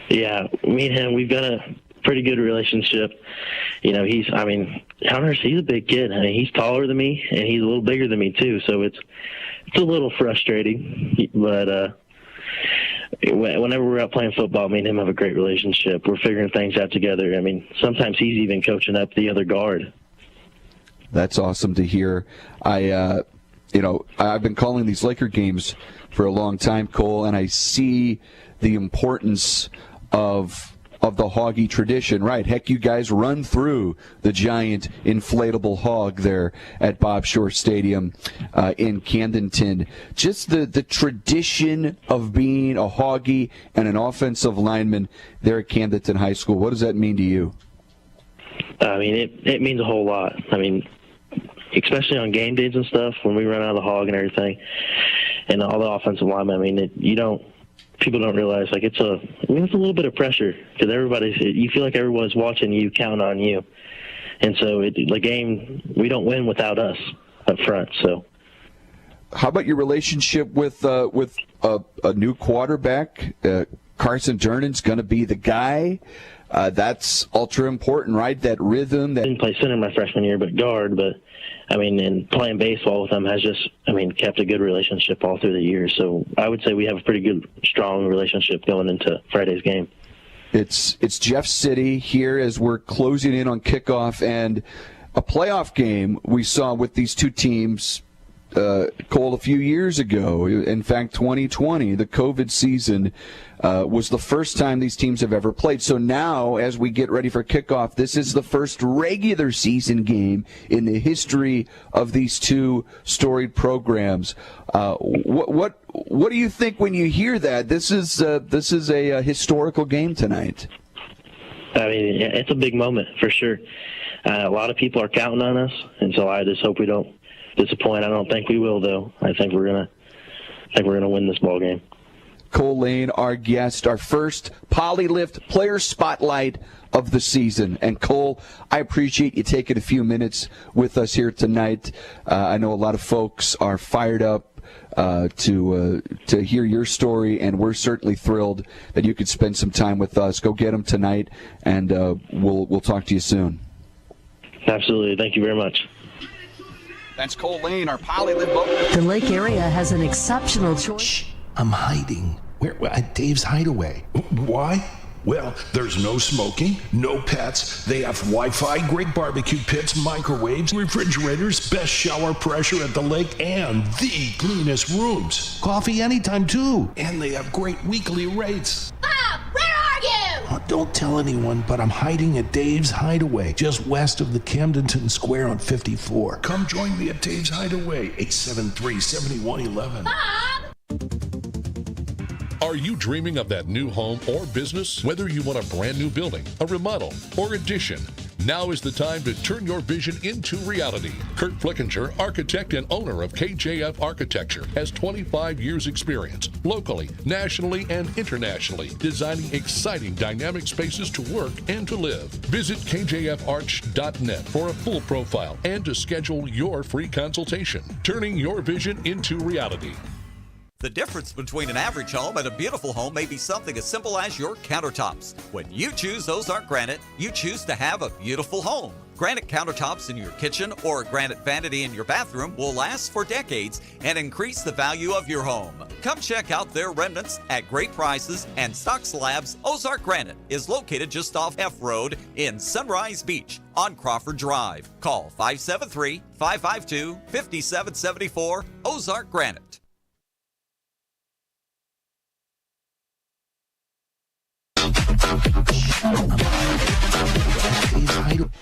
Yeah, me and him, we've got a pretty good relationship. You know, he's a big kid. I mean, he's taller than me, and he's a little bigger than me, too, so it's a little frustrating. But whenever we're out playing football, me and him have a great relationship. We're figuring things out together. I mean, sometimes he's even coaching up the other guard. That's awesome to hear. I've been calling these Laker games for a long time, Cole, and I see the importance of the Hoggy tradition. Right, heck, you guys run through the giant inflatable hog there at Bob Shore Stadium in Camdenton. Just the tradition of being a Hoggy and an offensive lineman there at Camdenton High School. What does that mean to you? I mean, it means a whole lot. I mean, especially on game days and stuff, when we run out of the hog and everything, and all the offensive linemen. I mean, people don't realize, like, it's a little bit of pressure because you feel like everyone's watching you, count on you, and so the game, we don't win without us up front. So, how about your relationship with a new quarterback? Carson Durnan's going to be the guy. That's ultra important, right? That rhythm. I didn't play center my freshman year, but guard. But I mean, and playing baseball with him has just, kept a good relationship all through the years. So I would say we have a pretty good, strong relationship going into Friday's game. It's Jeff City here as we're closing in on kickoff, and a playoff game we saw with these two teams, Cole, a few years ago. In fact, 2020, the COVID season, was the first time these teams have ever played. So now, as we get ready for kickoff, this is the first regular season game in the history of these two storied programs. What do you think when you hear that? This is a historical game tonight. I mean, it's a big moment for sure. A lot of people are counting on us, and so I just hope we don't disappoint. I don't think we will, though. I think we're gonna win this ball game. Cole Lane, our guest, our first Polylift Player Spotlight of the season. And Cole, I appreciate you taking a few minutes with us here tonight. I know a lot of folks are fired up to hear your story, and we're certainly thrilled that you could spend some time with us. Go get them tonight, and we'll talk to you soon. Absolutely. Thank you very much. That's Cole Lane, our Polylift. The Lake area has an exceptional choice. Shh, I'm hiding. Where? At Dave's Hideaway. Why? Well, there's no smoking, no pets. They have Wi-Fi, great barbecue pits, microwaves, refrigerators, best shower pressure at the lake, and the cleanest rooms. Coffee anytime, too. And they have great weekly rates. Bob, where are you? Oh, don't tell anyone, but I'm hiding at Dave's Hideaway, just west of the Camdenton Square on 54. Come join me at Dave's Hideaway, 873-7111. Bob! Are you dreaming of that new home or business? Whether you want a brand new building, a remodel, or addition, now is the time to turn your vision into reality. Kurt Flickinger, architect and owner of KJF Architecture, has 25 years experience locally, nationally, and internationally, designing exciting dynamic spaces to work and to live. Visit kjfarch.net for a full profile and to schedule your free consultation. Turning your vision into reality. The difference between an average home and a beautiful home may be something as simple as your countertops. When you choose Ozark Granite, you choose to have a beautiful home. Granite countertops in your kitchen or a granite vanity in your bathroom will last for decades and increase the value of your home. Come check out their remnants at great prices and stock slabs. Ozark Granite is located just off F Road in Sunrise Beach on Crawford Drive. Call 573-552-5774 Ozark Granite.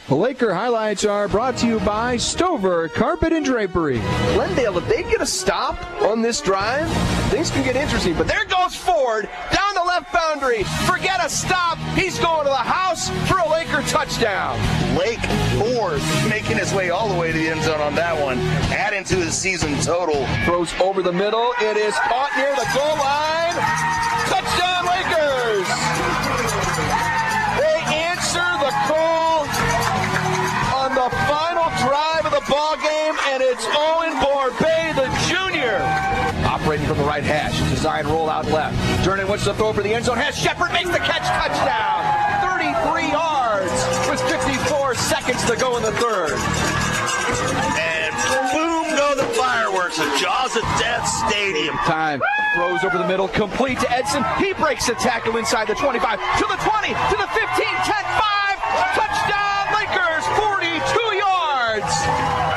The Laker highlights are brought to you by Stover Carpet and Drapery. Glendale, if they get a stop on this drive, things can get interesting. But there goes Ford down the left boundary. Forget a stop. He's going to the house for a Laker touchdown. Lake Ford making his way all the way to the end zone on that one, adding to his season total. Throws over the middle. It is caught near the goal line. Touchdown, Lakers! They answer the call on the final drive of the ball game, and it's Owen Borbay, the junior. Operating from the right hash. Design roll out left. Durnin wants to throw for the end zone. Has Shepard, makes the catch, touchdown. 33 yards with 54 seconds to go in the third. And boom go the fireworks at Jaws of Death Stadium. Time. Throws over the middle, complete to Edson. He breaks the tackle inside the 25, to the 20, to the 15, 10-5. Touchdown, Lakers, 42 yards.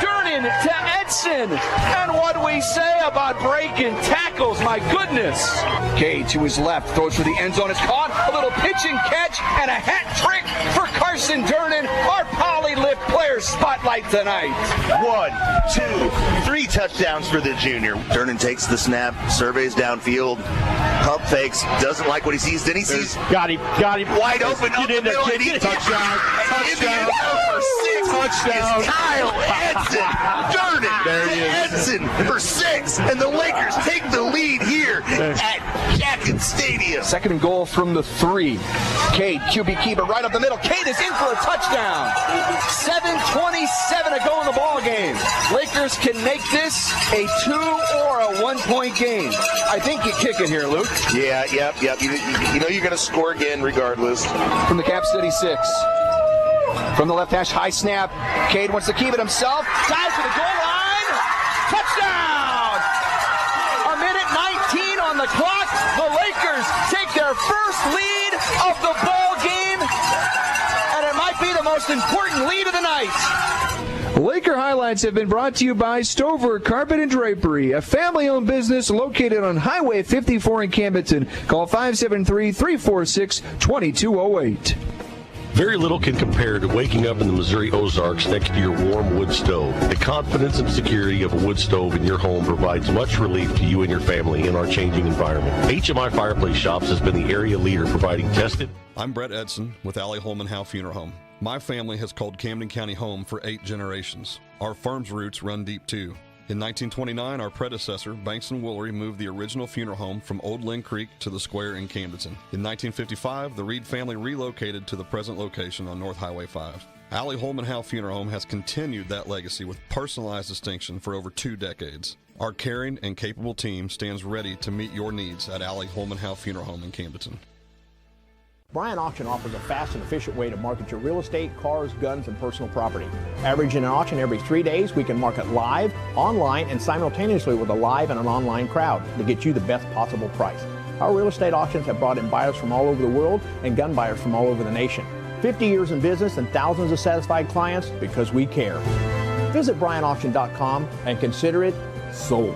Durnin to Edson. And what do we say about breaking tackles? My goodness. Cade to his left, throws for the end zone. It's caught. A little pitch and catch and a hat trick for Carson Durnin, our Poly-Lift player spotlight tonight. 1, 2, 3 touchdowns for the junior. Durnin takes the snap, surveys downfield, pump fakes, doesn't like what he sees. Then he sees got him. Wide open up the middle. Touchdown. Touchdown. Kyle Edson. Durnin to Edson for 6. And the Lakers take the lead here at Jacket Stadium. Second and goal from the 3. Cade, QB keeper, right up the middle. Cade is in for a touchdown. 7:27 to go in the ball game. Lakers can make this a 2 or a 1-point game. I think you kick it here, Luke. Yeah, yep. You know you're going to score again regardless. From the Cap City 6. From the left hash, high snap. Cade wants to keep it himself. Dives to the goal line. Touchdown! A minute 19 on the clock. The Lakers take their first lead of the ball game. And it might be the most important lead of the night. Laker highlights have been brought to you by Stover Carpet and Drapery, a family-owned business located on Highway 54 in Camdenton. Call 573-346-2208. Very little can compare to waking up in the Missouri Ozarks next to your warm wood stove. The confidence and security of a wood stove in your home provides much relief to you and your family in our changing environment. HMI Fireplace Shops has been the area leader providing tested. I'm Brett Edson with Allie Holman Howe Funeral Home. My family has called Camden County home for 8 generations. Our firm's roots run deep too. In 1929, our predecessor, Banks & Woolery, moved the original funeral home from Old Lynn Creek to the square in Camdenton. In 1955, the Reed family relocated to the present location on North Highway 5. Allie Holman Howe Funeral Home has continued that legacy with personalized distinction for over 2 decades. Our caring and capable team stands ready to meet your needs at Allie Holman Howe Funeral Home in Camdenton. Bryant Auction offers a fast and efficient way to market your real estate, cars, guns, and personal property. Averaging an auction every 3 days, we can market live, online, and simultaneously with a live and an online crowd to get you the best possible price. Our real estate auctions have brought in buyers from all over the world and gun buyers from all over the nation. 50 years in business and thousands of satisfied clients because we care. Visit BryantAuction.com and consider it sold.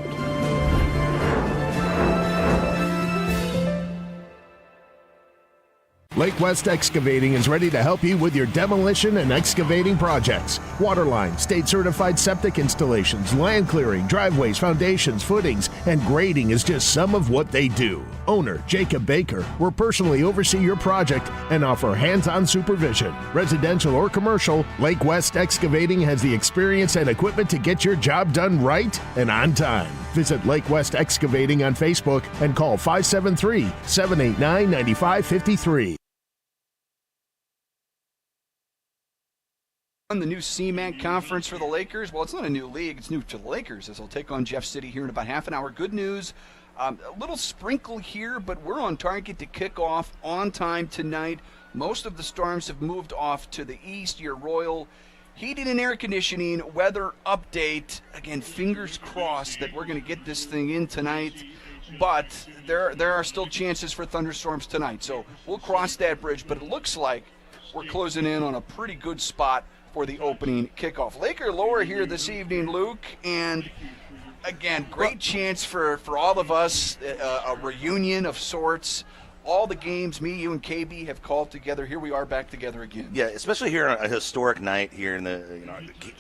Lake West Excavating is ready to help you with your demolition and excavating projects. Waterline, state-certified septic installations, land clearing, driveways, foundations, footings, and grading is just some of what they do. Owner Jacob Baker will personally oversee your project and offer hands-on supervision. Residential or commercial, Lake West Excavating has the experience and equipment to get your job done right and on time. Visit Lake West Excavating on Facebook and call 573-789-9553. The new CMAC conference for the Lakers. Well, it's not a new league. It's new to the Lakers as they'll take on Jeff City here in about half an hour. Good news. A little sprinkle here, but we're on target to kick off on time tonight. Most of the storms have moved off to the east. Your Royal heating and air conditioning weather update. Again, fingers crossed that we're going to get this thing in tonight. But there are still chances for thunderstorms tonight. So we'll cross that bridge. But it looks like we're closing in on a pretty good spot for the opening kickoff. Laker Lower here this evening, Luke, and again, great chance for all of us, a reunion of sorts. All the games me, you, and KB have called together. Here we are back together again. Yeah, especially here on a historic night here in the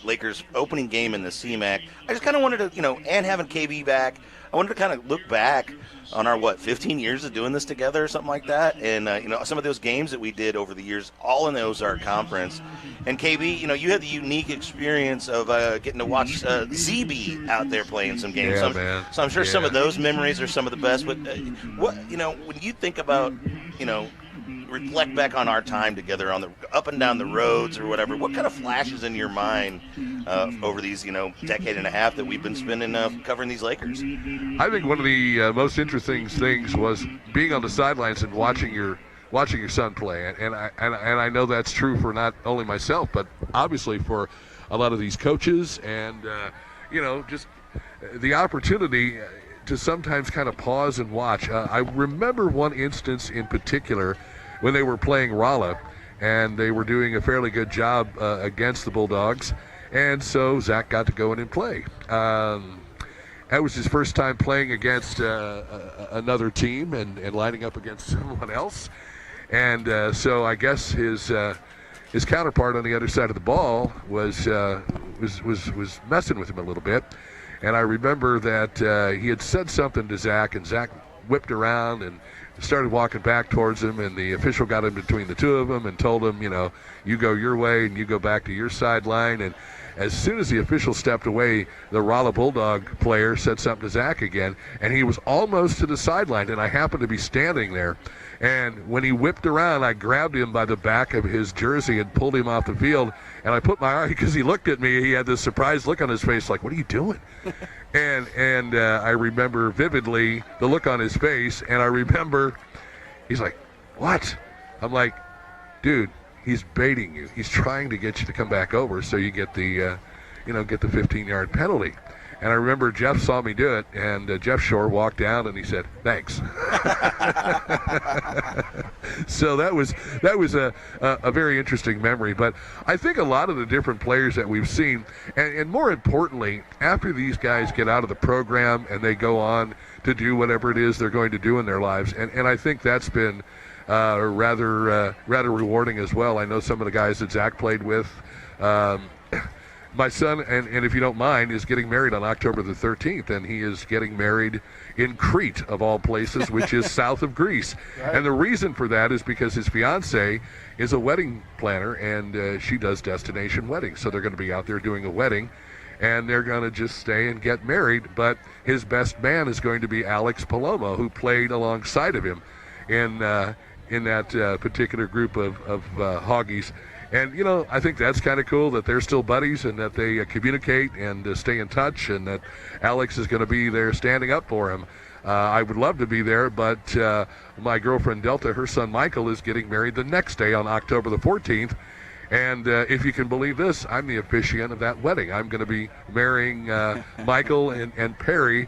Lakers opening game in the CMAC. I just kind of wanted to, and having KB back, I wanted to kind of look back on our, 15 years of doing this together or something like that. And, some of those games that we did over the years, all in the Ozark Conference. And, KB, you had the unique experience of getting to watch ZB out there playing some games. Yeah, so I'm sure some of those memories are some of the best. But, when you think about, reflect back on our time together on the up and down the roads or whatever, what kind of flashes in your mind over these, decade and a half that we've been spending covering these Lakers? I think one of the most interesting things was being on the sidelines and watching your son play, and I know that's true for not only myself, but obviously for a lot of these coaches, and just the opportunity to sometimes kind of pause and watch. I remember one instance in particular when they were playing Rolla, and they were doing a fairly good job against the Bulldogs, and so Zach got to go in and play. That was his first time playing against another team and lining up against someone else, and so I guess his counterpart on the other side of the ball was messing with him a little bit. And I remember that he had said something to Zach, and Zach whipped around and started walking back towards him, and the official got in between the two of them and told him, you go your way and you go back to your sideline. And as soon as the official stepped away, the Rolla Bulldog player said something to Zach again, and he was almost to the sideline, and I happened to be standing there. And when he whipped around, I grabbed him by the back of his jersey and pulled him off the field. And I put my arm, because he looked at me, he had this surprised look on his face, like, what are you doing? and I remember vividly the look on his face, and I remember he's like, what? I'm like, dude, he's baiting you. He's trying to get you to come back over so you get the 15-yard penalty. And I remember Jeff saw me do it, and Jeff Shore walked down and he said, thanks. So that was a very interesting memory. But I think a lot of the different players that we've seen, and more importantly, after these guys get out of the program and they go on to do whatever it is they're going to do in their lives, and I think that's been rather rewarding as well. I know some of the guys that Zach played with. My son, and if you don't mind, is getting married on October the 13th, and he is getting married in Crete, of all places, which is south of Greece. Right. And the reason for that is because his fiancée is a wedding planner, and she does destination weddings. So they're going to be out there doing a wedding, and they're going to just stay and get married. But his best man is going to be Alex Palomo, who played alongside of him in that particular group of Hoggies. And, I think that's kind of cool that they're still buddies and that they communicate and stay in touch, and that Alex is going to be there standing up for him. I would love to be there, but my girlfriend Delta, her son Michael, is getting married the next day on October the 14th. And if you can believe this, I'm the officiant of that wedding. I'm going to be marrying Michael and Perry,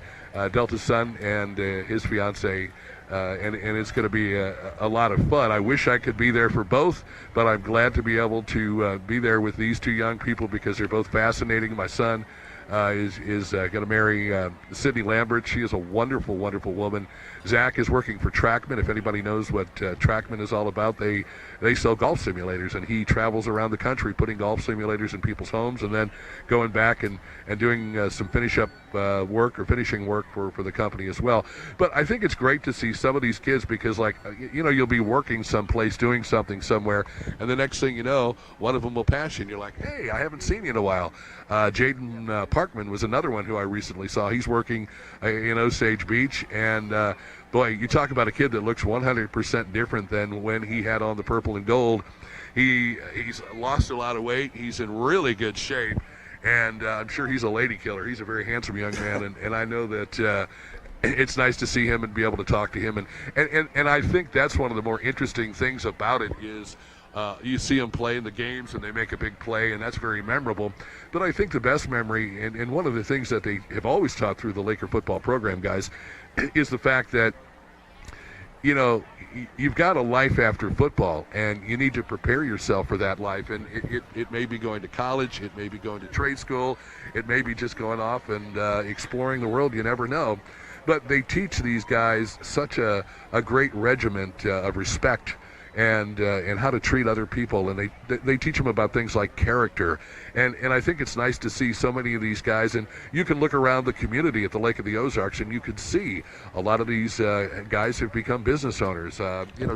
Delta's son, and his fiancée. And it's going to be a lot of fun. I wish I could be there for both, but I'm glad to be able to be there with these two young people because they're both fascinating. My son is going to marry Sydney Lambert. She is a wonderful, wonderful woman. Zach is working for Trackman. If anybody knows what Trackman is all about, they sell golf simulators, and he travels around the country putting golf simulators in people's homes and then going back and doing some finishing work for the company as well. But I think it's great to see some of these kids because, you'll be working someplace, doing something somewhere, and the next thing you know, one of them will pass you, and you're like, hey, I haven't seen you in a while. Jaden Parkman was another one who I recently saw. He's working in Osage Beach, and boy, you talk about a kid that looks 100% different than when he had on the purple and gold. He's lost a lot of weight. He's in really good shape, and I'm sure he's a lady killer. He's a very handsome young man, and I know that it's nice to see him and be able to talk to him. And I think that's one of the more interesting things about it is you see them play in the games and they make a big play, and that's very memorable. But I think the best memory, and one of the things that they have always taught through the Laker football program, guys, is the fact that, you've got a life after football, and you need to prepare yourself for that life. And it may be going to college, it may be going to trade school, it may be just going off and exploring the world. You never know. But they teach these guys such a great regiment of respect and how to treat other people, and they teach them about things like character, and I think it's nice to see so many of these guys. And you can look around the community at the Lake of the Ozarks, and you can see a lot of these guys have become business owners.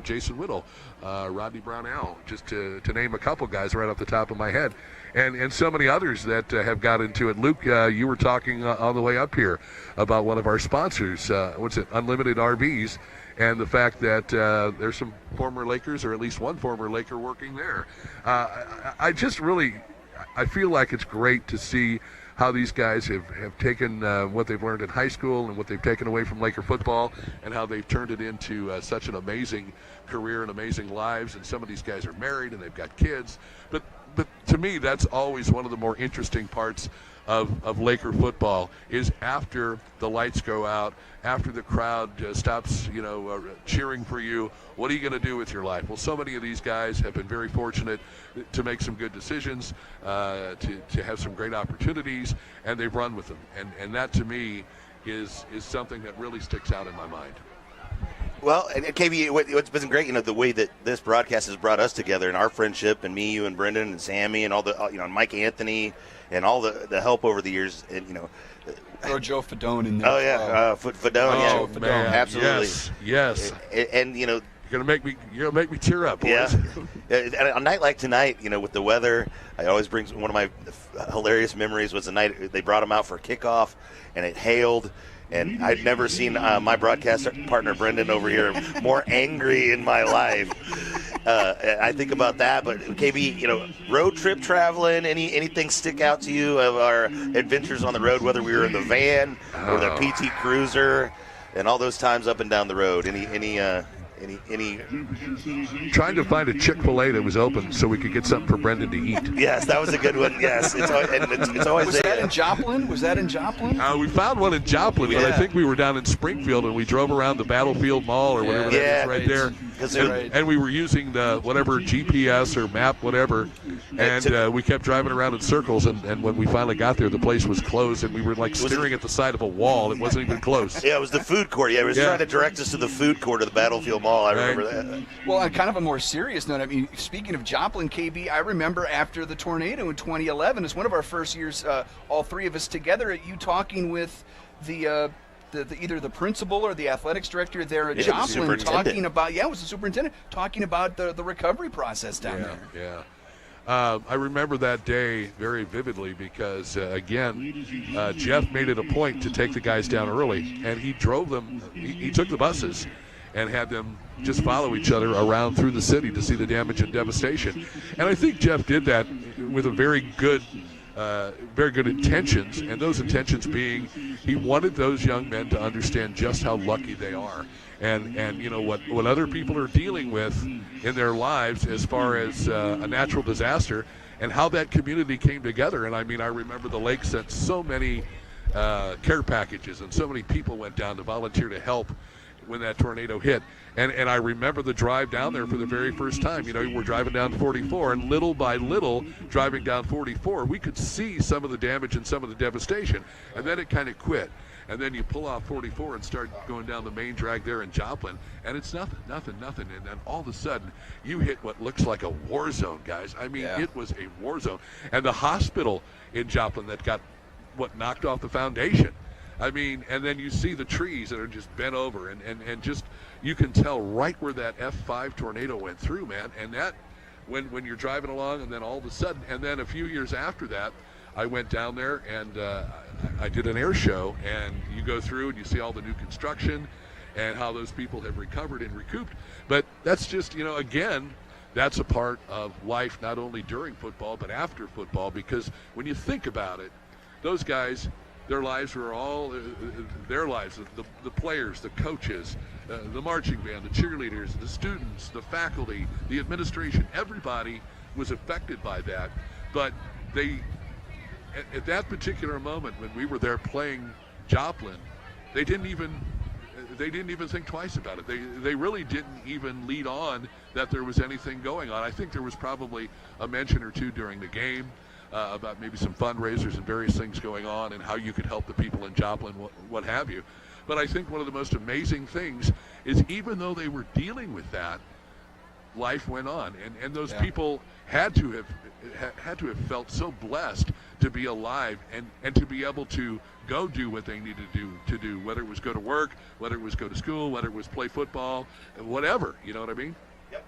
Jason Whittle, Rodney Brownell, just to name a couple guys right off the top of my head, and so many others that have got into it. Luke, you were talking on the way up here about one of our sponsors, Unlimited RVs. and the fact that there's some former Lakers, or at least one former Laker, working there. I feel like it's great to see how these guys have taken what they've learned in high school and what they've taken away from Laker football, and how they've turned it into such an amazing career and amazing lives. And some of these guys are married and they've got kids. But to me, that's always one of the more interesting parts of Laker football, is after the lights go out, after the crowd stops, cheering for you. What are you going to do with your life? Well, so many of these guys have been very fortunate to make some good decisions, to have some great opportunities, and they've run with them. And that, to me, is something that really sticks out in my mind. Well, and KB, what's been great, the way that this broadcast has brought us together and our friendship, and me, you, and Brendan, and Sammy, and all the, and Mike Anthony, and all the help over the years, and Throw Joe Fedone in there. Oh yeah, Fedone, yeah, Joe Fedone. Absolutely. Yes. And you're gonna make me tear up, boys. Yeah. And a night like tonight, with the weather, I always bring one of my hilarious memories was the night they brought him out for a kickoff, and it hailed. And I'd never seen my broadcast partner Brendan over here more angry in my life. I think about that, but KB, road trip traveling, anything stick out to you of our adventures on the road, whether we were in the van or the PT Cruiser, and all those times up and down the road? Any Trying to find a Chick-fil-A that was open so we could get something for Brendan to eat. Yes, that was a good one. Yes, it's always was that in Joplin? Was that in Joplin? We found one in Joplin, but I think we were down in Springfield, and we drove around the Battlefield Mall or whatever that is right there. And we were using the whatever GPS or map, whatever, and we kept driving around in circles. And when we finally got there, the place was closed, and we were like staring at the side of a wall. It wasn't even close. Yeah, it was the food court. Yeah, it was trying to direct us to the food court of the Battlefield Mall. I remember that. Well, on kind of a more serious note, I mean, speaking of Joplin, KB, I remember after the tornado in 2011, it's one of our first years, all three of us together, at you talking with the either the principal or the athletics director there at Joplin, talking about it was the superintendent talking about the recovery process down there. Yeah. I remember that day very vividly because, again, Jeff made it a point to take the guys down early, and he drove them. He took the buses and had them just follow each other around through the city to see the damage and devastation. And I think Jeff did that with a very good intentions, and those intentions being he wanted those young men to understand just how lucky they are, and what other people are dealing with in their lives as far as a natural disaster, and how that community came together. And I mean, I remember the lake sent so many care packages, and so many people went down to volunteer to help when that tornado hit. And I remember the drive down there for the very first time. We're driving down 44, and little by little, driving down 44, we could see some of the damage and some of the devastation. And then it kind of quit. And then you pull off 44 and start going down the main drag there in Joplin, and it's nothing. And then all of a sudden, you hit what looks like a war zone, guys. I mean, It was a war zone. And the hospital in Joplin that got, knocked off the foundation. I mean, and then you see the trees that are just bent over, and just, you can tell right where that F5 tornado went through, man. And that, when you're driving along, and then all of a sudden, and then a few years after that, I went down there and I did an air show, and you go through and you see all the new construction and how those people have recovered and recouped. But that's just, again, that's a part of life, not only during football, but after football, because when you think about it, those guys, their lives were all their lives. The players, the coaches, the marching band, the cheerleaders, the students, the faculty, the administration, everybody was affected by that. But they, at that particular moment when we were there playing Joplin, they didn't even think twice about it. They really didn't even lead on that there was anything going on. I think there was probably a mention or two during the game about maybe some fundraisers and various things going on and how you could help the people in Joplin, what have you. But I think one of the most amazing things is, even though they were dealing with that, life went on, and those people had to have felt so blessed to be alive and to be able to go do what they needed to do, whether it was go to work, whether it was go to school, whether it was play football, whatever. You know what I mean? Yep.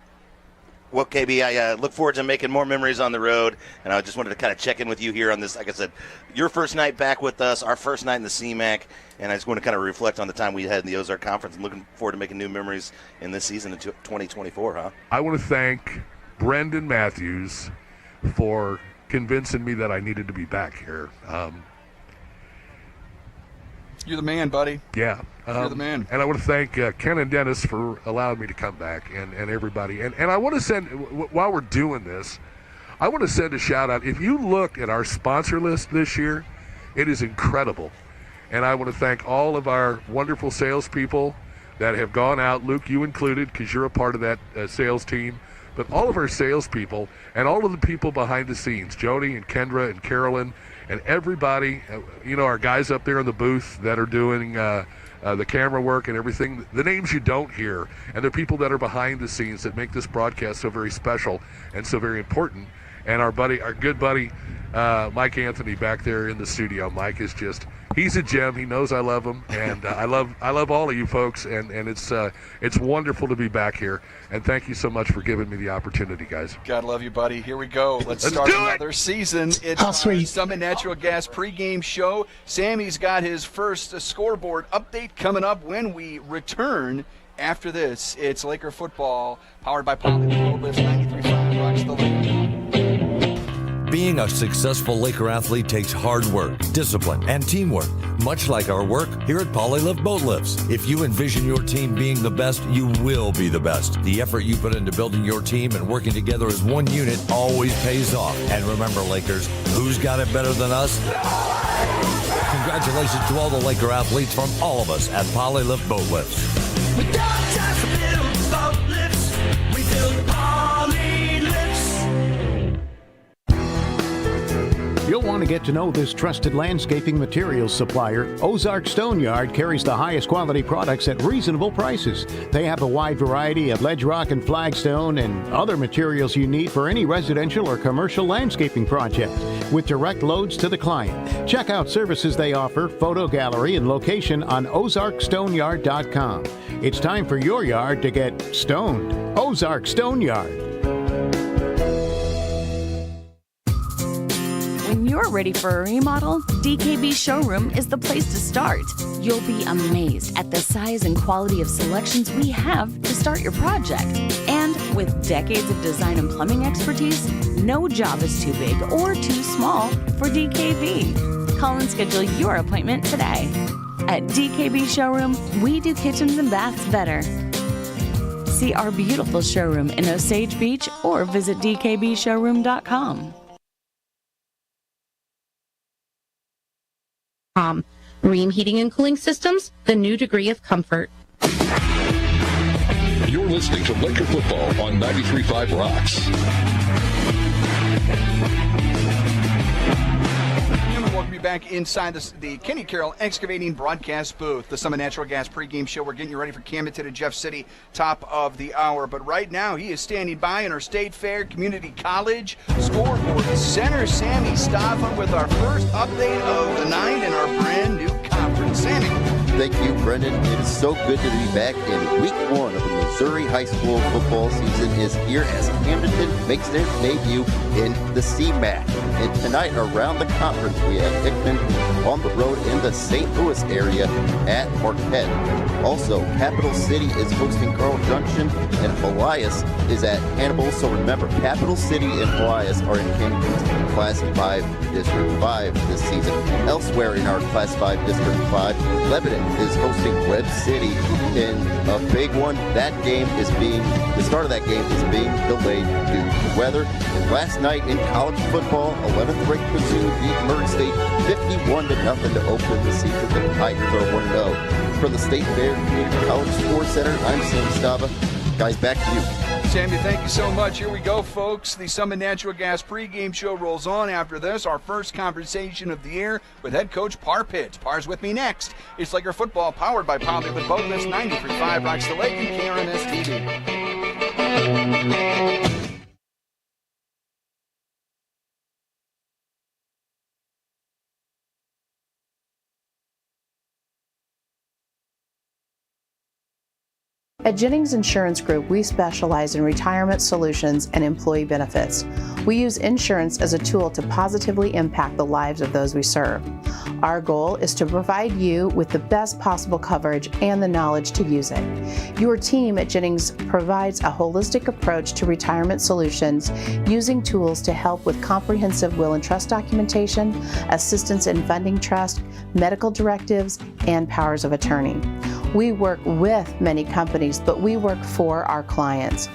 Well, KB, I look forward to making more memories on the road, and I just wanted to kind of check in with you here on this. Like I said, your first night back with us, our first night in the CMAC, and I just want to kind of reflect on the time we had in the Ozark Conference and looking forward to making new memories in this season in 2024, huh? I want to thank Brendan Matthews for convincing me that I needed to be back here. You're the man, buddy. Yeah. You're the man. And I want to thank Ken and Dennis for allowing me to come back and everybody. And I want to send, while we're doing this, I want to send a shout out. If you look at our sponsor list this year, it is incredible. And I want to thank all of our wonderful salespeople that have gone out, Luke, you included, because you're a part of that sales team. But all of our salespeople and all of the people behind the scenes, Jody and Kendra and Carolyn, and everybody, our guys up there in the booth that are doing the camera work and everything, the names you don't hear, and the people that are behind the scenes that make this broadcast so very special and so very important. And our good buddy, Mike Anthony back there in the studio. Mike is he's a gem. He knows I love him, and I love all of you folks, and it's wonderful to be back here. And thank you so much for giving me the opportunity, guys. God love you, buddy. Here we go. Let's start another season. It's our Summit Natural Gas pregame show. Sammy's got his first scoreboard update coming up when we return. After this, it's Laker football, powered by Poly. The Road Lifts 93.5 rocks the lake. Being a successful Laker athlete takes hard work, discipline, and teamwork, much like our work here at Polylift Boat Lifts. If you envision your team being the best, you will be the best. The effort you put into building your team and working together as one unit always pays off. And remember, Lakers, who's got it better than us? Congratulations to all the Laker athletes from all of us at Polylift Boat Lifts. We don't just build boat lifts, we build Poly lifts. You'll want to get to know this trusted landscaping materials supplier. Ozark Stone Yard carries the highest quality products at reasonable prices. They have a wide variety of ledge rock and flagstone and other materials you need for any residential or commercial landscaping project with direct loads to the client. Check out services they offer, photo gallery, and location on ozarkstoneyard.com. It's time for your yard to get stoned. Ozark Stone Yard. When you're ready for a remodel, DKB Showroom is the place to start. You'll be amazed at the size and quality of selections we have to start your project. And with decades of design and plumbing expertise, no job is too big or too small for DKB. Call and schedule your appointment today. At DKB Showroom, we do kitchens and baths better. See our beautiful showroom in Osage Beach or visit dkbshowroom.com. Ream Heating and Cooling Systems, the new degree of comfort. You're listening to Laker Football on 93.5 Rocks. Welcome you back inside the Kenny Carroll Excavating broadcast booth, the Summit Natural Gas pregame show. We're getting you ready for Camdenton and Jeff City, top of the hour. But right now, he is standing by in our State Fair Community College scoreboard center, Sammy Stafford, with our first update of the night in our brand new conference. Sammy. Thank you, Brendan. It is so good to be back in week one of the Missouri high school football season is here as Camdenton makes their debut in the CMAC. And tonight around the conference, we have Hickman on the road in the St. Louis area at Marquette. Also, Capital City is hosting Carl Junction and Elias is at Hannibal. So remember, Capital City and Elias are in Camdenton's Class 5 District 5 this season. Elsewhere in our Class 5 District 5, Lebanon is hosting Webb City in a big one. The start of that game is being delayed due to weather. And last night in college football, 11th ranked Mizzou beat Murray State 51-0 to open the season. The Tigers are 1-0. From the State Fair Community College Sports Center, I'm Sam Stava. Guys, back to you. Sammy, thank you so much. Here we go, folks. The Summit Natural Gas pregame show rolls on. After this, our first conversation of the year with head coach Par Pitts. Par's with me next. It's Laker football powered by Poly with Boat Lifts 93.5 Rocks the Lake and KRMS TV. At Jennings Insurance Group, we specialize in retirement solutions and employee benefits. We use insurance as a tool to positively impact the lives of those we serve. Our goal is to provide you with the best possible coverage and the knowledge to use it. Your team at Jennings provides a holistic approach to retirement solutions using tools to help with comprehensive will and trust documentation, assistance in funding trust, medical directives, and powers of attorney. We work with many companies, but we work for our clients.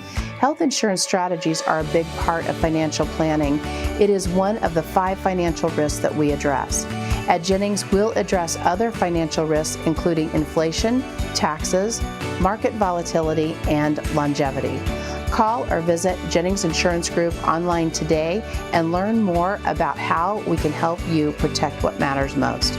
Health insurance strategies are a big part of financial planning. It is one of the 5 financial risks that we address. At Jennings, we'll address other financial risks, including inflation, taxes, market volatility, and longevity. Call or visit Jennings Insurance Group online today and learn more about how we can help you protect what matters most.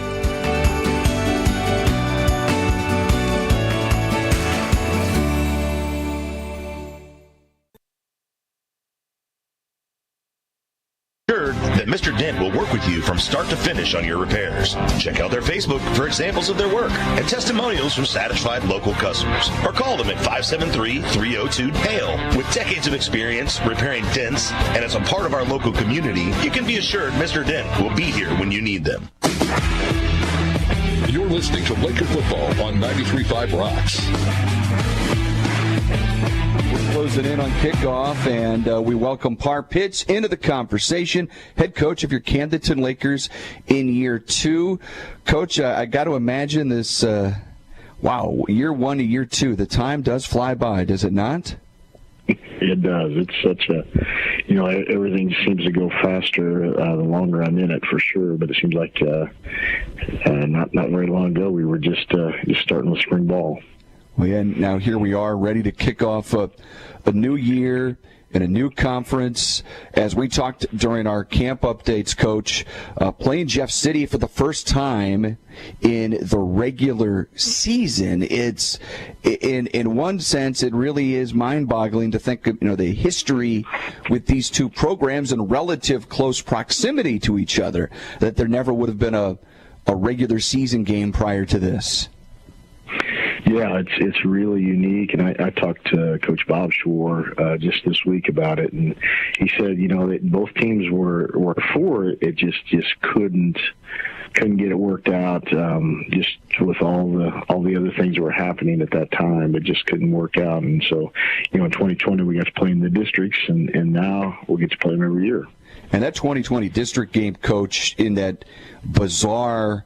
That Mr. Dent will work with you from start to finish on your repairs. Check out their Facebook for examples of their work and testimonials from satisfied local customers. Or call them at 573-302-HAIL. With decades of experience repairing dents and as a part of our local community, you can be assured Mr. Dent will be here when you need them. You're listening to Laker Football on 93.5 Rocks. We're closing in on kickoff, and we welcome Par Pitts into the conversation, head coach of your Camdenton Lakers in year 2. Coach, I got to imagine this, year 1 to year 2, the time does fly by, does it not? It does. It's such a, everything seems to go faster the longer I'm in it, for sure. But it seems like not very long ago we were just starting with spring ball. Well, yeah, now here we are, ready to kick off a new year in a new conference. As we talked during our camp updates, Coach, playing Jeff City for the first time in the regular season. It's in one sense, it really is mind-boggling to think of the history with these two programs in relative close proximity to each other, that there never would have been a regular season game prior to this. Yeah, it's really unique, and I talked to Coach Bob Shore just this week about it, and he said, that both teams were for it, just couldn't get it worked out, just with all the other things that were happening at that time. It just couldn't work out, and so, in 2020 we got to play in the districts, and now we'll get to play them every year. And that 2020 district game, Coach, in that bizarre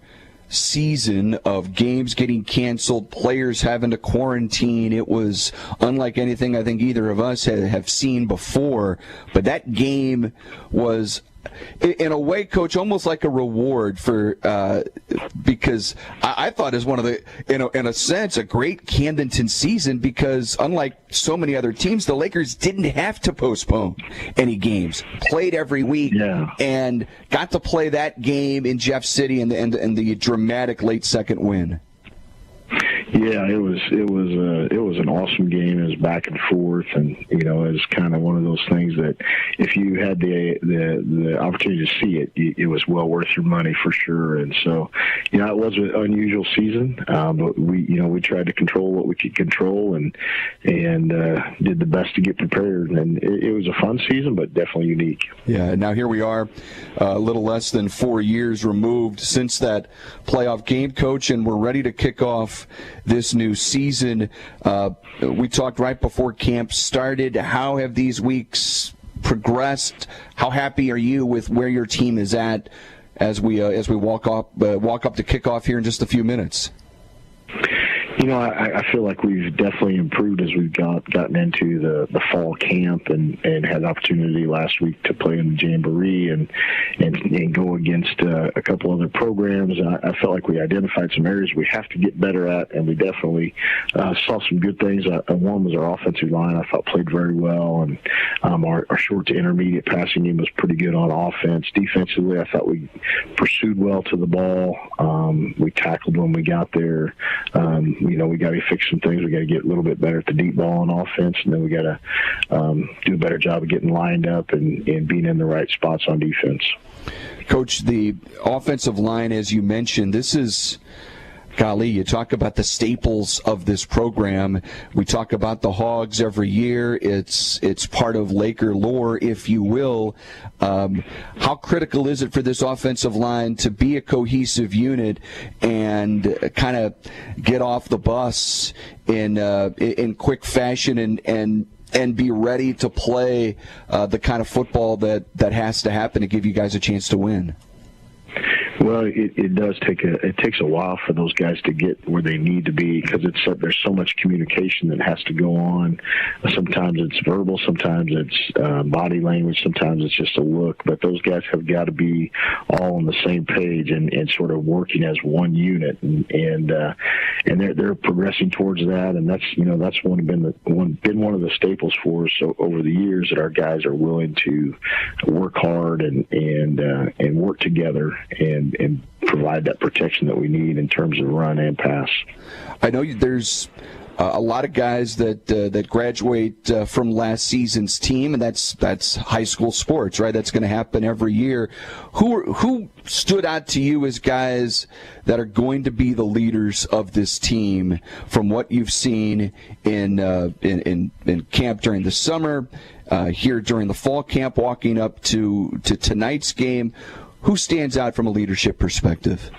season of games getting canceled, players having to quarantine, it was unlike anything I think either of us have seen before. But that game was, in a way, Coach, almost like a reward for because I thought is one of the, in a sense, a great Camdenton season, because unlike so many other teams, the Lakers didn't have to postpone any games, played every week, and got to play that game in Jeff City and the dramatic late second win. Yeah, it was an awesome game. It was back and forth, and it was kind of one of those things that if you had the opportunity to see it, it was well worth your money for sure. And so, it was an unusual season, but we tried to control what we could control, and did the best to get prepared. And it was a fun season, but definitely unique. Yeah. Now here we are, a little less than 4 years removed since that playoff game, Coach, and we're ready to kick off this new season. We talked right before camp started. How have these weeks progressed? How happy are you with where your team is at as we walk up to kickoff here in just a few minutes? I feel like we've definitely improved as we've gotten into the fall camp and had the opportunity last week to play in the Jamboree and go against a couple other programs. I felt like we identified some areas we have to get better at, and we definitely saw some good things. One was our offensive line. I thought played very well, and our short to intermediate passing game was pretty good on offense. Defensively, I thought we pursued well to the ball. We tackled when we got there. We got to fix some things. We got to get a little bit better at the deep ball on offense, and then we got to do a better job of getting lined up and being in the right spots on defense. Coach, the offensive line, as you mentioned, this is golly, you talk about the staples of this program. We talk about the Hogs every year. It's part of Laker lore, if you will. How critical is it for this offensive line to be a cohesive unit and kind of get off the bus in quick fashion and be ready to play the kind of football that has to happen to give you guys a chance to win? Well, it does takes a while for those guys to get where they need to be because there's so much communication that has to go on. Sometimes it's verbal, sometimes it's body language, sometimes it's just a look. But those guys have got to be all on the same page and sort of working as one unit, and they're progressing towards that. And that's been one of the staples for us over the years, that our guys are willing to work hard and work together and provide that protection that we need in terms of run and pass. I know there's a lot of guys that graduate from last season's team, and that's high school sports, right? That's going to happen every year. Who stood out to you as guys that are going to be the leaders of this team from what you've seen in camp during the summer, here during the fall camp, walking up to tonight's game? Who stands out from a leadership perspective?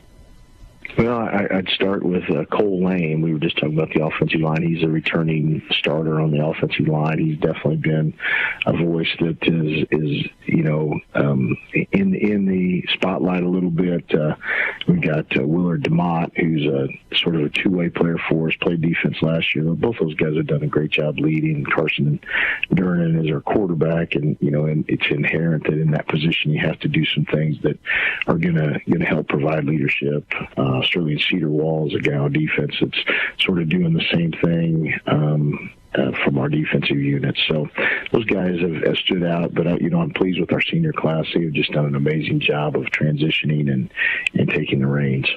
Well, I'd start with Cole Lane. We were just talking about the offensive line. He's a returning starter on the offensive line. He's definitely been a voice that is in the spotlight a little bit. We've got Willard DeMott, who's a sort of a two-way player for us, played defense last year. Both those guys have done a great job leading. Carson Durnan is our quarterback, and it's inherent that in that position you have to do some things that are gonna help provide leadership. Sterling Cedar Wall is a guy on defense that's sort of doing the same thing from our defensive unit. So those guys have stood out, but I'm pleased with our senior class. They've just done an amazing job of transitioning and taking the reins.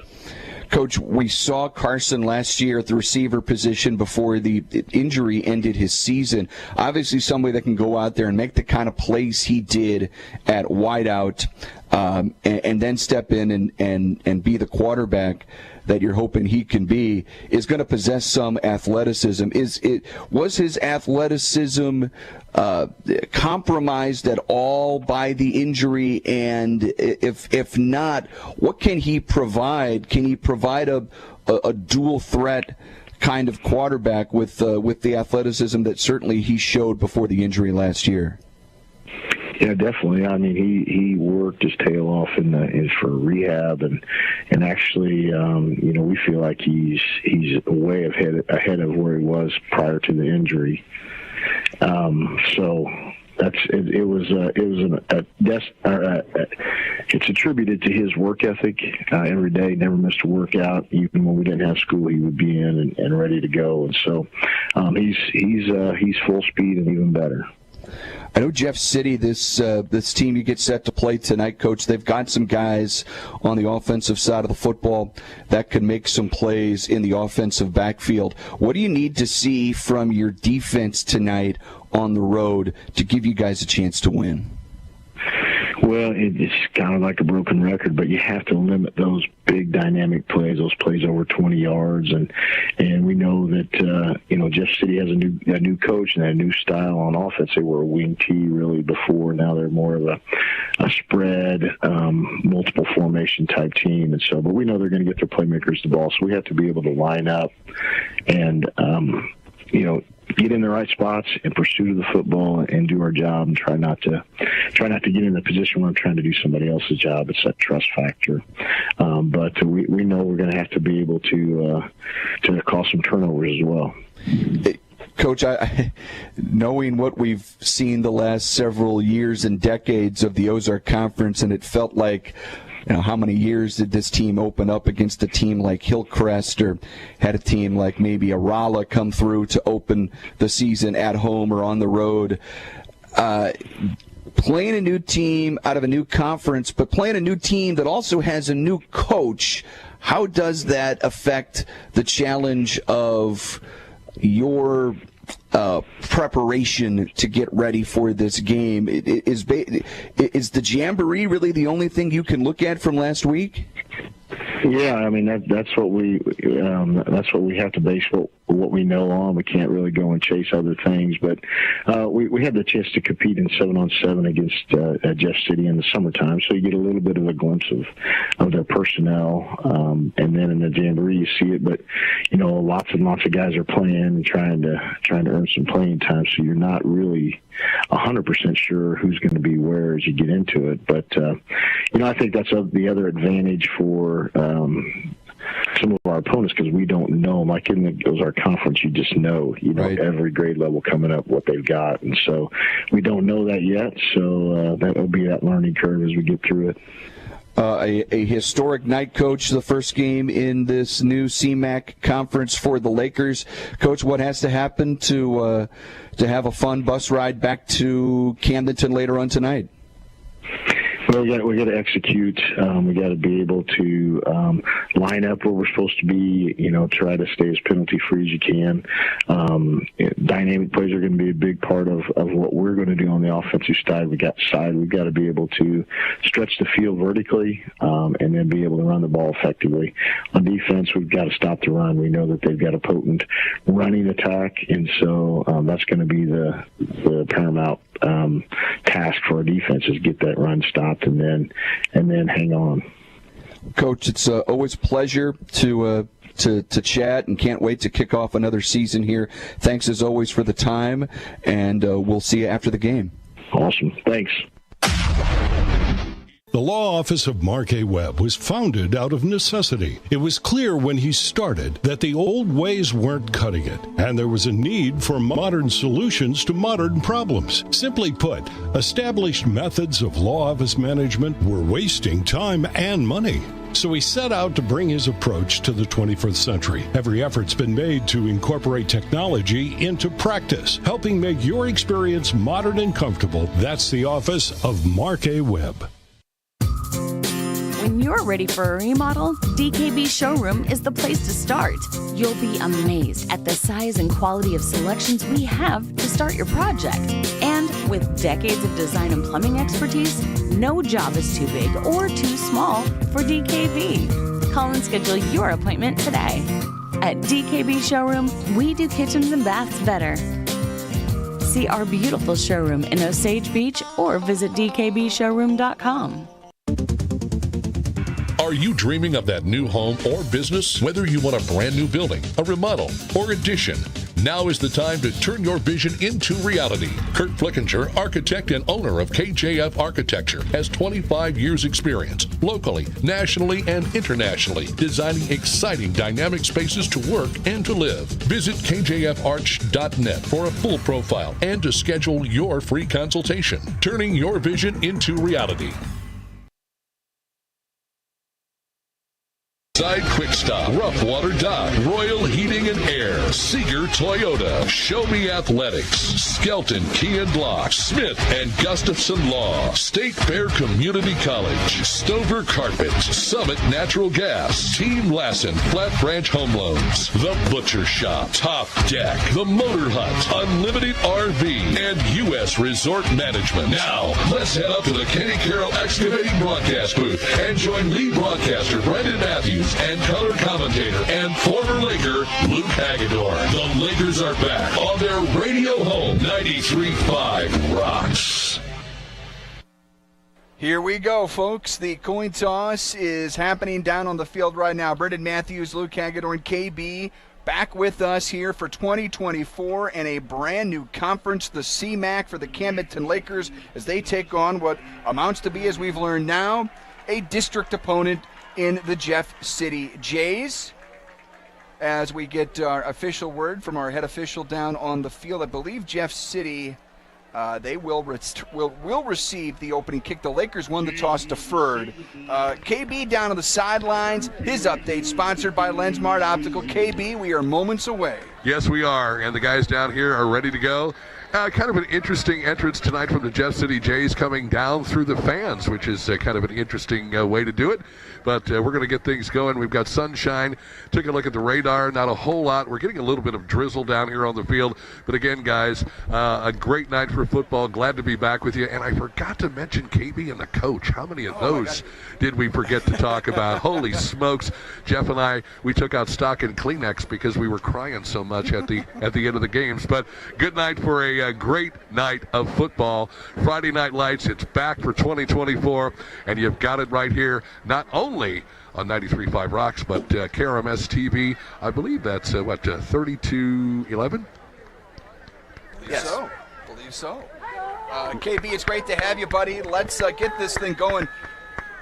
Coach, we saw Carson last year at the receiver position before the injury ended his season. Obviously somebody that can go out there and make the kind of plays he did at wideout, and then step in and be the quarterback that you're hoping he can be, is going to possess some athleticism. Was his athleticism compromised at all by the injury? And if not, what can he provide? Can he provide a dual threat kind of quarterback with the athleticism that certainly he showed before the injury last year? Yeah, definitely. I mean, he worked his tail off for rehab, and actually, we feel like he's way ahead of where he was prior to the injury. So it's attributed to his work ethic. Every day, never missed a workout. Even when we didn't have school, he would be in and ready to go. And so he's full speed and even better. I know Jeff City, this team you get set to play tonight, Coach, they've got some guys on the offensive side of the football that can make some plays in the offensive backfield. What do you need to see from your defense tonight on the road to give you guys a chance to win? Well, it's kind of like a broken record, but you have to limit those big dynamic plays, those plays over 20 yards, and we know that Jeff City has a new coach and a new style on offense. They were a wing T really before. Now they're more of a spread, multiple formation type team, and so. But we know they're going to get their playmakers the ball, so we have to be able to line up and get in the right spots in pursuit of the football and do our job, and try not to get in a position where I'm trying to do somebody else's job. It's that trust factor. But we know we're going to have to be able to cause some turnovers as well. Coach, knowing what we've seen the last several years and decades of the Ozark Conference, and it felt like, how many years did this team open up against a team like Hillcrest, or had a team like maybe a Rolla come through to open the season at home or on the road? Playing a new team out of a new conference, but playing a new team that also has a new coach, how does that affect the challenge of your preparation to get ready for this game? Is the Jamboree really the only thing you can look at from last week? Yeah, I mean that's what we have to base what we know on. We can't really go and chase other things, but we had the chance to compete in 7-on-7 against Jeff City in the summertime, so you get a little bit of a glimpse of their personnel, and then in the Jamboree you see it. But lots and lots of guys are playing and trying to earn some playing time, so you're not really 100% sure who's going to be where as you get into it. But I think that's the other advantage for some of our opponents, because we don't know. Like in the Ozark Conference, you just know, right, every grade level coming up what they've got, and so we don't know that yet. So that will be that learning curve as we get through it. A historic night, Coach, the first game in this new CMAC conference for the Lakers. Coach, what has to happen to have a fun bus ride back to Camdenton later on tonight? Well, we got to execute. We got to be able to line up where we're supposed to be. Try to stay as penalty free as you can. Dynamic plays are going to be a big part of what we're going to do on the offensive side. We've got to be able to stretch the field vertically, and then be able to run the ball effectively. On defense, we've got to stop the run. We know that they've got a potent running attack, and so that's going to be the paramount task for our defense, is get that run stopped and then hang on. Coach, it's always a pleasure to chat, and can't wait to kick off another season here. Thanks as always for the time, and we'll see you after the game. Awesome. Thanks. The law office of Mark A. Webb was founded out of necessity. It was clear when he started that the old ways weren't cutting it, and there was a need for modern solutions to modern problems. Simply put, established methods of law office management were wasting time and money. So he set out to bring his approach to the 21st century. Every effort's been made to incorporate technology into practice, helping make your experience modern and comfortable. That's the office of Mark A. Webb. When you're ready for a remodel, DKB Showroom is the place to start. You'll be amazed at the size and quality of selections we have to start your project. And with decades of design and plumbing expertise, no job is too big or too small for DKB. Call and schedule your appointment today. At DKB Showroom, we do kitchens and baths better. See our beautiful showroom in Osage Beach or visit dkbshowroom.com. Are you dreaming of that new home or business? Whether you want a brand new building, a remodel, or addition, now is the time to turn your vision into reality. Kurt Flickinger, architect and owner of KJF Architecture, has 25 years experience locally, nationally, and internationally, designing exciting dynamic spaces to work and to live. Visit kjfarch.net for a full profile and to schedule your free consultation. Turning your vision into reality. Side Quick Stop, Rough Water Dock, Royal Heating and Air, Seeger Toyota, Show Me Athletics, Skelton Key and Block, Smith and Gustafson Law, State Fair Community College, Stover Carpet, Summit Natural Gas, Team Lassen Flat Branch Home Loans, The Butcher Shop, Top Deck, The Motor Hut, Unlimited RV, and U.S. Resort Management. Now, let's head up to the Kenny Carroll Excavating Broadcast booth and join lead broadcaster Brendan Matthews and color commentator and former Laker Luke Hagedorn. The Lakers are back on their radio home. 93.5 rocks. Here we go, folks. The coin toss is happening down on the field right now. Brendan Matthews, Luke Hagedorn, KB, back with us here for 2024 and a brand new conference, the CMAC, for the Camdenton Lakers, as they take on what amounts to be, as we've learned now, a district opponent in the Jeff City Jays. As we get our official word from our head official down on the field, I believe Jeff City, they will receive the opening kick. The Lakers won the toss deferred. KB down on the sidelines. His update sponsored by LensMart Optical. KB, we are moments away. Yes, we are, and the guys down here are ready to go. Kind of an interesting entrance tonight from the Jeff City Jays, coming down through the fans, which is kind of an interesting way to do it. But we're going to get things going. We've got sunshine. Took a look at the radar. Not a whole lot. We're getting a little bit of drizzle down here on the field. But again, guys, a great night for football. Glad to be back with you. And I forgot to mention KB and the coach. How many of those did we forget to talk about? Holy smokes. Jeff and I, we took out stock in Kleenex because we were crying so much at the end of the games. But good night for a great night of football. Friday Night Lights, it's back for 2024, and you've got it right here, not only on 93.5 Rocks, but KRMS TV. I believe that's 3211? Yes. Believe so. KB, it's great to have you, buddy. Let's get this thing going.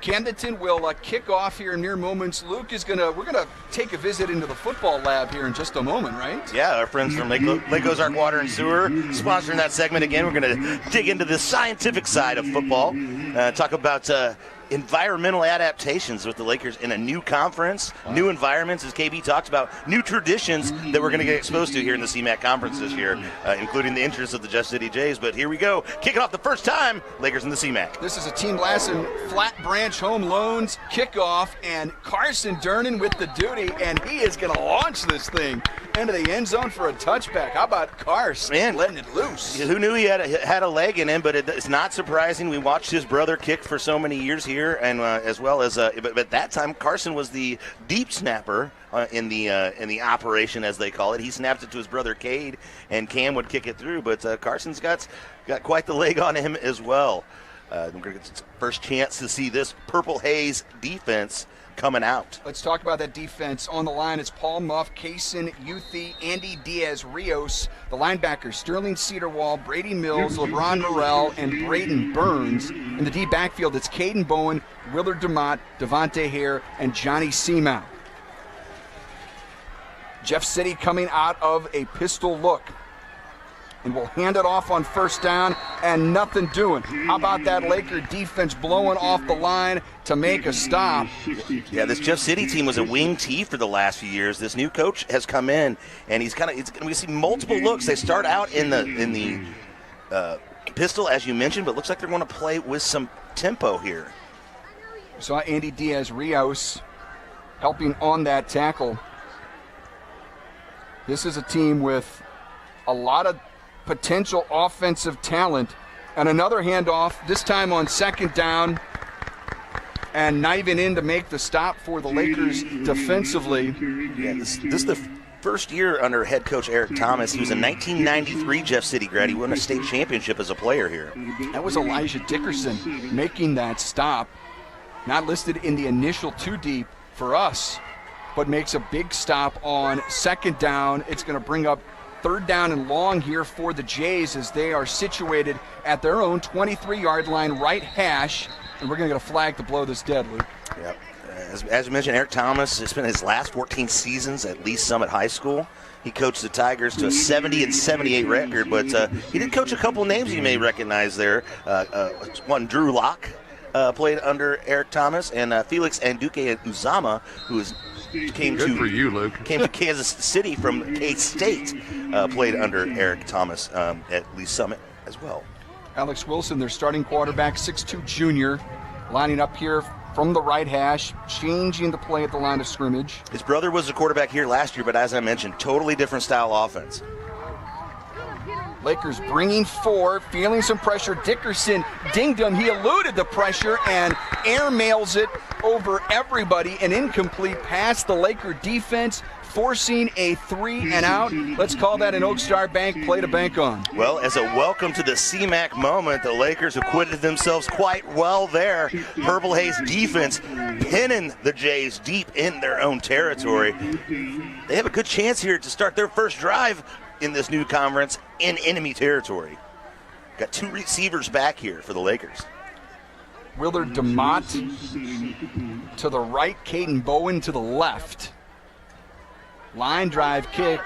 Camdenton will kick off here in mere moments. Luke we're gonna take a visit into the football lab here in just a moment, right? Yeah, our friends from Lake Ozark Water and Sewer sponsoring that segment again. We're gonna dig into the scientific side of football, talk about environmental adaptations with the Lakers in a new conference, new environments, as KB talked about, new traditions that we're going to get exposed to here in the CMAC conference this year, including the entrance of the Jeff City Jays. But here we go, kicking off the first time, Lakers in the CMAC. This is a Team Lassen Flat Branch Home Loans kickoff, and Carson Durnan with the duty, and he is going to launch this thing into the end zone for a touchback. How about Carson letting it loose? Who knew he had a leg in him, but it's not surprising. We watched his brother kick for so many years here, and as well as but at that time Carson was the deep snapper in the operation, as they call it. He snapped it to his brother Cade, and Cam would kick it through. But Carson's got quite the leg on him as well. We're going to get the first chance to see this Purple Haze defense coming out. Let's talk about that defense. On the line, it's Paul Muff, Kaysen Youthie, Andy Diaz-Rios, the linebackers Sterling Cedarwall, Brady Mills, LeBron Morrell, and Braden Burns. In the D backfield, it's Caden Bowen, Willard DeMott, Devontae Hare, and Johnny Seamow. Jeff City coming out of a pistol look, and we'll hand it off on first down, and nothing doing. How about that Laker defense blowing off the line to make a stop? Yeah, this Jeff City team was a wing tee for the last few years. This new coach has come in, and we see multiple looks. They start out in the pistol, as you mentioned, but looks like they're going to play with some tempo here. We saw Andy Diaz-Rios helping on that tackle. This is a team with a lot of potential offensive talent, and another handoff, this time on second down, and not even in to make the stop for the Lakers defensively. Yeah, this is the first year under head coach Eric Thomas. He was a 1993 Jeff City grad. He won a state championship as a player here. That was Elijah Dickerson making that stop. Not listed in the initial two deep for us, but makes a big stop on second down. It's going to bring up third down and long here for the Jays as they are situated at their own 23-yard line, right hash, and we're going to get a flag to blow this dead, Luke. Yep. As you mentioned, Eric Thomas, it's been his last 14 seasons at Lee Summit High School. He coached the Tigers to a 70-78 record, but he did coach a couple names you may recognize there. One, Drew Locke, played under Eric Thomas, and Felix Anduke Uzama, who came to Kansas City from K-State, played under Eric Thomas at Lee Summit as well. Alex Wilson, their starting quarterback, 6'2 junior, lining up here from the right hash, changing the play at the line of scrimmage. His brother was the quarterback here last year, but as I mentioned, totally different style offense. Lakers bringing four, feeling some pressure. Dickerson dinged him. He eluded the pressure and airmails it over everybody. An incomplete pass. The Laker defense forcing a 3-and-out. Let's call that an Oak Star Bank play to bank on. Well, as a welcome to the CMAC moment, the Lakers acquitted themselves quite well there. Purple Haze defense pinning the Jays deep in their own territory. They have a good chance here to start their first drive in this new conference in enemy territory. Got two receivers back here for the Lakers. Willard DeMott to the right, Caden Bowen to the left. Line drive kick.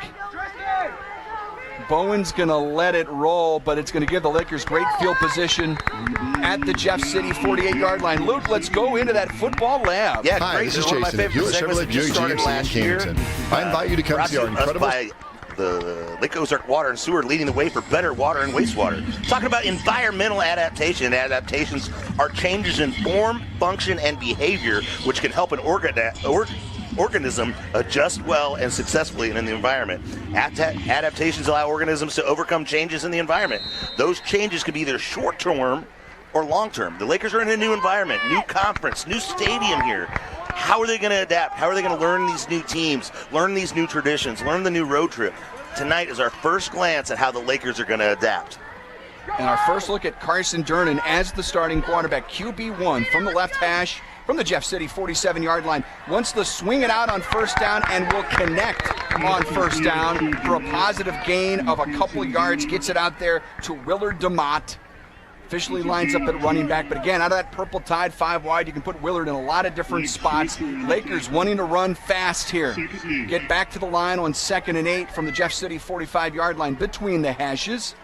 Bowen's going to let it roll, but it's going to give the Lakers great field position at the Jeff City 48-yard line. Luke, let's go into that football lab. Hi, this is Jason at Hewitt Chevrolet Buick GMC in Camdenton. I invite you to come see our incredible... the Lake Ozark Water and Sewer leading the way for better water and wastewater. Talking about environmental adaptation. Adaptations are changes in form, function, and behavior which can help an organism adjust well and successfully in the environment. Adaptations allow organisms to overcome changes in the environment. Those changes can be either short-term or long-term. The Lakers are in a new environment, new conference, new stadium here. How are they going to adapt? How are they going to learn these new teams, learn these new traditions, learn the new road trip? Tonight is our first glance at how the Lakers are going to adapt. And our first look at Carson Durnan as the starting quarterback, QB1 from the left hash, from the Jeff City 47-yard line. Wants to swing it out on first down and will connect on first down for a positive gain of a couple of yards. Gets it out there to Willard DeMott. Officially lines up at running back, but again, out of that purple tide, 5 wide, you can put Willard in a lot of different spots. Lakers wanting to run fast here. Get back to the line on 2nd and 8 from the Jeff City 45-yard line between the hashes.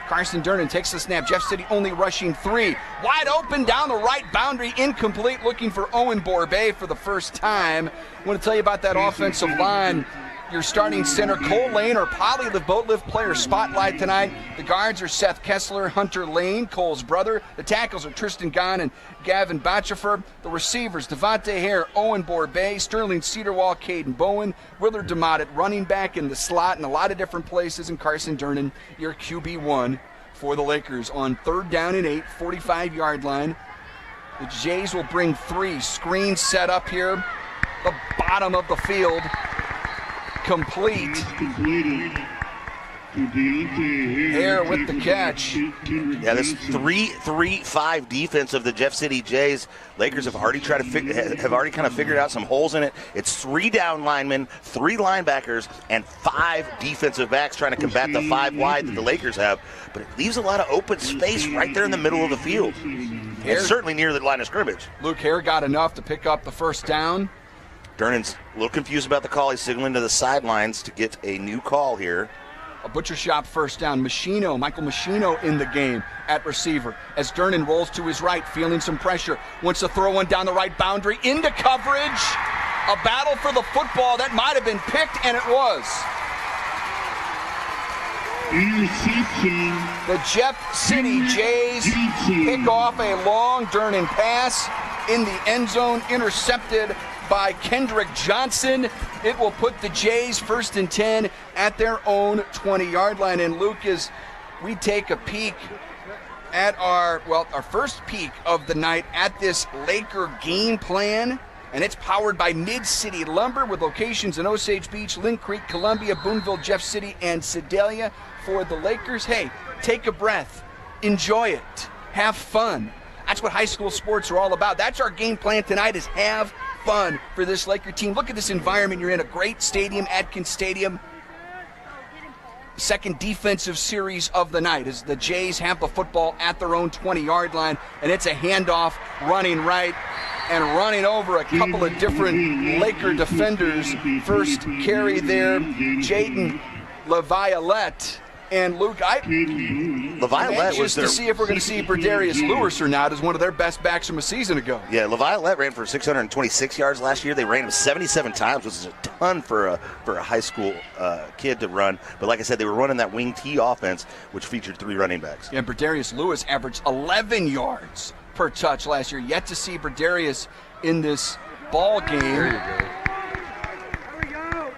Carson Durnan takes the snap. Jeff City only rushing 3. Wide open down the right boundary, incomplete, looking for Owen Borbet for the first time. I want to tell you about that offensive line. Your starting center, Cole Lane, or Polylift Boatlift player spotlight tonight. The guards are Seth Kessler, Hunter Lane, Cole's brother. The tackles are Tristan Gahn and Gavin Batchefer. The receivers, Devontae Hare, Owen Borbet, Sterling Cedarwall, Caden Bowen, Willard DeMott at running back in the slot in a lot of different places, and Carson Durnan, your QB1 for the Lakers on 3rd down and 8, 45-yard line. The Jays will bring 3. Screen set up here, the bottom of the field. Complete. Hare with the catch. Yeah, this 3-3-5 defense of the Jeff City Jays. Lakers have already kind of figured out some holes in it. It's 3 down linemen, 3 linebackers, and 5 defensive backs trying to combat the 5 wide that the Lakers have. But it leaves a lot of open space right there in the middle of the field. And certainly near the line of scrimmage. Luke Hare got enough to pick up the first down. Durnan's a little confused about the call. He's signaling to the sidelines to get a new call here. A butcher shop first down. Michael Machino in the game at receiver. As Durnan rolls to his right, feeling some pressure. Wants to throw one down the right boundary into coverage. A battle for the football that might have been picked, and it was. The Jeff City Jays pick off a long Durnan pass in the end zone, intercepted by Kendrick Johnson. It will put the Jays 1st and 10 at their own 20-yard line. And Lucas, we take a peek at our first peek of the night at this Laker game plan. And it's powered by Mid-City Lumber with locations in Osage Beach, Lynn Creek, Columbia, Boonville, Jeff City, and Sedalia. For the Lakers, hey, take a breath, enjoy it, have fun. That's what high school sports are all about. That's our game plan tonight, is have fun for this Laker team. Look at this environment you're in, a great stadium, Atkins Stadium. Second defensive series of the night as the Jays have the football at their own 20-yard line, and it's a handoff running right and running over a couple of different Laker defenders. First carry there, Jaden LaViolette. And Luke, I'm anxious to see if we're going to see Berdarius Lewis or not as one of their best backs from a season ago. Yeah, LaViolette ran for 626 yards last year. They ran him 77 times, which is a ton for a high school kid to run. But like I said, they were running that wing T offense, which featured 3 running backs. Yeah, Berdarius Lewis averaged 11 yards per touch last year. Yet to see Berdarius in this ball game. There you go.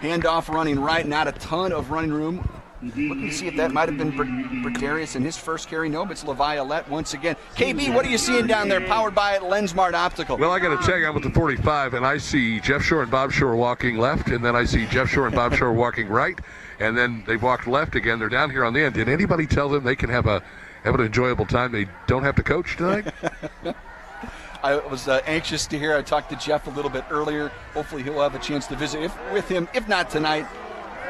Handoff running right, not a ton of running room. Looking to see if that might have been Berdarius in his first carry. No, but it's LaViolette once again. KB, what are you seeing down there, powered by Lensmart Optical? Well, I got to tell you, I'm with the 45, and I see Jeff Shore and Bob Shore walking left, and then I see Jeff Shore and Bob Shore walking right, and then they walked left again. They're down here on the end. Did anybody tell them they can have an enjoyable time? They don't have to coach tonight? I was anxious to hear. I talked to Jeff a little bit earlier. Hopefully he'll have a chance to visit with him, if not tonight.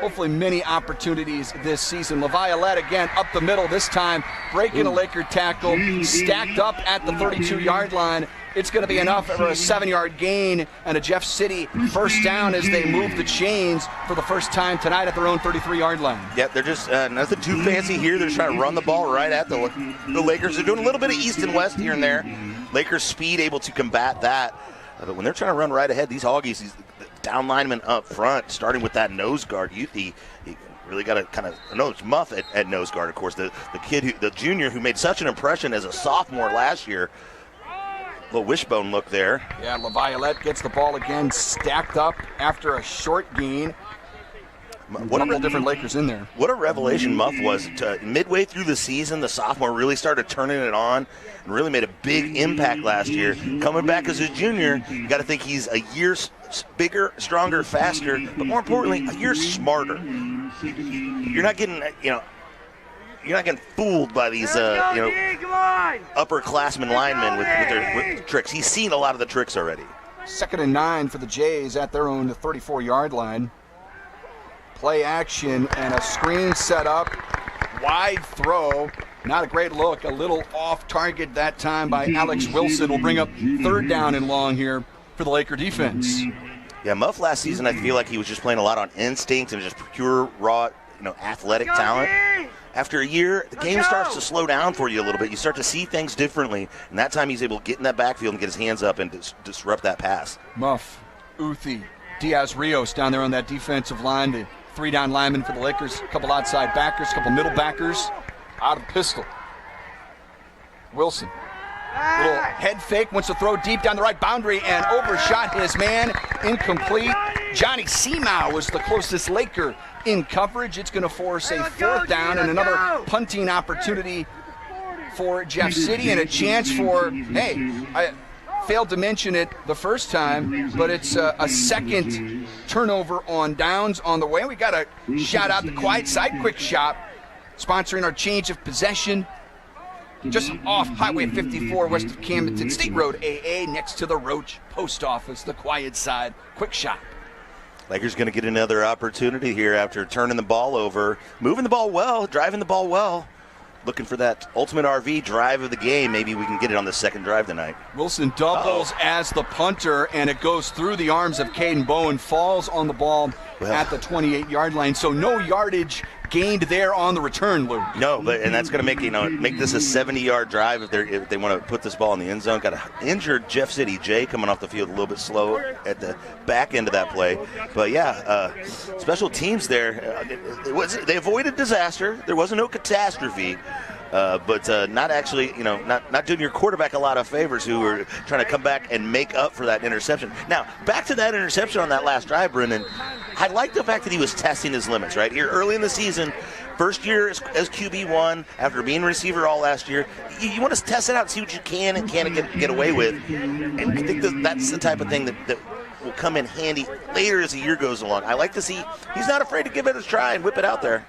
Hopefully many opportunities this season. LaViolette again up the middle this time, breaking a Laker tackle, stacked up at the 32-yard line. It's going to be enough for a 7-yard gain and a Jeff City first down as they move the chains for the first time tonight at their own 33-yard line. Yep, they're just nothing too fancy here. They're just trying to run the ball right at the Lakers. They're doing a little bit of east and west here and there. Lakers' speed able to combat that. But when they're trying to run right ahead, these Hoggies, down linemen up front, starting with that nose guard. You really got to kind of know it's Muff at nose guard, of course. The junior who made such an impression as a sophomore last year. Little wishbone look there. Yeah, LaViolette gets the ball again, stacked up after a short gain. Couple different Lakers in there. What a revelation Muff was. Midway through the season, the sophomore really started turning it on and really made a big impact last year. Coming back as a junior, you got to think he's a year bigger, stronger, faster, but more importantly, a year smarter. You're not getting, you're not getting fooled by these, upperclassmen linemen with their tricks. He's seen a lot of the tricks already. 2nd and 9 for the Jays at their own 34-yard line. Play action and a screen set up. Wide throw. Not a great look. A little off target that time by Alex Wilson. Will bring up 3rd down and long here for the Laker defense. Yeah, Muff last season, I feel like he was just playing a lot on instinct and just pure, raw, athletic talent. After a year, the game starts to slow down for you a little bit. You start to see things differently, and that time he's able to get in that backfield and get his hands up and disrupt that pass. Muff, Uthi, Diaz-Rios down there on that defensive line. The 3-down linemen for the Lakers. A couple outside backers, a couple middle backers. Out of pistol. Wilson. Little head fake, wants to throw deep down the right boundary and overshot his man. Incomplete. Johnny Seamow was the closest Laker in coverage. It's going to force a 4th down and another punting opportunity for Jeff City and a chance for, I failed to mention it the first time, but it's a second turnover on downs on the way. We got to shout out the Quiet Side Quick Shop, sponsoring our change of possession. Just off Highway 54 west of Camdenton, State Road AA, next to the Roach Post Office, the Quiet Side Quick Shop. Lakers going to get another opportunity here after turning the ball over, moving the ball well, driving the ball well. Looking for that ultimate RV drive of the game. Maybe we can get it on the second drive tonight. Wilson doubles as the punter, and it goes through the arms of Caden Bowen, falls on the ball at the 28-yard line. So no yardage gained there on the return, Luke. No, and that's going to make this a 70-yard drive if they want to put this ball in the end zone. Got an injured Jeff City Jay coming off the field a little bit slow at the back end of that play. But special teams there. They avoided disaster. There wasn't no catastrophe. But not actually, not doing your quarterback a lot of favors who were trying to come back and make up for that interception. Now, back to that interception on that last drive, Brendan. I like the fact that he was testing his limits right here early in the season. First year as QB1 after being receiver all last year. You want to test it out and see what you can and can't get away with. And I think that's the type of thing that will come in handy later as the year goes along. I like to see he's not afraid to give it a try and whip it out there.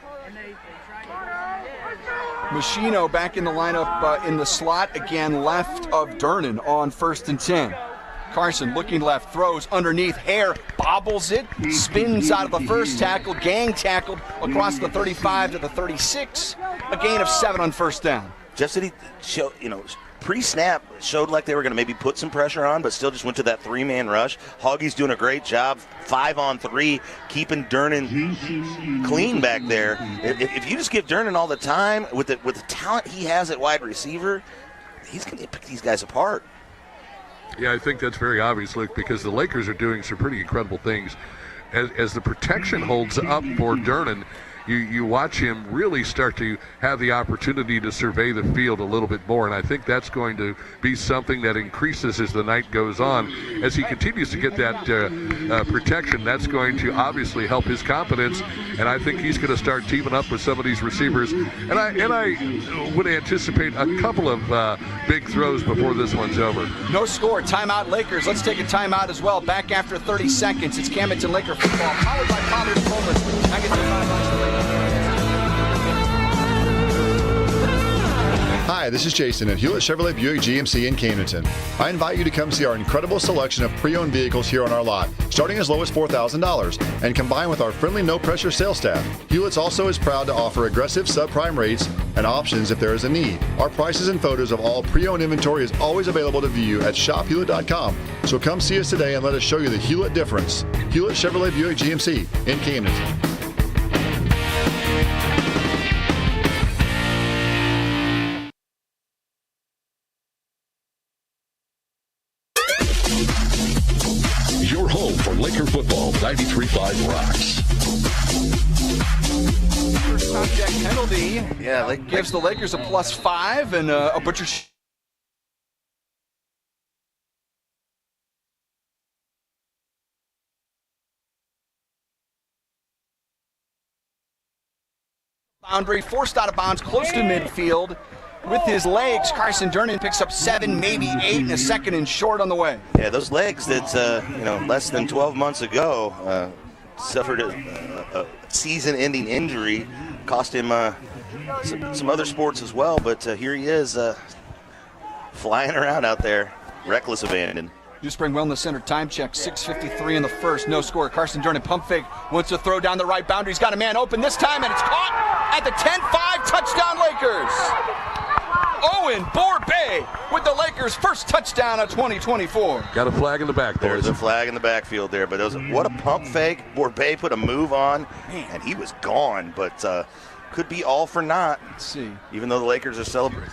Machino back in the lineup in the slot again, left of Durnan on 1st and 10. Carson looking left, throws underneath, Hare bobbles it, spins out of the first tackle, gang tackled across the 35 to the 36, a gain of 7 on 1st down. Jeff City, pre-snap showed like they were going to maybe put some pressure on, but still just went to that 3-man rush. Hoggy's doing a great job, 5-on-3, keeping Durnan clean back there. If you just give Durnan all the time with the talent he has at wide receiver, he's going to pick these guys apart. Yeah, I think that's very obvious, Luke, because the Lakers are doing some pretty incredible things. As the protection holds up for Durnan, you watch him really start to have the opportunity to survey the field a little bit more, and I think that's going to be something that increases as the night goes on. As he continues to get that protection, that's going to obviously help his confidence, and I think he's going to start teaming up with some of these receivers. And I would anticipate a couple of big throws before this one's over. No score, timeout Lakers. Let's take a timeout as well. Back after 30 seconds. It's Camdenton Laker football, powered by Pollard Diplomas. I get the $5 Hi, this is Jason at Hewlett Chevrolet Buick GMC in Camdenton. I invite you to come see our incredible selection of pre-owned vehicles here on our lot, starting as low as $4,000, and combined with our friendly no-pressure sales staff. Hewlett's also is proud to offer aggressive subprime rates and options if there is a need. Our prices and photos of all pre-owned inventory is always available to view at shophewlett.com. So come see us today and let us show you the Hewlett difference. Hewlett Chevrolet Buick GMC in Camdenton. You're your home for Laker football. 93.5 rocks. First contact penalty. Yeah, gives the Lakers a +5 and a butcher. Boundary, forced out of bounds, close to midfield. With his legs, Carson Durnan picks up 7, maybe 8, and a second and short on the way. Yeah, those legs that, less than 12 months ago suffered a season-ending injury, cost him some other sports as well, but here he is flying around out there, reckless abandon. New Spring Wellness Center time check, 6:53 in the first, no score. Carson Durnan pump fake, wants to throw down the right boundary. He's got a man open this time, and it's caught at the 10-5, touchdown Lakers. Owen Borbay with the Lakers' first touchdown of 2024. Got a flag in the back, boys. There's a flag in the backfield there, but what a pump fake. Borbay put a move on, and he was gone, but could be all for naught. Let's see. Even though the Lakers are celebrating.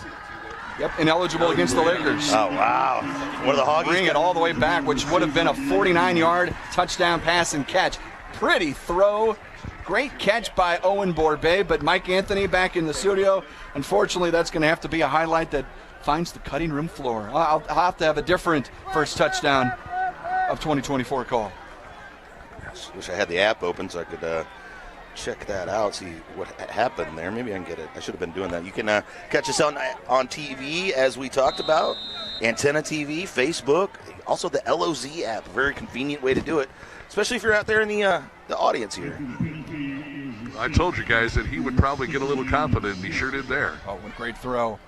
Yep, ineligible against the Lakers. Oh, wow. What are the Hoggies? Bring it all the way back, which would have been a 49-yard touchdown pass and catch. Pretty throw. Great catch by Owen Borbay, but Mike Anthony back in the studio. Unfortunately, that's going to have to be a highlight that finds the cutting room floor. I'll have to have a different first touchdown of 2024 call. Wish I had the app open so I could check that out, see what happened there. Maybe I can get it. I should have been doing that. You can catch us on TV, as we talked about. Antenna TV, Facebook, also the LOZ app. A very convenient way to do it, especially if you're out there in the audience here. I told you guys that he would probably get a little confident, and he sure did there. Oh, what a great throw.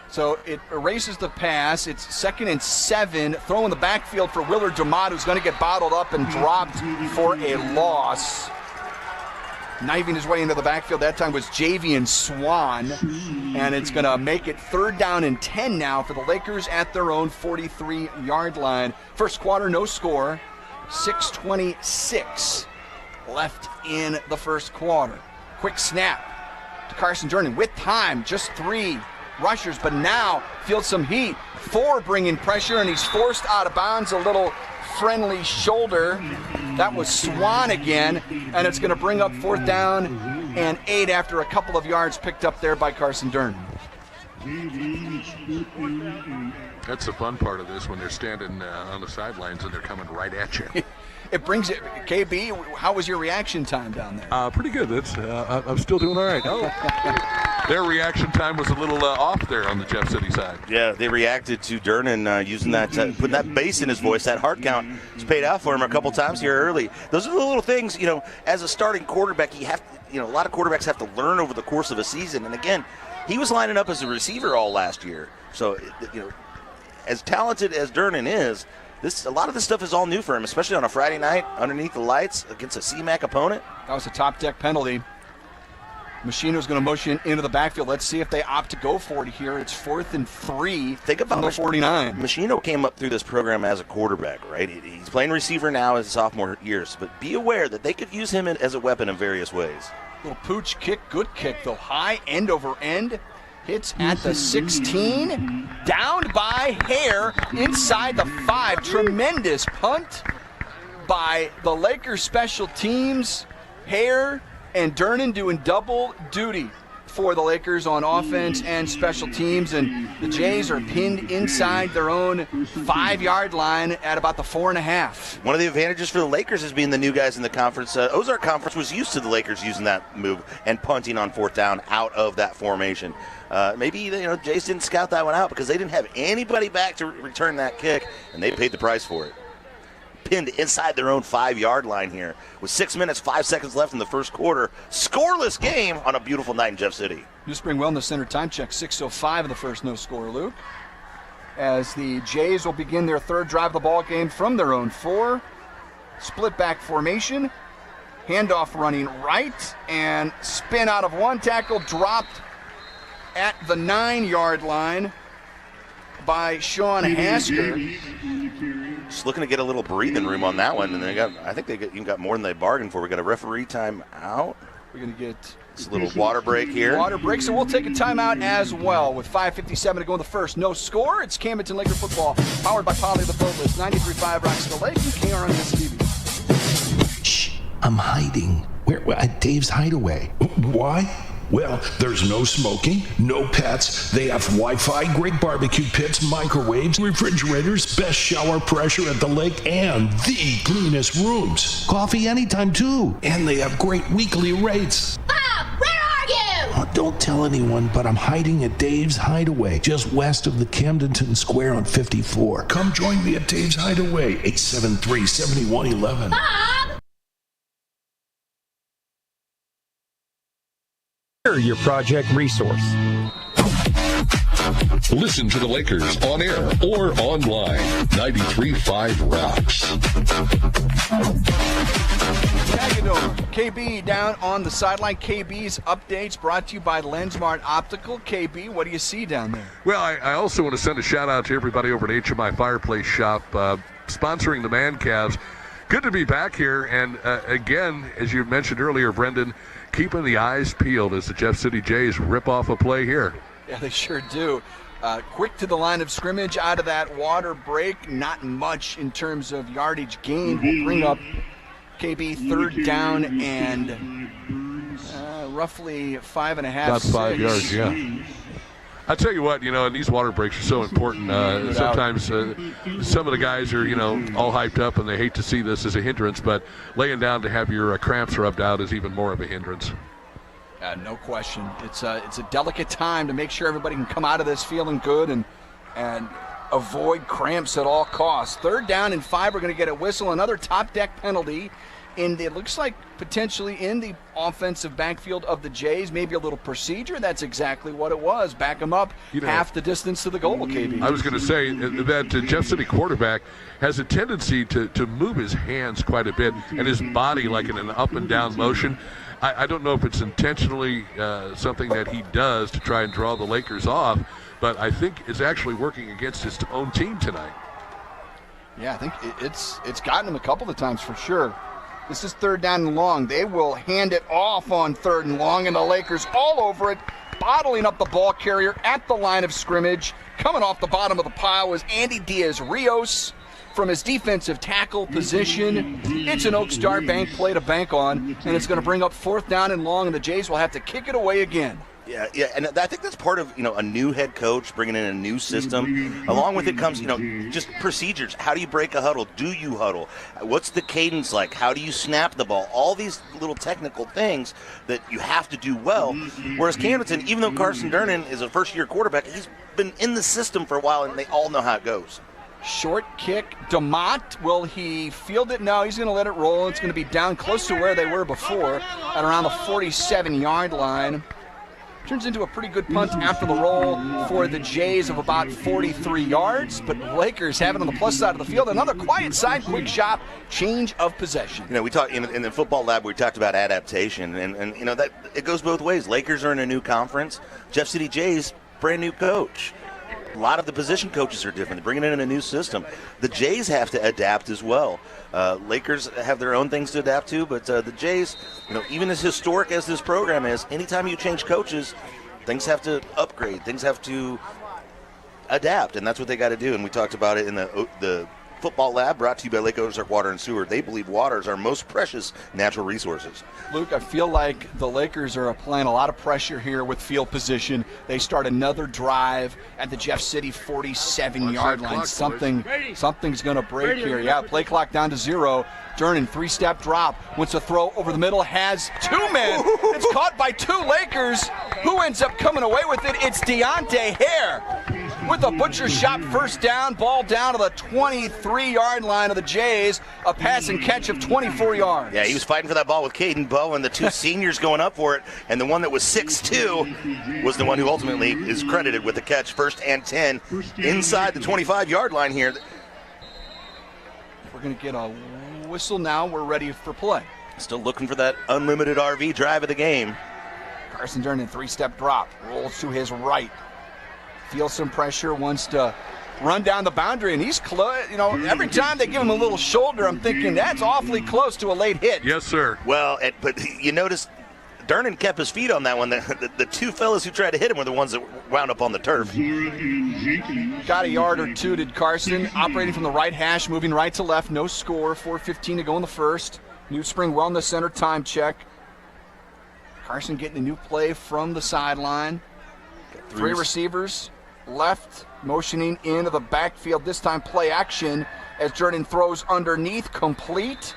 So it erases the pass. It's 2nd and 7. Throw in the backfield for Willard Dumont, who's going to get bottled up and dropped for a loss. Knifing his way into the backfield that time was Javian Swan, and it's going to make it 3rd down and 10 now for the Lakers at their own 43-yard line. First quarter, no score. 6:26 left in the first quarter. Quick snap to Carson Durnan with time, just 3 rushers, but now feels some heat. 4 bringing pressure, and he's forced out of bounds. A little friendly shoulder. That was Swan again, and it's going to bring up 4th down and 8 after a couple of yards picked up there by Carson Durnan. That's the fun part of this, when they're standing on the sidelines and they're coming right at you. It brings it. KB, how was your reaction time down there? Pretty good. I'm still doing all right. Oh. Their reaction time was a little off there on the Jeff City side. Yeah, they reacted to Durnan using that, putting that bass in his voice. That hard count has paid out for him a couple times here early. Those are the little things, as a starting quarterback, a lot of quarterbacks have to learn over the course of a season. And again, he was lining up as a receiver all last year. So, as talented as Durnan is, a lot of this stuff is all new for him, especially on a Friday night underneath the lights against a CMAC opponent. That was a top deck penalty. Machino's going to motion into the backfield. Let's see if they opt to go for it here. It's 4th and 3. Think about the 49. Machino came up through this program as a quarterback, right? He's playing receiver now as sophomore years, but be aware that they could use him as a weapon in various ways. Little pooch kick, good kick though. High end over end. Hits at the 16, downed by Hare inside the 5. Tremendous punt by the Lakers special teams. Hare and Durnan doing double duty for the Lakers on offense and special teams, and the Jays are pinned inside their own 5-yard line at about the 4.5. One of the advantages for the Lakers is being the new guys in the conference. Ozark Conference was used to the Lakers using that move and punting on 4th down out of that formation. Maybe Jays didn't scout that one out because they didn't have anybody back to return that kick, and they paid the price for it. Pinned inside their own 5-yard line here with 6 minutes, 5 seconds left in the first quarter. Scoreless game on a beautiful night in Jeff City. New Spring Wellness Center time check, 6:05 in the first, no score, Luke. As the Jays will begin their 3rd drive of the ball game from their own 4. Split back formation. Handoff running right, and spin out of one tackle, dropped at the 9-yard line by Sean Hasker. Just looking to get a little breathing room on that one, and I think they even got more than they bargained for. We got a referee time out. We're going to get it's a little water break here. Water break, so we'll take a timeout as well. With 5:57 to go in the first. No score. It's Camdenton Laker football, powered by Poly the Boatless. 93.5 Rocks the Lake and KRNS TV. Shh, I'm hiding. Where? At Dave's Hideaway. Why? Well, there's no smoking, no pets. They have Wi-Fi, great barbecue pits, microwaves, refrigerators, best shower pressure at the lake, and the cleanest rooms. Coffee anytime, too. And they have great weekly rates. Bob, where are you? Oh, don't tell anyone, but I'm hiding at Dave's Hideaway, just west of the Camdenton Square on 54. Come join me at Dave's Hideaway, 873-7111. Bob! Your project resource. Listen to the Lakers on air or online. 93.5 Rocks. Tagging over. KB down on the sideline. KB's updates brought to you by Lensmart Optical. KB, what do you see down there? Well, I also want to send a shout out to everybody over at HMI Fireplace Shop, sponsoring the Man Calves. Good to be back here, and again, as you mentioned earlier, Brendan, keeping the eyes peeled as the Jeff City Jays rip off a play here. Yeah, they sure do. Quick to the line of scrimmage out of that water break. Not much in terms of yardage gain. Will bring up KB third down and roughly 5.5. About 5 yards, yeah. I tell you what, and these water breaks are so important. Sometimes some of the guys are, all hyped up and they hate to see this as a hindrance, but laying down to have your cramps rubbed out is even more of a hindrance. No question. It's a delicate time to make sure everybody can come out of this feeling good and avoid cramps at all costs. Third down and 5, we're going to get a whistle. Another top deck penalty. It looks like potentially in the offensive backfield of the Jays, maybe a little procedure. That's exactly what it was. Back them up half the distance to the goal, KB. I was going to say that Jeff City quarterback has a tendency to move his hands quite a bit and his body like in an up and down motion. I don't know if it's intentionally something that he does to try and draw the Lakers off, but I think it's actually working against his own team tonight. Yeah, I think it's gotten him a couple of times for sure. This is third down and long. They will hand it off on third and long, and the Lakers all over it, bottling up the ball carrier at the line of scrimmage. Coming off the bottom of the pile was Andy Diaz-Rios from his defensive tackle position. It's an Oak Star Bank play to bank on, and it's going to bring up fourth down and long, and the Jays will have to kick it away again. Yeah, and I think that's part of, a new head coach bringing in a new system. Along with it comes, just procedures. How do you break a huddle? Do you huddle? What's the cadence like? How do you snap the ball? All these little technical things that you have to do well. Whereas Camdenton, even though Carson Durnan is a first-year quarterback, he's been in the system for a while, and they all know how it goes. Short kick. DeMott, will he field it? No, he's going to let it roll. It's going to be down close to where they were before at around the 47-yard line. Turns into a pretty good punt after the roll for the Jays of about 43 yards. But Lakers have it on the plus side of the field. Another quiet side, quick shot, change of possession. We talked in the football lab. We talked about adaptation, and that it goes both ways. Lakers are in a new conference. Jeff City Jays, brand new coach. A lot of the position coaches are different. They're bringing in a new system. The Jays have to adapt as well. Lakers have their own things to adapt to, but the Jays, even as historic as this program is, anytime you change coaches, things have to upgrade. Things have to adapt, and that's what they got to do. And we talked about it in the football lab, brought to you by Lake Ozark Water and Sewer. They believe water is our most precious natural resources. Luke, I feel like the Lakers are applying a lot of pressure here with field position. They start another drive at the Jeff City 47-yard line. Something's going to break here. Yeah, play clock down to 0. Durnan, 3-step drop. Wants to throw over the middle. Has 2 men. It's caught by 2 Lakers. Who ends up coming away with it? It's Deontay Hare with a butcher shot, first down. Ball down to the 23-yard line of the Jays. A pass and catch of 24 yards. Yeah, he was fighting for that ball with Caden Bowe and the 2 seniors going up for it. And the one that was 6'2" was the one who ultimately is credited with the catch. First and 10 inside the 25-yard line here. We're going to get a whistle now. We're ready for play. Still looking for that unlimited RV drive of the game. Carson Durnan, 3-step drop. Rolls to his right. Feels some pressure, wants to run down the boundary, and he's close. Every time they give him a little shoulder, I'm thinking that's awfully close to a late hit. Yes, sir. Well, but you notice Durnin kept his feet on that one. The two fellas who tried to hit him were the ones that wound up on the turf. Got a yard or two, did Carson, operating from the right hash, moving right to left. No score, 4:15 to go in the first. New Spring Wellness Center time check. Carson getting a new play from the sideline. Three receivers left, motioning into the backfield. This time play action as Jordan throws underneath, complete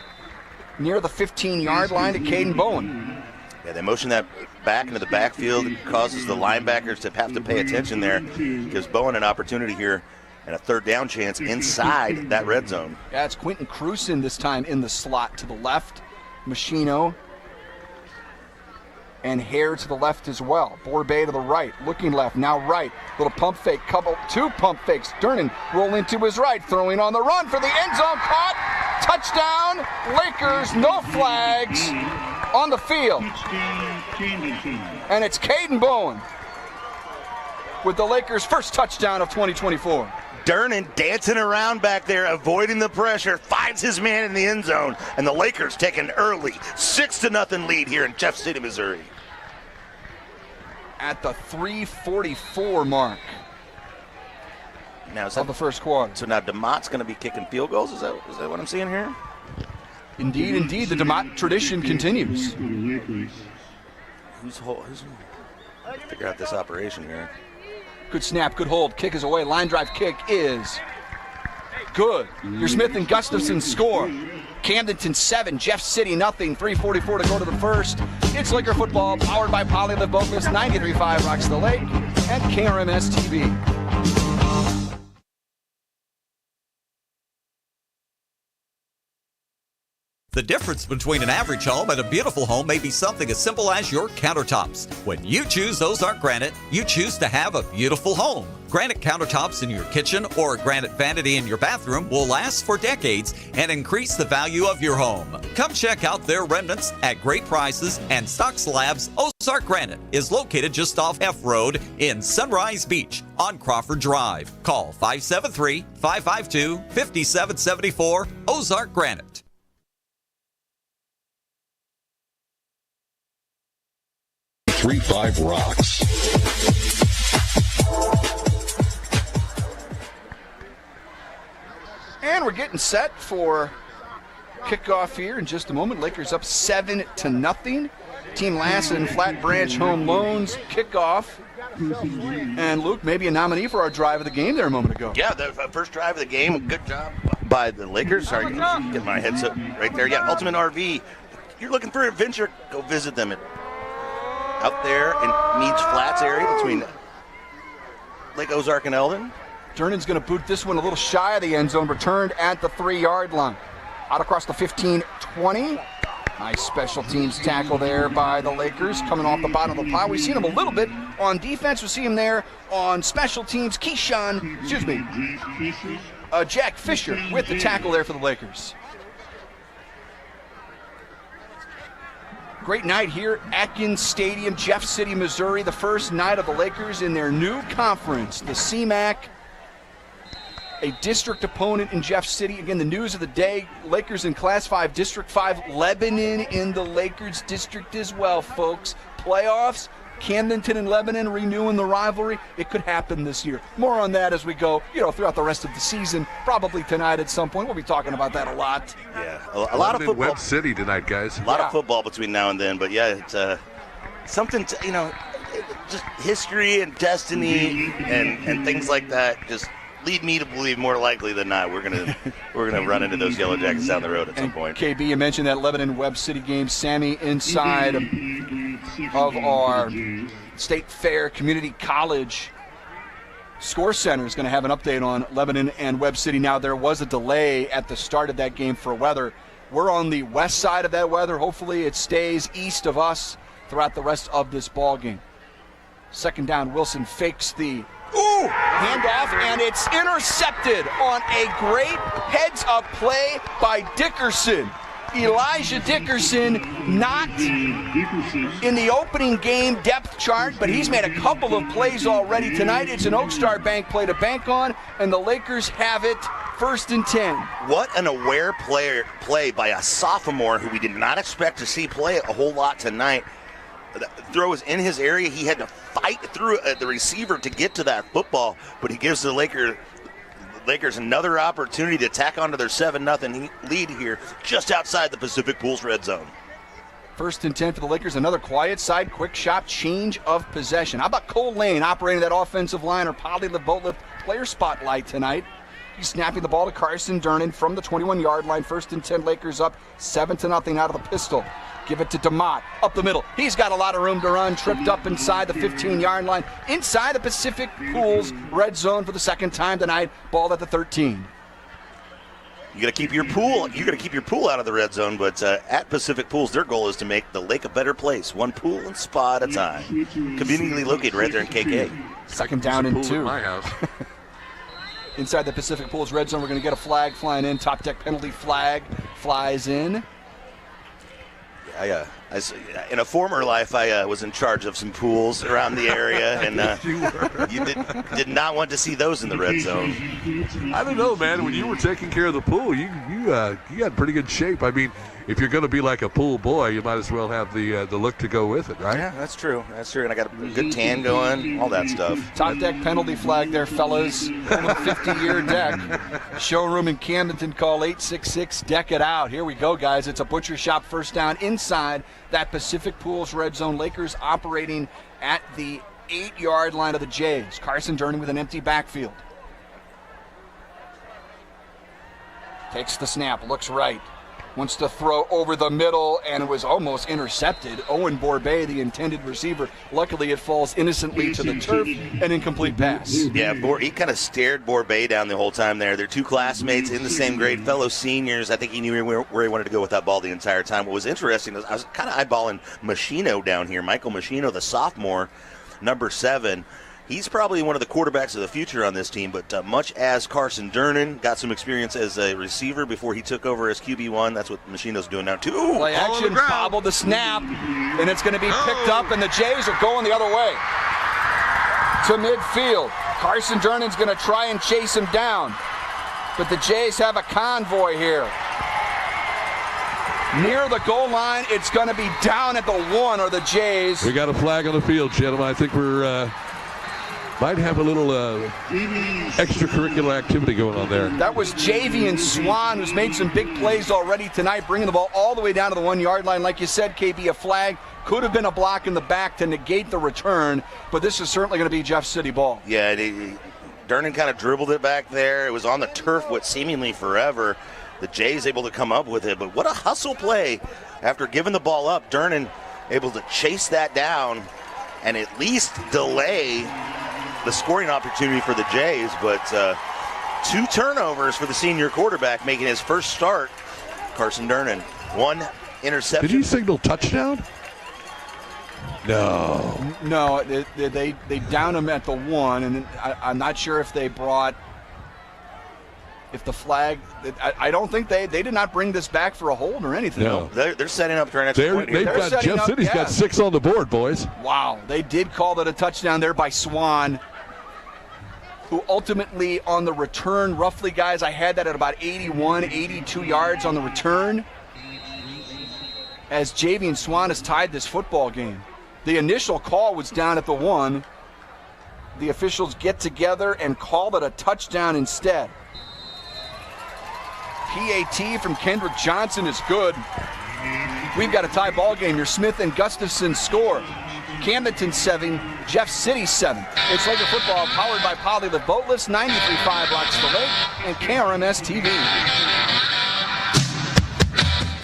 near the 15-yard line to Caden Bowen. Yeah, they motion that back into the backfield. It causes the linebackers to have to pay attention there. Gives Bowen an opportunity here and a third down chance inside that red zone. Yeah, it's Quentin Cruson this time in the slot to the left. Machino and Hare to the left as well. Borbay to the right, looking left, now right. Little pump fake, two pump fakes. Durnin rolling to his right, throwing on the run for the end zone, caught. Touchdown, Lakers, no flags on the field. And it's Caden Bowen with the Lakers' first touchdown of 2024. Durnin dancing around back there, avoiding the pressure, finds his man in the end zone, and the Lakers take an early 6-0 lead here in Jeff City, Missouri. At the 3:44 mark now of the first quarter. So now DeMott's going to be kicking field goals? Is that what I'm seeing here? Indeed, the DeMott tradition continues. Who's figure out this operation here? Good snap, good hold. Kick is away. Line drive kick is good. Your Smith and Gustafson score. Camdenton 7, Jeff City nothing. 3:44 to go to the first. It's Laker football powered by Poly Live Boat Lifts, 93.5 Rocks the Lake, and KRMS TV. The difference between an average home and a beautiful home may be something as simple as your countertops. When you choose Ozark Granite, you choose to have a beautiful home. Granite countertops in your kitchen or a granite vanity in your bathroom will last for decades and increase the value of your home. Come check out their remnants at great prices and stock slabs. Ozark Granite is located just off F Road in Sunrise Beach on Crawford Drive. Call 573-552-5774 Ozark Granite. 3-5 Rocks. And we're getting set for kickoff here in just a moment. Lakers up 7-0. Team Lassen, Flat Branch Home Loans kickoff. And Luke, maybe a nominee for our drive of the game there a moment ago. Yeah, the first drive of the game. Good job by the Lakers. Sorry, get my headset right there. Yeah, Ultimate RV. You're looking for an adventure, go visit them out there in Meads Flats area between Lake Ozark and Eldon. Durnan's going to boot this one a little shy of the end zone, returned at the 3-yard line. Out across the 15-20. Nice special teams tackle there by the Lakers, coming off the bottom of the pile. We've seen him a little bit on defense. We see him there on special teams. Jack Fisher with the tackle there for the Lakers. Great night here at Atkins Stadium, Jeff City, Missouri. The first night of the Lakers in their new conference, the CMAC. A district opponent in Jeff City. Again, the news of the day, Lakers in Class 5, District 5, Lebanon in the Lakers district as well, folks. Playoffs, Camdenton and Lebanon renewing the rivalry. It could happen this year. More on that as we go, throughout the rest of the season. Probably tonight at some point. We'll be talking about that a lot. Yeah, a lot of football. Web City tonight, guys. A lot of football between now and then, but yeah, it's something to, just history and destiny and things like that just lead me to believe more likely than not we're gonna run into those Yellow Jackets down the road at some point. KB, you mentioned that Lebanon Web City game. Sammy inside of our State Fair Community College Score Center is going to have an update on Lebanon and Web City. Now, there was a delay at the start of that game for weather. We're on the west side of that weather. Hopefully it stays east of us throughout the rest of this ball game. Second down, Wilson fakes the handoff, and it's intercepted on a great heads-up play by Dickerson. Elijah Dickerson, not in the opening game depth chart, but he's made a couple of plays already tonight. It's an Oakstar Bank play to bank on, and the Lakers have it 1st and 10. What an aware play by a sophomore who we did not expect to see play a whole lot tonight. throw was in his area. He had to fight through the receiver to get to that football, but he gives the Lakers another opportunity to tack onto their 7-0 lead here just outside the Pacific Pools red zone. 1st and 10 for the Lakers. Another quiet side, quick shot, change of possession. How about Cole Lane operating that offensive line, or Polylift Boatlift player spotlight tonight? He's snapping the ball to Carson Durnan from the 21-yard line. 1st and 10, Lakers up 7-0 out of the pistol. Give it to DeMott up the middle. He's got a lot of room to run. Tripped up inside the 15-yard line, inside the Pacific Pools red zone for the second time tonight. Ball at the 13. You got to keep your pool. You got to keep your pool out of the red zone. But at Pacific Pools, their goal is to make the lake a better place, one pool and spa at a time. Conveniently located right there in KK. Second down and 2. In my house. Inside the Pacific Pools red zone, we're going to get a flag flying in. Top deck penalty flag flies in. In a former life, I was in charge of some pools around the area, and you did not want to see those in the red zone. I don't know, man. When you were taking care of the pool, you got pretty good shape. I mean, if you're going to be like a pool boy, you might as well have the look to go with it, right? Yeah, that's true. That's true. And I got a good tan going, all that stuff. Top deck penalty flag there, fellas. Over the 50-year deck. Showroom in Camdenton, call 866 deck it out. Here we go, guys. It's a butcher shop first down inside that Pacific Pools red zone. Lakers operating at the 8-yard line of the Jays. Carson Durnan with an empty backfield. Takes the snap, looks right. Wants to throw over the middle, and it was almost intercepted. Owen Borbet, the intended receiver. Luckily, it falls innocently to the turf, an incomplete pass. Yeah, he kind of stared Borbet down the whole time there. They're two classmates in the same grade, fellow seniors. I think he knew where he wanted to go with that ball the entire time. What was interesting is I was kind of eyeballing Machino down here. Michael Machino, the sophomore, number 7. He's probably one of the quarterbacks of the future on this team, but much as Carson Durnan got some experience as a receiver before he took over as QB1, that's what Machino's doing now, too. Play action, bobble the snap, and it's going to be picked up, and the Jays are going the other way to midfield. Carson Durnan's going to try and chase him down, but the Jays have a convoy here. Near the goal line, it's going to be down at the 1, or the Jays. We got a flag on the field, gentlemen. I think we're... might have a little extracurricular activity going on there. That was Javian Swan, who's made some big plays already tonight, bringing the ball all the way down to the 1-yard line. Like you said, KB, a flag could have been a block in the back to negate the return, but this is certainly going to be Jeff City ball. Yeah, Durnan kind of dribbled it back there. It was on the turf, what seemingly forever. The Jays able to come up with it, but what a hustle play. After giving the ball up, Durnan able to chase that down and at least delay the scoring opportunity for the Jays, but 2 turnovers for the senior quarterback making his first start, Carson Durnan. 1 interception. Did he signal touchdown? No. No, they down him at the 1, and I'm not sure if they brought, if the flag, I don't think they did not bring this back for a hold or anything. No. They're setting up for an extra point. They've got Jeff City's got 6 on the board, boys. Wow, they did call that a touchdown there by Swan, who ultimately on the return, roughly, guys, I had that at about 81, 82 yards on the return, as Javian Swan has tied this football game. The initial call was down at the 1. The officials get together and call it a touchdown instead. PAT from Kendrick Johnson is good. We've got a tie ball game here. Smith and Gustafson score. Camdenton 7, Jeff City 7. It's Laker football powered by Polylift Boatlifts, 93.5 Blocks the Lake, and KRMS TV.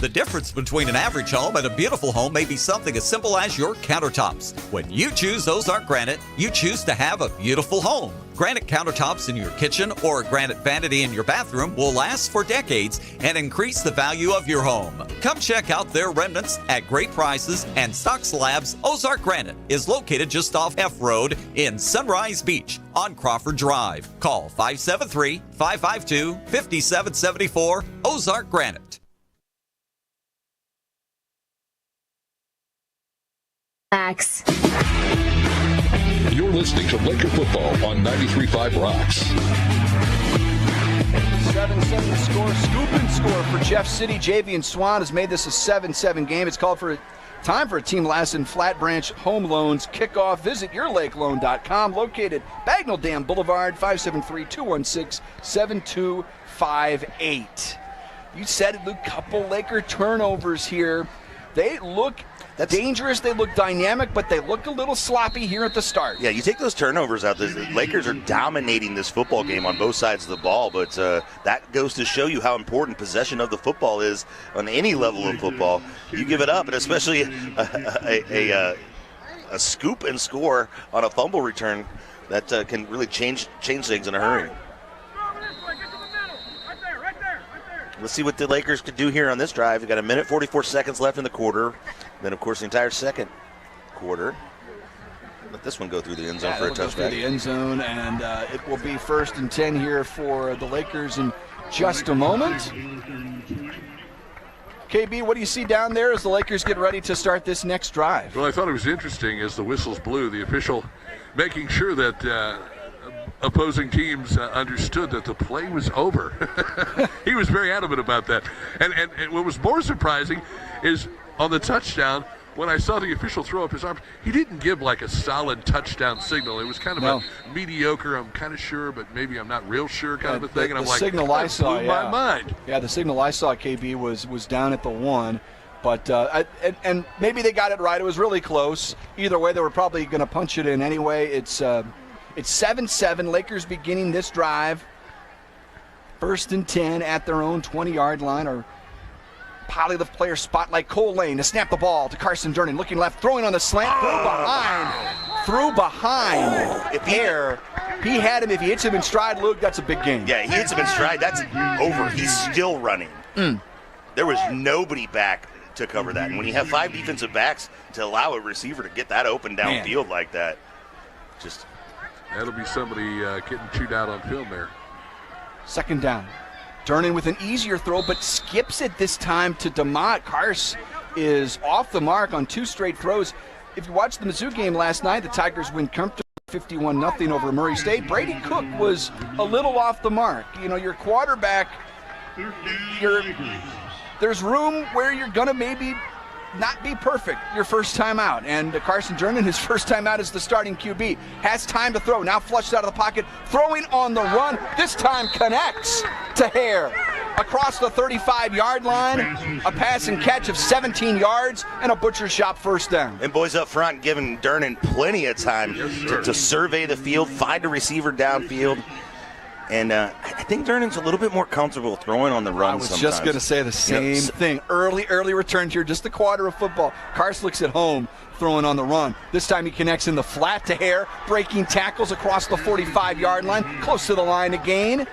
The difference between an average home and a beautiful home may be something as simple as your countertops. When you choose Ozark Granite, you choose to have a beautiful home. Granite countertops in your kitchen or a granite vanity in your bathroom will last for decades and increase the value of your home. Come check out their remnants at great prices, and Stock Slabs Ozark Granite is located just off F Road in Sunrise Beach on Crawford Drive. Call 573-552-5774 Ozark Granite. X. You're listening to Laker football on 93.5 Rocks. 7-7 score, scoop and score for Jeff City. Javian Swan has made this a 7-7 game. It's called for Time for a Team Lassen Flat Branch Home Loans kickoff. Visit yourlakeloan.com, located Bagnell Dam Boulevard, 573-216-7258. You said it, Luke, couple Laker turnovers here. They look dangerous, they look dynamic, but they look a little sloppy here at the start. Yeah, you take those turnovers out, the Lakers are dominating this football game on both sides of the ball, but that goes to show you how important possession of the football is on any level of football. You give it up, and especially a scoop and score on a fumble return that can really change things in a hurry. Let's see what the Lakers could do here on this drive. We've got 1 minute 44 seconds left in the quarter. Then, of course, the entire second quarter. Let this one go through the end zone for a touchback. Through the end zone, and it will be 1st and 10 here for the Lakers in just a moment. KB, what do you see down there as the Lakers get ready to start this next drive? Well, I thought it was interesting as the whistles blew, the official making sure that opposing teams understood that the play was over. He was very adamant about that. And what was more surprising is on the touchdown, when I saw the official throw up his arms, he didn't give like a solid touchdown signal. It was kind of a mediocre, I'm kind of sure, but maybe I'm not real sure kind of a thing. And I'm like, signal I saw, blew my mind. Yeah, the signal I saw, KB, was down at the 1. But and maybe they got it right. It was really close. Either way, they were probably going to punch it in anyway. It's 7-7. Lakers beginning this drive. 1st and 10 at their own 20-yard line. Or Polylift player spotlight. Cole Lane to snap the ball to Carson Durnin. Looking left, throwing on the slant. Through behind. If he had him. If he hits him in stride, Luke, that's a big game. Yeah, he hits him in stride. That's over. He's still running. There was nobody back to cover that. And when you have 5 defensive backs to allow a receiver to get that open downfield like that, just... That'll be somebody getting chewed out on film there. 2nd down. Durnin with an easier throw, but skips it this time to DeMott. Kars is off the mark on 2 straight throws. If you watched the Mizzou game last night, the Tigers win comfortably 51-0 over Murray State. Brady Cook was a little off the mark. You know, your quarterback, there's room where you're going to maybe not be perfect your first time out. And Carson Durnin, his first time out as the starting QB, has time to throw. Now flushed out of the pocket, throwing on the run. This time connects to Hare. Across the 35-yard line, a pass and catch of 17 yards, and a butcher shop 1st down. And boys up front giving Durnin plenty of time to survey the field, find a receiver downfield. And I think Durnin's a little bit more comfortable throwing on the run. I was just going to say the same thing. Early returns here, just a quarter of football. Kars looks at home, throwing on the run. This time he connects in the flat to Hare, breaking tackles across the 45-yard line, close to the line again.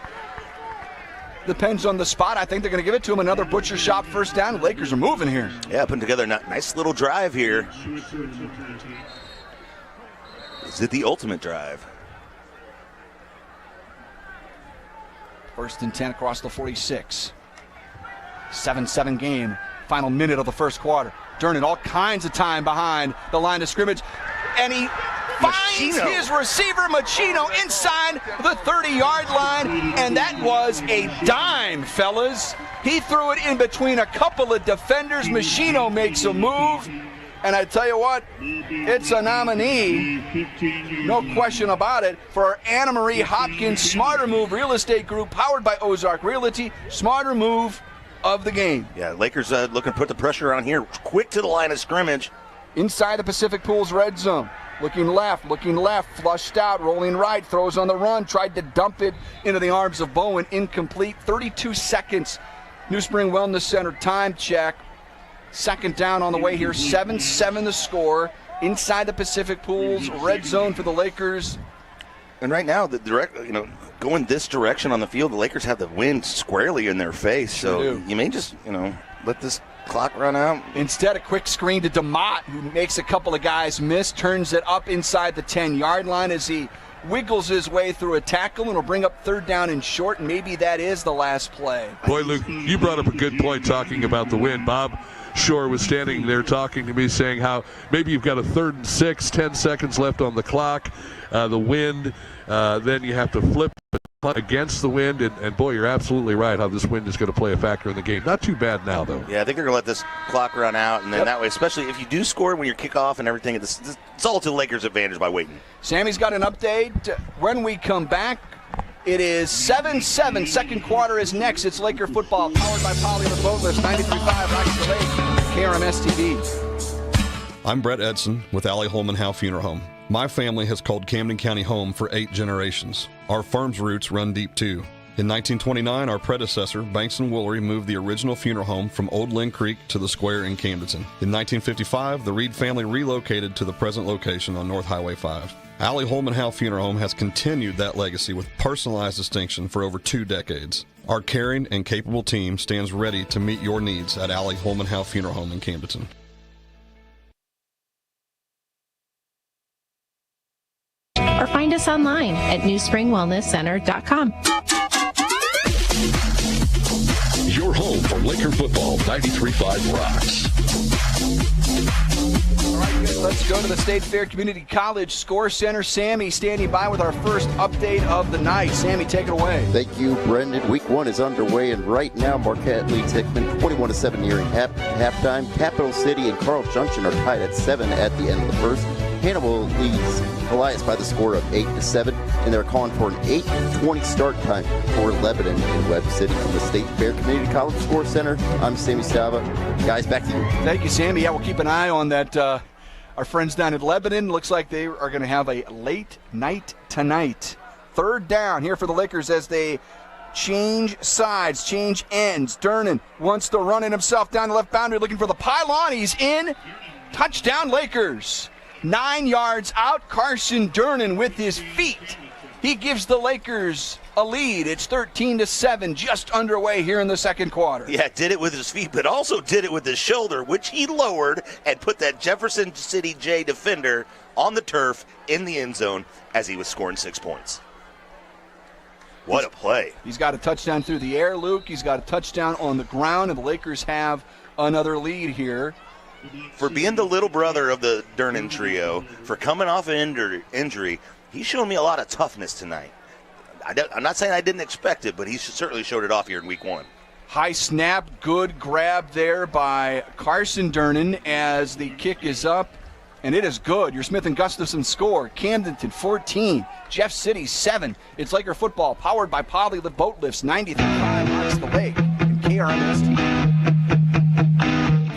Depends on the spot. I think they're going to give it to him. Another butcher shop 1st down. The Lakers are moving here. Yeah, putting together a nice little drive here. Is it the ultimate drive? 1st and 10 across the 46. 7-7 game. Final minute of the 1st quarter. Durnin all kinds of time behind the line of scrimmage. And he finds his receiver, Machino, inside the 30-yard line. And that was a dime, fellas. He threw it in between a couple of defenders. Machino makes a move. And I tell you what, it's a nominee, no question about it, for our Anna Marie Hopkins Smarter Move Real Estate Group, powered by Ozark Realty. Smarter Move of the game. Yeah, Lakers looking to put the pressure on here. Quick to the line of scrimmage. Inside the Pacific Pools red zone. Looking left, flushed out, rolling right, throws on the run, tried to dump it into the arms of Bowen, incomplete. 32 seconds. New Spring Wellness Center time check. 2nd down on the way here, 7-7 the score. Inside the Pacific Pools, red zone for the Lakers. And right now, going this direction on the field, the Lakers have the wind squarely in their face. So you may just, let this clock run out. Instead, a quick screen to DeMott, who makes a couple of guys miss, turns it up inside the 10-yard line as he wiggles his way through a tackle, and will bring up 3rd down and short, and maybe that is the last play. Boy, Luke, you brought up a good point talking about the wind. Bob Shore was standing there talking to me, saying how maybe you've got a 3rd and 6, 10 seconds left on the clock, the wind, then you have to flip against the wind, and boy, you're absolutely right how this wind is going to play a factor in the game. Not too bad now, though. Yeah, I think they're going to let this clock run out, and then that way, especially if you do score when you're kickoff and everything, it's all to the Lakers' advantage by waiting. Sammy's got an update. When we come back, it is 7-7. Second quarter is next. It's Laker football, powered by Poly the Boatless, 93.5 Rocky the Lake, KRMS TV. I'm Brett Edson with Allie Holman Howe Funeral Home. My family has called Camden County home for 8 generations. Our firm's roots run deep, too. In 1929, our predecessor, Banks & Woolery, moved the original funeral home from Old Lynn Creek to the square in Camdenton. In 1955, the Reed family relocated to the present location on North Highway 5. Allie Holman Howe Funeral Home has continued that legacy with personalized distinction for over 2 decades. Our caring and capable team stands ready to meet your needs at Allie Holman Howe Funeral Home in Camdenton. Or find us online at newspringwellnesscenter.com. Your home for Laker football, 93.5 Rocks. All right, good. Let's go to the State Fair Community College Score Center. Sammy standing by with our first update of the night. Sammy, take it away. Thank you, Brendan. Week 1 is underway, and right now Marquette leads Hickman 21-7 nearing halftime. Capital City and Carl Junction are tied at 7 at the end of the first. Hannibal leads Elias by the score of 8-7, and they're calling for an 8:20 start time for Lebanon in Webb City. From the State Fair Community College Score Center, I'm Sammy Stava. Guys, back to you. Thank you, Sammy. Yeah, we'll keep an eye on that. Our friends down in Lebanon, looks like they are going to have a late night tonight. 3rd down here for the Lakers as they change sides, change ends. Durnan wants to run it himself down the left boundary, looking for the pylon. He's in. Touchdown, Lakers. 9 yards out, Carson Durnan with his feet. He gives the Lakers a lead. It's 13-7, just underway here in the second quarter. Yeah, did it with his feet, but also did it with his shoulder, which he lowered and put that Jefferson City J defender on the turf in the end zone as he was scoring 6 points. What a play. He's got a touchdown through the air, Luke. He's got a touchdown on the ground, and the Lakers have another lead here. For being the little brother of the Durnan trio, for coming off an injury, he's shown me a lot of toughness tonight. I'm not saying I didn't expect it, but he certainly showed it off here in week 1. High snap, good grab there by Carson Durnan as the kick is up, and it is good. Your Smith & Gustafson score. Camdenton 14, Jeff City 7. It's Laker football, powered by Poly the Boat Lifts, 93.5 Rocks the Lake, and KRMS TV.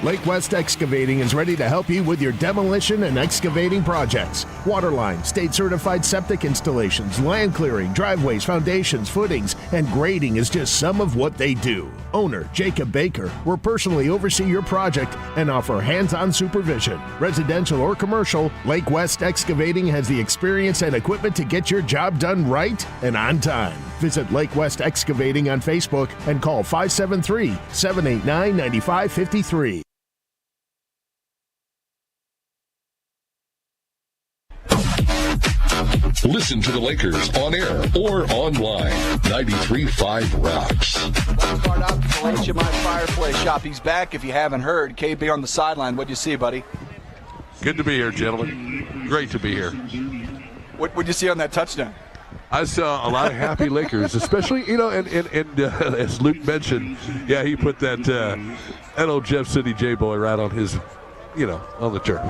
Lake West Excavating is ready to help you with your demolition and excavating projects. Waterline, state-certified septic installations, land clearing, driveways, foundations, footings, and grading is just some of what they do. Owner Jacob Baker will personally oversee your project and offer hands-on supervision. Residential or commercial, Lake West Excavating has the experience and equipment to get your job done right and on time. Visit Lake West Excavating on Facebook and call 573-789-9553. Listen to the Lakers on air or online. 93.5 Rocks. Let's start out with the HMI Fireplace Shop. He's back. If you haven't heard, KB on the sideline. What'd you see, buddy? Good to be here, gentlemen. Great to be here. What'd you see on that touchdown? I saw a lot of happy Lakers, especially, and as Luke mentioned, yeah, he put that old Jeff City J boy right on his, on the turf.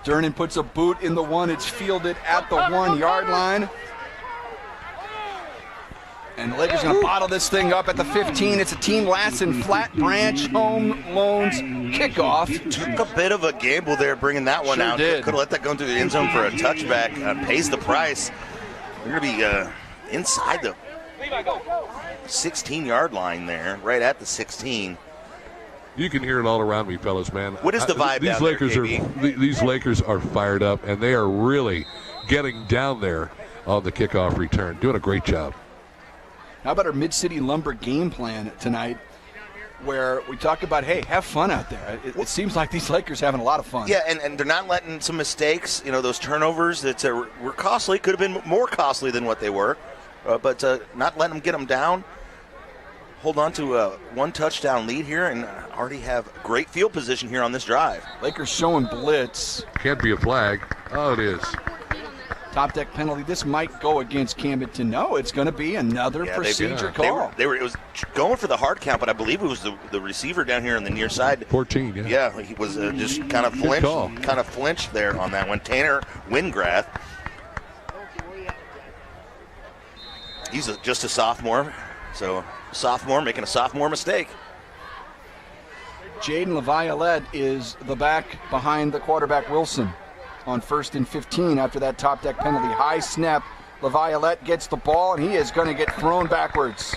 Durnan puts a boot in the one. It's fielded at the 1 yard line. And the Lakers going to bottle this thing up at the 15. It's a Team Lassen Flat Branch Home Loans kickoff. Took a bit of a gamble there bringing that one out. Did. Could have let that go into the end zone for a touchback. Pays the price. We're going to be inside the 16-yard line there, right at the 16. You can hear it all around me, fellas, man. What is the vibe these down Lakers there, KB? These Lakers are fired up, and they are really getting down there on the kickoff return. Doing a great job. How about our Mid-City Lumber game plan tonight, where we talk about, hey, have fun out there. It seems like these Lakers having a lot of fun. Yeah, and they're not letting some mistakes, those turnovers that were costly, could have been more costly than what they were, but not letting them get them down. hold on to a 1 touchdown lead here and already have great field position here on this drive. Lakers showing blitz. Can't be a flag. Oh, it is. Top deck penalty. This might go against Camdenton. No, it's going to be another procedure call. It was going for the hard count, but I believe it was the receiver down here on the near side. 14, yeah. Yeah, he was just kind of flinched there on that one. Tanner Wingrath. He's just a sophomore, so sophomore making a sophomore mistake. Jaden LaViolette is the back behind the quarterback Wilson on 1st and 15 after that top deck penalty. High snap. LaViolette gets the ball, and he is going to get thrown backwards.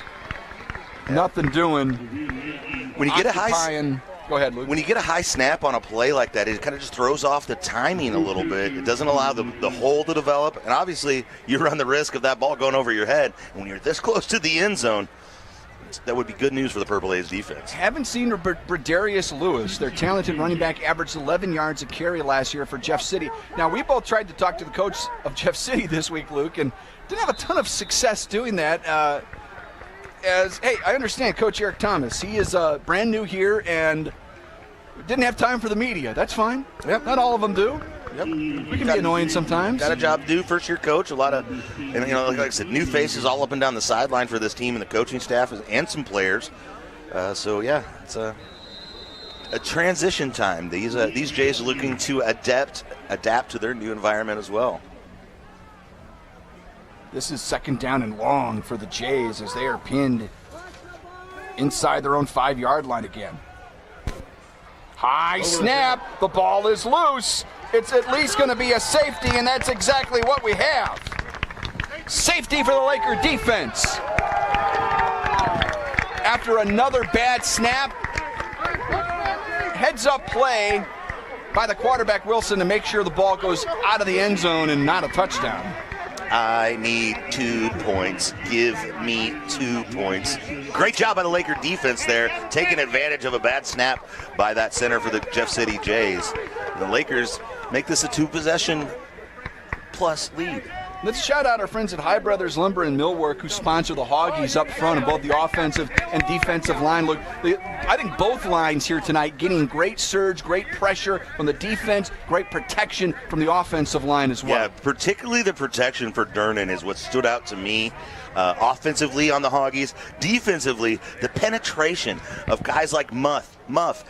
Yeah. Nothing doing. When you get a high... Go ahead, Luke. When you get a high snap on a play like that, it kind of just throws off the timing a little bit. It doesn't allow the hole to develop, and obviously you run the risk of that ball going over your head. And when you're this close to the end zone, that would be good news for the Purple A's defense. Haven't seen Bradarius Lewis, their talented running back, averaged 11 yards a carry last year for Jeff City. Now, we both tried to talk to the coach of Jeff City this week, Luke, and didn't have a ton of success doing that. Hey, I understand Coach Eric Thomas. He is brand new here and didn't have time for the media. That's fine. Yep. Not all of them do. Yep. We can be annoying sometimes. Got a job to do, first-year coach. A lot of, like I said, new faces all up and down the sideline for this team and the coaching staff and some players. So, yeah, it's a transition time. These Jays are looking to adapt to their new environment as well. This is 2nd down and long for the Jays as they are pinned inside their own 5-yard line again. High snap. The ball is loose. It's at least going to be a safety, and that's exactly what we have. Safety for the Laker defense. After another bad snap, heads-up play by the quarterback Wilson to make sure the ball goes out of the end zone and not a touchdown. I need 2 points. Give me 2 points. Great job by the Laker defense there, taking advantage of a bad snap by that center for the Jeff City Jays. The Lakers make this a 2-possession plus lead. Let's shout out our friends at High Brothers Lumber and Millwork who sponsor the Hoggies up front on both the offensive and defensive line. Look, I think both lines here tonight getting great surge, great pressure from the defense, great protection from the offensive line as well. Yeah, particularly the protection for Durnan is what stood out to me. Offensively on the Hoggies, defensively, the penetration of guys like Muff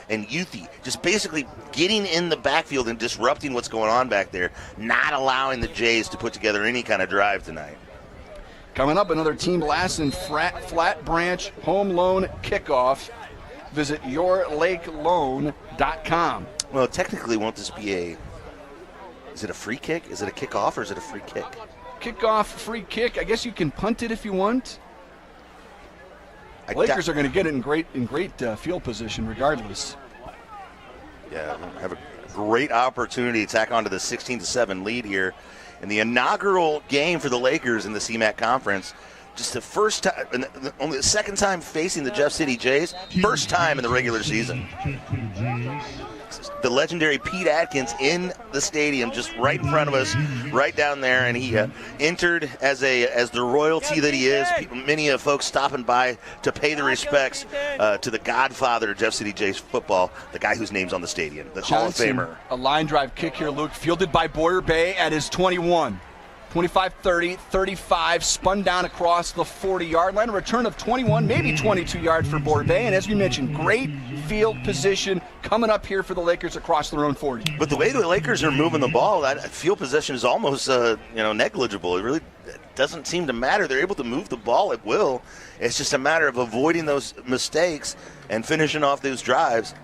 and Youthy, just basically getting in the backfield and disrupting what's going on back there, not allowing the Jays to put together any kind of drive tonight. Coming up, another Team Lassen Flat Branch Home Loan Kickoff. Visit yourlakeloan.com. Well, technically, won't this be is it a free kick? Is it a kickoff or is it a free kick? Kickoff, free kick. I guess you can punt it if you want. Lakers are going to get it in great field position regardless. Yeah, have a great opportunity to tack onto the 16-7 lead here in the inaugural game for the Lakers in the CMAC Conference. Just the first time, only the second time facing the Jeff City Jays, first time in the regular season. The legendary Pete Atkins in the stadium, just right in front of us, right down there, and he entered as the royalty that he is. Many folks stopping by to pay the respects to the godfather of Jeff City Jays football, the guy whose name's on the stadium, the Hall of Famer. A line drive kick here, Luke, fielded by Boyer Bay at his 21. 25-30, 35, spun down across the 40-yard line. A return of 21, maybe 22 yards for Boyer Bay. And as we mentioned, great field position coming up here for the Lakers across their own 40. But the way the Lakers are moving the ball, that field position is almost negligible. It really doesn't seem to matter. They're able to move the ball at will. It's just a matter of avoiding those mistakes and finishing off those drives.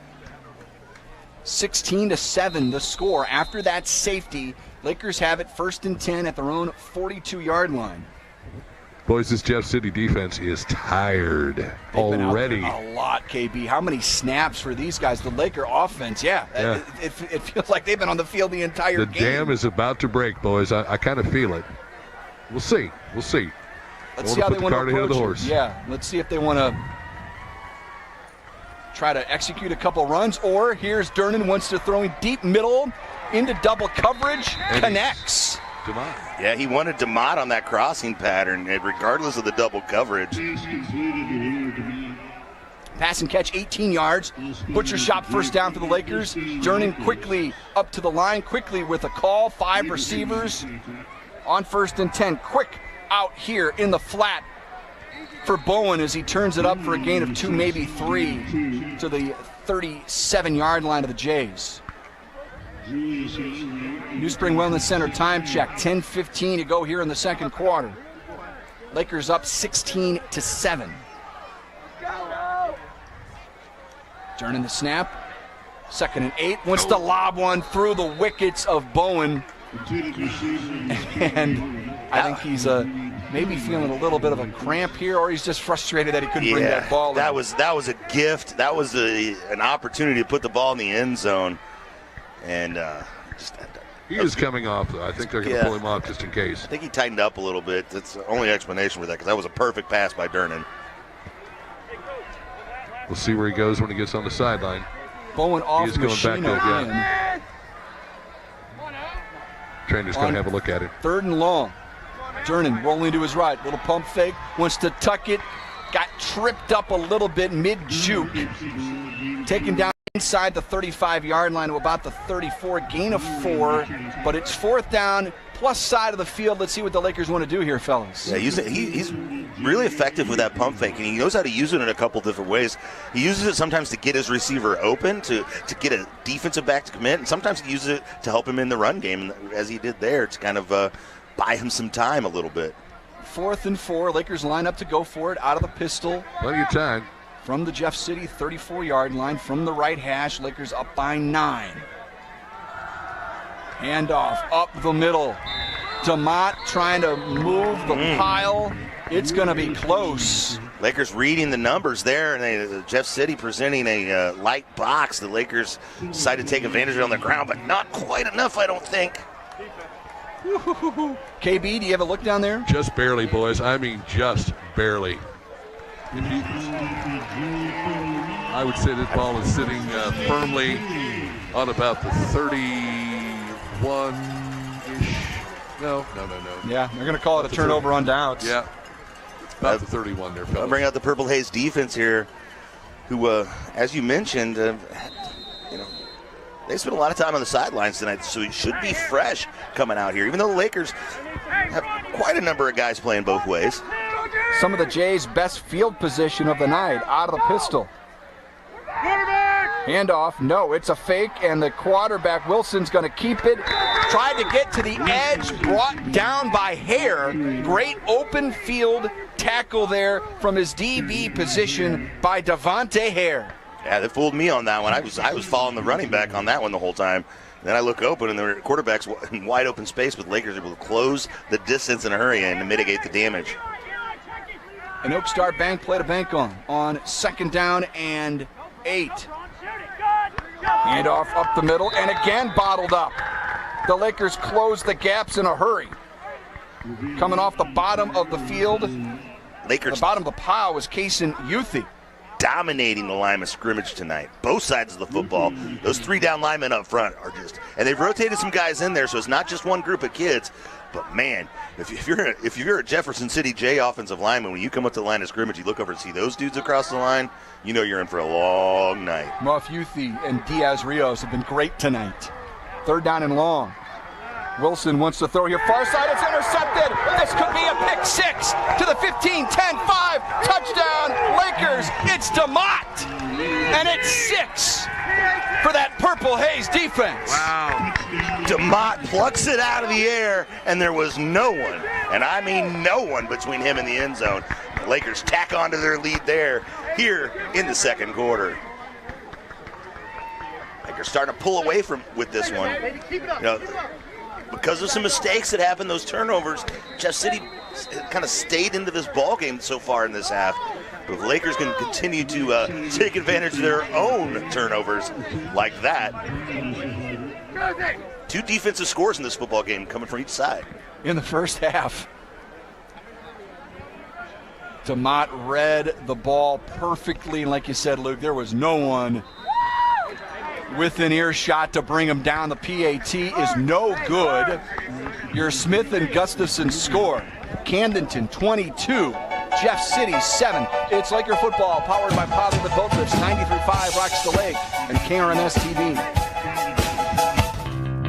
16-7 the score. After that safety, Lakers have it 1st and 10 at their own 42-yard line. Boys, this Jeff City defense is tired already. Been out there a lot, KB. How many snaps for these guys? The Laker offense, It feels like they've been on the field the entire game. The dam is about to break, boys. I kind of feel it. We'll see. Let's see how they want to approach the horse. Yeah, let's see if they want to try to execute a couple runs, or here's Durnan wants to throw in deep middle into double coverage, connects. DeMott. Yeah, he wanted DeMott on that crossing pattern, regardless of the double coverage. Pass and catch, 18 yards. Butcher shot first down for the Lakers. Durnan quickly up to the line, quickly with a call. 5 receivers on 1st and 10. Quick out here in the flat for Bowen as he turns it up for a gain of 2, maybe 3 to the 37-yard line of the Jays. New Spring Wellness Center time check, 10:15 to go here in the second quarter. Lakers up 16-7. Durnan the snap. 2nd and 8. Wants to lob one through the wickets of Bowen. And I think he's maybe feeling a little bit of a cramp here, or he's just frustrated that he couldn't bring that ball in. That was a gift. That was an opportunity to put the ball in the end zone. And he is coming off, though. I think they're going to pull him off just in case. I think he tightened up a little bit. That's the only explanation for that, because that was a perfect pass by Durnan. We'll see where he goes when he gets on the sideline. Bowen off, he is going back there again. Trainer's going to have a look at it. 3rd and long. Durnan rolling to his right. Little pump fake. Wants to tuck it. Got tripped up a little bit mid-juke. Taken down inside the 35-yard line to about the 34. Gain of 4. But it's 4th down, plus side of the field. Let's see what the Lakers want to do here, fellas. Yeah, he's really effective with that pump fake, and he knows how to use it in a couple different ways. He uses it sometimes to get his receiver open, to get a defensive back to commit, and sometimes he uses it to help him in the run game, as he did there, to kind of buy him some time a little bit. 4th and 4. Lakers line up to go for it out of the pistol. Plenty of time. From the Jeff City 34-yard line, from the right hash. Lakers up by 9. Handoff up the middle. DeMott trying to move the pile. It's going to be close. Lakers reading the numbers there, and Jeff City presenting a light box. The Lakers decided to take advantage of it on the ground, but not quite enough, I don't think. KB, do you have a look down there? Just barely, boys. I mean, just barely. I would say this ball is sitting firmly on about the 31-ish. No. Yeah, they're going to call it a turnover on downs. Yeah. About the 31 there, fellas. I'll bring out the Purple Haze defense here, who, as you mentioned, they spent a lot of time on the sidelines tonight, so he should be fresh coming out here, even though the Lakers have quite a number of guys playing both ways. Some of the Jays' best field position of the night, out of the pistol. Handoff, no, it's a fake, and the quarterback, Wilson's going to keep it. Tried to get to the edge, brought down by Hare. Great open field tackle there from his DB position by Devontae Hare. Yeah, they fooled me on that one. I was following the running back on that one the whole time. Then I look open, and the quarterback's in wide open space, but Lakers able to close the distance in a hurry and to mitigate the damage. An Oak Star Bank play to bank on 2nd down and 8. Handoff up the middle, and again bottled up. The Lakers close the gaps in a hurry. Coming off the bottom of the field, Lakers. The bottom of the pile was Kason Youthy. Dominating the line of scrimmage tonight. Both sides of the football. Those 3 down linemen up front are just, and they've rotated some guys in there, so it's not just one group of kids. But man, if you're a Jefferson City J offensive lineman, when you come up to the line of scrimmage, you look over and see those dudes across the line, you know you're in for a long night. Muff Youthy and Diaz Rios have been great tonight. 3rd down and long. Wilson wants to throw here. Far side, it's intercepted. This could be a pick 6 to the 15, 10, 5. Touchdown, Lakers. It's DeMott. And it's 6 for that Purple Haze defense. Wow. DeMott plucks it out of the air, and there was no one, and I mean no one, between him and the end zone. The Lakers tack onto their lead there here in the second quarter. Lakers starting to pull away with this one. Because of some mistakes that happened, those turnovers, Jeff City kind of stayed into this ball game so far in this half. But the Lakers can continue to take advantage of their own turnovers like that. 2 defensive scores in this football game coming from each side. In the first half, DeMott read the ball perfectly. And like you said, Luke, there was no one within earshot to bring him down. The PAT is no good. Your Smith and Gustafson score. Camdenton 22, Jeff City 7. It's Laker football powered by Poly with Boat Lifts. 93.5 rocks the lake and KRMS TV.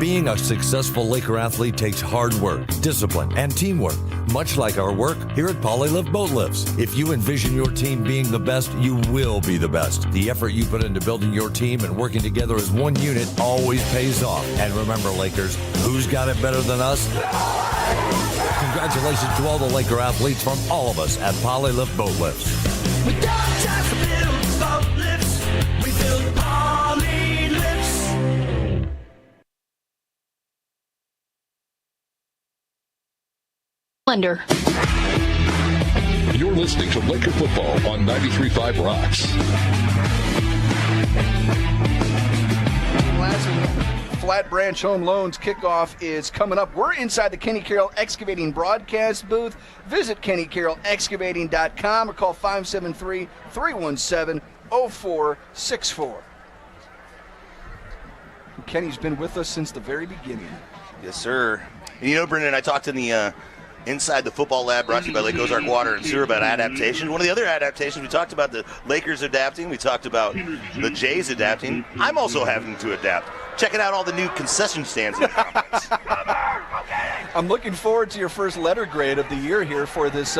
Being a successful Laker athlete takes hard work, discipline, and teamwork, much like our work here at Polylift Boat Lifts. If you envision your team being the best, you will be the best. The effort you put into building your team and working together as one unit always pays off. And remember, Lakers, who's got it better than us? Congratulations to all the Laker athletes from all of us at Polylift Boat Lifts. We don't just build boat lifts, we build poly lifts. Lender. You're listening to Laker football on 93.5 Rocks. Flat Branch Home Loans kickoff is coming up. We're inside the Kenny Carroll Excavating broadcast booth. Visit KennyCarrollExcavating.com or call 573-317-0464. Kenny's been with us since the very beginning. Yes, sir. And you know, Brendan, I talked in the Inside the Football Lab, brought to you by Lake Ozark Water and Sewer, about adaptation. One of the other adaptations, we talked about the Lakers adapting. We talked about the Jays adapting. I'm also having to adapt. Checking out all the new concession stands in the conference. I'm looking forward to your first letter grade of the year here for this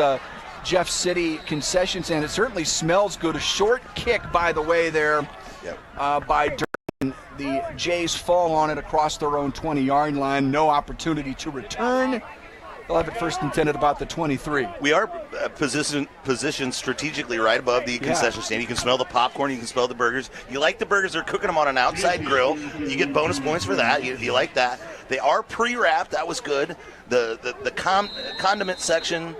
Jeff City concession stand. It certainly smells good. A short kick, by the way, there by Durden. The Jays fall on it across their own 20-yard line. No opportunity to return. They'll have it first and 10 at about the 23. We are positioned strategically right above the concession stand. You can smell the popcorn. You can smell the burgers. You like the burgers. They're cooking them on an outside grill. You get bonus points for that. You like that. They are pre-wrapped. That was good. The condiment section,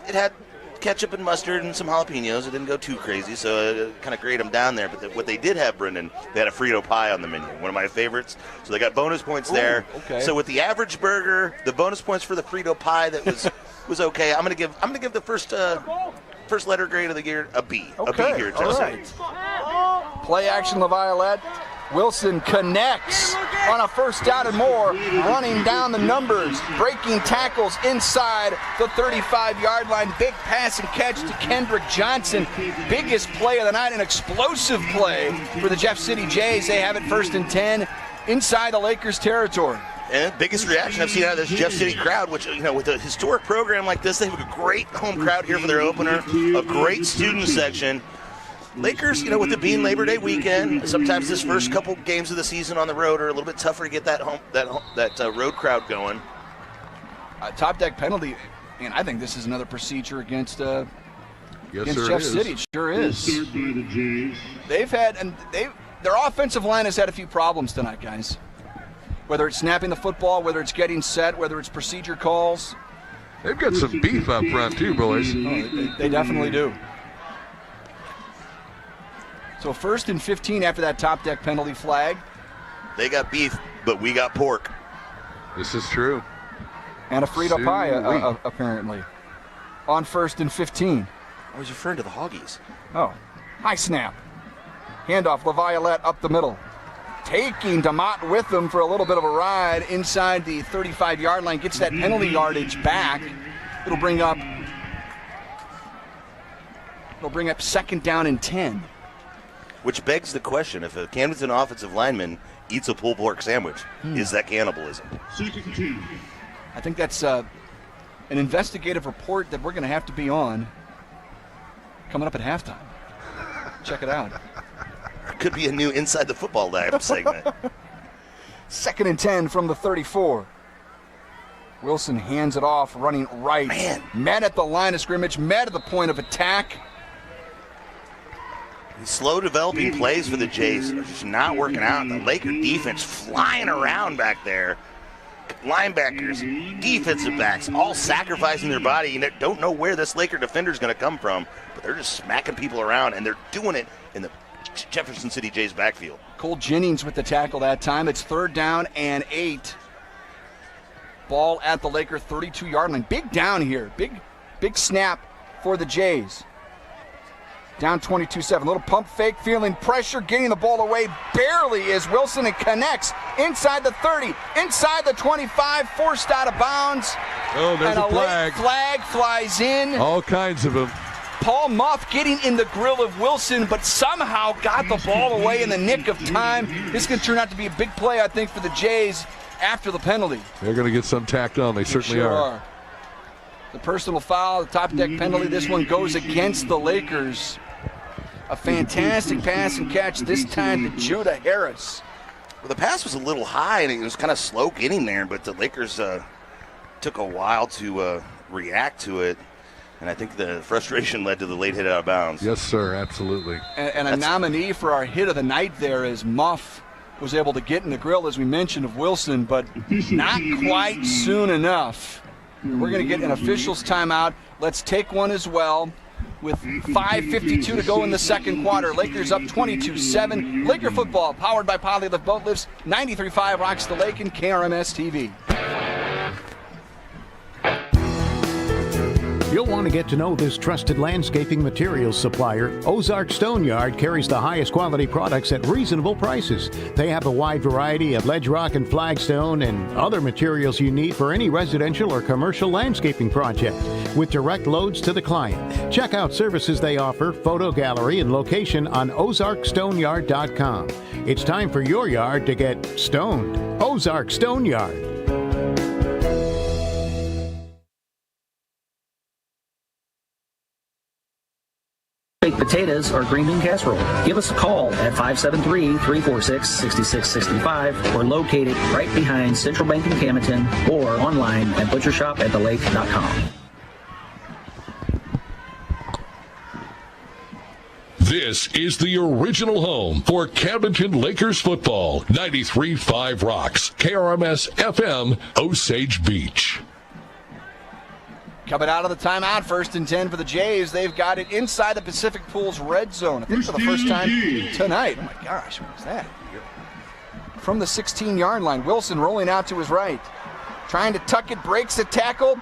it had ketchup and mustard and some jalapenos. It didn't go too crazy, so kind of grade them down there. But what they did have, Brendan, they had a Frito pie on the menu, one of my favorites. So they got bonus points there. Okay. So with the average burger, the bonus points for the Frito pie that was okay. I'm gonna give the first letter grade of the year a B. Okay. A B here, all Justin. right. Play action, LaViolette. Wilson connects on a first down and more, running down the numbers, breaking tackles inside the 35-yard line. Big pass and catch to Kendrick Johnson. Biggest play of the night, an explosive play for the Jeff City Jays. They have it first and 10 inside the Lakers territory. And biggest reaction I've seen out of this Jeff City crowd, which, you know, with a historic program like this, they have a great home crowd here for their opener, a great student section. Lakers, you know, with it being Labor Day weekend, sometimes this first couple games of the season on the road are a little bit tougher to get that road crowd going. Top deck penalty, and I think this is another procedure against Yes, Jeff City. It sure is. Their offensive line has had a few problems tonight, guys. Whether it's snapping the football, whether it's getting set, whether it's procedure calls. They've got some beef up front too, boys. Oh, they definitely do. So first and 15 after that top deck penalty flag. They got beef, but we got pork. This is true. And a Frito pie, apparently. On first and 15. I was referring to the Hoggies. Oh, high snap. Handoff, LaViolette up the middle. Taking DeMott with them for a little bit of a ride inside the 35-yard line. Gets that penalty yardage back. It'll bring up second down and 10. Which begs the question, if a Camdenton offensive lineman eats a pulled pork sandwich, is that cannibalism? I think that's an investigative report that we're going to have to be on coming up at halftime. Check it out. Could be a new Inside the Football Lab segment. Second and 10 from the 34. Wilson hands it off, running right. Man. Met at the line of scrimmage, met at the point of attack. Slow developing plays for the Jays are just not working out. The Laker defense flying around back there. Linebackers, defensive backs, all sacrificing their body. You don't know where this Laker defender is going to come from, but they're just smacking people around, and they're doing it in the Jefferson City Jays backfield. Cole Jennings with the tackle that time. It's third down and 8. Ball at the Laker 32-yard line. Big down here. Big snap for the Jays. Down 22-7. Little pump fake, feeling pressure, getting the ball away barely as Wilson and connects inside the 30, inside the 25, forced out of bounds. Oh, there's and a flag. Late flag flies in. All kinds of them. Paul Muff getting in the grill of Wilson, but somehow got the ball away in the nick of time. This is going to turn out to be a big play, I think, for the Jays after the penalty. They're going to get some tacked on. They certainly are. The personal foul, the top deck penalty. This one goes against the Lakers. A fantastic pass and catch, this time to Judah Harris. Well, the pass was a little high, and it was kind of slow getting there, but the Lakers took a while to react to it. And I think the frustration led to the late hit out of bounds. Yes, sir, absolutely. And a nominee for our hit of the night there is Muff was able to get in the grill, as we mentioned, of Wilson, but not quite soon enough. We're going to get an official's timeout. Let's take one as well with 5:52 to go in the second quarter. Lakers up 22-7. Laker football powered by Polylift Boat Lifts. 93.5 rocks the lake and KRMS TV. You'll want to get to know this trusted landscaping materials supplier. Ozark Stone Yard carries the highest quality products at reasonable prices. They have a wide variety of ledge rock and flagstone and other materials you need for any residential or commercial landscaping project with direct loads to the client. Check out services they offer, photo gallery, and location on ozarkstoneyard.com. It's time for your yard to get stoned. Ozark Stone Yard. Baked potatoes or green bean casserole. Give us a call at 573-346-6665. We're located right behind Central Bank in Camdenton or online at butchershop@thelake.com. This is the original home for Camdenton Lakers football. 93.5 rocks. KRMS FM, Osage Beach. Coming out of the timeout, 1st and 10 for the Jays. They've got it inside the Pacific Pools red zone. I think for the first time tonight. Oh my gosh, what was that? From the 16-yard line, Wilson rolling out to his right. Trying to tuck it, breaks the tackle.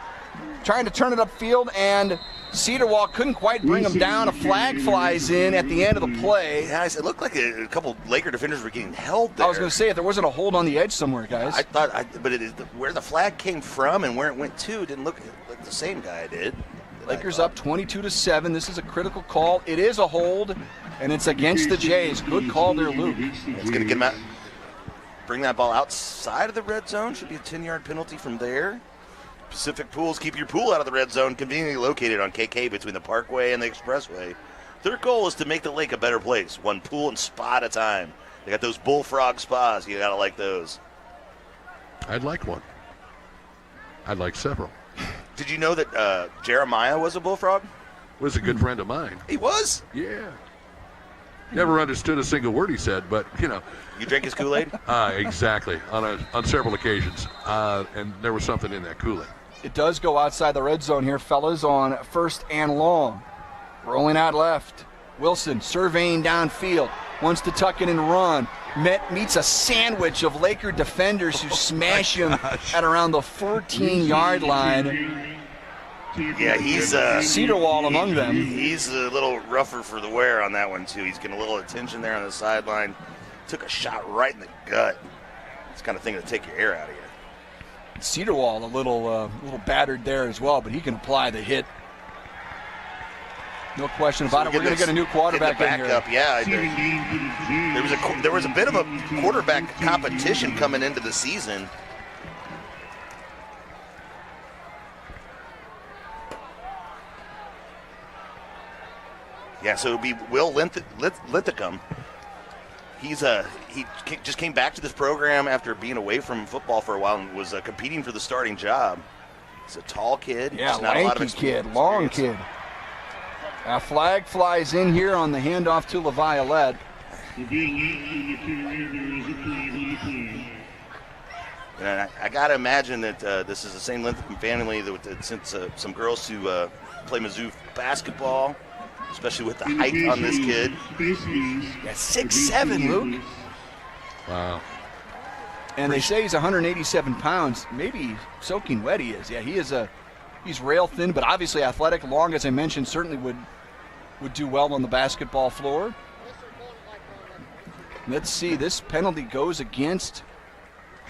Trying to turn it upfield, and Cedarwall couldn't quite bring him down. A flag flies in at the end of the play. Yeah, it looked like a couple Laker defenders were getting held there. I was going to say, if there wasn't a hold on the edge somewhere, guys. I thought, but where the flag came from and where it went to didn't look like the same guy did. Lakers up 22-7. This is a critical call. It is a hold, and it's against the Jays. Good call there, Luke. It's going to get him out. Bring that ball outside of the red zone. Should be a 10-yard penalty from there. Pacific Pools keep your pool out of the red zone, conveniently located on KK between the Parkway and the Expressway. Their goal is to make the lake a better place, one pool and spa at a time. They got those bullfrog spas. You got to like those. I'd like one. I'd like several. Did you know that Jeremiah was a bullfrog? Was a good friend of mine. He was? Yeah. Never understood a single word he said, but, you know. You drank his Kool-Aid? Exactly, on several occasions. And there was something in that Kool-Aid. It does go outside the red zone here, fellas, on 1st and long. Rolling out left. Wilson surveying downfield. Wants to tuck it and run. Meets a sandwich of Laker defenders who smash him at around the 14-yard line. Yeah, he's Cedarwall among them. He's a little rougher for the wear on that one, too. He's getting a little attention there on the sideline. Took a shot right in the gut. It's the kind of thing to take your air out of you. Cedarwall a little battered there as well, but he can apply the hit. No question about it. We're going to get a new quarterback in here. Yeah, there was a bit of a quarterback competition coming into the season. Yeah, so it would be Will Linthicum. He just came back to this program after being away from football for a while and was competing for the starting job. He's a tall kid. Yeah, lanky kid, long kid. A flag flies in here on the handoff to LaViolette. And I got to imagine that this is the same Linthicum family that sent some girls to play Mizzou basketball, especially with the height on this kid. Yeah, 6'7", Luke. Wow. And they say he's 187 pounds. Maybe soaking wet he is. Yeah, he's rail thin, but obviously athletic. Long, as I mentioned, certainly would do well on the basketball floor. Let's see. This penalty goes against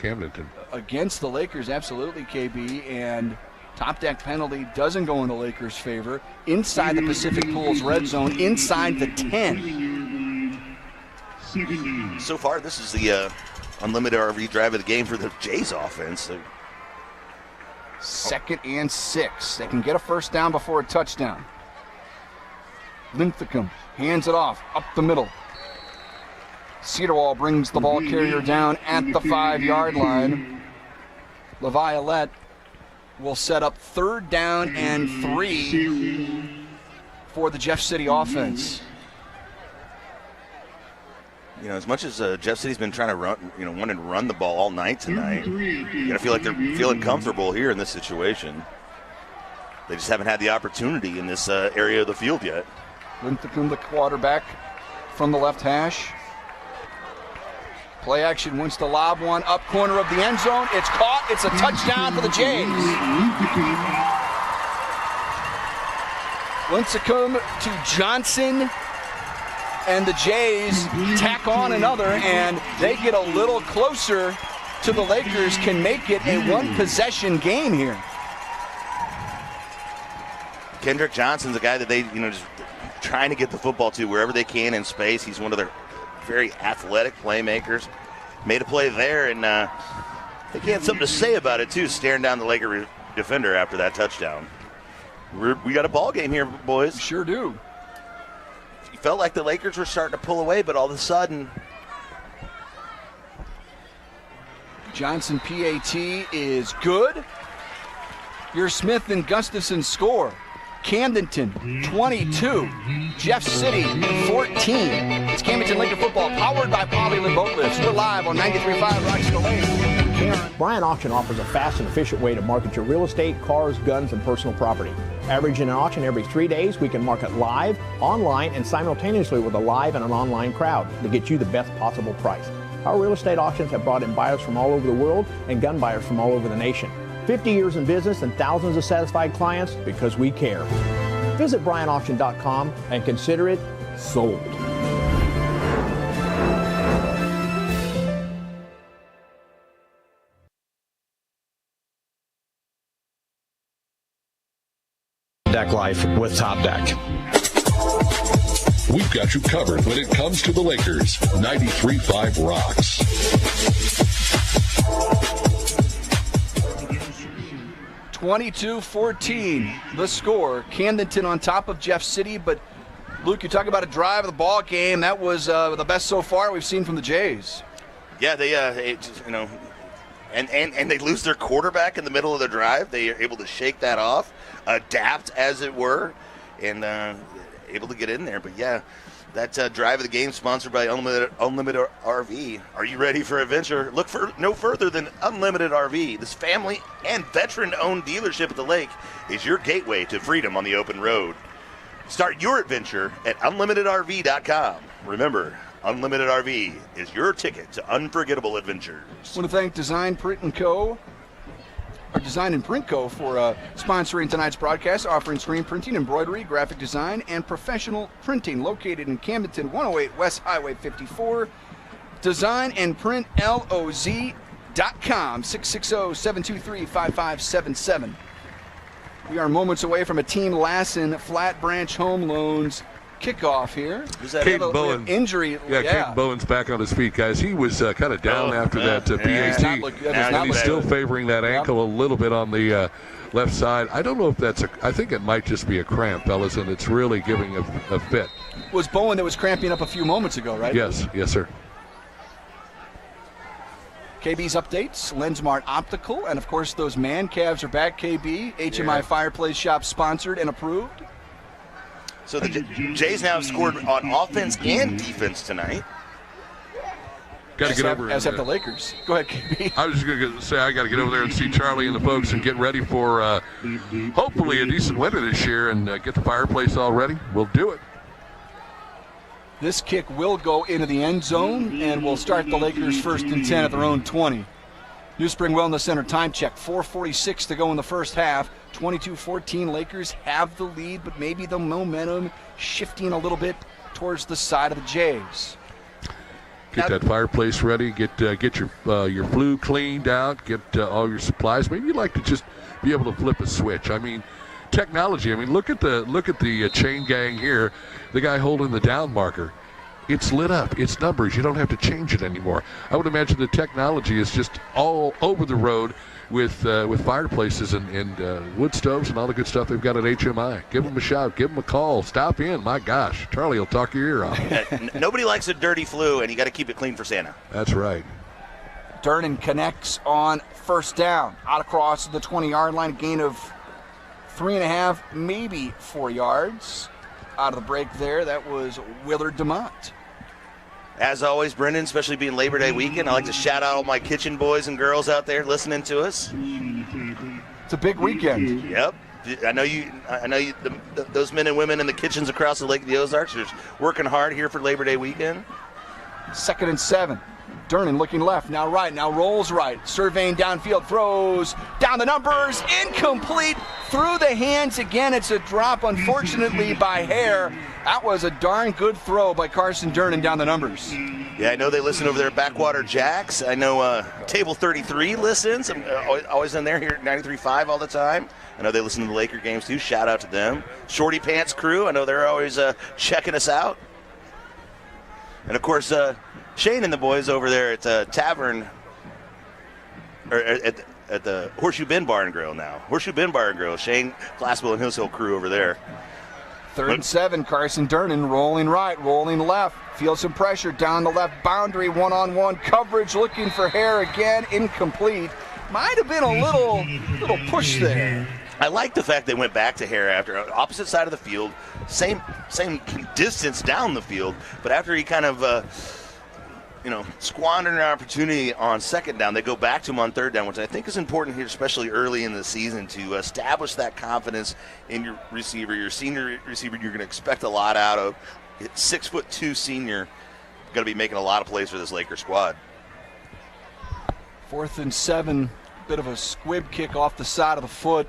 Camdenton. Against the Lakers, absolutely, KB. And Top deck penalty doesn't go in the Lakers' favor. Inside the Pacific Pools red zone, inside the 10. So far, this is the unlimited RV drive of the game for the Jays offense. So. 2nd and 6. They can get a first down before a touchdown. Linthicum hands it off, up the middle. Cedarwall brings the ball carrier down at the 5-yard line. LaViolette will set up 3rd down and 3 for the Jeff City offense. You know, as much as Jeff City's been trying to run, wanting to run the ball all night tonight, you gotta feel like they're feeling comfortable here in this situation. They just haven't had the opportunity in this area of the field yet. Linthicum, the quarterback, from the left hash. Play action wants to lob one up corner of the end zone. It's caught. It's a touchdown for the Jays. Lincecum to Johnson. And the Jays tack on another, and they get a little closer to the Lakers, can make it a one-possession game here. Kendrick Johnson's a guy that they, just trying to get the football to wherever they can in space. He's one of their very athletic playmakers. Made a play there, and they had something to say about it, too, staring down the Laker defender after that touchdown. We got a ball game here, boys. Sure do. Felt like the Lakers were starting to pull away, but all of a sudden, Johnson PAT is good. Your Smith and Gustafson score. Camdenton 22, Jeff City 14. It's Camdenton Laker football powered by Polyland Boat Lifts. We're live on 93.5 Rochester Lane. Bryant Auction offers a fast and efficient way to market your real estate, cars, guns, and personal property. Averaging an auction every 3 days, we can market live, online, and simultaneously with a live and an online crowd to get you the best possible price. Our real estate auctions have brought in buyers from all over the world and gun buyers from all over the nation. 50 years in business and thousands of satisfied clients because we care. Visit BryantAuction.com and consider it sold. Deck life with Top Deck. We've got you covered when it comes to the Lakers. 93.5 rocks. (22-14) the score. Camdenton on top of Jeff City, but Luke, you talk about a drive of the ball game. That was the best so far we've seen from the Jays. Yeah, they and they lose their quarterback in the middle of the drive. They are able to shake that off, adapt as it were, and able to get in there. But yeah, that drive of the game sponsored by Unlimited RV. Are you ready for adventure? Look for no further than Unlimited RV. This family and veteran-owned dealership at the lake is your gateway to freedom on the open road. Start your adventure at unlimitedrv.com. Remember, Unlimited RV is your ticket to unforgettable adventures. I want to thank Design Print & Co. Design and Print Co. for sponsoring tonight's broadcast, offering screen printing, embroidery, graphic design, and professional printing. Located in Camdenton, 108 West Highway 54. Design and Print LOZ.com, 660-723-5577. We are moments away from a Team Lassen Flat Branch Home Loans kickoff here. Caden Bowen. Injury. Yeah, Caden Bowen's back on his feet, guys. He was kind of down after that PAT, and he's still favoring that ankle a little bit on the left side. I don't know if that's I think it might just be a cramp, fellas, and it's really giving a fit. It was Bowen that was cramping up a few moments ago, right? Yes, sir. KB's updates, Lensmart Optical, and of course those man calves are back, KB. HMI Fireplace Shop sponsored and approved. So the Jays now have scored on offense and defense tonight. Got to get over as have the Lakers. Go ahead, KB. I was just going to say I got to get over there and see Charlie and the folks and get ready for hopefully a decent winter this year and get the fireplace all ready. We'll do it. This kick will go into the end zone, and will start the Lakers 1st and 10 at their own 20. New Spring Wellness Center time check, 4:46 to go in the first half. 22-14, Lakers have the lead, but maybe the momentum shifting a little bit towards the side of the Jays. Get that fireplace ready. Get your flue cleaned out. Get all your supplies. Maybe you'd like to just be able to flip a switch. I mean, technology. I mean, look at the chain gang here. The guy holding the down marker. It's lit up. It's numbers. You don't have to change it anymore. I would imagine the technology is just all over the road with fireplaces and wood stoves and all the good stuff they've got at HMI. Give them a shout. Give them a call. Stop in. My gosh, Charlie will talk your ear off. Nobody likes a dirty flu, and you got to keep it clean for Santa. That's right. Durnan connects on first down. Out across the 20-yard line, a gain of 3.5, maybe 4 yards. Out of the break there, that was Willard DeMont. As always, Brendan, especially being Labor Day weekend, I like to shout out all my kitchen boys and girls out there listening to us. It's a big weekend. Yep. I know those men and women in the kitchens across the Lake of the Ozarks are working hard here for Labor Day weekend. 2nd and 7. Durnan looking left, now right, now rolls right. Surveying downfield, throws down the numbers, incomplete, through the hands again. It's a drop, unfortunately, by Hare. That was a darn good throw by Carson Durnan down the numbers. Yeah, I know they listen over there at Backwater Jacks. I know Table 33 listens. I'm always in there here at 93.5 all the time. I know they listen to the Laker games too. Shout out to them. Shorty Pants crew, I know they're always checking us out. And, of course, Shane and the boys over there at Tavern, or at the Horseshoe Bend Bar and Grill now. Horseshoe Bend Bar and Grill. Shane Glasswell and Hills Hill crew over there. 3rd and 7, Carson Durnan rolling right, rolling left. Feels some pressure down the left boundary. One-on-one coverage, looking for Hare again. Incomplete. Might have been a little push there. I like the fact they went back to Hare after opposite side of the field, same distance down the field, but after he kind of squandered an opportunity on 2nd down, they go back to him on 3rd down, which I think is important here, especially early in the season, to establish that confidence in your receiver, your senior receiver. You're going to expect a lot out of. 6'2" senior, going to be making a lot of plays for this Laker squad. 4th and 7, bit of a squib kick off the side of the foot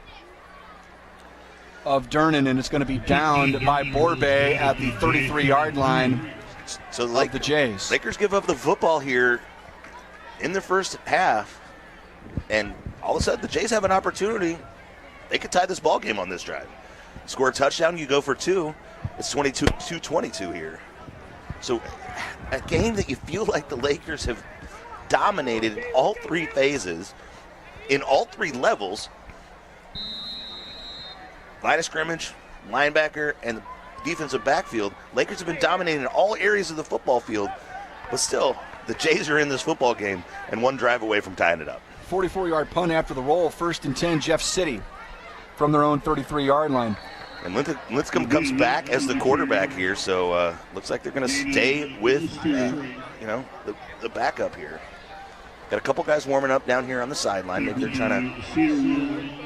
of Durnan, and it's going to be downed by Borbay at the 33-yard line. So like the Jays. Lakers give up the football here in the first half, and all of a sudden the Jays have an opportunity. They could tie this ball game on this drive. Score a touchdown, you go for 2. It's 22-22 here. So a game that you feel like the Lakers have dominated in all 3 phases, in all 3 levels. Line of scrimmage, linebacker, and defensive backfield. Lakers have been dominating in all areas of the football field, but still, the Jays are in this football game and one drive away from tying it up. 44-yard punt after the roll. 1st and 10, Jeff City from their own 33-yard line. And Lincecum comes back as the quarterback here, so looks like they're going to stay with the backup here. Got a couple guys warming up down here on the sideline. Maybe they're trying to.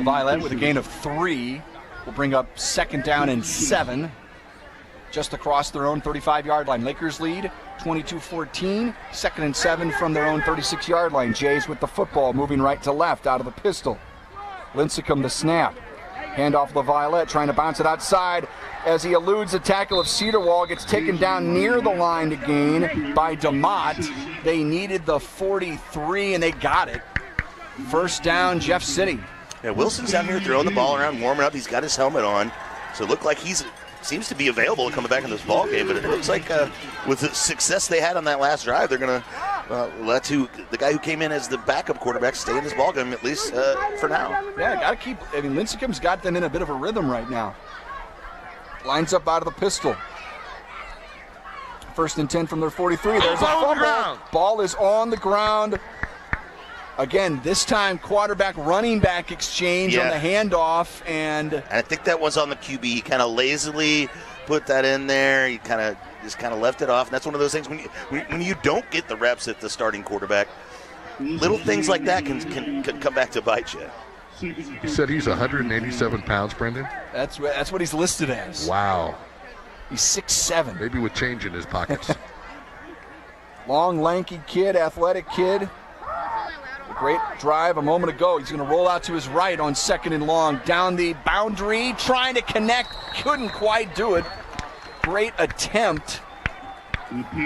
Violet with a gain of 3 will bring up 2nd down and 7 just across their own 35-yard line. Lakers lead 22-14, 2nd and 7 from their own 36-yard line. Jays with the football, moving right to left out of the pistol. Lincecum the snap. Handoff to Violet, trying to bounce it outside as he eludes the tackle of Cedarwall. Gets taken down near the line to gain by DeMott. They needed the 43, and they got it. 1st down, Jeff City. Yeah, Wilson's down here throwing the ball around, warming up. He's got his helmet on, so it looked like seems to be available to come back in this ball game. But it looks like with the success they had on that last drive, they're going to let the guy who came in as the backup quarterback stay in this ball game at least for now. Yeah, got to keep. I mean, Lincecum's got them in a bit of a rhythm right now. Lines up out of the pistol. 1st and 10 from their 43. There's a fumble. Ball is on the ground. Again, this time quarterback running back exchange on the handoff, and I think that was on the QB. He kind of lazily put that in there. He just kind of left it off. And that's one of those things when you don't get the reps at the starting quarterback, little things like that can come back to bite you. You said he's 187 pounds, Brendan? That's what he's listed as. Wow. He's 6'7". Maybe with change in his pockets. Long, lanky kid, athletic kid. A great drive a moment ago. He's going to roll out to his right on 2nd and long. Down the boundary, trying to connect. Couldn't quite do it. Great attempt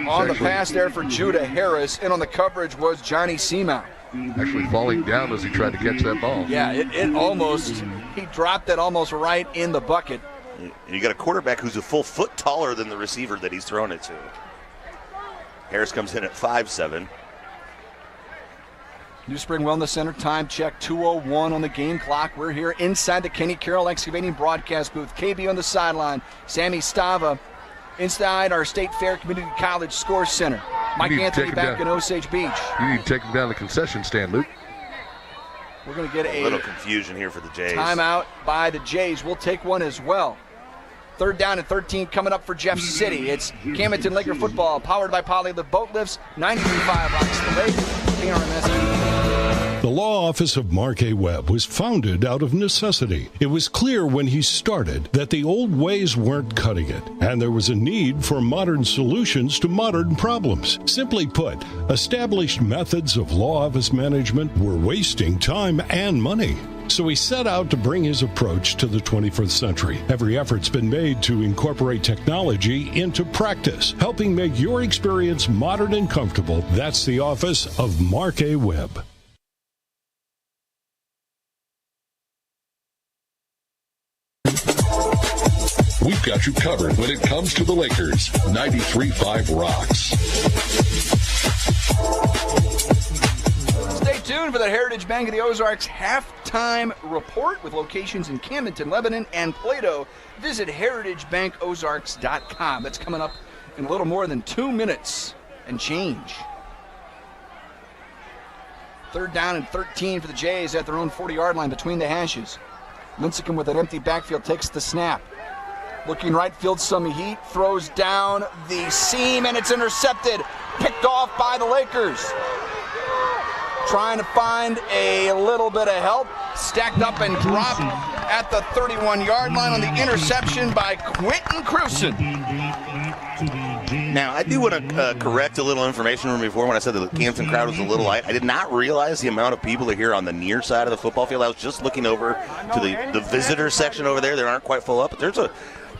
on the pass there for Judah Harris. And on the coverage was Johnny Seamount. actually falling down as he tried to catch that ball. Yeah, he dropped it almost right in the bucket. You got a quarterback who's a full foot taller than the receiver that he's thrown it to. Harris comes in at 5'7". New Spring Wellness Center, time check 2:01 on the game clock. We're here inside the Kenny Carroll Excavating broadcast booth. KB on the sideline, Sammy Stava inside our State Fair Community College Scores Center. Mike Anthony back in Osage Beach. You need to take him down the concession stand, Luke. We're going to get a little confusion here for the Jays. Timeout by the Jays. We'll take one as well. 3rd down and 13 coming up for Jeff City. It's Camdenton Laker football, powered by Polylift Boat Lifts, 93.5 Rocks the Lake, KRMS. The law office of Mark A. Webb was founded out of necessity. It was clear when he started that the old ways weren't cutting it, and there was a need for modern solutions to modern problems. Simply put, established methods of law office management were wasting time and money. So he set out to bring his approach to the 21st century. Every effort's been made to incorporate technology into practice, helping make your experience modern and comfortable. That's the office of Mark A. Webb. We've got you covered when it comes to the Lakers. 93.5 Rocks. Stay tuned for the Heritage Bank of the Ozarks halftime report with locations in Camdenton, Lebanon, and Plato. Visit heritagebankozarks.com. That's coming up in a little more than 2 minutes and change. 3rd down and 13 for the Jays at their own 40-yard line between the hashes. Lincecum with an empty backfield takes the snap. Looking right field, some heat, throws down the seam, and it's intercepted. Picked off by the Lakers. Trying to find a little bit of help. Stacked up and dropped at the 31-yard line on the interception by Quentin Cruson. Now, I do want to correct a little information from before when I said that the Camden crowd was a little light. I did not realize the amount of people are here on the near side of the football field. I was just looking over to the visitor section over there. They aren't quite full up, but there's a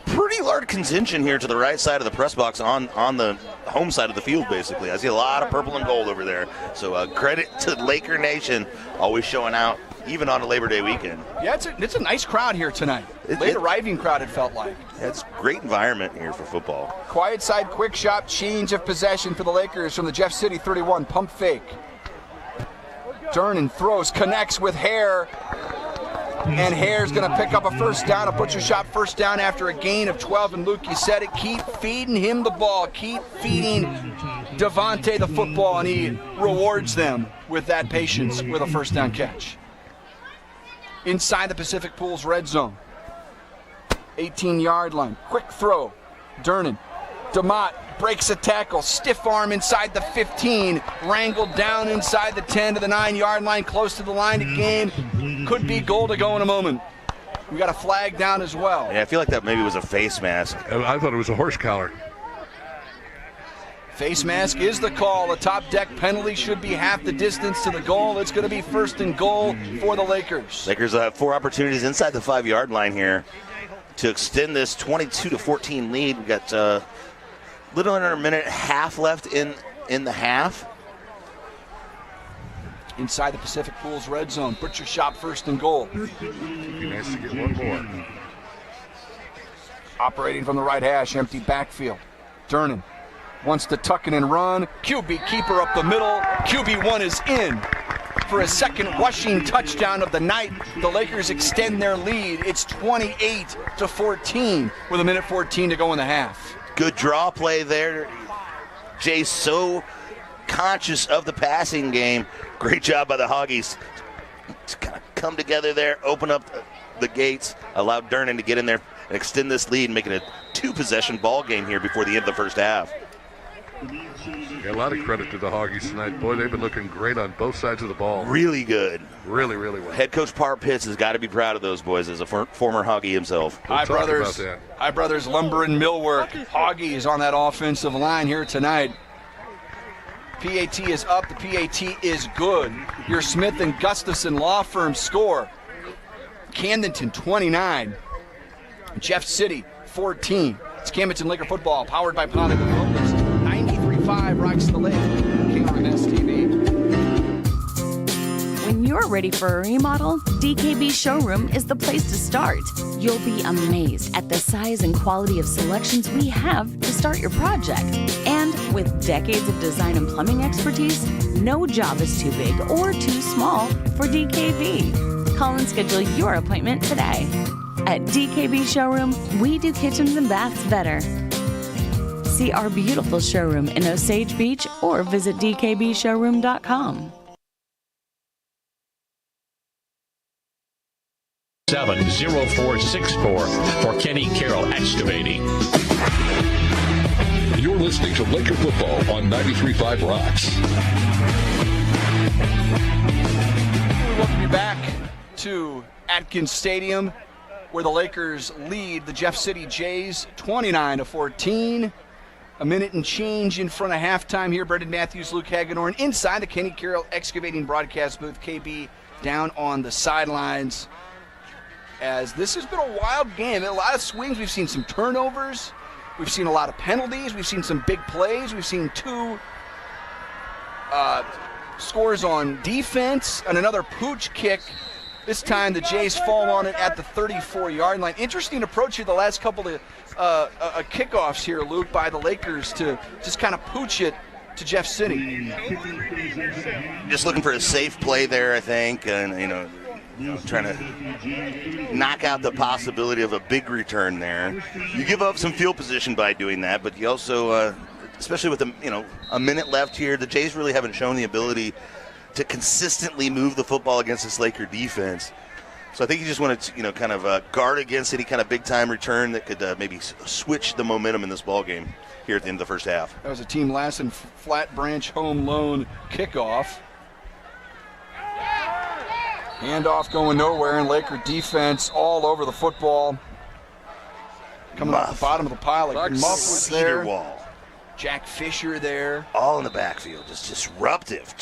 pretty large contingent here to the right side of the press box on the home side of the field, basically. I see a lot of purple and gold over there. So credit to Laker Nation, always showing out, even on a Labor Day weekend. Yeah, it's a nice crowd here tonight. Late arriving crowd, it felt like. Yeah, it's a great environment here for football. Quiet side, quick shot, change of possession for the Lakers from the Jeff City 31. Pump fake. Durnan throws, connects with Hare. And Hare's going to pick up a first down, a butcher shot first down after a gain of 12. And Luke, you said it, keep feeding him the ball. Keep feeding Devontae the football, and he rewards them with that patience with a first down catch. Inside the Pacific Pools red zone. 18-yard line. Quick throw. Durnan. DeMott breaks a tackle. Stiff arm inside the 15. Wrangled down inside the 10 to the 9-yard line. Close to the line of game. Could be goal to go in a moment. We got a flag down as well. Yeah, I feel like that maybe was a face mask. I thought it was a horse collar. Face mask is the call. A top deck penalty should be half the distance to the goal. It's going to be 1st and goal for the Lakers. Lakers have 4 opportunities inside the 5-yard line here to extend this 22-14 lead. We've got little under a minute and a half left in the half. Inside the Pacific Pools red zone. Butcher shop 1st and goal. It'd be nice to get one more. Operating from the right hash, empty backfield. Durnan wants to tuck it and run. QB keeper up the middle. QB1 is in for a second rushing touchdown of the night. The Lakers extend their lead. It's 28-14 with 1:14 to go in the half. Good draw play there. Jay's so conscious of the passing game. Great job by the Hoggies to kind of come together there, open up the gates, allow Durnan to get in there and extend this lead, making a 2-possession ball game here before the end of the first half. Yeah, a lot of credit to the Hoggies tonight. Boy, they've been looking great on both sides of the ball. Really good. Really, really well. Head coach Parr Pitts has got to be proud of those boys as a former Hoggie himself. Hi, brothers. Hi, brothers. Lumber and Millwork. Hoggies on that offensive line here tonight. PAT is up. The PAT is good. Your Smith & Gustafson Law Firm score. Camdenton 29. Jeff City 14. It's Camdenton Laker football powered by Polylift Boat Lifts. 93.5 Rocks the Lake. KRMS TV. When you're ready for a remodel, DKB Showroom is the place to start. You'll be amazed at the size and quality of selections we have to start your project. And with decades of design and plumbing expertise, no job is too big or too small for DKB. Call and schedule your appointment today. At DKB Showroom, we do kitchens and baths better. See our beautiful showroom in Osage Beach or visit dkbshowroom.com. 70464 for Kenny Carroll Excavating. You're listening to Laker football on 93.5 Rocks. Welcome you back to Atkins Stadium, where the Lakers lead the Jeff City Jays 29-14. A minute and change in front of halftime here. Brendan Matthews, Luke Hagedorn inside the Kenny Carroll Excavating broadcast booth. KB down on the sidelines. As this has been a wild game. A lot of swings. We've seen some turnovers. We've seen a lot of penalties. We've seen some big plays. We've seen two scores on defense and another pooch kick. This time the Jays fall on it at the 34-yard line. Interesting approach here the last couple of kickoffs here, Luke, by the Lakers to just kind of pooch it to Jeff City. Just looking for a safe play there, I think, and trying to knock out the possibility of a big return there. You give up some field position by doing that, but you also, especially with a minute left here, the Jays really haven't shown the ability to consistently move the football against this Laker defense. So I think you just want to, kind of guard against any kind of big-time return that could maybe switch the momentum in this ball game here at the end of the first half. That was a Team Lassen Flat Branch home loan kickoff. Handoff going nowhere, and Laker defense all over the football. Coming off the bottom of the pile, like Muff was there. Wall. Jack Fisher there. All in the backfield, just disruptive.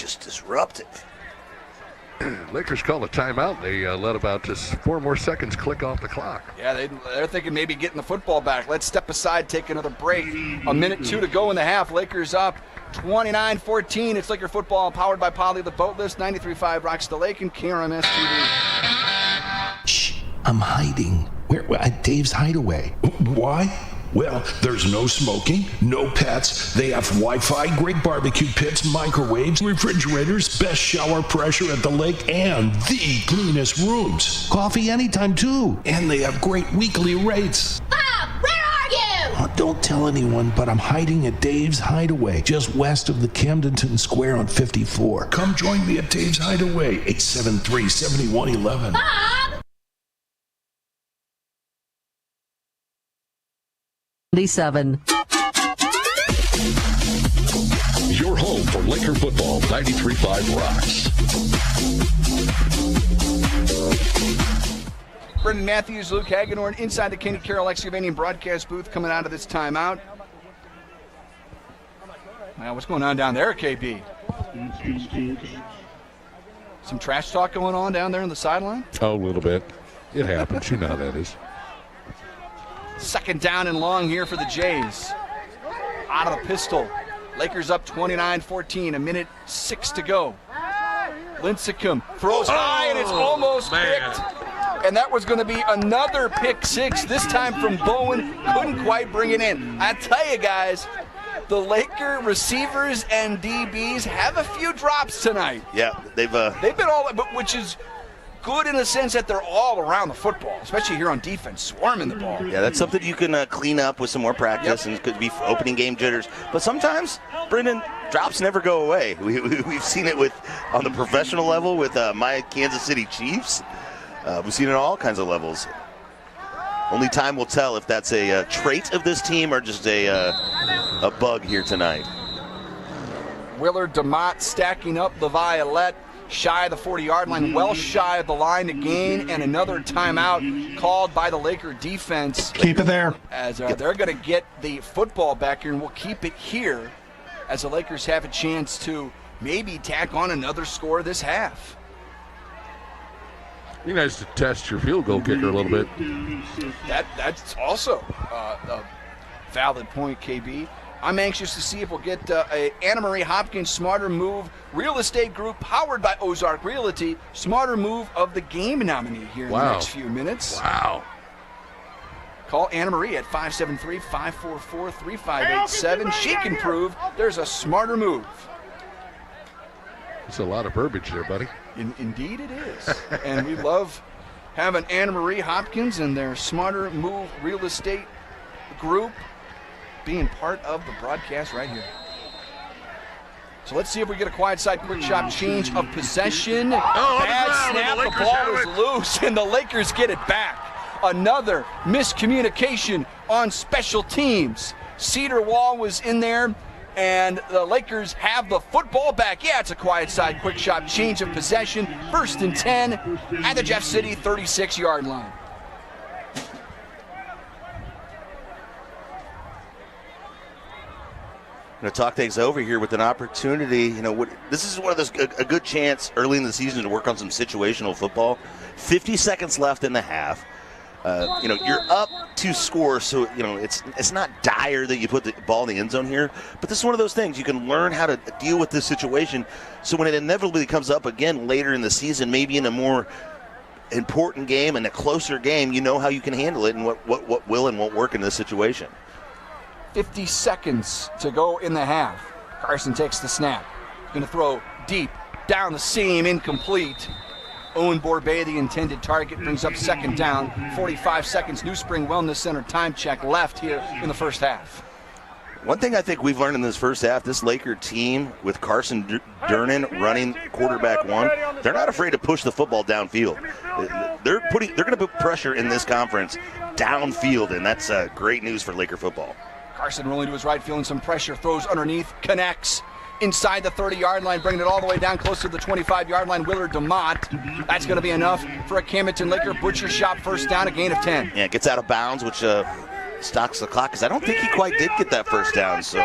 Lakers call a timeout. They let about just 4 more seconds click off the clock. Yeah, they're thinking maybe getting the football back. Let's step aside, take another break. A minute 2 to go in the half. Lakers up 29-14. It's Laker football powered by Polly the Boat List, 93.5 Rocks the Lake and KRMS TV. Shh, I'm hiding. Where at Dave's Hideaway. Why? Well, there's no smoking, no pets. They have Wi-Fi, great barbecue pits, microwaves, refrigerators, best shower pressure at the lake, and the cleanest rooms. Coffee anytime, too. And they have great weekly rates. Bob, where are you? Don't tell anyone, but I'm hiding at Dave's Hideaway, just west of the Camdenton Square on 54. Come join me at Dave's Hideaway, 873-7111. Bob! Your home for Laker football, 93.5 Rocks. Brendan Matthews, Luke Hagedorn inside the Kenny Carroll Excavating broadcast booth coming out of this timeout. Now, what's going on down there, KB? Some trash talk going on down there on the sideline? Oh, a little bit. It happens. You know how that is. Second down and long here for the Jays. Out of the pistol. Lakers up 29-14. A minute 6 to go. Lincecum throws high and it's almost picked. And that was going to be another pick six, this time from Bowen. Couldn't quite bring it in. I tell you guys, the Laker receivers and DBs have a few drops tonight. Yeah, they've been all, but which is good in the sense that they're all around the football, especially here on defense, swarming the ball. Yeah, that's something you can clean up with some more practice, and it could be opening game jitters. But sometimes, Brendan, drops never go away. We've seen it on the professional level with my Kansas City Chiefs. We've seen it at all kinds of levels. Only time will tell if that's a trait of this team or just a bug here tonight. Willard DeMott stacking up the Violet. Shy of the 40-yard line, well shy of the line to gain, and another timeout called by the Laker defense. Keep it there. As they're going to get the football back here, and we'll keep it here as the Lakers have a chance to maybe tack on another score this half. Be nice to test your field goal kicker a little bit. That's also a valid point, KB. I'm anxious to see if we'll get a Anna Marie Hopkins Smarter Move Real Estate Group powered by Ozark Realty Smarter Move of the Game nominee here in the next few minutes. Wow. Call Anna Marie at 573-544-3587. She can prove there's a smarter move. It's a lot of verbiage there, buddy. Indeed it is. And we love having Anna Marie Hopkins and their Smarter Move Real Estate Group being part of the broadcast right here. So let's see if we get a quiet side quick shot change of possession. Bad snap, the ball is loose, and the Lakers get it back. Another miscommunication on special teams. Cedar Wall was in there, and the Lakers have the football back. Yeah, it's a quiet side quick shot change of possession. 1st and 10 at the Jeff City 36-yard line. Going to talk things over here with an opportunity. This is one of those a good chance early in the season to work on some situational football. 50 seconds left in the half. You're up 2 scores, so it's not dire that you put the ball in the end zone here. But this is one of those things you can learn how to deal with this situation. So when it inevitably comes up again later in the season, maybe in a more important game and a closer game, you know how you can handle it and what will and won't work in this situation. 50 seconds to go in the half. Carson takes the snap. Going to throw deep down the seam, incomplete. Owen Borbet, the intended target, brings up 2nd down. 45 seconds. New Spring Wellness Center time check left here in the first half. One thing I think we've learned in this first half, this Laker team with Carson Durnin running quarterback 1, they're not afraid to push the football downfield. They're going to put pressure in this conference downfield, and that's great news for Laker football. Carson rolling to his right, feeling some pressure, throws underneath, connects. Inside the 30-yard line, bringing it all the way down close to the 25-yard line, Willard DeMott. That's going to be enough for a Camdenton Laker butcher shop 1st down, a gain of 10. Yeah, it gets out of bounds, which stops the clock, because I don't think he quite did get that 1st down. So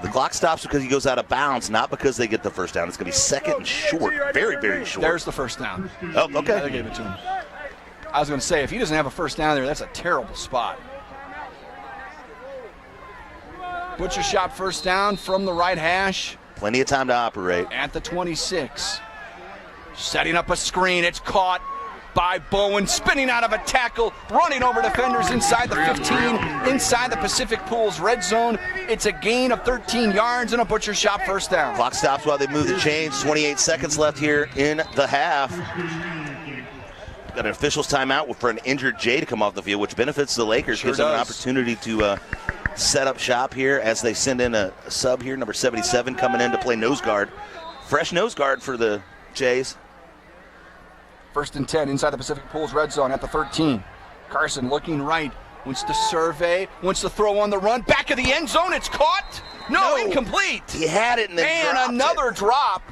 the clock stops because he goes out of bounds, not because they get the 1st down. It's going to be 2nd and short, very, very short. There's the 1st down. Oh, okay. They gave it to him. I was going to say, if he doesn't have a 1st down there, that's a terrible spot. Butcher shop 1st down from the right hash. Plenty of time to operate. At the 26. Setting up a screen. It's caught by Bowen. Spinning out of a tackle. Running over defenders inside the 15. Inside the Pacific Pools red zone. It's a gain of 13 yards and a butcher shop 1st down. Clock stops while they move the chains. 28 seconds left here in the half. Got an official's timeout for an injured Jay to come off the field, which benefits the Lakers. Gives them an opportunity to set up shop here as they send in a sub here, number 77, coming in to play nose guard. Fresh nose guard for the Jays. 1st and 10 inside the Pacific Pools red zone at the 13. Carson looking right, wants to survey, wants to throw on the run. Back of the end zone, it's caught. No, incomplete. He had it and then and another drop.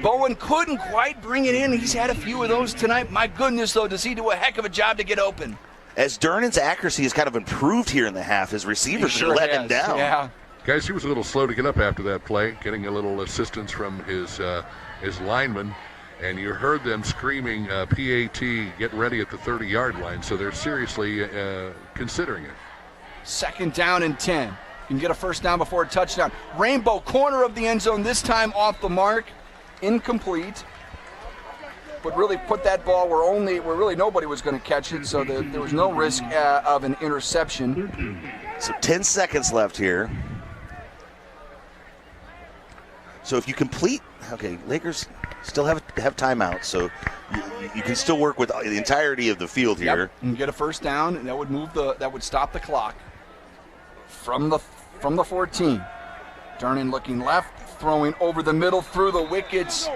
Bowen couldn't quite bring it in. He's had a few of those tonight. My goodness, though, does he do a heck of a job to get open. As Durnin's accuracy has kind of improved here in the half, his receivers are letting him down. Yeah. Guys, he was a little slow to get up after that play, getting a little assistance from his lineman. And you heard them screaming, PAT, get ready at the 30-yard line. So they're seriously considering it. 2nd down and 10. You can get a 1st down before a touchdown. Rainbow corner of the end zone, this time off the mark. Incomplete. But really put that ball where really nobody was going to catch it, so there was no risk of an interception. So 10 seconds left here. So if you complete, Lakers still have timeouts, so you can still work with the entirety of the field here. Yep. And get a 1st down, and that would stop the clock from the 14. Durnin looking left, throwing over the middle through the wickets.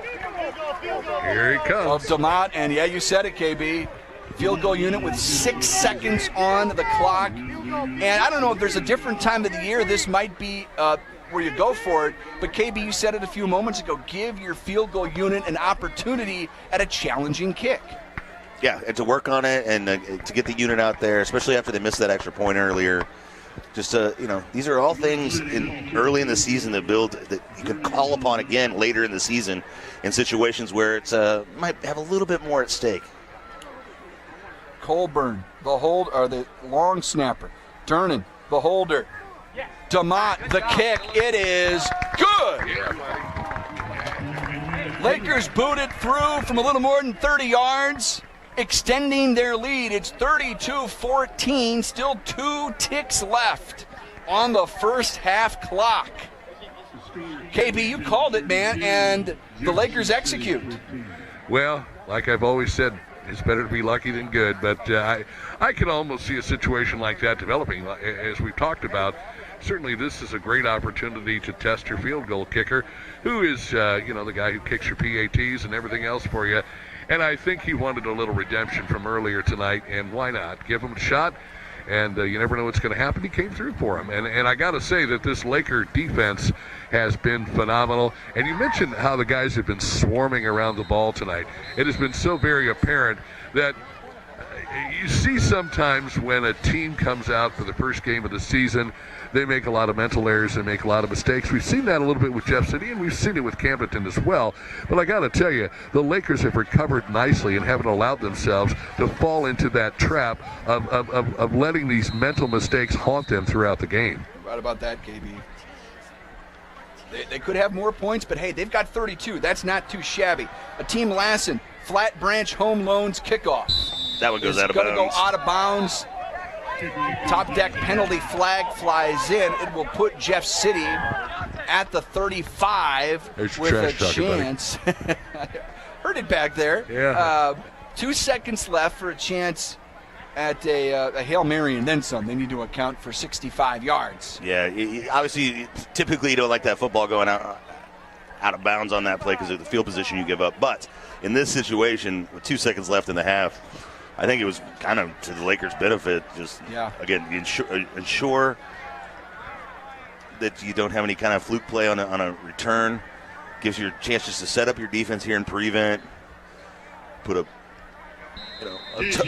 Here he comes. Of DeMott, and yeah, you said it, KB. Field goal unit with 6 seconds on the clock. And I don't know if there's a different time of the year this might be where you go for it, but KB, you said it a few moments ago, give your field goal unit an opportunity at a challenging kick. Yeah, and to work on it and to get the unit out there, especially after they missed that extra point earlier. Just, these are all things early in the season that you can call upon again later in the season in situations where it's might have a little bit more at stake. Colburn, the long snapper. Durnin, the holder. DeMont, the kick, it is good. Lakers booted through from a little more than 30 yards, extending their lead. It's 32-14, still 2 ticks left on the first half clock. KB, you called it, man, and the Lakers execute. Well, like I've always said, it's better to be lucky than good, but I can almost see a situation like that developing, as we've talked about. Certainly this is a great opportunity to test your field goal kicker, who is, the guy who kicks your PATs and everything else for you. And I think he wanted a little redemption from earlier tonight, and why not? Give him a shot, and you never know what's going to happen. He came through for him. And I got to say that this Laker defense has been phenomenal. And you mentioned how the guys have been swarming around the ball tonight. It has been so very apparent that you see sometimes when a team comes out for the first game of the season, they make a lot of mental errors, they make a lot of mistakes. We've seen that a little bit with Jeff City, and we've seen it with Camdenton as well. But I got to tell you, the Lakers have recovered nicely and haven't allowed themselves to fall into that trap of letting these mental mistakes haunt them throughout the game. Right about that, KB. They could have more points, but hey, they've got 32. That's not too shabby. A Team Lassen, Flat Branch Home Loans kickoff. That one goes out of bounds. bounds. Going to go out of bounds. Top deck penalty flag flies in. It will put Jeff City at the 35 with a chance. Heard it back there. Yeah. 2 seconds left for a chance at a Hail Mary and then some. They need to account for 65 yards. Yeah, obviously, typically you don't like that football going out of bounds on that play because of the field position you give up. But in this situation, with 2 seconds left in the half, I think it was kind of to the Lakers' benefit. Just, again, ensure that you don't have any kind of fluke play on a return. Gives you a chance just to set up your defense here and prevent. Put a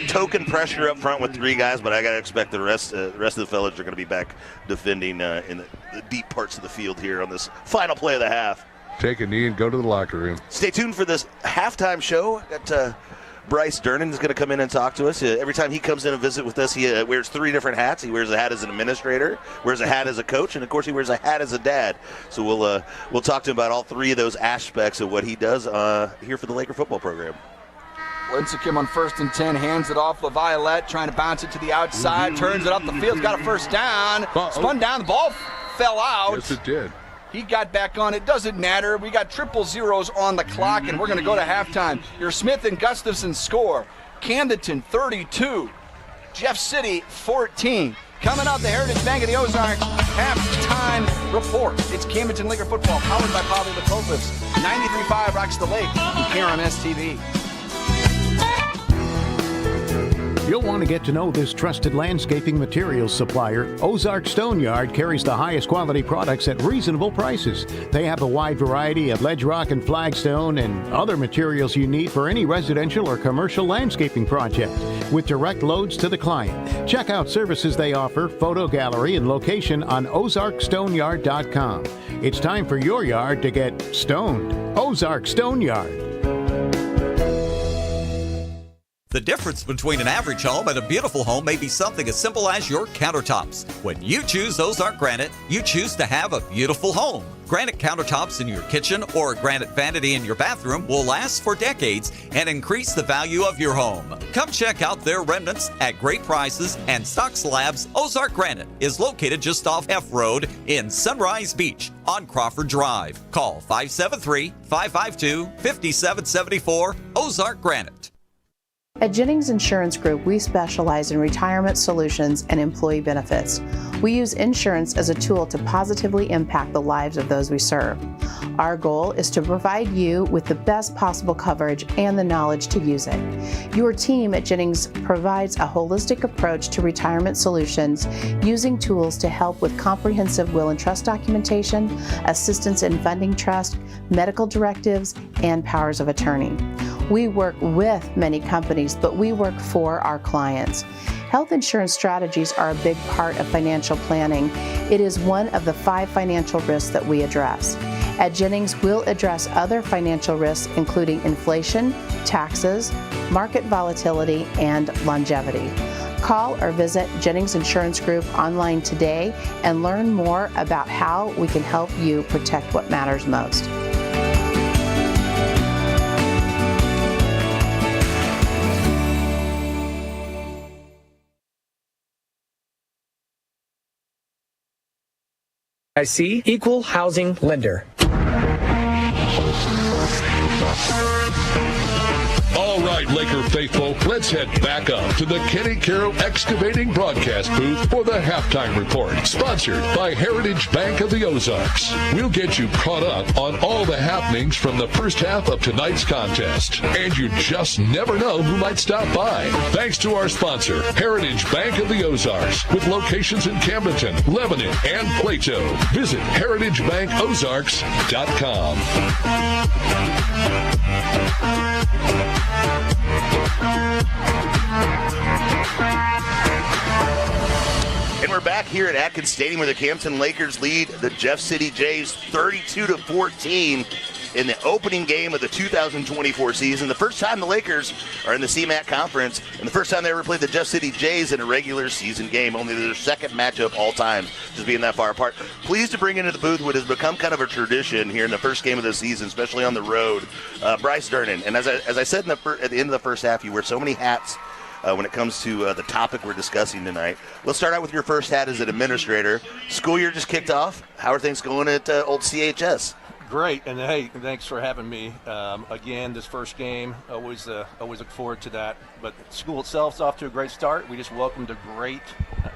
token pressure up front with 3 guys, but I got to expect the rest of the fellas are going to be back defending in the deep parts of the field here on this final play of the half. Take a knee and go to the locker room. Stay tuned for this halftime show that Bryce Durnan is going to come in and talk to us. Every time he comes in and visit with us, he wears 3 different hats. He wears a hat as an administrator, wears a hat as a coach, and of course he wears a hat as a dad. So we'll talk to him about all 3 of those aspects of what he does here for the Laker football program. Lincecum on 1st and 10, hands it off. LaViolette trying to bounce it to the outside, turns it up the field, got a first down, spun down, the ball fell out. Yes, it did. He got back on. It doesn't matter. We got 0-0s on the clock, and we're going to go to halftime. Your Smith and Gustafson score. Camdenton 32, Jeff City 14. Coming out the Heritage Bank of the Ozarks halftime report. It's Camdenton Laker football powered by Polly the Boatlift. 93.5 rocks the lake and KRMS TV. You'll want to get to know this trusted landscaping materials supplier. Ozark Stone Yard carries the highest quality products at reasonable prices. They have a wide variety of ledge rock and flagstone and other materials you need for any residential or commercial landscaping project with direct loads to the client. Check out services they offer, photo gallery, and location on ozarkstoneyard.com. It's time for your yard to get stoned. Ozark Stone Yard. The difference between an average home and a beautiful home may be something as simple as your countertops. When you choose Ozark Granite, you choose to have a beautiful home. Granite countertops in your kitchen or a granite vanity in your bathroom will last for decades and increase the value of your home. Come check out their remnants at great prices, and Stock Slabs Ozark Granite is located just off F Road in Sunrise Beach on Crawford Drive. Call 573-552-5774 Ozark Granite. At Jennings Insurance Group, we specialize in retirement solutions and employee benefits. We use insurance as a tool to positively impact the lives of those we serve. Our goal is to provide you with the best possible coverage and the knowledge to use it. Your team at Jennings provides a holistic approach to retirement solutions using tools to help with comprehensive will and trust documentation, assistance in funding trust, medical directives, and powers of attorney. We work with many companies, but we work for our clients. Health insurance strategies are a big part of financial planning. It is one of the 5 financial risks that we address. At Jennings, we'll address other financial risks, including inflation, taxes, market volatility, and longevity. Call or visit Jennings Insurance Group online today and learn more about how we can help you protect what matters most. IC Equal Housing Lender. All right, Laker faithful, let's head back up to the Kenny Carroll Excavating broadcast booth for the halftime report, sponsored by Heritage Bank of the Ozarks. We'll get you caught up on all the happenings from the first half of tonight's contest, and you just never know who might stop by. Thanks to our sponsor, Heritage Bank of the Ozarks, with locations in Camdenton, Lebanon, and Plato. Visit heritagebankozarks.com. And we're back here at Atkins Stadium where the Camdenton Lakers lead the Jeff City Jays 32-14 in the opening game of the 2024 season. The first time the Lakers are in the CMAC conference, and the first time they ever played the Jeff City Jays in a regular season game. Only their second matchup all time, just being that far apart. Pleased to bring into the booth what has become kind of a tradition here in the first game of the season, especially on the road, Bryce Durnan. And as I said at the end of the first half, you wear so many hats when it comes to the topic we're discussing tonight. Let's start out with your first hat as an administrator. School year just kicked off. How are things going at old CHS? Great, and hey, thanks for having me. Again, this first game, always look forward to that. But school itself's off to a great start. We just welcomed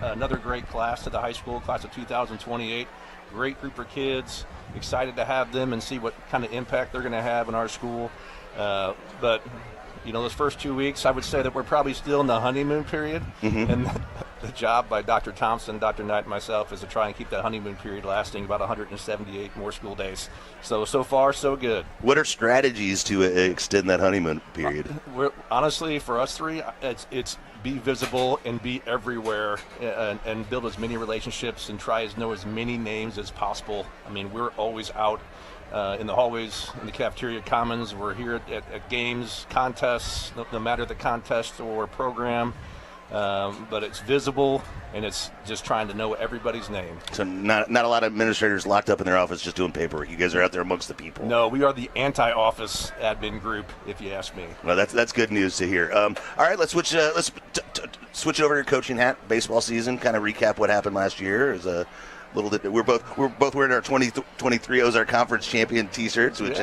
another great class to the high school, class of 2028. Great group of kids. Excited to have them and see what kind of impact they're going to have in our school. But you know, those first 2 weeks, I would say that we're probably still in the honeymoon period. Mm-hmm. And the job by Dr. Thompson, Dr. Knight, and myself is to try and keep that honeymoon period lasting about 178 more school days. So far, so good. What are strategies to extend that honeymoon period? Honestly, for us three, it's be visible and be everywhere and build as many relationships and try to know as many names as possible. I mean, we're always out in the hallways, in the cafeteria commons. We're here at games, contests, no matter the contest or program. But it's visible, and it's just trying to know everybody's name. So not a lot of administrators locked up in their office just doing paperwork. You guys are out there amongst the people. No, we are the anti-office admin group, if you ask me. Well, that's good news to hear. All right, let's switch. Switch over to your coaching hat. Baseball season. Kind of recap what happened last year. Is a little bit. We're both wearing our 2023 Ozark Conference champion T-shirts, which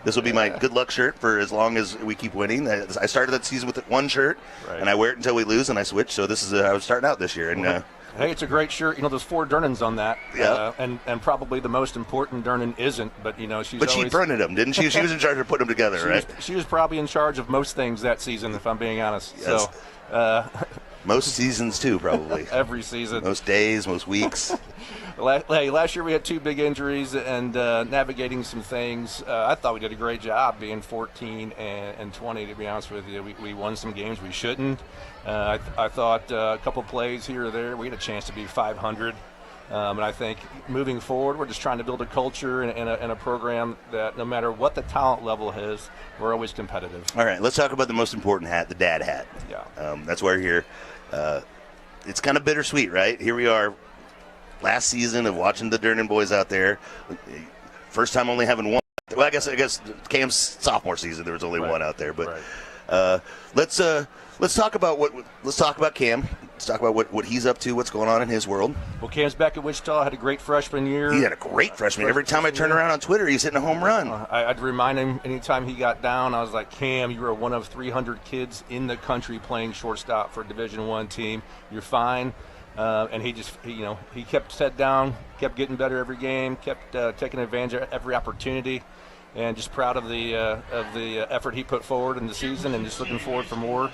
this will be my good luck shirt for as long as we keep winning. I started that season with one shirt, and I wear it until we lose, and I switch. So this is how I'm starting out this year. And hey, it's a great shirt. You know, there's 4 Durnans on that. Yeah. And probably the most important Durnan isn't, but you know she printed them, didn't she? She was in charge of putting them together, right? She was probably in charge of most things that season, if I'm being honest. Yes. So. Most seasons too, probably. Every season. Most days, most weeks. Last year we had 2 big injuries and navigating some things. I thought we did a great job being 14 and 20, to be honest with you. We won some games we shouldn't. I thought a couple plays here or there, we had a chance to be 500. And I think moving forward, we're just trying to build a culture and a program that no matter what the talent level is, we're always competitive. All right, let's talk about the most important hat, the dad hat. Yeah. That's why we're here. It's kind of bittersweet, right? Here we are, last season of watching the Durnan boys out there. First time only having one. Well, I guess Cam's sophomore season there was only one out there, but let's talk about Cam. Let's talk about what he's up to, what's going on in his world. Well, Cam's back at Wichita, had a great freshman year. He had a great freshman year. Every time I turn around on Twitter, he's hitting a home run. I'd remind him anytime he got down, I was like, Cam, you are one of 300 kids in the country playing shortstop for a Division I team. You're fine. And he kept his head down, kept getting better every game, kept taking advantage of every opportunity, and just proud of the effort he put forward in the season, and just looking forward for more.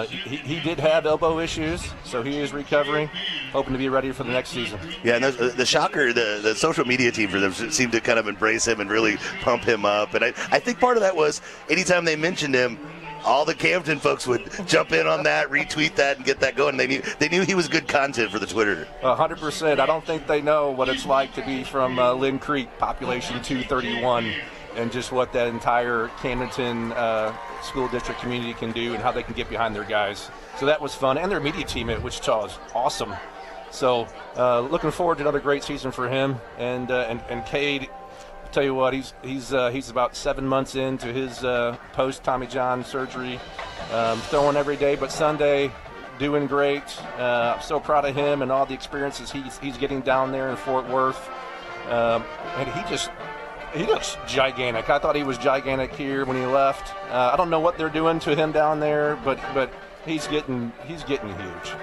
He did have elbow issues, so he is recovering, hoping to be ready for the next season. Yeah, and the shocker, the social media team for them seemed to kind of embrace him and really pump him up. And I think part of that was anytime they mentioned him, all the Camden folks would jump in on that, retweet that, and get that going. They knew he was good content for the Twitter. 100%. I don't think they know what it's like to be from Lynn Creek, population 231, and just what that entire Camdenton school district community can do and how they can get behind their guys. So that was fun. And their media team at Wichita is awesome. So looking forward to another great season for him. And Cade, I'll tell you what, he's about 7 months into his post Tommy John surgery, throwing every day but Sunday, doing great. I'm so proud of him and all the experiences he's getting down there in Fort Worth. And he looks gigantic. I thought he was gigantic here when he left. I don't know what they're doing to him down there, but he's getting huge.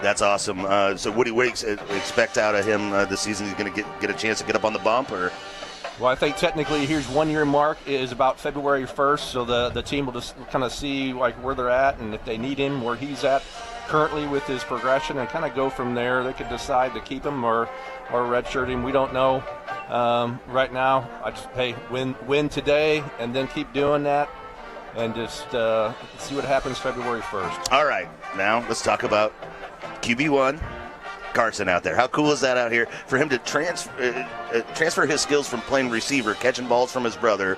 That's awesome. So what do you expect out of him this season? He's going to get a chance to get up on the bump, or? Well, I think technically his 1 year mark is about February 1st, so the team will just kind of see like where they're at and if they need him, where he's at currently with his progression, and kind of go from there. They could decide to keep him or redshirt him. We don't know. Right now, I just win today and then keep doing that, and just see what happens February 1st. All right, now let's talk about QB1, Carson out there. How cool is that out here for him to transfer his skills from playing receiver, catching balls from his brother?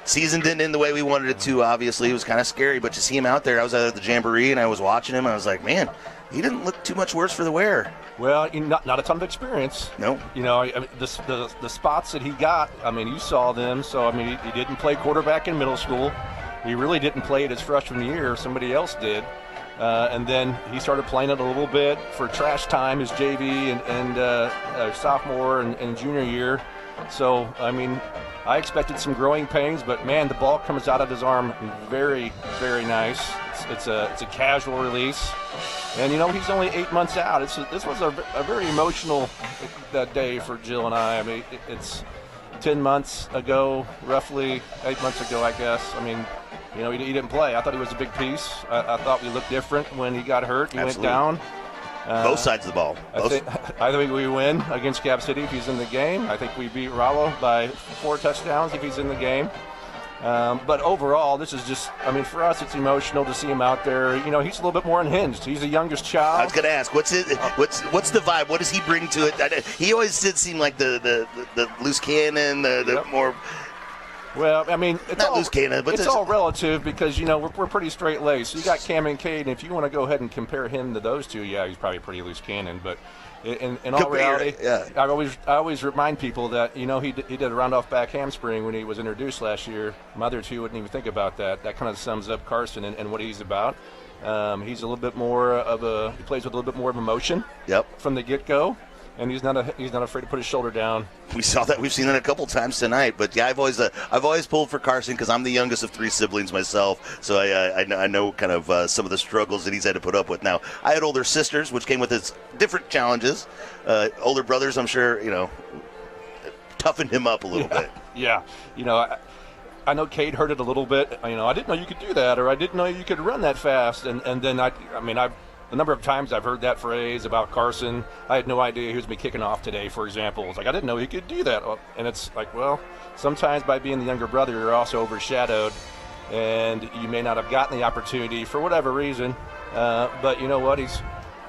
Season didn't end the way we wanted it to, obviously. It was kind of scary, but to see him out there, I was at the Jamboree and I was watching him. I was like, man, he didn't look too much worse for the wear. Well, not a ton of experience. No. You know, the spots that he got, I mean, you saw them. So, I mean, he didn't play quarterback in middle school. He really didn't play it his freshman year. Somebody else did. And then he started playing it a little bit for trash time, his JV and sophomore and junior year. So, I mean, I expected some growing pains, but man, the ball comes out of his arm very, very nice. It's a casual release, and you know he's only 8 months out. This was a very emotional day for Jill and I. I mean, it's 10 months ago, roughly 8 months ago, I guess. I mean, you know, he didn't play. I thought he was a big piece. I thought we looked different when he got hurt. He Absolutely. Went down. Both sides of the ball. I think we win against Cap City if he's in the game. I think we beat Rollo by 4 touchdowns if he's in the game. But overall, this is just, I mean, for us, it's emotional to see him out there. You know, he's a little bit more unhinged. He's the youngest child. I was going to ask, what's the vibe? What does he bring to it? He always did seem like the loose cannon, the more... Well, I mean, it's all relative because, you know, we're pretty straight-laced. You got Cam and Cade, and if you want to go ahead and compare him to those two, yeah, he's probably pretty loose cannon. But in all reality, yeah. I always remind people that, you know, he did a round-off back hamstring when he was introduced last year. My other two wouldn't even think about that. That kind of sums up Carson and what he's about. He's a little bit more he plays with a little bit more of emotion. Yep. From the get-go. And he's not afraid to put his shoulder down. We saw that. We've seen that a couple times tonight. But yeah, I've always pulled for Carson because I'm the youngest of 3 siblings myself. So I know kind of some of the struggles that he's had to put up with. Now I had older sisters, which came with its different challenges. Older brothers, I'm sure, you know, toughened him up a little bit. Yeah, you know. I know Cade heard it a little bit. You know, I didn't know you could do that, or I didn't know you could run that fast. And then the number of times I've heard that phrase about Carson, I had no idea he was going to be kicking off today, for example. It's like, I didn't know he could do that. And it's like, well, sometimes by being the younger brother, you're also overshadowed, and you may not have gotten the opportunity for whatever reason. But you know what?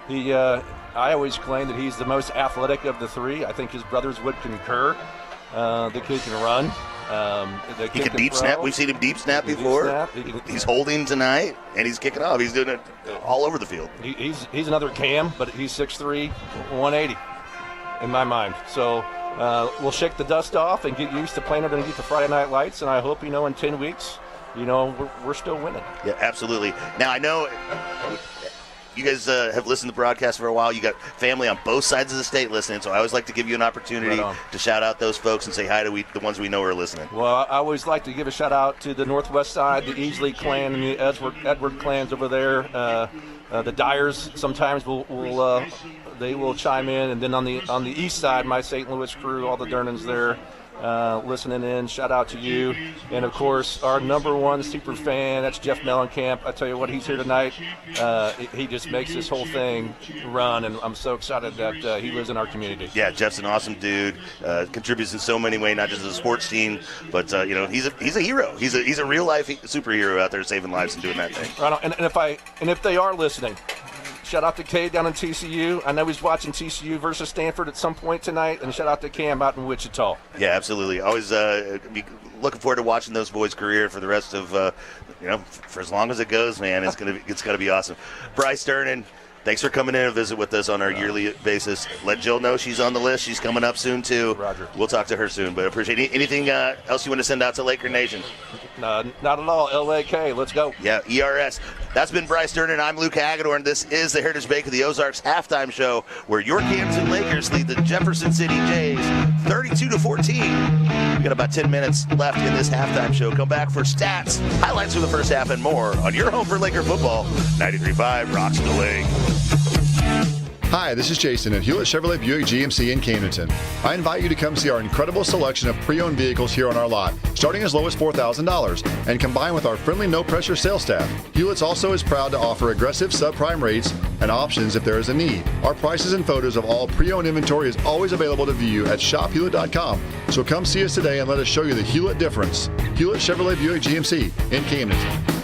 I always claim that he's the most athletic of the 3. I think his brothers would concur. The kid can run. He can deep snap. We've seen him deep snap before. He's holding tonight, and he's kicking off. He's doing it all over the field. He's another Cam, but he's 6'3", 180 in my mind. So we'll shake the dust off and get used to playing underneath the Friday Night Lights, and I hope, you know, in 10 weeks, you know, we're still winning. Yeah, absolutely. Now, I know you guys have listened to the broadcast for a while. You got family on both sides of the state listening, so I always like to give you an opportunity to shout out those folks and say hi to the ones we know are listening. Well, I always like to give a shout out to the northwest side, the Easley clan and the Edward clans over there. The Dyers sometimes they will chime in, and then on the east side, my St. Louis crew, all the Durnans there. Listening in, shout out to you, and of course our number 1 super fan, that's Jeff Mellencamp. I tell you what, he's here tonight. He just makes this whole thing run, and I'm so excited that he lives in our community. Yeah, Jeff's an awesome dude. Contributes in so many ways, not just as a sports team, but you know, he's a hero. He's a real life superhero out there saving lives and doing that thing. Right on. And if they are listening, Shout out to Kay down in TCU. I know he's watching TCU versus Stanford at some point tonight. And shout out to Cam out in Wichita. Yeah, absolutely. Always be looking forward to watching those boys' career for the rest of, for as long as it goes, man. It's gonna be awesome. Bryce Durnan, thanks for coming in and visit with us on our yearly basis. Let Jill know she's on the list. She's coming up soon too. Roger. We'll talk to her soon. But appreciate it. Anything else you want to send out to Laker Nation? Not at all. LAK, let's go. Yeah, ERS. That's been Bryce Durnan. I'm Luke Hagedorn. This is the Heritage Bank of the Ozarks halftime show, where your Camdenton Lakers lead the Jefferson City Jays 32-14. We got about 10 minutes left in this halftime show. Come back for stats, highlights from the first half, and more on your home for Laker football. 93.5 rocks the lake. Hi, this is Jason at Hewlett Chevrolet Buick GMC in Camdenton. I invite you to come see our incredible selection of pre-owned vehicles here on our lot, starting as low as $4,000, and combined with our friendly, no-pressure sales staff. Hewlett's also is proud to offer aggressive subprime rates and options if there is a need. Our prices and photos of all pre-owned inventory is always available to view at shophewlett.com. So come see us today and let us show you the Hewlett difference. Hewlett Chevrolet Buick GMC in Camdenton.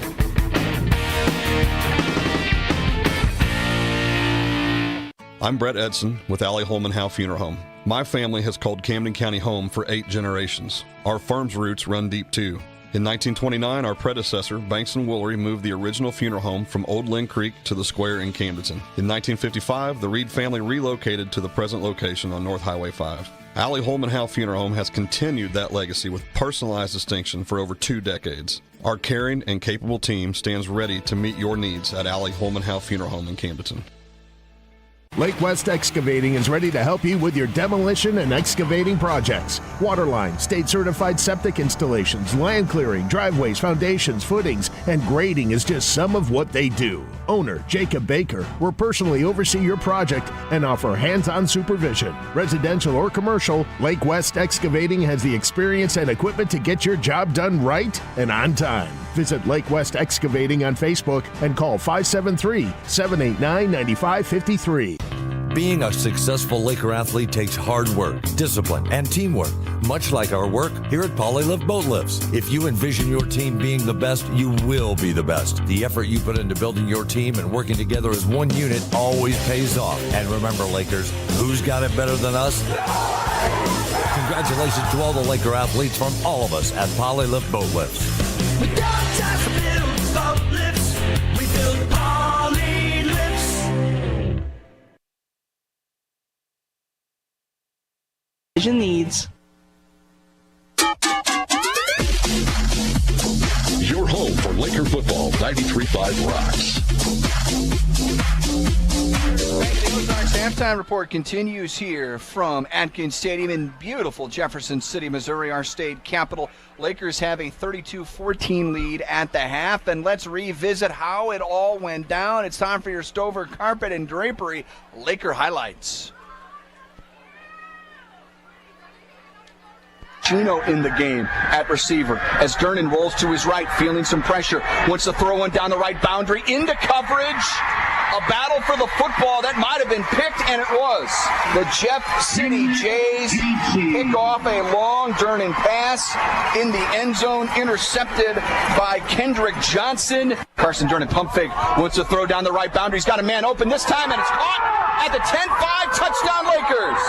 I'm Brett Edson with Allie Holman Howe Funeral Home. My family has called Camden County home for 8 generations. Our firm's roots run deep too. In 1929, our predecessor, Banks & Woolery, moved the original funeral home from Old Lynn Creek to the square in Camdenton. In 1955, the Reed family relocated to the present location on North Highway 5. Allie Holman Howe Funeral Home has continued that legacy with personalized distinction for over 2 decades. Our caring and capable team stands ready to meet your needs at Allie Holman Howe Funeral Home in Camdenton. Lake West Excavating is ready to help you with your demolition and excavating projects. Waterline, state-certified septic installations, land clearing, driveways, foundations, footings, and grading is just some of what they do. Owner Jacob Baker will personally oversee your project and offer hands-on supervision. Residential or commercial, Lake West Excavating has the experience and equipment to get your job done right and on time. Visit Lake West Excavating on Facebook and call 573-789-9553. Being a successful Laker athlete takes hard work, discipline, and teamwork, much like our work here at Polylift Boat Lifts. If you envision your team being the best, you will be the best. The effort you put into building your team and working together as one unit always pays off. And remember, Lakers, who's got it better than us? Congratulations to all the Laker athletes from all of us at Polylift Boat Lifts. We don't just build boat lifts, we build poly lifts. Vision needs. Your home for Laker football, 93.5 rocks. The Ozarks halftime report continues here from Atkins Stadium in beautiful Jefferson City, Missouri, our state capital. Lakers have a 32-14 lead at the half, and let's revisit how it all went down. It's time for your Stover Carpet and Drapery Laker highlights. Gino in the game at receiver as Durnan rolls to his right, feeling some pressure. Wants to throw one down the right boundary into coverage. A battle for the football that might have been picked, and it was. The Jeff City Jays pick off a long Durnan pass in the end zone, intercepted by Kendrick Johnson. Carson Durnan pump fake, wants to throw down the right boundary. He's got a man open this time, and it's caught at the 10-5, touchdown Lakers.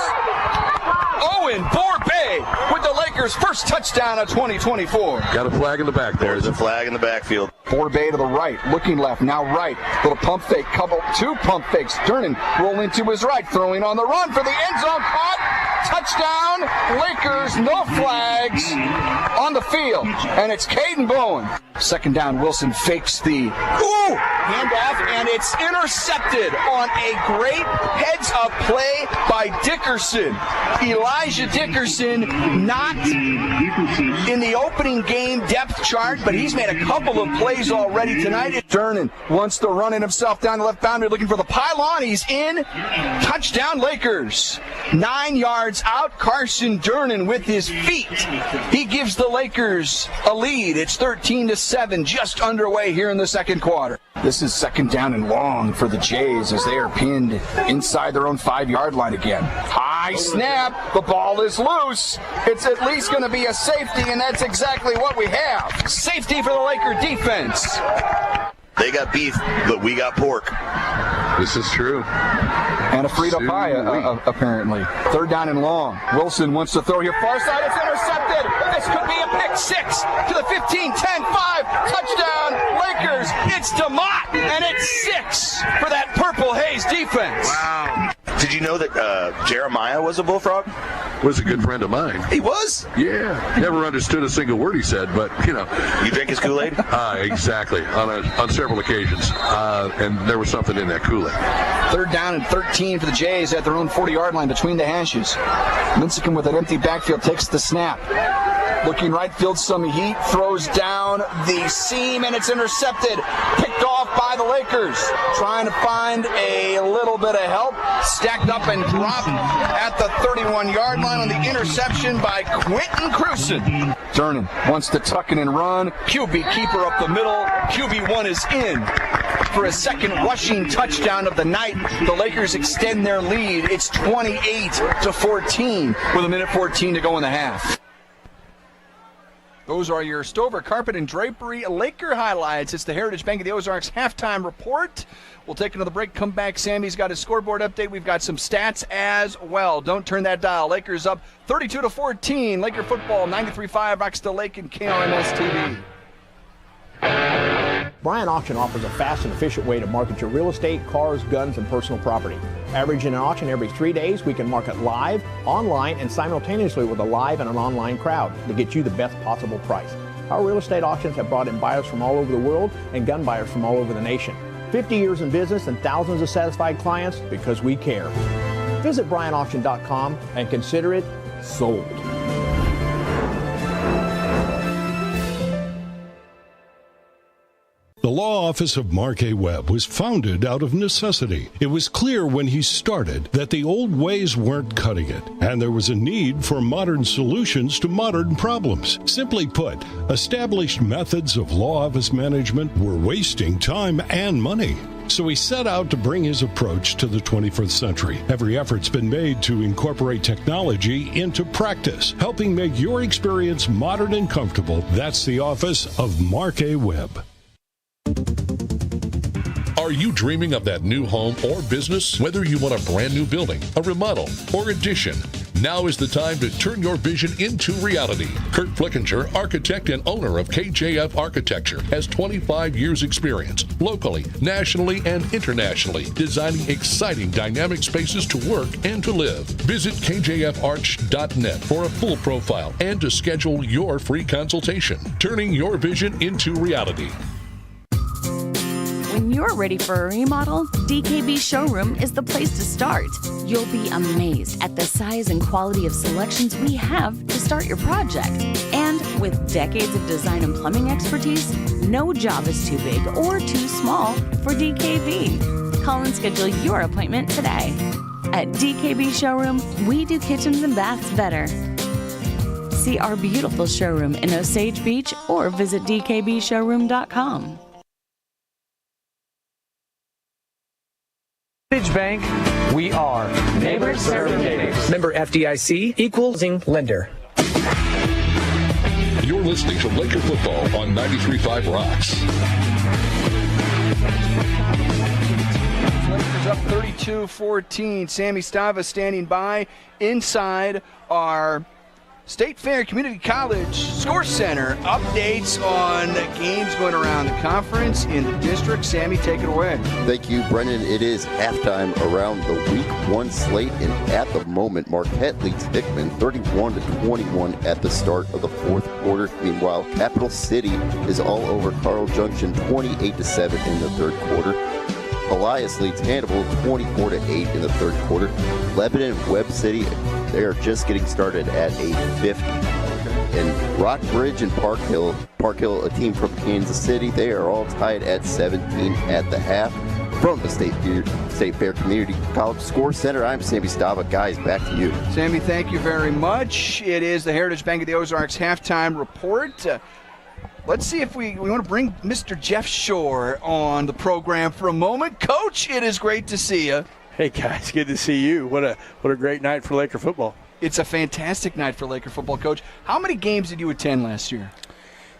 Owen Borbay with the Lakers' first touchdown of 2024. Got a flag in the back there. There's a flag in the backfield. Borbay to the right, looking left, now right. Little pump fake, two pump fakes. Durnan rolling to his right, throwing on the run for the end zone, caught. Touchdown, Lakers, no flags on the field. And it's Caden Bowen. Second down, Wilson fakes the handoff, and it's intercepted on a great heads-up play by Dickerson. Elijah Dickerson not in the opening game depth chart, but he's made a couple of plays already tonight. Durnan wants to run it himself down the left boundary, looking for the pylon. He's in. Touchdown Lakers. 9 yards out, Carson Durnan with his feet. He gives the Lakers a lead. It's 13-7, just underway here in the second quarter. This is second down and long for the Jays as they are pinned inside their own 5-yard line again. High snap. The ball is loose. It's at least going to be a safety, and that's exactly what we have. Safety for the Laker defense. They got beef, but we got pork. This is true. And a freed up high, apparently. Third down and long. Wilson wants to throw here. Far side. It's intercepted. This could be a pick six to the 15, 10, 5. Touchdown, Lakers. It's DeMott, and it's 6 for that Purple Haze defense. Wow. Did you know that Jeremiah was a Bullfrog? Was a good friend of mine. He was? Yeah. Never understood a single word he said, but, you know. You drink his Kool-Aid? Exactly. On several occasions. And there was something in that Kool-Aid. Third down and 13 for the Jays at their own 40-yard line between the hashes. Lincecum with an empty backfield takes the snap. Looking right field, some heat, throws down the seam, and it's intercepted. Picked off by the Lakers. Trying to find a little bit of help. Stacked up and dropped at the 31-yard line on the interception by Quentin Cruson. Durnan wants to tuck it and run. QB keeper up the middle. QB1 is in for a second rushing touchdown of the night. The Lakers extend their lead. It's 28-14 with a minute 14 to go in the half. Those are your Stover Carpet and Drapery Laker highlights. It's the Heritage Bank of the Ozarks halftime report. We'll take another break, come back. Sammy's got his scoreboard update. We've got some stats as well. Don't turn that dial. Lakers up 32-14. Laker football, 93.5 Rocksville Lake and KRMS TV. Bryant Auction offers a fast and efficient way to market your real estate, cars, guns, and personal property. Averaging an auction every 3 days, we can market live, online, and simultaneously with a live and an online crowd to get you the best possible price. Our real estate auctions have brought in buyers from all over the world and gun buyers from all over the nation. 50 years in business and thousands of satisfied clients because we care. Visit BryantAuction.com and consider it sold. The law office of Mark A. Webb was founded out of necessity. It was clear when he started that the old ways weren't cutting it, and there was a need for modern solutions to modern problems. Simply put, established methods of law office management were wasting time and money. So he set out to bring his approach to the 21st century. Every effort's been made to incorporate technology into practice, helping make your experience modern and comfortable. That's the office of Mark A. Webb. Are you dreaming of that new home or business? Whether you want a brand new building, a remodel, or addition, now is the time to turn your vision into reality. Kurt Flickinger, architect and owner of KJF Architecture, has 25 years experience locally, nationally, and internationally, designing exciting dynamic spaces to work and to live. Visit kjfarch.net for a full profile and to schedule your free consultation. Turning your vision into reality. When you're ready for a remodel, DKB Showroom is the place to start. You'll be amazed at the size and quality of selections we have to start your project. And with decades of design and plumbing expertise, no job is too big or too small for DKB. Call and schedule your appointment today. At DKB Showroom, we do kitchens and baths better. See our beautiful showroom in Osage Beach or visit dkbshowroom.com. Heritage Bank, we are neighbors serving neighbors. Member FDIC, equal housing lender. You're listening to Laker football on 93.5 Rocks. Lakers up 32-14. Sammy Stava standing by inside our State Fair Community College Score Center. Updates on games going around the conference in the district. Sammy, take it away. Thank you, Brennan. It is halftime around the Week 1 slate, and at the moment, Marquette leads Hickman 31-21 at the start of the fourth quarter. Meanwhile, Capital City is all over Carl Junction 28-7 in the third quarter. Elias leads Hannibal 24-8 in the third quarter. Lebanon and Webb City, they are just getting started at a 50. And Rockbridge and Park Hill, a team from Kansas City, they are all tied at 17 at the half. From the State Fair Community College Score Center, I'm Sammy Stava. Guys, back to you. Sammy, thank you very much. It is the Heritage Bank of the Ozarks halftime report. Let's see if we want to bring Mr. Jeff Shore on the program for a moment. Coach, it is great to see you. Hey, guys, good to see you. What a great night for Laker football. It's a fantastic night for Laker football, Coach. How many games did you attend last year?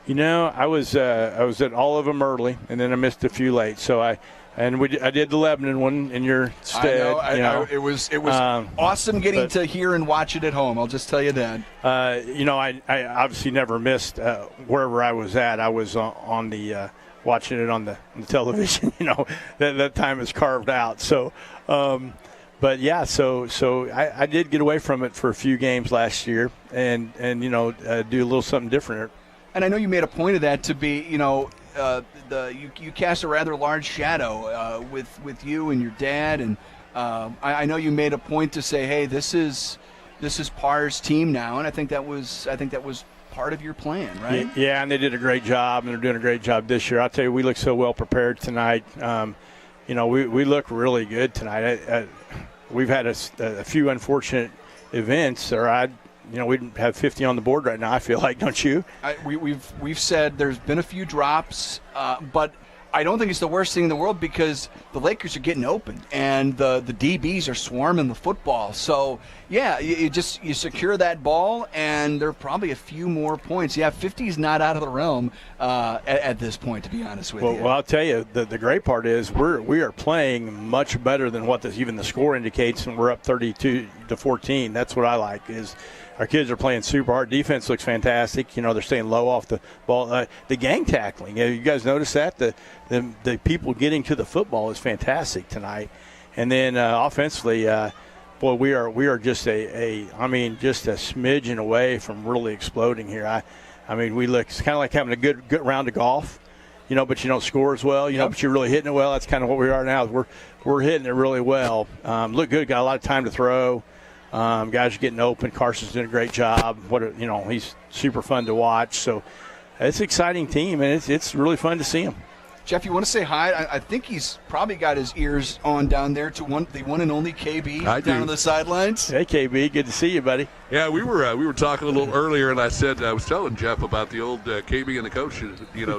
You know, I was at all of them early, and then I missed a few late. So I And I did the Lebanon one in your stead. I know. It was awesome getting to hear and watch it at home. I'll just tell you that. I obviously never missed wherever I was at. I was on the watching it on the television. That time is carved out. So, but yeah, so I did get away from it for a few games last year, and do a little something different. And I know you made a point of that to be, you cast a rather large shadow with you and your dad, and I know you made a point to say, hey, this is Parr's team now, and I think that was part of your plan, right? Yeah, and they did a great job, and they're doing a great job this year. I'll tell you, we look so well prepared tonight. We look really good tonight. We've had a few unfortunate events, or we'd have 50 on the board right now, I feel like, don't you? We've said there's been a few drops, but I don't think it's the worst thing in the world because the Lakers are getting open and the DBs are swarming the football. So, yeah, you secure that ball, and there are probably a few more points. Yeah, 50 is not out of the realm at this point, to be honest with you. Well, I'll tell you, the great part is we are playing much better than what even the score indicates, and we're up 32-14. That's what I like is – our kids are playing super hard. Defense looks fantastic. They're staying low off the ball. The gang tackling, you guys notice that? The people getting to the football is fantastic tonight. And then offensively, we are just a smidgen away from really exploding here. We look, it's kind of like having a good round of golf, but you don't score as well, but you're really hitting it well. That's kind of what we are now. We're hitting it really well. Look good, got a lot of time to throw. Guys are getting open. Carson's doing a great job. He's super fun to watch. So it's an exciting team, and it's really fun to see him. Jeff, you want to say hi? I think he's probably got his ears on down there to the one and only KB down on the sidelines. Hey, KB, good to see you, buddy. Yeah, we were talking a little earlier, and I was telling Jeff about the old KB and the coach,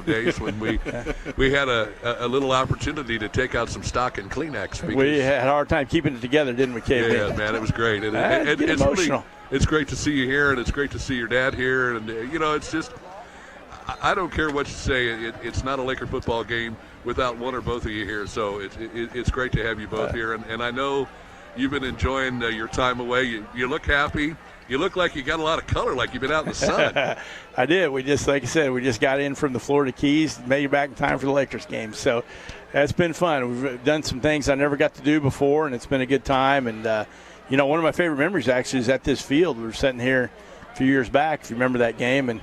days when we had a little opportunity to take out some stock in Kleenex. We had a hard time keeping it together, didn't we, KB? Yeah, man, it was great. And it's emotional. It's great to see you here, and it's great to see your dad here, and it's just. I don't care what you say. It's not a Laker football game without one or both of you here. So it's great to have you both here. And I know you've been enjoying your time away. You look happy. You look like you got a lot of color, like you've been out in the sun. I did. Like I said, we just got in from the Florida Keys, made it back in time for the Lakers game. So it's been fun. We've done some things I never got to do before, and it's been a good time. And, one of my favorite memories actually is at this field. We were sitting here a few years back, if you remember that game, and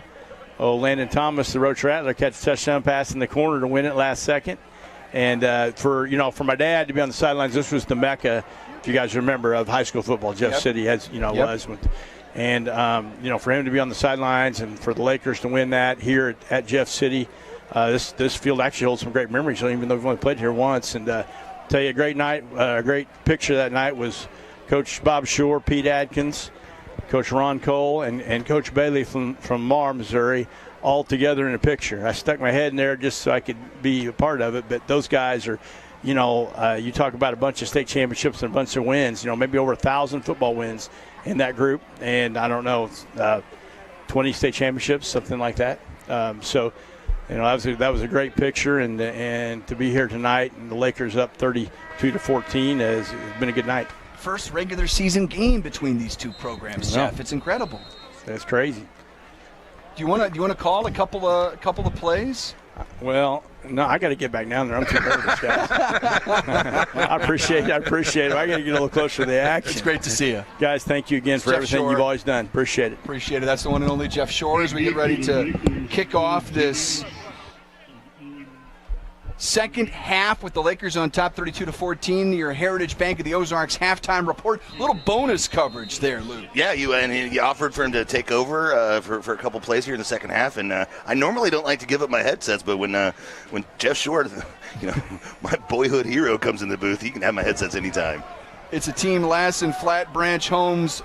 Landon Thomas, the Roach Rattler, catch a touchdown pass in the corner to win it last second. And for my dad to be on the sidelines, this was the mecca, if you guys remember, of high school football. Jeff City was. And, for him to be on the sidelines and for the Lakers to win that here at Jeff City, this field actually holds some great memories, even though we've only played here once. And tell you, a great night, a great picture that night was Coach Bob Shore, Pete Adkins, Coach Ron Cole, and Coach Bailey from Marr, Missouri, all together in a picture. I stuck my head in there just so I could be a part of it, but those guys are, you talk about a bunch of state championships and a bunch of wins, maybe over 1,000 football wins in that group, and I don't know, 20 state championships, something like that. That was a great picture, and to be here tonight and the Lakers up 32-14 has been a good night. First regular season game between these two programs, Jeff. It's incredible. That's crazy. Do you want to call a couple of plays? Well, no, I got to get back down there. I'm too nervous, guys. I appreciate it. I got to get a little closer to the action. It's great to see you. Guys, thank you again for everything you've always done. Appreciate it. Appreciate it. That's the one and only Jeff Shore as we get ready to kick off this second half with the Lakers on top 32-14. Your Heritage Bank of the Ozarks halftime report. A little bonus coverage there, Lou. Yeah, you offered for him to take over for a couple plays here in the second half, and I normally don't like to give up my headsets, but when Jeff Shore, my boyhood hero, comes in the booth, he can have my headsets anytime. It's a Team Lassen Flat Branch Homes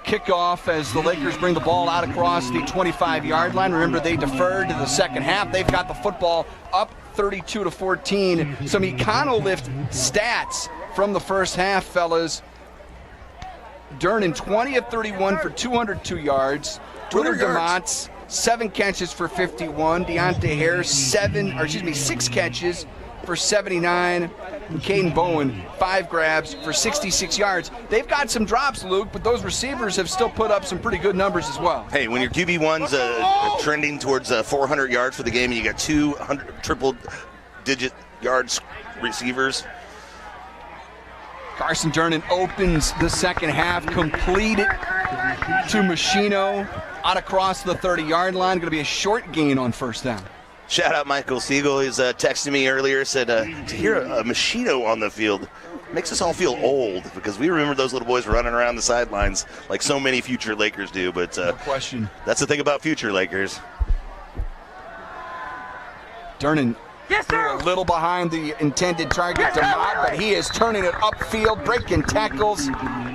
kickoff as the Lakers bring the ball out across the 25-yard line. Remember, they deferred to the second half. They've got the football up 32-14. Some Econolift stats from the first half, fellas. Durnan 20 of 31 for 202 yards. Willard DeMott's 7 catches for 51. Deontay Harris 6 catches for 79. And Caden Bowen, 5 grabs for 66 yards. They've got some drops, Luke, but those receivers have still put up some pretty good numbers as well. Hey, when your QB1's trending towards 400 yards for the game and you got 200 triple-digit yards receivers. Carson Durnan opens the second half, completed to Machino out across the 30-yard line. Going to be a short gain on first down. Shout out Michael Siegel. He's texting me earlier, said to hear a Machino on the field makes us all feel old because we remember those little boys running around the sidelines like so many future Lakers do. But no question. That's the thing about future Lakers. Durnan a little behind the intended target to Mott, but he is turning it upfield, breaking tackles.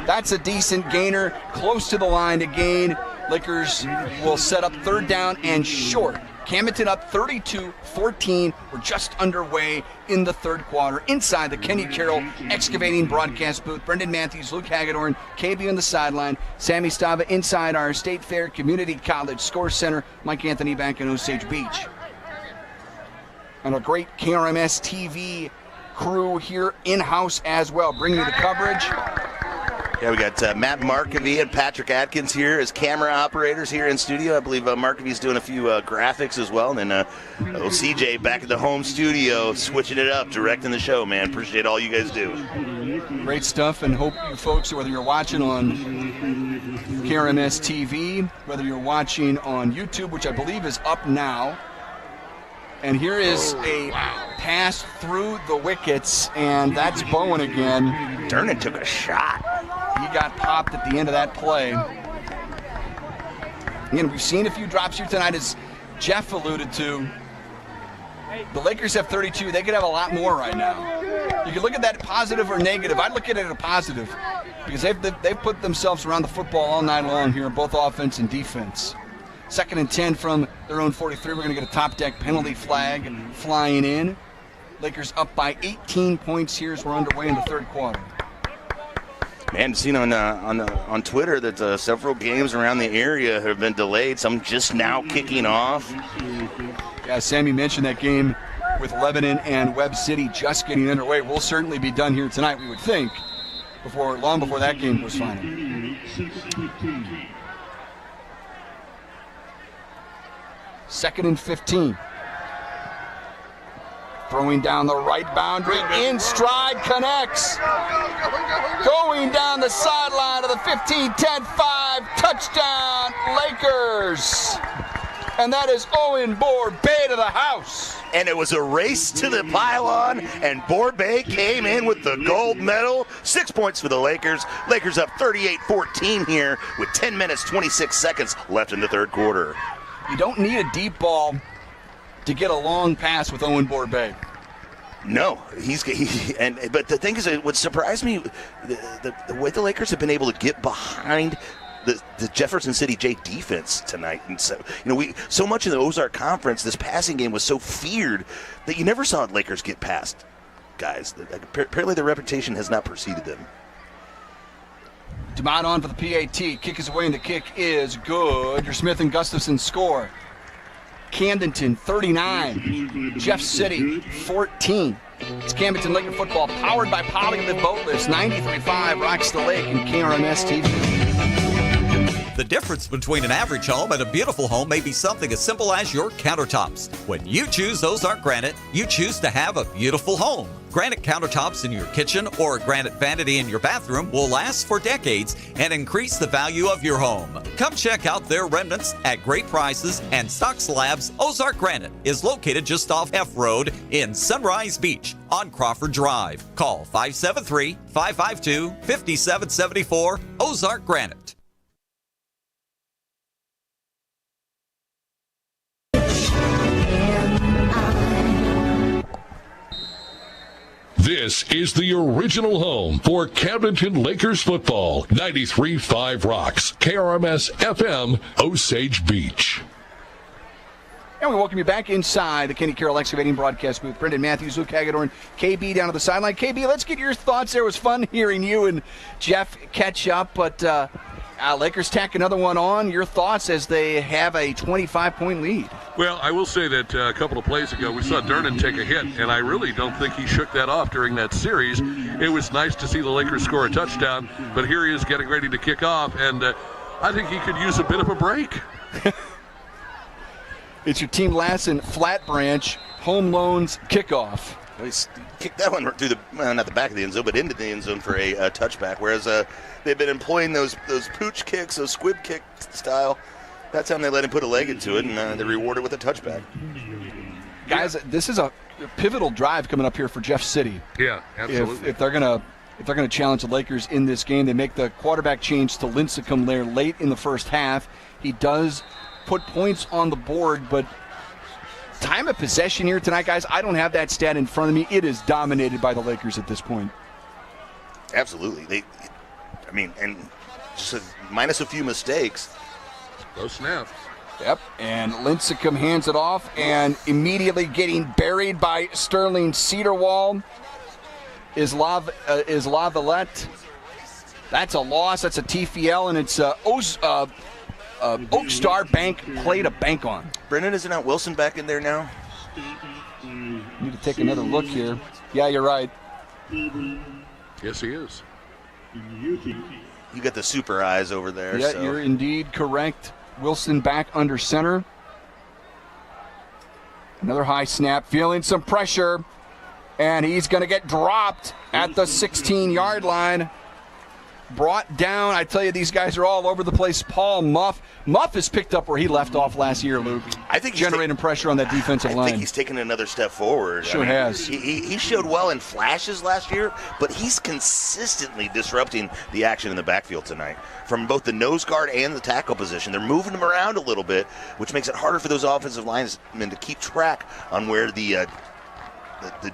That's a decent gainer, close to the line to gain. Lakers will set up third down and short. Camdenton up 32-14. We're just underway in the third quarter inside the Kenny Carroll Excavating broadcast booth. Brendan Matthews, Luke Hagedorn, KB on the sideline. Sammy Stava inside our State Fair Community College Score Center. Mike Anthony back in Osage Beach. And a great KRMS TV crew here in-house as well, bringing you the coverage. Yeah, we got Matt Markovy and Patrick Atkins here as camera operators here in studio. I believe Markovy's doing a few graphics as well. And then CJ back at the home studio, switching it up, directing the show, man. Appreciate all you guys do. Great stuff, and hope you folks, whether you're watching on KRMS TV, whether you're watching on YouTube, which I believe is up now. And here is a pass through the wickets, and that's Bowen again. Durnan took a shot. He got popped at the end of that play. Again, we've seen a few drops here tonight, as Jeff alluded to. The Lakers have 32. They could have a lot more right now. You can look at that positive or negative. I'd look at it as a positive because they've put themselves around the football all night long here, both offense and defense. 2nd and 10 from their own 43. We're going to get a top deck penalty flag flying in. Lakers up by 18 points here as we're underway in the third quarter. Man, seen on Twitter that several games around the area have been delayed. Some just now kicking off. Yeah, Sammy mentioned that game with Lebanon and Webb City just getting underway. We'll certainly be done here tonight, we would think, long before that game was final. 2nd and 15. Throwing down the right boundary, in stride, connects. Going down the sideline of the 15, 10, 5, touchdown, Lakers. And that is Owen Borbay to the house. And it was a race to the pylon, and Borbay came in with the gold medal. 6 points for the Lakers. Lakers up 38-14 here with 10 minutes, 26 seconds left in the third quarter. You don't need a deep ball to get a long pass with Owen Borbay. No, but the thing is, what surprised me, the way the Lakers have been able to get behind the Jefferson City J defense tonight, and so so much in the Ozark Conference, this passing game was so feared that you never saw Lakers get past guys. Apparently, their reputation has not preceded them. DeMott on for the PAT. Kick is away, and the kick is good. Your Smith and Gustafson score. Camdenton 39, Jeff City 14. It's Camdenton Laker football, powered by Polylift Boat Lifts, 93.5 Rocks the Lake and KRMS TV. The difference between an average home and a beautiful home may be something as simple as your countertops. When you choose Ozark Granite, you choose to have a beautiful home. Granite countertops in your kitchen or a granite vanity in your bathroom will last for decades and increase the value of your home. Come check out their remnants at great prices, and Stock Slabs Ozark Granite is located just off F Road in Sunrise Beach on Crawford Drive. Call 573-552-5774 Ozark Granite. This is the original home for Camdenton Lakers football. 93.5 Rocks, KRMS FM, Osage Beach. And we welcome you back inside the Kenny Carroll Excavating broadcast booth. Brendan Matthews, Luke Hagedorn, KB down to the sideline. KB, let's get your thoughts there. It was fun hearing you and Jeff catch up, but Lakers tack another one on. Your thoughts as they have a 25-point lead? Well, I will say that a couple of plays ago, we saw Durnan take a hit, and I really don't think he shook that off during that series. It was nice to see the Lakers score a touchdown, but here he is getting ready to kick off, and I think he could use a bit of a break. It's your Team Lassen Flat Branch Home Loans kickoff. He kicked that one through not the back of the end zone, but into the end zone for a touchback. Whereas they've been employing those pooch kicks, those squib kick style. That time they let him put a leg into it, and they rewarded with a touchback. Guys, this is a pivotal drive coming up here for Jeff City. Yeah, absolutely. If they're gonna challenge the Lakers in this game, they make the quarterback change to Lincecum there late in the first half. He does put points on the board, but time of possession here tonight, guys, I don't have that stat in front of me. It is dominated by the Lakers at this point. Absolutely. And just minus a few mistakes. Go snap. Yep, and Lincecum hands it off, and immediately getting buried by Sterling Cedarwall is Lavalette. That's a loss. That's a TFL, and it's Oak Star Bank play to bank on. Brennan, isn't that Wilson back in there now? Need to take another look here. Yeah, you're right. Yes, he is. You got the super eyes over there. Yeah, so. You're indeed correct. Wilson back under center. Another high snap, feeling some pressure, and he's going to get dropped at the 16-yard line. Brought down. I tell you, these guys are all over the place. Paul Muff. Muff is picked up where he left off last year, Luke. I think generating pressure on that defensive line. I think he's taken another step forward. Sure has. He showed well in flashes last year, but he's consistently disrupting the action in the backfield tonight. From both the nose guard and the tackle position, they're moving him around a little bit, which makes it harder for those offensive linemen to keep track on where the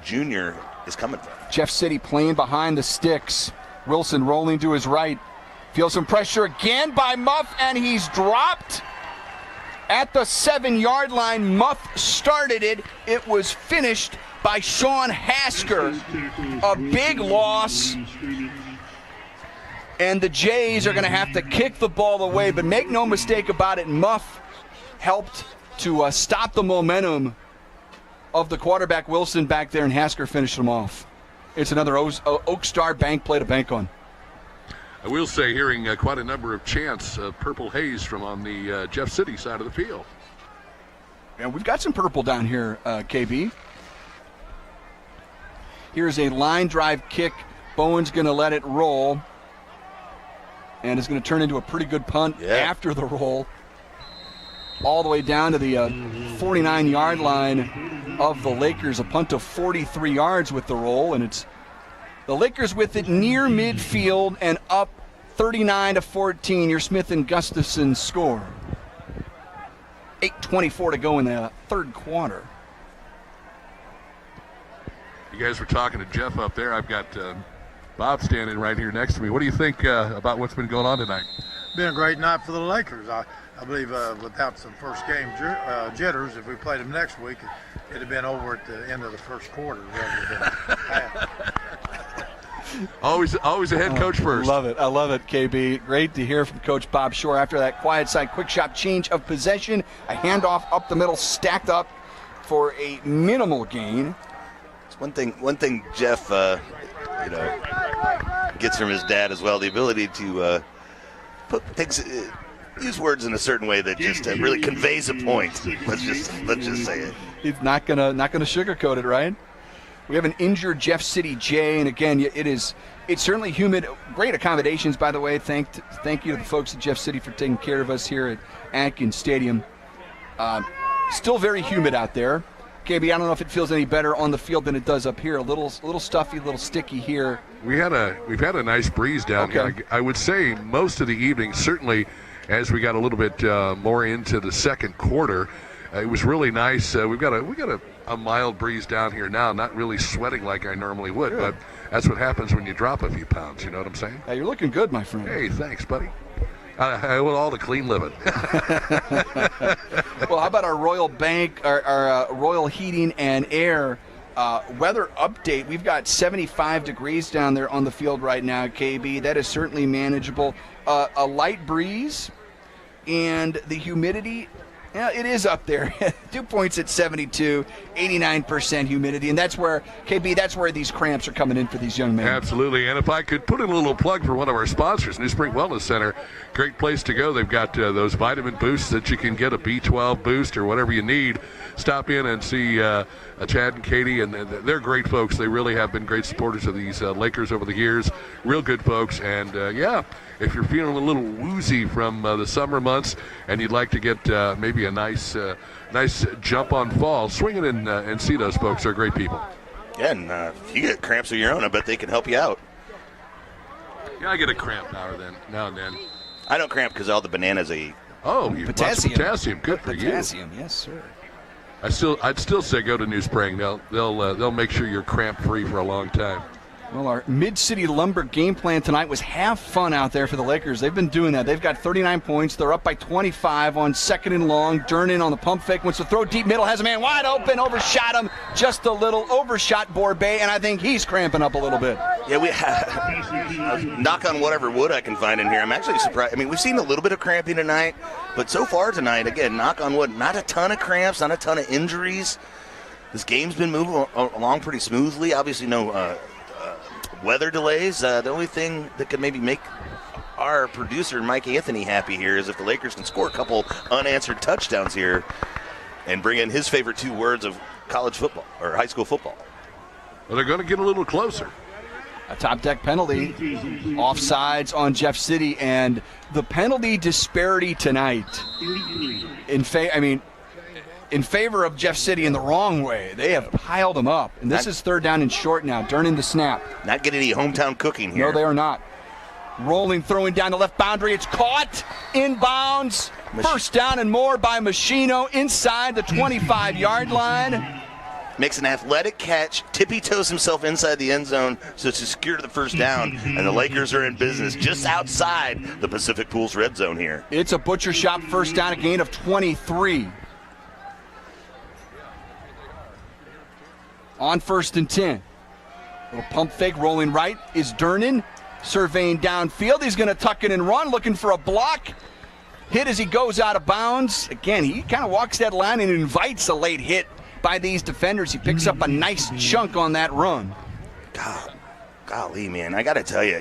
junior is coming from. Jeff City playing behind the sticks. Wilson rolling to his right. Feels some pressure again by Muff, and he's dropped at the 7-yard line. Muff started it. It was finished by Sean Hasker. A big loss. And the Jays are going to have to kick the ball away, but make no mistake about it, Muff helped to stop the momentum of the quarterback Wilson back there, and Hasker finished him off. It's another Oak Star Bank play to bank on. I will say, hearing quite a number of chants of Purple Haze from on the Jeff City side of the field. And we've got some purple down here, KB. Here's a line drive kick. Bowen's going to let it roll. And it's going to turn into a pretty good punt after the roll. All the way down to the 49-yard line of the Lakers. A punt of 43 yards with the roll. And it's the Lakers with it near midfield and up 39-14. Your Smith and Gustafson score. 8:24 to go in the third quarter. You guys were talking to Jeff up there. I've got Bob standing right here next to me. What do you think about what's been going on tonight? Been a great night for the Lakers. I believe without some first game jitters, if we played them next week, it'd have been over at the end of the first quarter rather than half. Always a head coach first. Love it. I love it, KB. Great to hear from Coach Bob Shore after that quiet side quick shot change of possession. A handoff up the middle, stacked up for a minimal gain. It's one thing Jeff gets from his dad as well, the ability to put things, use words in a certain way that just really conveys a point. Let's just say it. He's not gonna sugarcoat it, right? We have an injured Jeff City Jay, and again, it's certainly humid. Great accommodations, by the way. Thank you to the folks at Jeff City for taking care of us here at Atkins Stadium. Still very humid out there. KB, I don't know if it feels any better on the field than it does up here. A little stuffy, a little sticky here. We've had a nice breeze down here. I would say most of the evening, certainly as we got a little bit more into the second quarter, it was really nice. We got a mild breeze down here now, not really sweating like I normally would, but that's what happens when you drop a few pounds. You know what I'm saying? Hey, you're looking good, my friend. Hey, thanks, buddy. I want all the clean living. Well, how about our Royal Bank, our Royal Heating and Air Weather update. We've got 75 degrees down there on the field right now, KB. That is certainly manageable. A light breeze, and the humidity, yeah, it is up there. Dew point's at 72, 89% humidity, and that's where, KB, that's where these cramps are coming in for these young men. Absolutely, and if I could put in a little plug for one of our sponsors, New Spring Wellness Center, great place to go. They've got those vitamin boosts that you can get, a B12 boost or whatever you need. Stop in and see Chad and Katie, and they're great folks. They really have been great supporters of these Lakers over the years. Real good folks, and yeah, if you're feeling a little woozy from the summer months and you'd like to get maybe a nice jump on fall, swing it in and see those folks. They're great people. Yeah, and if you get cramps of your own, I bet they can help you out. Yeah, I get a cramp now and then. I don't cramp because all the bananas I eat. Oh, you Potassium. Potassium. Good for you. Potassium, yes, sir. I'd still say go to New Spring. They'll make sure you're cramp free for a long time. Well, our Mid-City Lumber game plan tonight was have fun out there for the Lakers. They've been doing that. They've got 39 points. They're up by 25 on 2nd and long. Durnin on the pump fake. Wants to throw deep middle. Has a man wide open. Overshot him just a little. Overshot Borbay, and I think he's cramping up a little bit. Yeah, we have. Knock on whatever wood I can find in here. I'm actually surprised. I mean, we've seen a little bit of cramping tonight, but so far tonight, again, knock on wood, not a ton of cramps, not a ton of injuries. This game's been moving along pretty smoothly. Obviously, no weather delays. The only thing that could maybe make our producer, Mike Anthony, happy here is if the Lakers can score a couple unanswered touchdowns here and bring in his favorite 2 words of college football or high school football. Well, they're going to get a little closer. A top deck penalty, offsides on Jeff City, and the penalty disparity tonight in favor of Jeff City in the wrong way. They have piled them up, and this is 3rd down and short now. Durnin the snap. Not getting any hometown cooking here. No, they are not. Rolling, throwing down the left boundary. It's caught, inbounds. First down and more by Machino inside the 25-yard line. Makes an athletic catch, tippy-toes himself inside the end zone so to secure the first down, and the Lakers are in business just outside the Pacific Pools red zone here. It's a butcher shop first down, a gain of 23. On 1st and 10. Little pump fake, rolling right is Durnin. Surveying downfield. He's going to tuck it and run, looking for a block. Hit as he goes out of bounds. Again, he kind of walks that line and invites a late hit by these defenders. He picks up a nice chunk on that run. Golly, man, I got to tell you,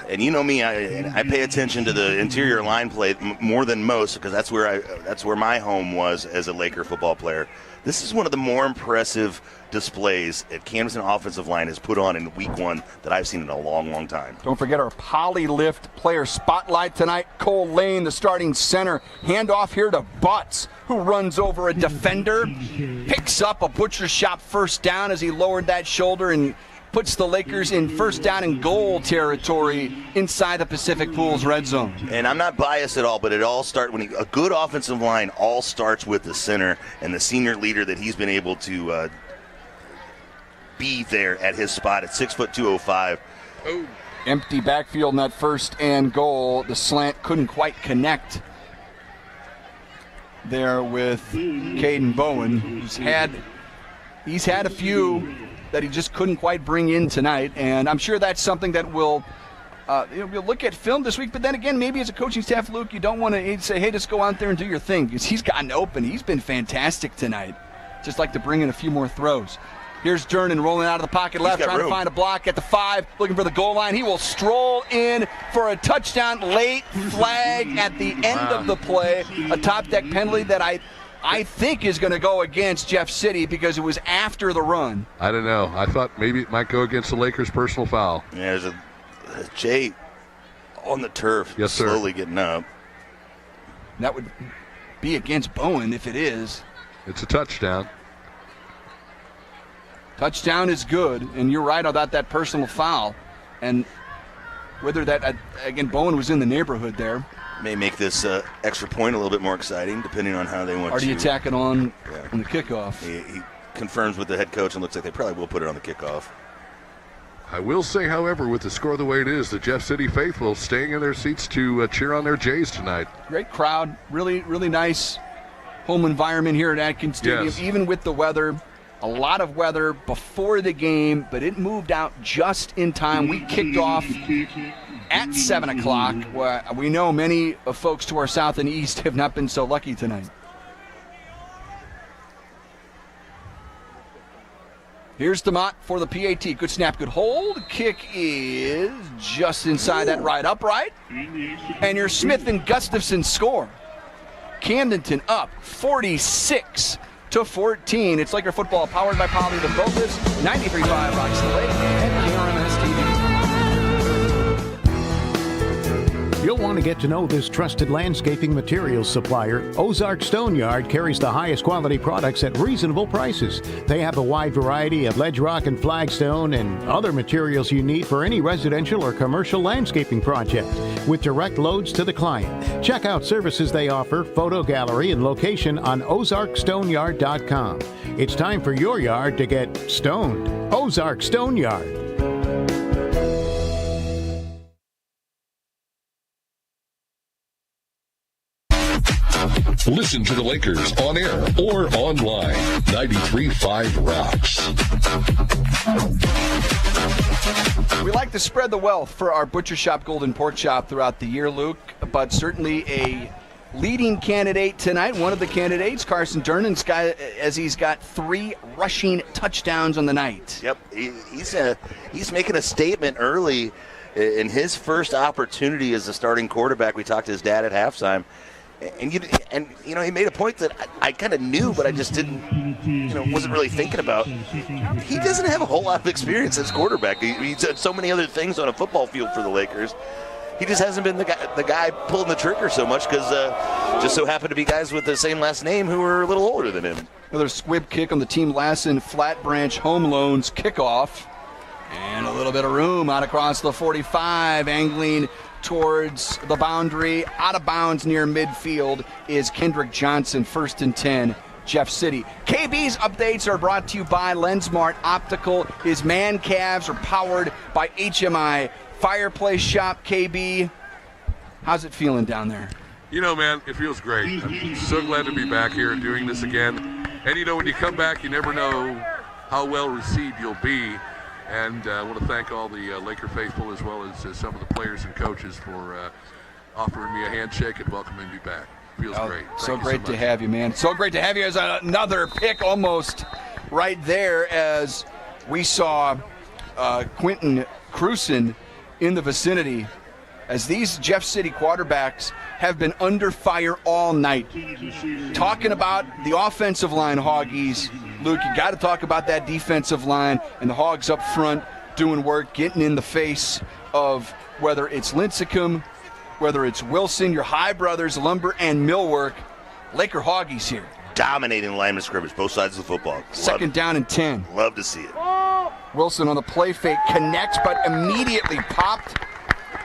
and you know me, I pay attention to the interior line play more than most because that's where my home was as a Laker football player. This is one of the more impressive displays that Camdenton offensive line has put on in week 1 that I've seen in a long, long time. Don't forget our poly-lift player spotlight tonight. Cole Lane, the starting center. Handoff here to Butts, who runs over a defender. Picks up a butcher shop first down as he lowered that shoulder and puts the Lakers in first down and goal territory inside the Pacific Pools red zone. And I'm not biased at all, but it all starts when a good offensive line all starts with the center and the senior leader that he's been able to be there at his spot at 6'2", 205. Oh. Empty backfield in that first and goal. The slant couldn't quite connect there with Caden Bowen. He's had a few that he just couldn't quite bring in tonight, and I'm sure that's something that we'll look at film this week. But then again, maybe as a coaching staff, Luke, you don't want to say, hey, just go out there and do your thing, because he's gotten open. He's been fantastic tonight. Just like to bring in a few more throws. Here's Durnin rolling out of the pocket left, trying to find a block at the 5, looking for the goal line. He will stroll in for a touchdown. Late flag at the end of the play. A top deck penalty that I think is going to go against Jeff City because it was after the run. I don't know. I thought maybe it might go against the Lakers' personal foul. Yeah, there's a Jay on the turf, yes, sir, slowly getting up. That would be against Bowen if it is. It's a touchdown. Touchdown is good, and you're right about that personal foul. And whether that, again, Bowen was in the neighborhood there. May make this extra point a little bit more exciting, depending on how they want to. Are you attacking on the kickoff? He confirms with the head coach, and looks like they probably will put it on the kickoff. I will say, however, with the score the way it is, the Jeff City faithful staying in their seats to cheer on their Jays tonight. Great crowd, really, really nice home environment here at Atkins Stadium, yes, even with the weather. A lot of weather before the game, but it moved out just in time. We kicked off at 7 o'clock. We know many of folks to our south and east have not been so lucky tonight. Here's DeMott for the PAT. Good snap, good hold. Kick is just inside that right upright. And your Smith and Gustafson score. Camdenton up 46-14. It's Laker football powered by Poly the Bogus, 93.5 Rocks the Lake, and KRMS TV. You'll want to get to know this trusted landscaping materials supplier. Ozark Stone Yard carries the highest quality products at reasonable prices. They have a wide variety of ledge rock and flagstone and other materials you need for any residential or commercial landscaping project with direct loads to the client. Check out services they offer, photo gallery, and location on ozarkstoneyard.com. It's time for your yard to get stoned. Ozark Stone Yard. Listen to the Lakers on air or online. 93.5 Rocks. We like to spread the wealth for our Butcher Shop Golden Pork Chop throughout the year, Luke, but certainly a leading candidate tonight. One of the candidates, Carson Turnan's guy, as he's got 3 rushing touchdowns on the night. Yep, he's making a statement early in his first opportunity as a starting quarterback. We talked to his dad at halftime. And he made a point that I kind of knew, but I just didn't, wasn't really thinking about. He doesn't have a whole lot of experience as quarterback. He's done so many other things on a football field for the Lakers. He just hasn't been the guy pulling the trigger so much because just so happened to be guys with the same last name who are a little older than him. Another squib kick on the Team Lassen Flat Branch Home Loans kickoff. And a little bit of room out across the 45, angling towards the boundary, out of bounds near midfield is Kendrick Johnson, 1st and 10, Jeff City. KB's updates are brought to you by LensMart Optical. His man calves are powered by HMI Fireplace Shop. KB, how's it feeling down there? You know, man, it feels great. I'm so glad to be back here and doing this again. And, when you come back, you never know how well received you'll be. And I want to thank all the Laker faithful as well as some of the players and coaches for offering me a handshake and welcoming me back. Feels great. So great to have you, man. So great to have you. As another pick almost right there as we saw Quentin Cruson in the vicinity as these Jeff City quarterbacks have been under fire all night. Talking about the offensive line, Hoggies. Luke, you got to talk about that defensive line and the Hogs up front doing work, getting in the face of whether it's Lincecum, whether it's Wilson, your High brothers, Lumber, and Millwork. Laker Hoggies here. Dominating line of scrimmage, both sides of the football. Second down and 10. Love to see it. Wilson on the play fake connects, but immediately popped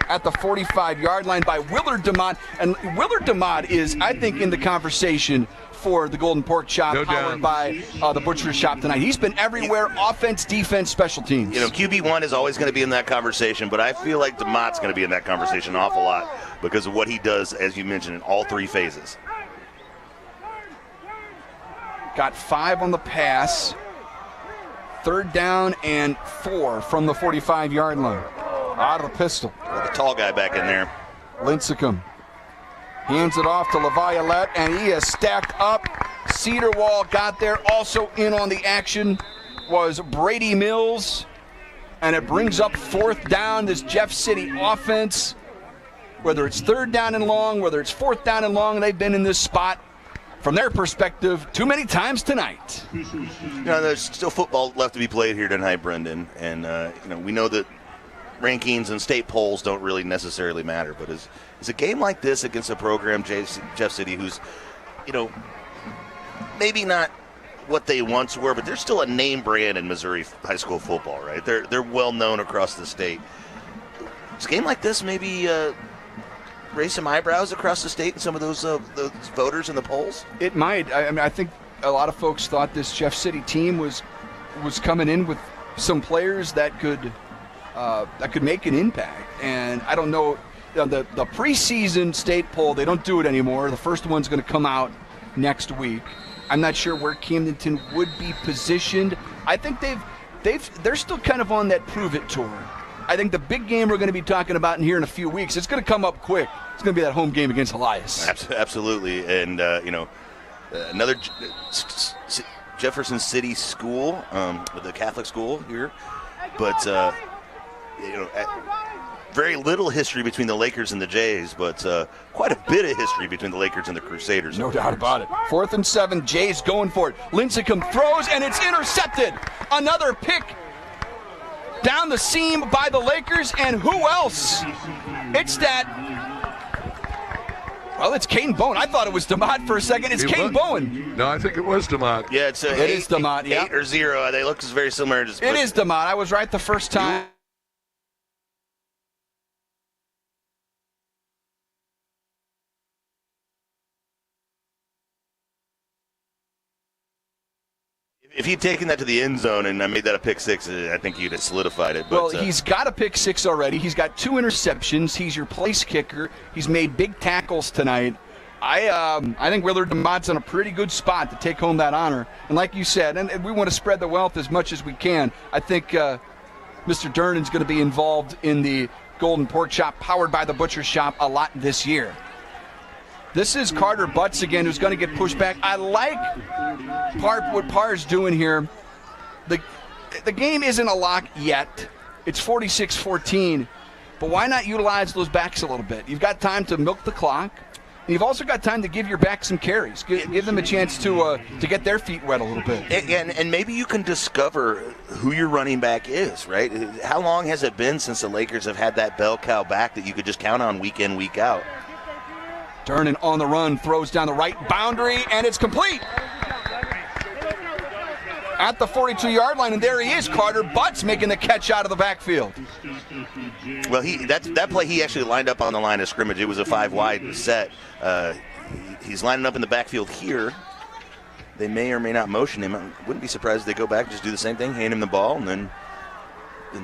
at the 45-yard line by Willard DeMott. And Willard DeMott is, I think, in the conversation for the Golden Pork Chop, powered by the Butcher Shop tonight. He's been everywhere, offense, defense, special teams. QB1 is always going to be in that conversation, but I feel like DeMott's going to be in that conversation an awful lot because of what he does, as you mentioned, in all 3 phases. Got 5 on the pass. 3rd down and 4 from the 45-yard line. Out of the pistol. Well, the tall guy back in there. Lincecum hands it off to LaViolette, and he is stacked up. Cedarwall got there. Also in on the action was Brady Mills, and it brings up 4th down. This Jeff City offense, whether it's 3rd down and long, whether it's 4th down and long, they've been in this spot from their perspective too many times tonight. There's still football left to be played here tonight, Brendan, and we know that rankings and state polls don't really necessarily matter, but is a game like this against a program, Jeff City, who's, maybe not what they once were, but they're still a name brand in Missouri high school football, right? They're well known across the state. Is a game like this maybe raise some eyebrows across the state and some of those voters in the polls? It might. I think a lot of folks thought this Jeff City team was coming in with some players that could make an impact. And I don't know, the preseason state poll, they don't do it anymore. The first one's going to come out next week. I'm not sure where Camdenton would be positioned. I think they're still kind of on that prove it tour. I think the big game we're going to be talking about in here in a few weeks, it's going to come up quick. It's going to be that home game against Elias. Absolutely. And, another Jefferson City school, the Catholic school here. But, very little history between the Lakers and the Jays, but quite a bit of history between the Lakers and the Crusaders. No doubt about it. 4th and 7, Jays going for it. Lincecum throws, and it's intercepted. Another pick down the seam by the Lakers, and who else? It's Caden Bowen. I thought it was DeMott for a second. It's Caden Bowen. No, I think it was DeMott. Yeah, it is DeMott. Yeah, 8 or 0. They look very similar. It is DeMott. I was right the first time. If he'd taken that to the end zone and I made that a pick 6, I think he'd have solidified it. But, well, he's got a pick 6 already. He's got 2 interceptions. He's your place kicker. He's made big tackles tonight. I think Willard DeMott's in a pretty good spot to take home that honor. And like you said, and we want to spread the wealth as much as we can. I think Mr. Durnan's going to be involved in the Golden Pork Chop powered by the Butcher Shop a lot this year. This is Carter Butts again, who's going to get pushed back. I like what Parr's doing here. The game isn't a lock yet. It's 46-14. But why not utilize those backs a little bit? You've got time to milk the clock. And you've also got time to give your back some carries. Give them a chance to get their feet wet a little bit. And maybe you can discover who your running back is, right? How long has it been since the Lakers have had that bell cow back that you could just count on week in, week out? Durnan on the run, throws down the right boundary, and it's complete. At the 42-yard line, and there he is, Carter Butts making the catch out of the backfield. Well, that play, he actually lined up on the line of scrimmage. It was a 5-wide set. He's lining up in the backfield here. They may or may not motion him. I wouldn't be surprised if they go back and just do the same thing, hand him the ball, and then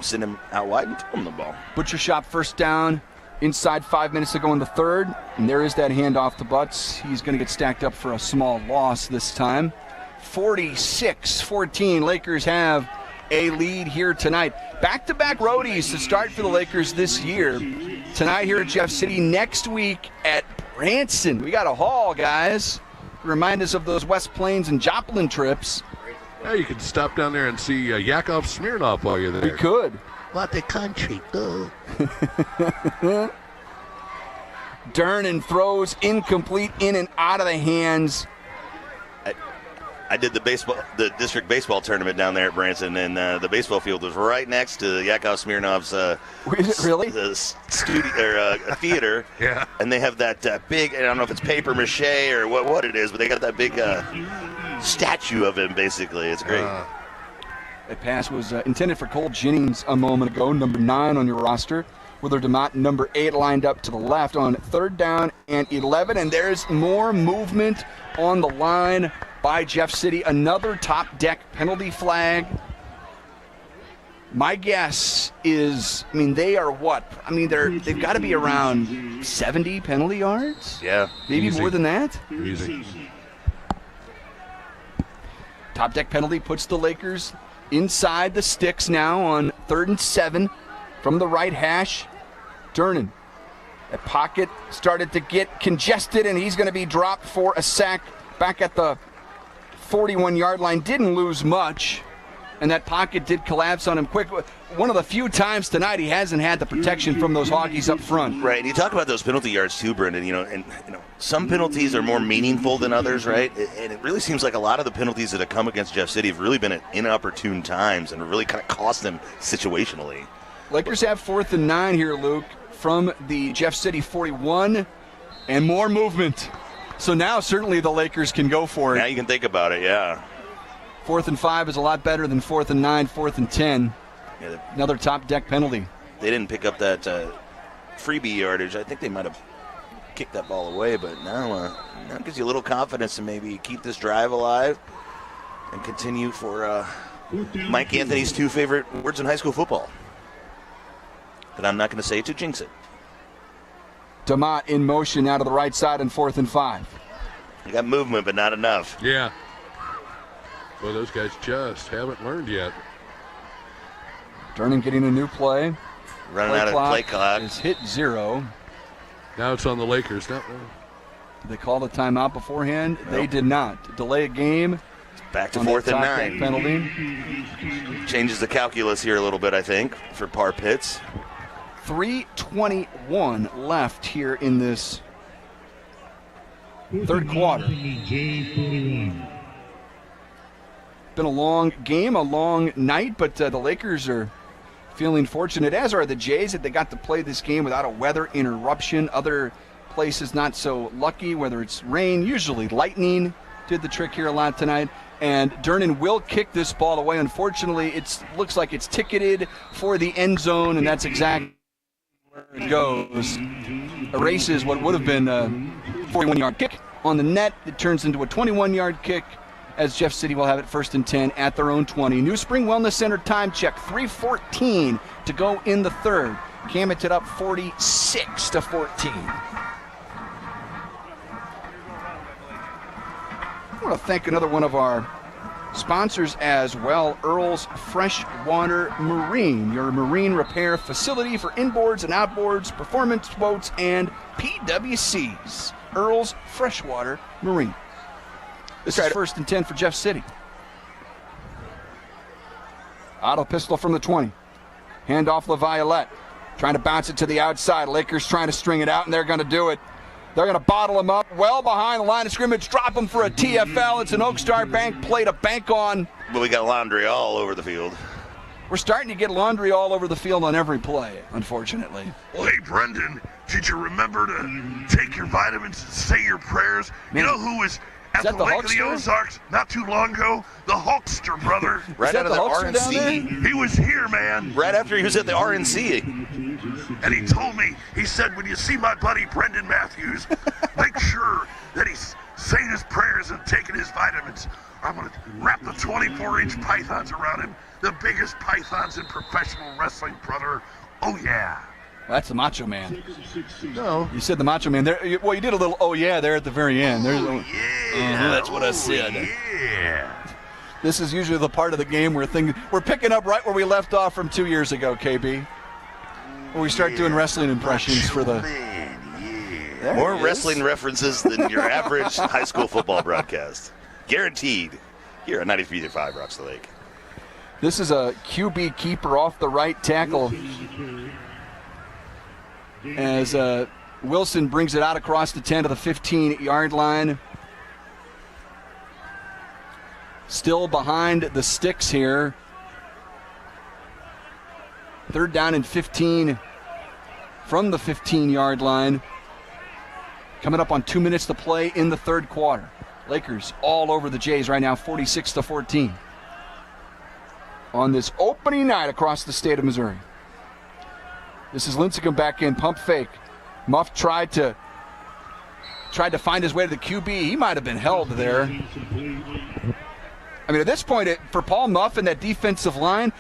send him out wide and throw him the ball. Butcher Shop first down. Inside 5 minutes to go in the third, and there is that handoff to Butts. He's going to get stacked up for a small loss this time. 46-14, Lakers have a lead here tonight. Back-to-back roadies to start for the Lakers this year. Tonight here at Jeff City, next week at Branson. We got a haul, guys. Remind us of those West Plains and Joplin trips. Yeah, you can stop down there and see Yakov Smirnoff while you're there. We could. What the country, though. Durnan throws incomplete, in and out of the hands. I did the district baseball tournament down there at Branson, and the baseball field was right next to Yakov Smirnoff's really? The studio or theater. Yeah. And they have that big, I don't know if it's paper mache or what it is, but they got that big statue of him, basically. It's great. That pass was intended for Cole Jennings a moment ago, number 9 on your roster. Willard DeMott, number 8, lined up to the left on 3rd down and 11. And there's more movement on the line by Jeff City. Another top deck penalty flag. My guess is, they are what? They've got to be around 70 penalty yards? Yeah. Maybe Easy. more than that? Easy. Top deck penalty puts the Lakers inside the sticks now on 3rd and 7 from the right hash. Durnan. That pocket started to get congested, and he's going to be dropped for a sack back at the 41-yard line. Didn't lose much, and that pocket did collapse on him quick. One of the few times tonight he hasn't had the protection from those Hoggies up front. Right, and you talk about those penalty yards too, Brendan. Some penalties are more meaningful than others, right? And it really seems like a lot of the penalties that have come against Jeff City have really been at inopportune times and really kind of cost them situationally. Lakers have 4th and 9 here, Luke, from the Jeff City 41, and more movement. So now certainly the Lakers can go for it. Now you can think about it, yeah. 4th and 5 is a lot better than 4th and 9, 4th and 10. Yeah, another top deck penalty. They didn't pick up that freebie yardage. I think they might have kicked that ball away, but now it gives you a little confidence to maybe keep this drive alive and continue for Mike Anthony's 2 favorite words in high school football. But I'm not going to say it to jinx it. DeMott in motion out of the right side on 4th and 5. You got movement, but not enough. Yeah. Well, those guys just haven't learned yet. Durnin getting a new play. Running out of play clock. Is hit 0. Now it's on the Lakers. Now, They called a timeout beforehand. Nope. They did not. Delay a game. Back to 4th and 9. Penalty. Changes the calculus here a little bit, I think, for Par Pitts. 3:21 left here in this third quarter. Been a long game, a long night, but the Lakers are feeling fortunate, as are the Jays, that they got to play this game without a weather interruption. Other places not so lucky, whether it's rain, usually lightning did the trick here a lot tonight. And Durnin will kick this ball away. Unfortunately, it looks like it's ticketed for the end zone, and that's exactly where it goes. Erases what would have been a 41-yard kick on the net. It turns into a 21-yard kick, as Jeff City will have it 1st and 10 at their own 20. New Spring Wellness Center time check, 3:14 to go in the third. Camdenton up 46-14. I want to thank another one of our sponsors as well, Earl's Freshwater Marine, your marine repair facility for inboards and outboards, performance boats, and PWCs. Earl's Freshwater Marine. This is 1st and 10 for Jeff City. Auto pistol from the 20. Hand off LaViolette. Trying to bounce it to the outside. Lakers trying to string it out, and they're going to do it. They're going to bottle him up well behind the line of scrimmage, drop him for a TFL. It's an Oak Star Bank play to bank on. But we got laundry all over the field. We're starting to get laundry all over the field on every play, unfortunately. Well, hey, Brendan, did you remember to take your vitamins and say your prayers? Man, you know who was at the Lake of the Ozarks not too long ago? The Hulkster brother. Right out of the RNC. He was here, man. Right after he was at the RNC. And he told me, he said, when you see my buddy Brendan Matthews, make sure that he's saying his prayers and taking his vitamins. I'm going to wrap the 24-inch pythons around him. The biggest pythons in professional wrestling, brother. Oh, yeah. That's the Macho Man. No. You said the Macho Man. There. Well, you did a little, oh, yeah, there at the very end. That's what I said. Yeah. This is usually the part of the game where we're picking up right where we left off from 2 years ago, KB. Where we start doing wrestling impressions for the... More wrestling references than your average high school football broadcast. Guaranteed. Here on 93.5 Rocks the Lake. This is a QB keeper off the right tackle. As Wilson brings it out across the 10 to the 15-yard line. Still behind the sticks here. 3rd down and 15 from the 15-yard line. Coming up on 2 minutes to play in the third quarter. Lakers all over the Jays right now, 46-14. On this opening night across the state of Missouri. This is Lincecum back in, pump fake. Muff tried to find his way to the QB. He might have been held there. I mean, at this point, for Paul Muff and that defensive line,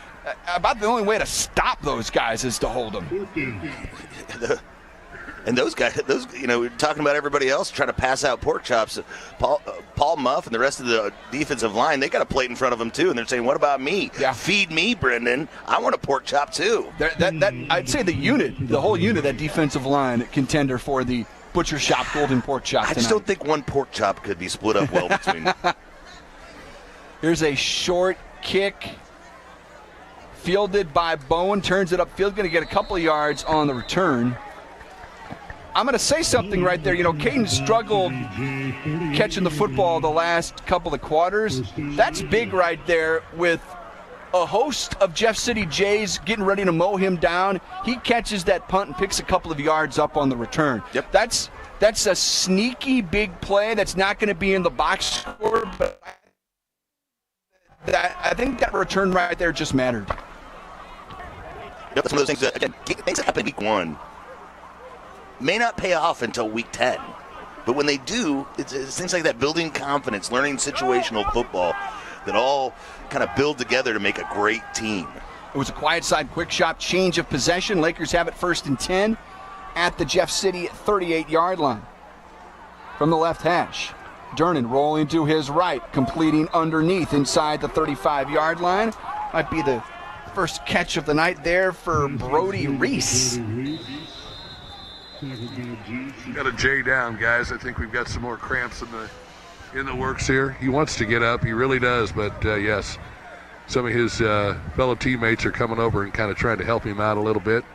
about the only way to stop those guys is to hold them. And those guys, we're talking about everybody else trying to pass out pork chops. Paul Muff and the rest of the defensive line, they got a plate in front of them too, and they're saying, "What about me? Yeah. Feed me, Brendan. I want a pork chop too." I'd say the whole unit, that defensive line contender for the Butcher Shop Golden Pork Chop tonight. I just don't think one pork chop could be split up well between. Here's a short kick. Fielded by Bowen, turns it upfield, going to get a couple of yards on the return. I'm going to say something right there. Caden struggled catching the football the last couple of quarters. That's big right there with a host of Jeff City Jays getting ready to mow him down. He catches that punt and picks a couple of yards up on the return. Yep. That's a sneaky big play that's not going to be in the box score, but I think that return right there just mattered. That's one of those things that, again, things that happen week 1 may not pay off until week 10. But when they do, it's things like that, building confidence, learning situational football, that all kind of build together to make a great team. It was a quiet side quick shot change of possession. Lakers have it 1st and 10 at the Jeff City 38-yard line from the left hash. Durnan rolling to his right, completing underneath inside the 35-yard line. Might be the first catch of the night there for Brody Reese. Got a J down, guys. I think we've got some more cramps in the works here. He wants to get up. He really does. But, yes, some of his fellow teammates are coming over and kind of trying to help him out a little bit.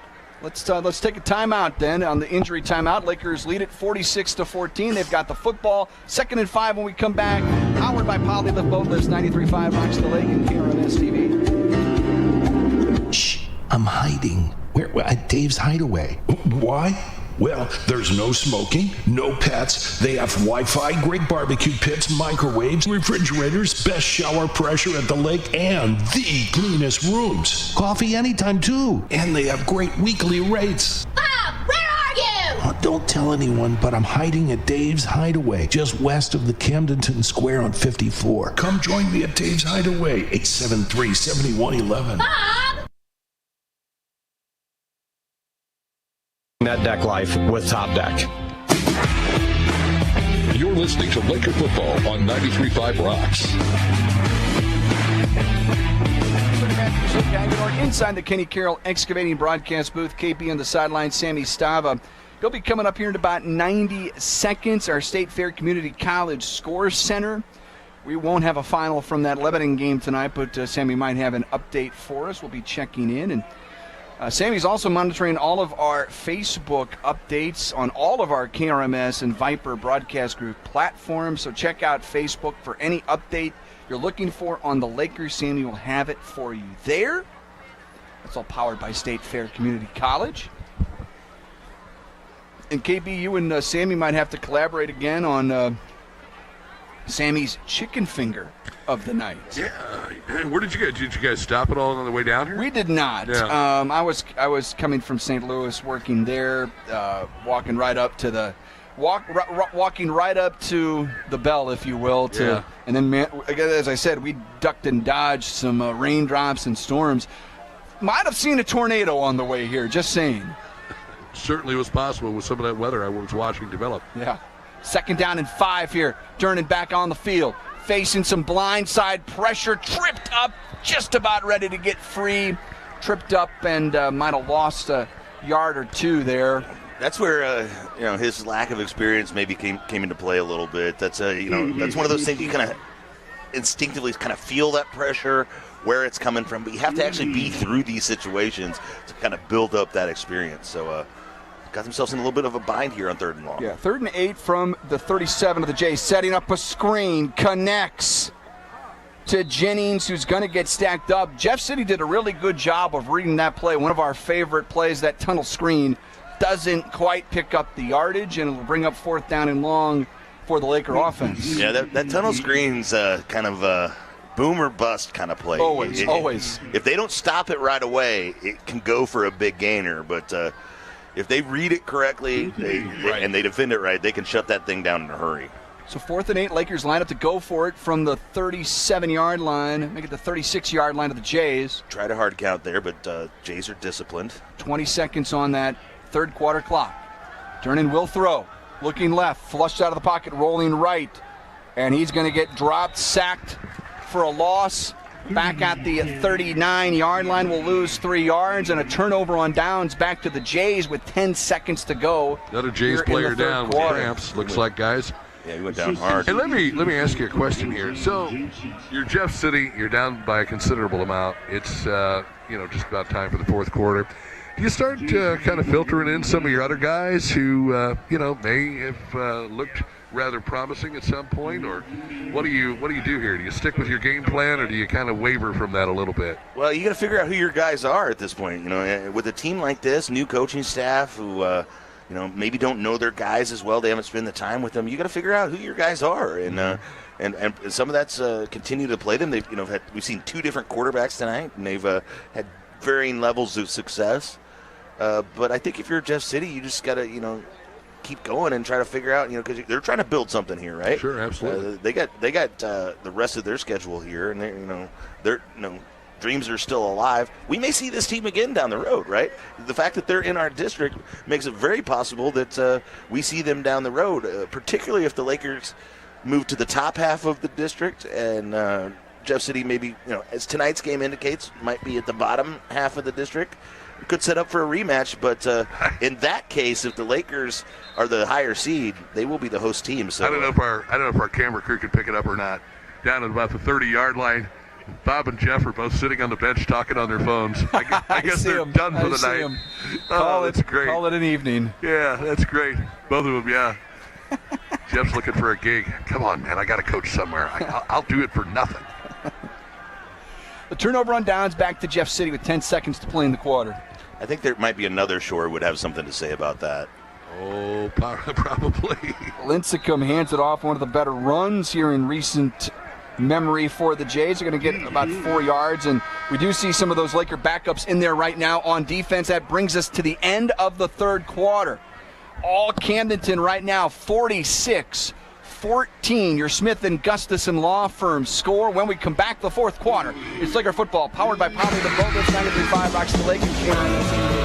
Let's take a timeout then. On the injury timeout, Lakers lead it 46-14. They've got the football. 2nd and 5 when we come back. Powered by Poly Lift Boat Lifts, 93.5 Rocks the Lake and KRMS TV. Shh, I'm hiding. Where? At Dave's Hideaway. Why? Well, there's no smoking, no pets. They have Wi-Fi, great barbecue pits, microwaves, refrigerators, best shower pressure at the lake, and the cleanest rooms. Coffee anytime, too. And they have great weekly rates. Bob, where are you? Oh, don't tell anyone, but I'm hiding at Dave's Hideaway, just west of the Camdenton Square on 54. Come join me at Dave's Hideaway, 873-7111. Bob! Net Deck Life with Top Deck. You're listening to Laker football on 93.5 Rocks. Inside the Kenny Carroll Excavating broadcast booth, KP on the sideline, Sammy Stava. He'll be coming up here in about 90 seconds. Our State Fair Community College Scores Center. We won't have a final from that Lebanon game tonight, but Sammy might have an update for us. We'll be checking in. And Sammy's also monitoring all of our Facebook updates on all of our KRMS and Viper Broadcast Group platforms. So check out Facebook for any update you're looking for on the Lakers. Sammy will have it for you there. That's all powered by State Fair Community College. And KB, you and Sammy might have to collaborate again on Sammy's chicken finger of the night. Yeah. Where did you guys stop at all on the way down here? We did not. Yeah. I was coming from St. Louis, working there, walking right up to the bell, if you will. And then, as I said, we ducked and dodged some raindrops and storms. Might have seen a tornado on the way here. Just saying. Certainly was possible with some of that weather I was watching develop. Yeah. 2nd down and 5 here. Durnan back on the field. Facing some blindside pressure. Tripped up. Just about ready to get free. Tripped up and might have lost a yard or two there. That's where his lack of experience maybe came into play a little bit. That's that's one of those things you kind of instinctively kind of feel that pressure, where it's coming from, but you have to actually be through these situations to kind of build up that experience. So got themselves in a little bit of a bind here on 3rd and long. Yeah, 3rd and 8 from the 37 of the Jays, setting up a screen, connects to Jennings, who's going to get stacked up. Jeff City did a really good job of reading that play. One of our favorite plays, that tunnel screen, doesn't quite pick up the yardage, and it'll bring up 4th down and long for the Laker offense. Yeah, that tunnel screen's kind of a boom or bust kind of play. Always. If they don't stop it right away, it can go for a big gainer, but if they read it correctly and they defend it right, they can shut that thing down in a hurry. So 4th and 8, Lakers line up to go for it from the 37-yard line, make it the 36-yard line of the Jays. Tried a hard count there, but Jays are disciplined. 20 seconds on that 3rd quarter clock. Durnan will throw. Looking left, flushed out of the pocket, rolling right. And he's going to get dropped, sacked for a loss. Back at the 39-yard line, will lose 3 yards, and a turnover on downs back to the Jays with 10 seconds to go. Another Jays player down with cramps, looks like, guys. Yeah, he went down hard. And let me ask you a question here. So, you're Jeff City, you're down by a considerable amount. It's just about time for the 4th quarter. Do you start kind of filtering in some of your other guys who may have looked rather promising at some point, or what do you do here? Do you stick with your game plan, or do you kind of waver from that a little bit? Well, you got to figure out who your guys are at this point. With a team like this, new coaching staff who maybe don't know their guys as well, they haven't spent the time with them. You got to figure out who your guys are, and some of that's continue to play them. They've we've seen 2 different quarterbacks tonight, and they've had varying levels of success. But I think if you're Jeff City, you just got to keep going and try to figure out, because they're trying to build something here, right? Sure, absolutely. They got the rest of their schedule here, and their dreams are still alive. We may see this team again down the road, right? The fact that they're in our district makes it very possible that we see them down the road, particularly if the Lakers move to the top half of the district, and Jeff City maybe, as tonight's game indicates, might be at the bottom half of the district. Could set up for a rematch, but in that case, if the Lakers are the higher seed, they will be the host team. So I don't know if our camera crew can pick it up or not. Down at about the 30-yard line, Bob and Jeff are both sitting on the bench talking on their phones. I guess they're done for the night. Oh, that's great. Call it an evening. Yeah, that's great. Both of them, yeah. Jeff's looking for a gig. Come on, man, I got to coach somewhere. I'll do it for nothing. The turnover on downs back to Jeff City with 10 seconds to play in the quarter. I think there might be another shore would have something to say about that. Oh, probably. Lincecum hands it off, one of the better runs here in recent memory for the Jays. They're going to get about 4 yards, and we do see some of those Laker backups in there right now on defense. That brings us to the end of the third quarter. All Camdenton right now, 46-14. Your Smith & Gustafson Law Firm score when we come back the fourth quarter. It's Laker football, powered by Poly, the Boatlift, 93.5 Rocks the Lake and Camdenton.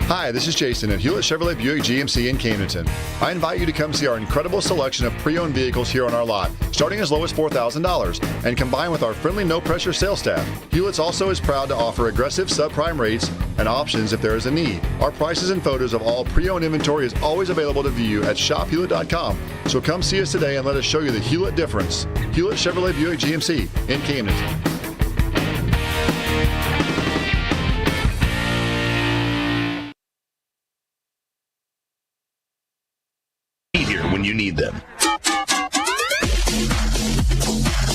Hi, this is Jason at Hewlett Chevrolet Buick GMC in Camdenton. I invite you to come see our incredible selection of pre-owned vehicles here on our lot, starting as low as $4,000, and combined with our friendly, no-pressure sales staff. Hewlett's also is proud to offer aggressive subprime rates and options if there is a need. Our prices and photos of all pre-owned inventory is always available to view at shophewlett.com. So come see us today and let us show you the Hewlett difference. Hewlett Chevrolet Buick GMC in Camdenton. When you need them.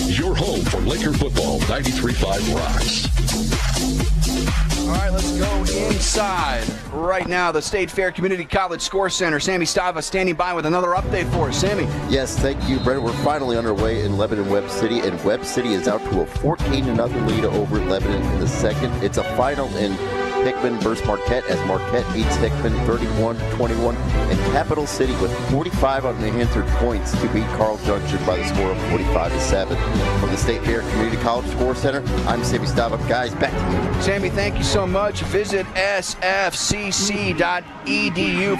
Your home for Laker football, 93.5 Rocks. All right, let's go inside. Right now, the State Fair Community College Score Center. Sammy Stava standing by with another update for us. Sammy. Yes, thank you, Brent. We're finally underway in Lebanon Webb City, and Webb City is out to a 14-0 lead over Lebanon in the second. It's a final in Hickman versus Marquette, as Marquette beats Hickman 31-21, and Capital City with 45 unanswered points to beat Carl Junction by the score of 45-7. From the State Fair Community College Score Center, I'm Sammy Stava. Guys, back to you. Sammy, thank you so much. Visit sfcc.edu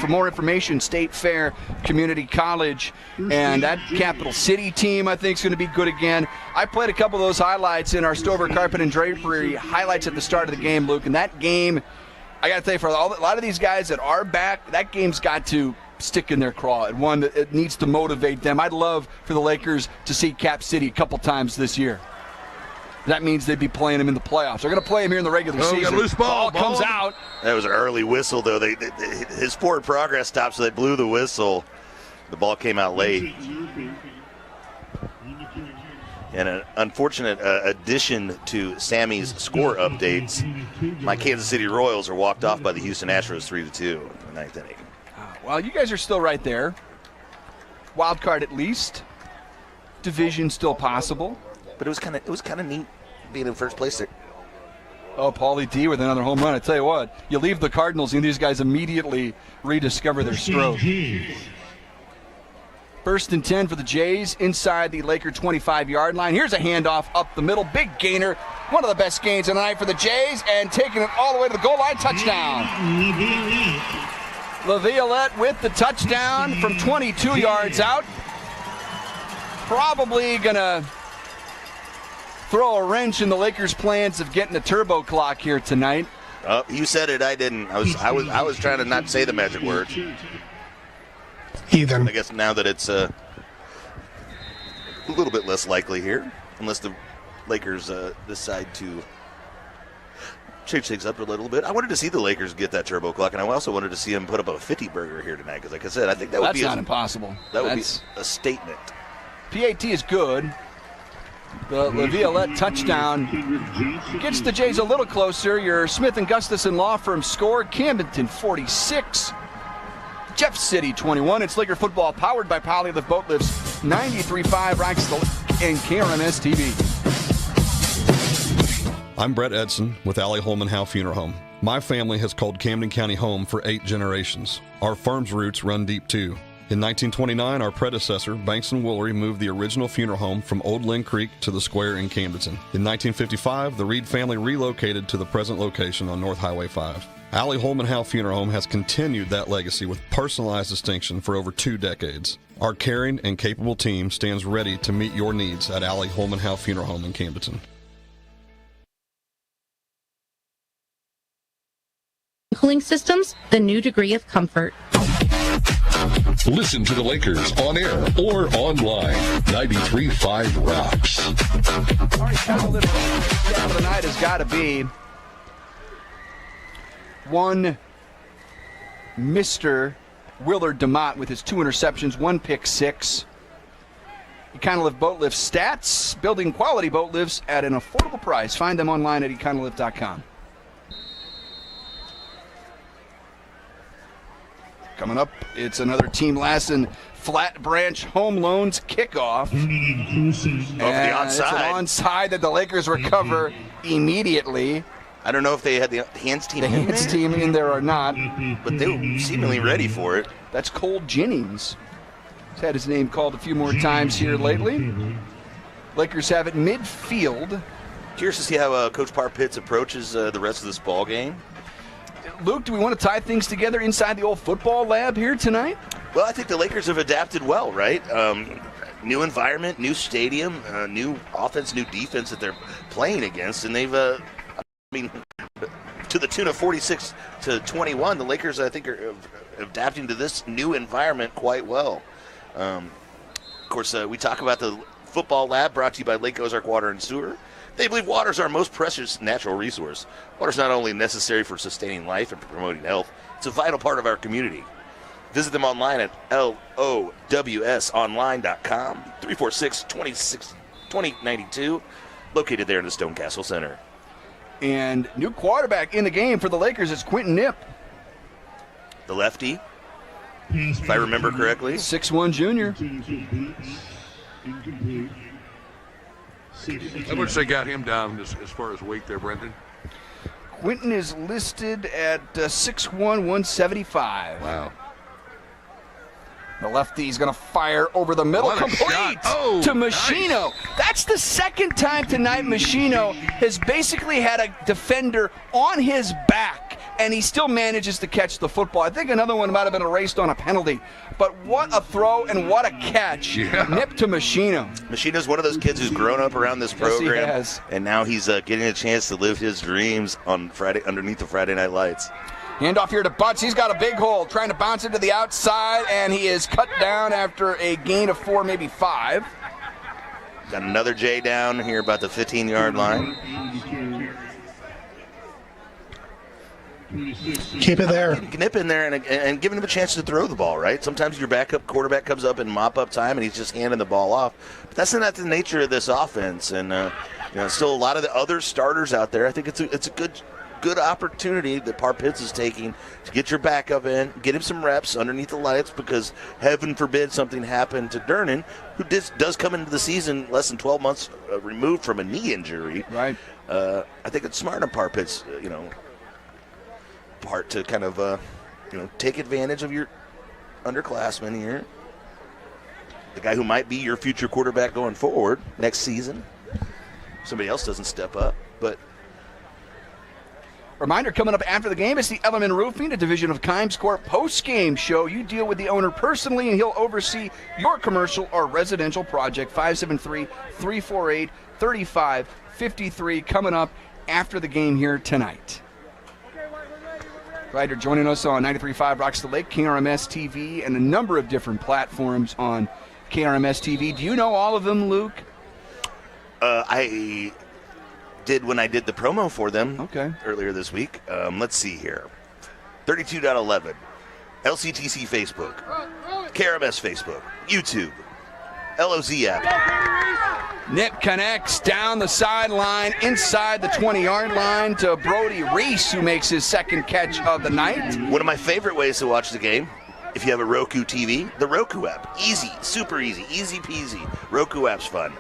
for more information. State Fair Community College, and that Capital City team I think is going to be good again. I played a couple of those highlights in our Stover Carpet and Drapery highlights at the start of the game, Luke, and that game, I got to tell you, for a lot of these guys that are back, that game's got to stick in their craw. And one that it needs to motivate them. I'd love for the Lakers to see Cap City a couple times this year. That means they'd be playing them in the playoffs. They're going to play them here in the regular season. Got a loose ball. Comes out. That was an early whistle, though. His forward progress stopped, so they blew the whistle. The ball came out late. And an unfortunate addition to Sammy's score updates, my Kansas City Royals are walked off by the Houston Astros 3-2 in the ninth inning. Well, you guys are still right there. Wild card at least. Division still possible. But it was kind of neat being in first place there. Oh, Paulie D with another home run. I tell you what, you leave the Cardinals and these guys immediately rediscover their stroke. First and 10 for the Jays inside the Laker 25-yard line. Here's a handoff up the middle. Big gainer. One of the best gains of the night for the Jays, and taking it all the way to the goal line. Touchdown. LaViolette with the touchdown from 22 yards out. Probably going to throw a wrench in the Lakers' plans of getting a turbo clock here tonight. Oh, you said it. I didn't. I was trying to not say the magic word. Heathen. I guess now that it's a little bit less likely here, unless the Lakers decide to change things up a little bit. I wanted to see the Lakers get that turbo clock, and I also wanted to see them put up a 50 burger here tonight, because like I said, I think that would be not impossible. That would be a statement. PAT is good. The LaViolette touchdown gets the Jays a little closer. Your Smith & Gustafson Law Firm score, Camdenton 46, Jeff City 21. It's Laker football powered by Poly Lift Boat Lifts, 93.5 Rocks and KRMS TV. I'm Brett Edson with Allie Holman Howe Funeral Home. My family has called Camden County home for 8 generations. Our firm's roots run deep too. In 1929, our predecessor, Banks & Woolery, moved the original funeral home from Old Lynn Creek to the square in Camdenton. In 1955, the Reed family relocated to the present location on North Highway 5. Allie Holman Howe Funeral Home has continued that legacy with personalized distinction for over 2 decades. Our caring and capable team stands ready to meet your needs at Allie Holman Howe Funeral Home in Camdenton. Cooling systems, the new degree of comfort. Listen to the Lakers on air or online. 93.5 Rocks. All right, Kevin, the down of the night has got to be one Mr. Willard DeMott with his 2 interceptions, 1 pick six. Econolift Boat Lift stats, building quality boat lifts at an affordable price. Find them online at econolift.com. Coming up, it's another Team Lassen Flat Branch Home Loans kickoff. Over the onside. It's an onside that the Lakers recover immediately. I don't know if they had the hands team in there or not. But they were seemingly ready for it. That's Cole Jennings. He's had his name called a few more times here lately. Lakers have it midfield. Curious to see how Coach Parpitz approaches the rest of this ball game. Luke, do we want to tie things together inside the old football lab here tonight? Well, I think the Lakers have adapted well, right? New environment, new stadium, new offense, new defense that they're playing against, and they've, to the tune of 46-21, the Lakers, I think, are adapting to this new environment quite well. Of course, we talk about the football lab brought to you by Lake Ozark Water and Sewer. They believe water is our most precious natural resource. Water is not only necessary for sustaining life and promoting health, it's a vital part of our community. Visit them online at lowsonline.com, 346-2092, located there in the Stonecastle Center. And new quarterback in the game for the Lakers is Quentin Knipp. The lefty, if I remember correctly. 6'1" junior. How much they got him down as far as weight there, Brendan? Quentin is listed at 6'1", 175. Wow. The lefty's going to fire over the middle. Complete to Machino. Nice. That's the second time tonight Machino has basically had a defender on his back, and he still manages to catch the football. I think another one might have been erased on a penalty. But what a throw and what a catch. Yeah. Nip to Machino. Machino's one of those kids who's grown up around this program. Yes, he has. And now he's getting a chance to live his dreams on Friday underneath the Friday Night Lights. Handoff here to Butts. He's got a big hole, trying to bounce it to the outside, and he is cut down after a gain of 4, maybe 5. Got another J down here about the 15-yard line. Keep it there. Nip in there and giving him a chance to throw the ball, right? Sometimes your backup quarterback comes up in mop-up time, and he's just handing the ball off. But that's not the nature of this offense. And still a lot of the other starters out there. I think it's a good opportunity that Parpitz is taking to get your backup in, get him some reps underneath the lights, because heaven forbid something happened to Durnan, who does come into the season less than 12 months removed from a knee injury. Right. I think it's smart on Parpitz, part to kind of, take advantage of your underclassmen here. The guy who might be your future quarterback going forward next season. Somebody else doesn't step up, but. Reminder, coming up after the game, it's the Ellerman Roofing, a division of Kimes Corp post-game show. You deal with the owner personally, and he'll oversee your commercial or residential project. 573-348-3553 coming up after the game here tonight. Ryder joining us on 93.5 Rocks the Lake, KRMS TV, and a number of different platforms on KRMS TV. Do you know all of them, Luke? I did when I did the promo for them earlier this week. Let's see here. 32.11, LCTC Facebook, KRMS Facebook, YouTube, LOZ app. Nip connects down the sideline, inside the 20-yard line to Brody Reese, who makes his second catch of the night. One of my favorite ways to watch the game, if you have a Roku TV, the Roku app. Easy, super easy, easy peasy. Roku app's fun.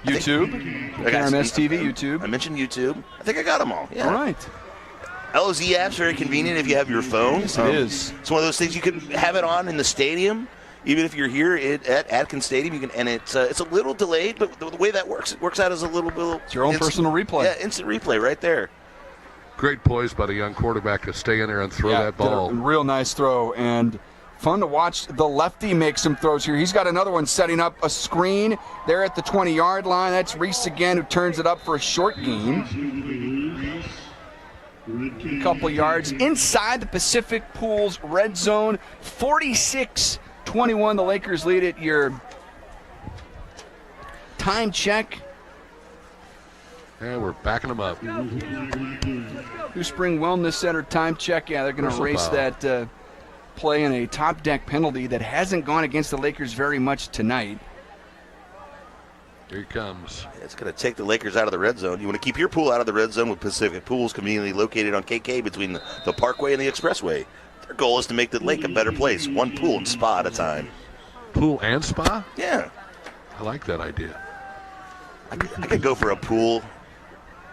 YouTube, KRMS TV, YouTube. I mentioned YouTube. I think I got them all. Yeah. All right. LOZ app's very convenient if you have your phone. Yes, it is. It's one of those things you can have it on in the stadium. Even if you're here at Atkins Stadium, you can, and it's a little delayed, but the way that works, it works out as a little bit. It's your own personal replay. Yeah, instant replay right there. Great poise by the young quarterback to stay in there and throw that ball. Did a real nice throw, and fun to watch the lefty make some throws here. He's got another one setting up a screen there at the 20-yard line. That's Reese again, who turns it up for a short gain. A couple yards inside the Pacific Pools red zone. 46-21, the Lakers lead it. Your time check. Yeah, we're backing them up. New Spring Wellness Center time check. Yeah, they're going to erase that play in a top deck penalty that hasn't gone against the Lakers very much tonight. Here he comes. It's going to take the Lakers out of the red zone. You want to keep your pool out of the red zone with Pacific Pools, conveniently located on KK between the Parkway and the Expressway. Their goal is to make the lake a better place, one pool and spa at a time. Pool and spa? Yeah. I like that idea. I could go for a pool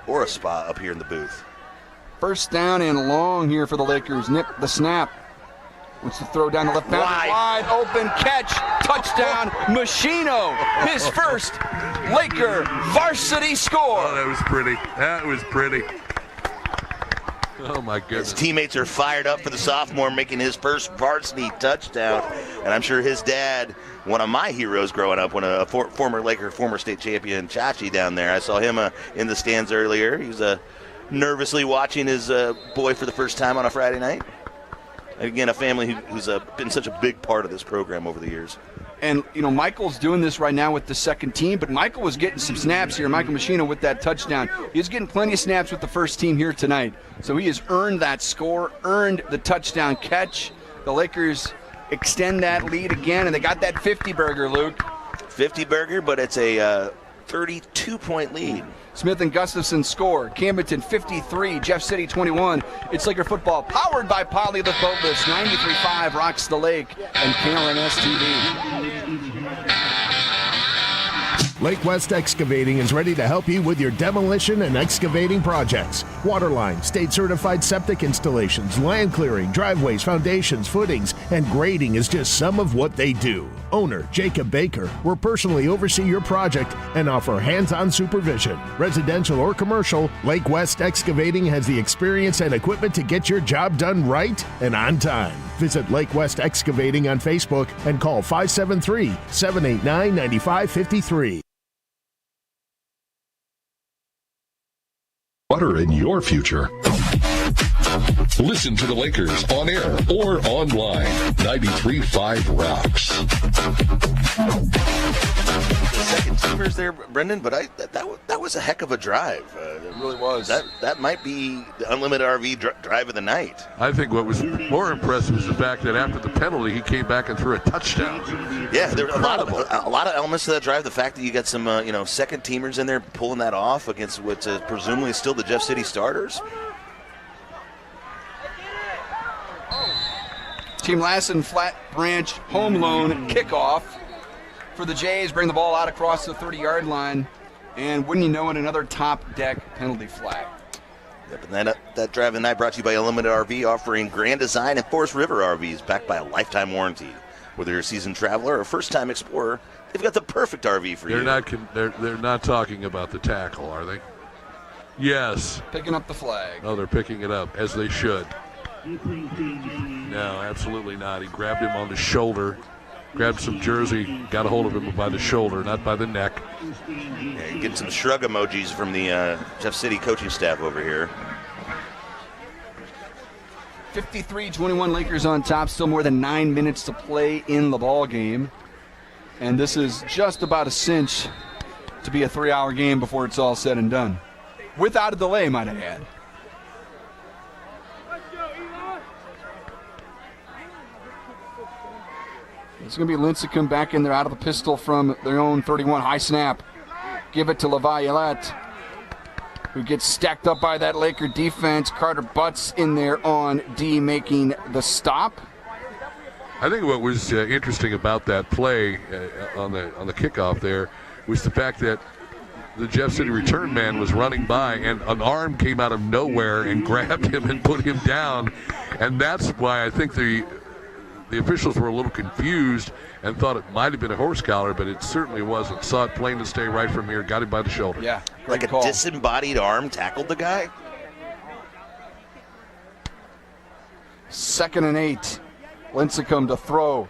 or a spa up here in the booth. First down and long here for the Lakers. Nip the snap. Wants to throw down the left boundary. Wide open catch. Touchdown. Machino. His first Laker varsity score. Oh, that was pretty. That was pretty. Oh, my goodness. His teammates are fired up for the sophomore making his first varsity touchdown. And I'm sure his dad, one of my heroes growing up, a former Laker, former state champion, Chachi down there. I saw him in the stands earlier. He was nervously watching his boy for the first time on a Friday night. Again, a family who's been such a big part of this program over the years. And, Michael's doing this right now with the second team, but Michael was getting some snaps here. Michael Machino with that touchdown. He's getting plenty of snaps with the first team here tonight. So he has earned that score, earned the touchdown catch. The Lakers extend that lead again, and they got that 50-burger, Luke. 50-burger, but it's a 32-point lead. Smith and Gustafson score. Camdenton 53, Jeff City 21. It's Laker football powered by Poly the Boatless. 93.5 rocks the lake and KRNS TV. Lake West Excavating is ready to help you with your demolition and excavating projects. Waterline, state-certified septic installations, land clearing, driveways, foundations, footings, and grading is just some of what they do. Owner Jacob Baker will personally oversee your project and offer hands-on supervision. Residential or commercial, Lake West Excavating has the experience and equipment to get your job done right and on time. Visit Lake West Excavating on Facebook and call 573-789-9553. Butter in your future. Listen to the Lakers on air or online. 93.5 rocks. The second teamers there, Brendan, but that was a heck of a drive. It really was. That might be the unlimited RV drive of the night. I think what was more impressive is the fact that after the penalty, he came back and threw a touchdown. Yeah, there were a lot of elements to that drive. The fact that you got some second teamers in there pulling that off against what presumably is still the Jeff City starters. Team Lassen Flat Branch home loan kickoff for the Jays. Bring the ball out across the 30-yard line. And wouldn't you know it, another top deck penalty flag. Yep, and that drive of the night brought to you by Unlimited RV, offering grand design and Forest River RVs backed by a lifetime warranty. Whether you're a seasoned traveler or a first-time explorer, they've got the perfect RV for you. They're not talking about the tackle, are they? Yes. Picking up the flag. Oh, they're picking it up, as they should. No, absolutely not. He grabbed him on the shoulder, grabbed some jersey, got a hold of him by the shoulder, not by the neck. Yeah, you're getting some shrug emojis from the Jeff City coaching staff over here. 53-21 Lakers on top. Still more than 9 minutes to play in the ball game. And this is just about a cinch to be a 3-hour game before it's all said and done. Without a delay, might I add. It's going to be Lincecum back in there out of the pistol from their own 31. High snap. Give it to LaViolette, who gets stacked up by that Laker defense. Carter Butts in there on D, making the stop. I think what was interesting about that play on the kickoff there was the fact that the Jeff City return man was running by, and an arm came out of nowhere and grabbed him and put him down. And that's why I think the officials were a little confused and thought it might have been a horse collar, but it certainly wasn't. Saw it plain to stay right from here, got him by the shoulder. Yeah, like a disembodied arm tackled the guy. 2nd and 8. Lincecum to throw.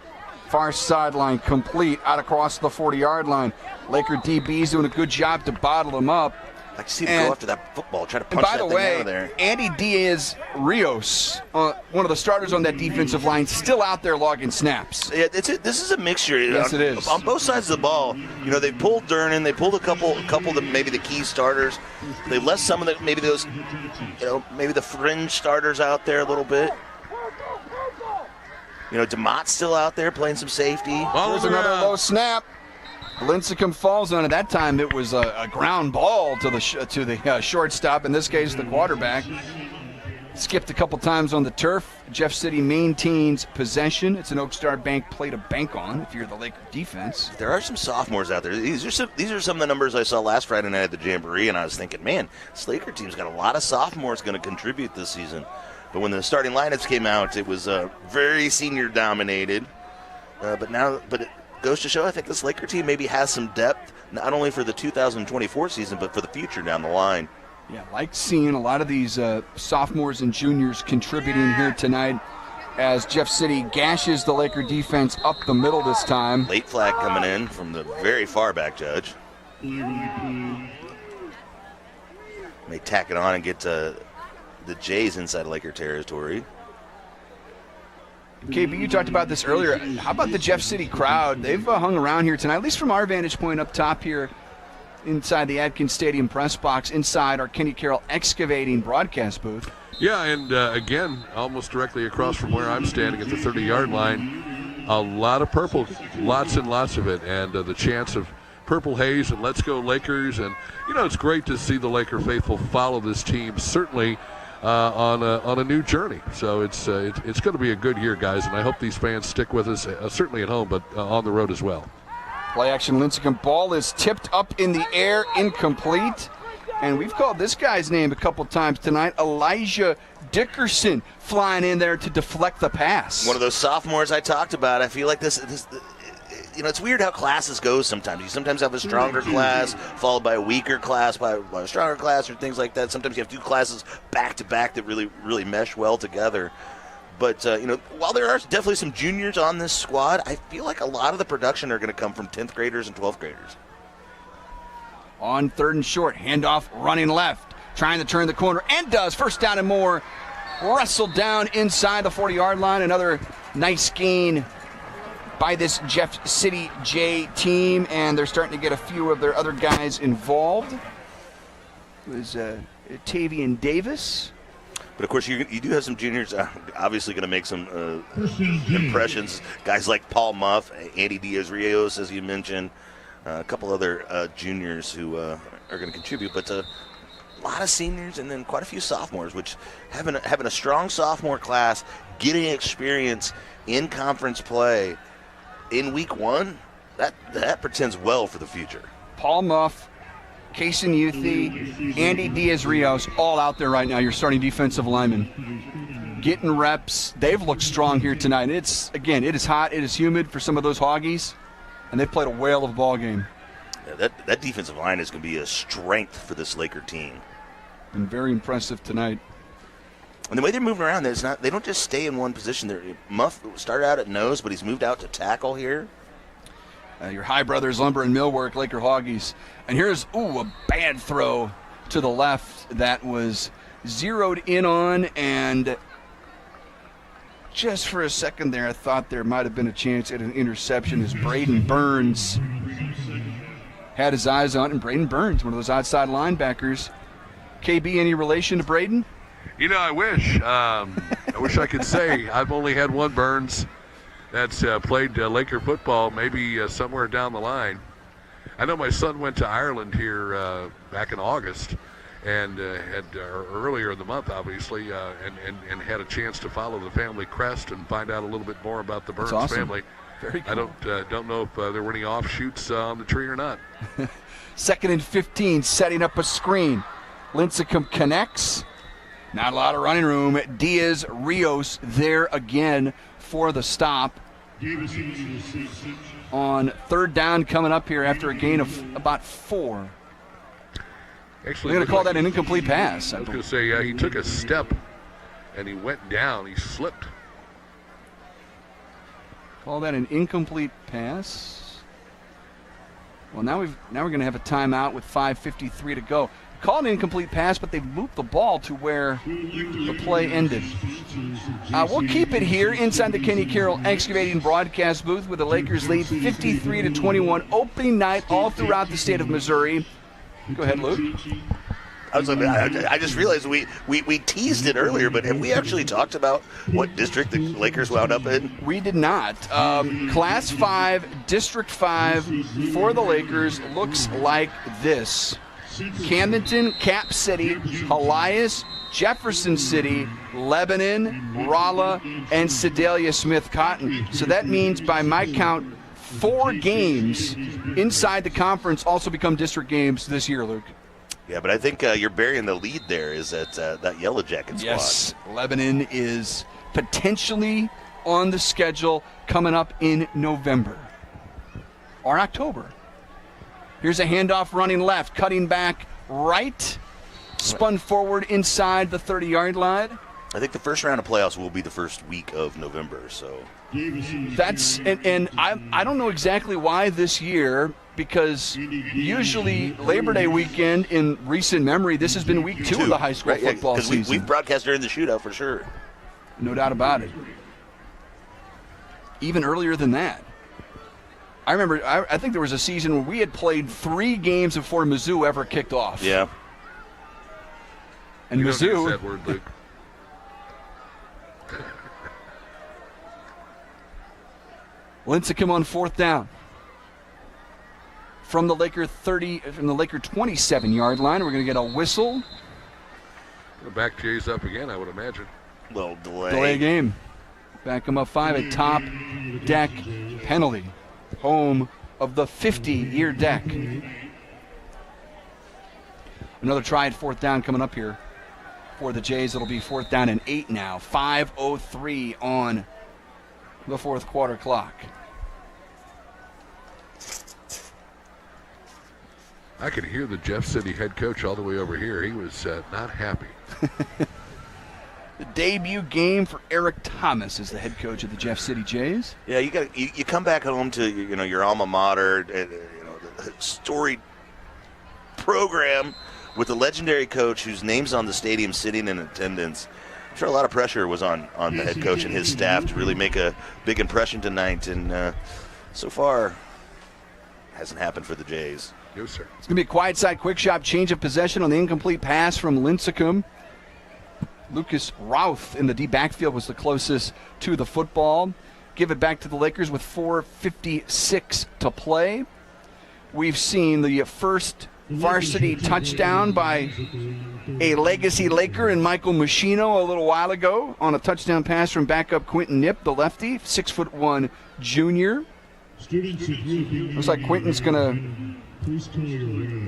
Far sideline complete out across the 40-yard line. Laker DB's doing a good job to bottle him up. I can see him go after that football, try to punch that thing out of there. Andy Diaz-Rios, one of the starters on that defensive line, still out there logging snaps. Yeah, this is a mixture. Yes, it is. On both sides of the ball, they pulled Durnan, they pulled a couple of maybe the key starters. They left some of maybe the fringe starters out there a little bit. DeMott's still out there playing some safety. There's another low snap. Lincecum falls on it. That time it was a ground ball to the shortstop, in this case the quarterback. Skipped a couple times on the turf. Jeff City maintains possession. It's an Oak Star Bank play to bank on if you're the Laker defense. There are some sophomores out there. These are some of the numbers I saw last Friday night at the Jamboree, and I was thinking, man, this Laker team's got a lot of sophomores going to contribute this season. But when the starting lineups came out, it was very senior dominated. But it goes to show, I think this Laker team maybe has some depth, not only for the 2024 season, but for the future down the line. Yeah, like seeing a lot of these sophomores and juniors contributing here tonight as Jeff City gashes the Laker defense up the middle this time. Late flag coming in from the very far back judge. May tack it on and get to the Jays inside Laker territory. KB, you talked about this earlier. How about the Jeff City crowd? They've hung around here tonight, at least from our vantage point up top here inside the Atkins Stadium press box, inside our Kenny Carroll Excavating broadcast booth. Yeah, and again, almost directly across from where I'm standing at the 30-yard line, a lot of purple, lots and lots of it, and the chants of Purple Haze and Let's Go Lakers. And, it's great to see the Laker faithful follow this team, certainly on a new journey. So it's going to be a good year, guys, and I hope these fans stick with us, certainly at home, but on the road as well. Play action Lincecum. Ball is tipped up in the air, incomplete. And we've called this guy's name a couple times tonight, Elijah Dickerson, flying in there to deflect the pass. One of those sophomores I talked about. I feel like this it's weird how classes go sometimes. You sometimes have a stronger class followed by a weaker class, by a stronger class, or things like that. Sometimes you have two classes back to back that really, really mesh well together. But, while there are definitely some juniors on this squad, I feel like a lot of the production are going to come from 10th graders and 12th graders. On 3rd and short, handoff running left, trying to turn the corner, and does. First down and more. Wrestled down inside the 40-yard line. Another nice gain by this Jeff City J team, and they're starting to get a few of their other guys involved. It was Tavian Davis. But, of course, you do have some juniors obviously going to make some impressions. Guys like Paul Muff, Andy Diaz-Rios, as you mentioned, a couple other juniors who are going to contribute. But a lot of seniors and then quite a few sophomores, which having a strong sophomore class, getting experience in conference play in week one, that portends well for the future. Paul Muff, Kason Youthie, Andy Diaz-Rios, all out there right now. Your starting defensive linemen getting reps. They've looked strong here tonight. It is hot. It is humid for some of those Hoggies, and they've played a whale of a ball game. Yeah, that defensive line is going to be a strength for this Laker team. Been very impressive tonight. And the way they're moving around, they don't just stay in one position. Muff started out at nose, but he's moved out to tackle here. Your High Brothers Lumber and Millwork, Laker Hoggies. And here's, a bad throw to the left that was zeroed in on, and just for a second there, I thought there might have been a chance at an interception as Braden Burns had his eyes on it. And Braden Burns, one of those outside linebackers. KB, any relation to Braden? I wish. I wish I could say. I've only had one Burns that's played Laker football, maybe somewhere down the line. I know my son went to Ireland here back in August, and had earlier in the month, obviously, and had a chance to follow the family crest and find out a little bit more about the Burns family. Very cool. I don't know if there were any offshoots on the tree or not. 2nd and 15, setting up a screen. Lincecum connects. Not a lot of running room. Diaz-Rios there again for the stop. On 3rd down coming up here after a gain of about 4. Actually, we're going to call that an incomplete pass. I was going to say, he took a step and he went down. He slipped. Call that an incomplete pass. Well, now we're going to have a timeout with 5:53 to go. Call an incomplete pass, but they've moved the ball to where the play ended. We'll keep it here inside the Kenny Carroll Excavating broadcast booth with the Lakers lead 53-21. Opening night all throughout the state of Missouri. Go ahead, Luke. I just realized we teased it earlier, but have we actually talked about what district the Lakers wound up in? We did not. Class 5, District 5 for the Lakers looks like this. Camdenton, Cap City, Elias, Jefferson City, Lebanon, Rolla, and Sedalia Smith Cotton. So that means, by my count, 4 games inside the conference also become district games this year, Luke. Yeah, but I think you're burying the lead there is that Yellow Jacket squad. Yes, Lebanon is potentially on the schedule coming up in November or October. Here's a handoff running left, cutting back right, spun forward inside the 30-yard line. I think the first round of playoffs will be the first week of November. So that's and I don't know exactly why this year, because usually Labor Day weekend in recent memory, this has been week 2 of the high school football season. We've broadcast during the shootout for sure. No doubt about it. Even earlier than that. I remember, I think there was a season where we had played 3 games before Mizzou ever kicked off. Yeah. And you Mizzou. Don't use that word, Luke. Lincecum on 4th down. From the Laker 27-yard line, we're going to get a whistle. The back Jays up again, I would imagine. Little delay. Delay game. Back them up 5, a top deck penalty. Home of the 50-year deck. Another try at 4th down coming up here for the Jays. It'll be 4th down and 8 now. 5:03 on the 4th quarter clock. I could hear the Jeff City head coach all the way over here. He was not happy. The debut game for Eric Thomas as the head coach of the Jeff City Jays. Yeah, you come back home to your alma mater, the storied program with a legendary coach whose name's on the stadium, sitting in attendance. I'm sure a lot of pressure was on the head coach and his staff to really make a big impression tonight, and so far hasn't happened for the Jays. No, sir. It's going to be a quiet side quick shop change of possession on the incomplete pass from Lincecum. Lucas Routh in the D backfield was the closest to the football. Give it back to the Lakers with 4:56 to play. We've seen the first varsity touchdown by a legacy Laker in Michael Machino a little while ago on a touchdown pass from backup Quentin Nip, the lefty, 6'1" junior. Looks like Quentin's going to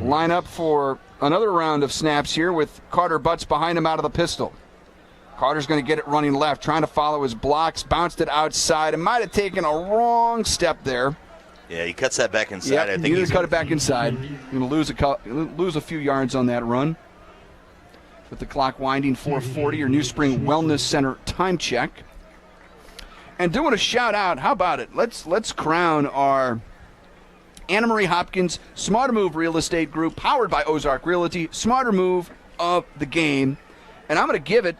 line up for another round of snaps here with Carter Butts behind him out of the pistol. Carter's going to get it running left, trying to follow his blocks, bounced it outside, and might have taken a wrong step there. Yeah, he cuts that back inside. Yep, I think he's cut it back inside. Going to lose a few yards on that run. With the clock winding, 4:40, your New Spring Wellness Center time check. And doing a shout out, how about it? Let's crown our Anna Marie Hopkins Smarter Move Real Estate Group, powered by Ozark Realty, Smarter Move of the game. And I'm going to give it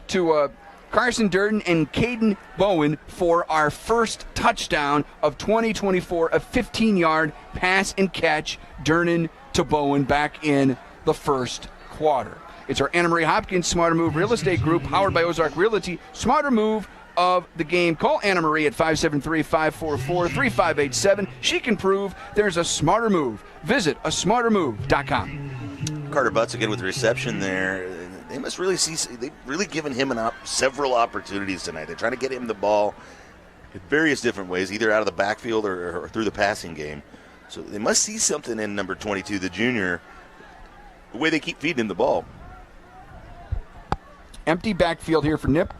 to Carson Durden and Caden Bowen for our first touchdown of 2024, a 15-yard pass and catch, Durden to Bowen back in the first quarter. It's our Anna Marie Hopkins Smarter Move Real Estate Group, powered by Ozark Realty, Smarter Move of the game. Call Anna Marie at 573-544-3587. She can prove there's a smarter move. Visit asmartermove.com. Carter Butts again with the reception there. They must really they've really given him several opportunities tonight. They're trying to get him the ball in various different ways, either out of the backfield or through the passing game. So they must see something in number 22, the junior, the way they keep feeding him the ball. Empty backfield here for Nip,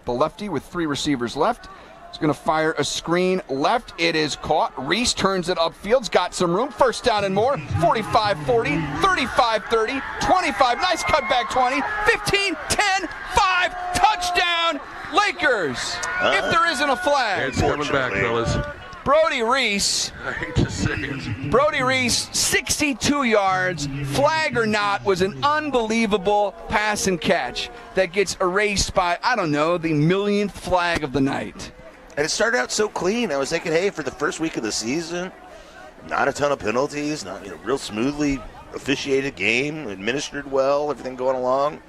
the lefty with 3 receivers left. He's going to fire a screen left. It is caught. Reese turns it upfield's got some room. First down and more. 45-40, 35-30, 25. Nice cutback 20, 15, 10, 5. Touchdown, Lakers. If there isn't a flag. It's coming back, fellas. Brody Reese. I hate to say it. Brody Reese, 62 yards, flag or not, was an unbelievable pass and catch that gets erased by, I don't know, the millionth flag of the night. And it started out so clean. I was thinking, hey, for the first week of the season, not a ton of penalties, not real smoothly officiated game, administered well, everything going along.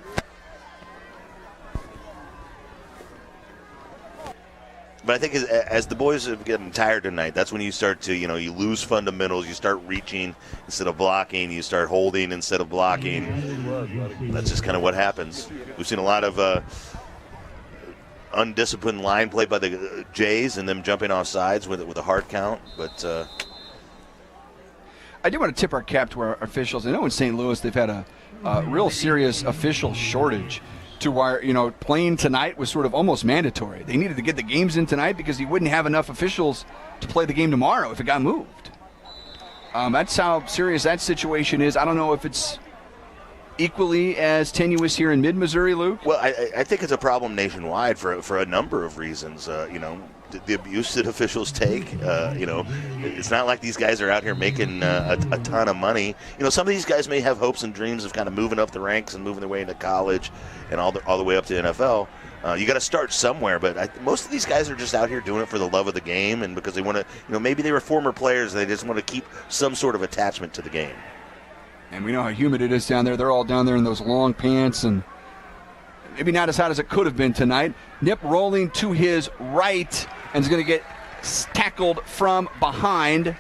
But I think as the boys are getting tired tonight, that's when you start to, you lose fundamentals. You start reaching instead of blocking. You start holding instead of blocking. That's just kind of what happens. We've seen a lot of undisciplined line play by the Jays and them jumping off sides with a hard count. But I do want to tip our cap to our officials. I know in St. Louis they've had a real serious official shortage to where, playing tonight was sort of almost mandatory. They needed to get the games in tonight because you wouldn't have enough officials to play the game tomorrow if it got moved. That's how serious that situation is. I don't know if it's equally as tenuous here in mid-Missouri, Luke? Well, I think it's a problem nationwide for a number of reasons. The abuse that officials take. It's not like these guys are out here making a ton of money. Some of these guys may have hopes and dreams of kind of moving up the ranks and moving their way into college and all the way up to NFL. You got to start somewhere, but most of these guys are just out here doing it for the love of the game and because they want to, maybe they were former players and they just want to keep some sort of attachment to the game. And we know how humid it is down there. They're all down there in those long pants and maybe not as hot as it could have been tonight. Nip rolling to his right and is going to get tackled from behind.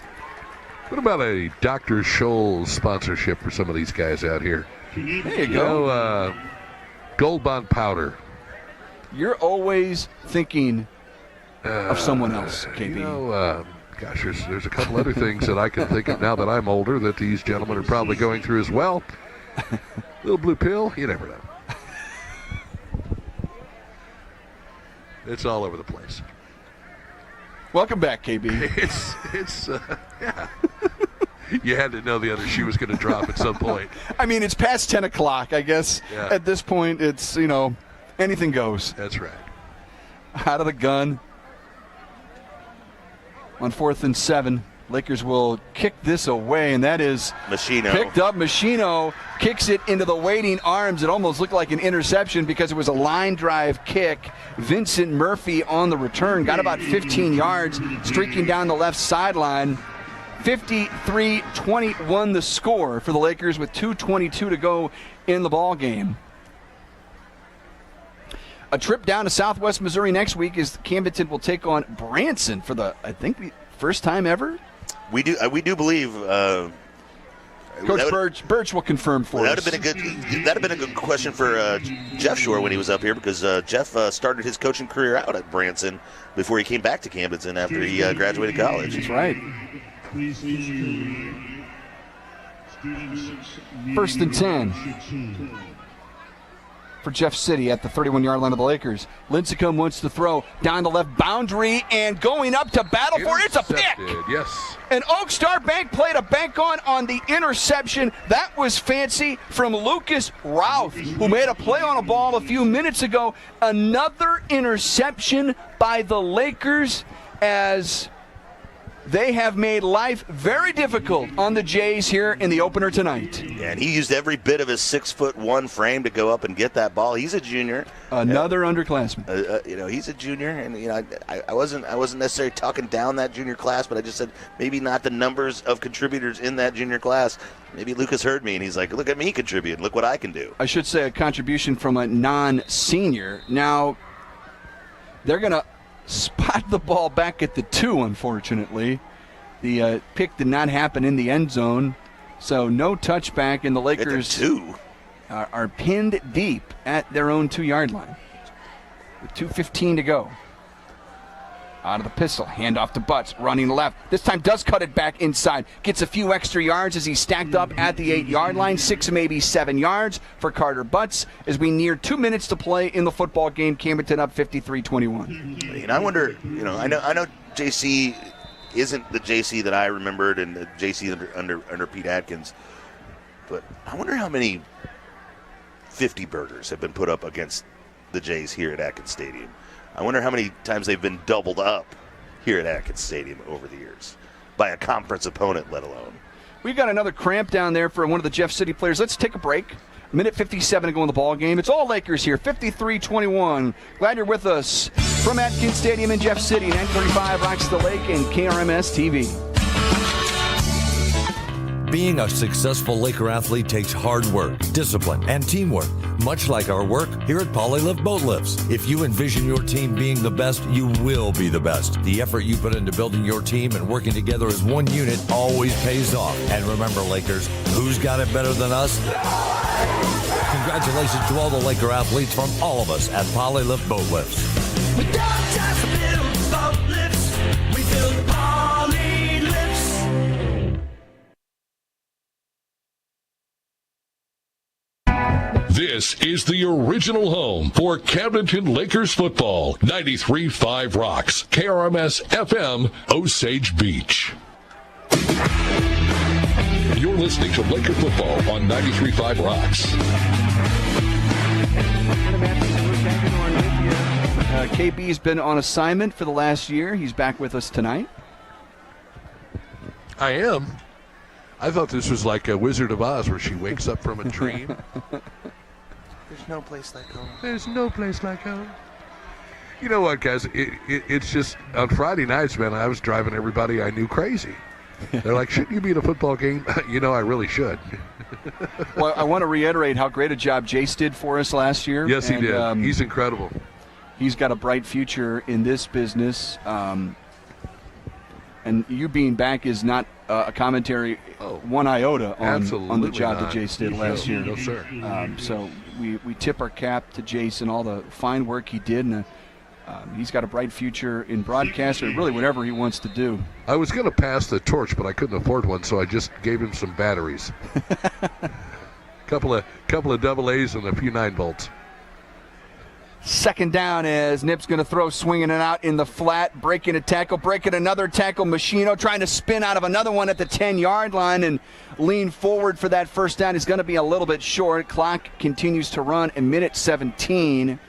What about a Dr. Scholl's sponsorship for some of these guys out here? There you go. Gold Bond powder. You're always thinking of someone else, KB. Gosh, there's a couple other things that I can think of now that I'm older that these gentlemen are probably going through as well. Little blue pill, you never know. It's all over the place. Welcome back, KB. Yeah. You had to know the other shoe was going to drop at some point. I mean, it's past 10 o'clock, I guess. Yeah. At this point, it's, anything goes. That's right. Out of the gun. On 4th and 7, Lakers will kick this away, and that is Machino. Picked up. Machino kicks it into the waiting arms. It almost looked like an interception because it was a line drive kick. Vincent Murphy on the return got about 15 yards, streaking down the left sideline. 53-21 the score for the Lakers with 2:22 to go in the ball game. A trip down to Southwest Missouri next week is Camdenton will take on Branson for the first time ever. We do believe. Coach Birch will confirm for us. That'd have been a good question for Jeff Shore when he was up here because Jeff started his coaching career out at Branson before he came back to Camdenton after he graduated college. That's right. 1st and 10. For Jeff City at the 31-yard line of the Lakers. Lincecum wants to throw down the left boundary and going up to battle for it. It's a pick. Yes. And Oak Star Bank played a bank on the interception. That was fancy from Lucas Routh, who made a play on a ball a few minutes ago. Another interception by the Lakers as they have made life very difficult on the Jays here in the opener tonight. Yeah, and he used every bit of his 6'1" frame to go up and get that ball. He's a junior. Another underclassman. He's a junior, and I wasn't necessarily talking down that junior class, but I just said maybe not the numbers of contributors in that junior class. Maybe Lucas heard me, and he's like, look at me contribute. Look what I can do. I should say a contribution from a non-senior. Now, they're going to spot the ball back at the 2, unfortunately. The pick did not happen in the end zone, so no touchback, and the Lakers are pinned deep at their own 2-yard line with 2:15 to go. Out of the pistol, hand off to Butts, running left. This time does cut it back inside. Gets a few extra yards as he's stacked up at the 8-yard line. 6, maybe 7 yards for Carter Butts as we near 2 minutes to play in the football game. Camdenton up 53-21. And I wonder, I know JC isn't the JC that I remembered and the JC under Pete Adkins, but I wonder how many 50 burgers have been put up against the Jays here at Atkins Stadium. I wonder how many times they've been doubled up here at Atkins Stadium over the years by a conference opponent, let alone. We've got another cramp down there for one of the Jeff City players. Let's take a break. Minute 57 to go in the ball game. It's all Lakers here, 53-21. Glad you're with us from Atkins Stadium in Jeff City. 935 Rocks the Lake and KRMS TV. Being a successful Laker athlete takes hard work, discipline, and teamwork, much like our work here at Polylift Boat Lifts. If you envision your team being the best, you will be the best. The effort you put into building your team and working together as one unit always pays off. And remember, Lakers, who's got it better than us? Congratulations to all the Laker athletes from all of us at Polylift Boat Lifts. We don't just build boat lifts, we build poly lifts. This is the original home for Camdenton Lakers football. 93.5 Rocks, KRMS FM, Osage Beach. You're listening to Laker football on 93.5 Rocks. KB's been on assignment for the last year. He's back with us tonight. I am. I thought this was like a Wizard of Oz where she wakes up from a dream. There's no place like home. There's no place like home. You know what, guys? It's just on Friday nights, man, I was driving everybody I knew crazy. They're like, shouldn't you be at a football game? I really should. Well, I want to reiterate how great a job Jace did for us last year. Yes, he did. He's incredible. He's got a bright future in this business. And you being back is not a commentary one iota on the job that Jace did last year. No, sir. So we tip our cap to Jace and all the fine work he did. And he's got a bright future in broadcast or really whatever he wants to do. I was going to pass the torch, but I couldn't afford one, so I just gave him some batteries. couple of double A's and a few 9 volts. Second down as Nip's going to throw, swinging it out in the flat, breaking a tackle, breaking another tackle. Machino trying to spin out of another one at the 10-yard line and lean forward for that first down. He's going to be a little bit short. Clock continues to run in minute 17.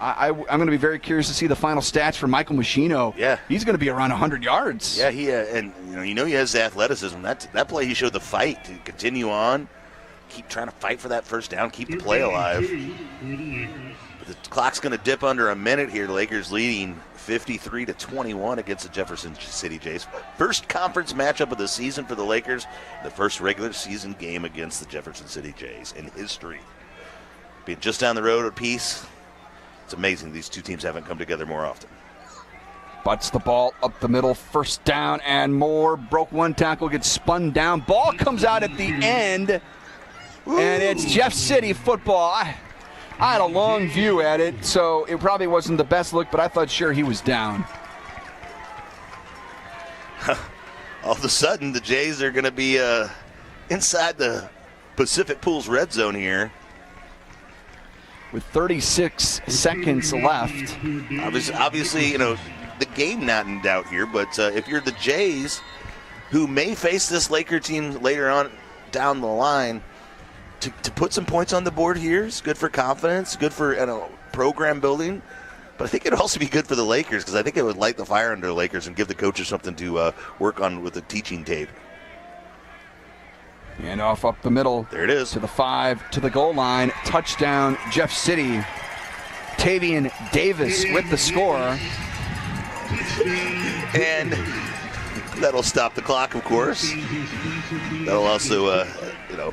I'm going to be very curious to see the final stats for Michael Machino. Yeah. He's going to be around 100 yards. Yeah, he he has the athleticism. That play, he showed the fight to continue on, keep trying to fight for that first down, keep the play alive. But the clock's going to dip under a minute here. The Lakers leading 53-21 against the Jefferson City Jays. First conference matchup of the season for the Lakers. The first regular season game against the Jefferson City Jays in history. Being just down the road a piece. It's amazing these two teams haven't come together more often. Butts the ball up the middle, first down and more. Broke one tackle, gets spun down. Ball comes out at the end, and it's Jeff City football. I had a long view at it, so it probably wasn't the best look, but I thought sure he was down. All of a sudden, the Jays are going to be inside the Pacific Pools red zone here. With 36 seconds left. Obviously, the game not in doubt here, but if you're the Jays, who may face this Laker team later on down the line, to put some points on the board here is good for confidence, good for program building. But I think it would also be good for the Lakers because I think it would light the fire under the Lakers and give the coaches something to work on with the teaching tape. And off up the middle. There it is. To the 5, to the goal line. Touchdown, Jeff City. Tavian Davis with the score. And that'll stop the clock, of course. That'll also,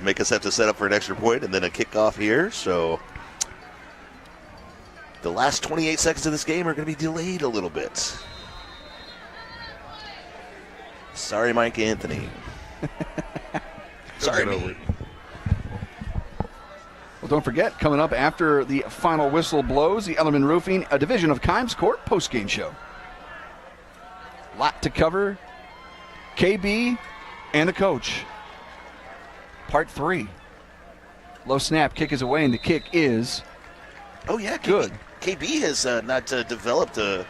make us have to set up for an extra point and then a kickoff here. So the last 28 seconds of this game are going to be delayed a little bit. Sorry, Mike Anthony. Sorry. Well, don't forget, coming up after the final whistle blows, the Ellerman Roofing, a division of Kimes Court postgame show. lot to cover. KB and the coach. Part 3. Low snap, kick is away, and the kick is good. KB has not developed a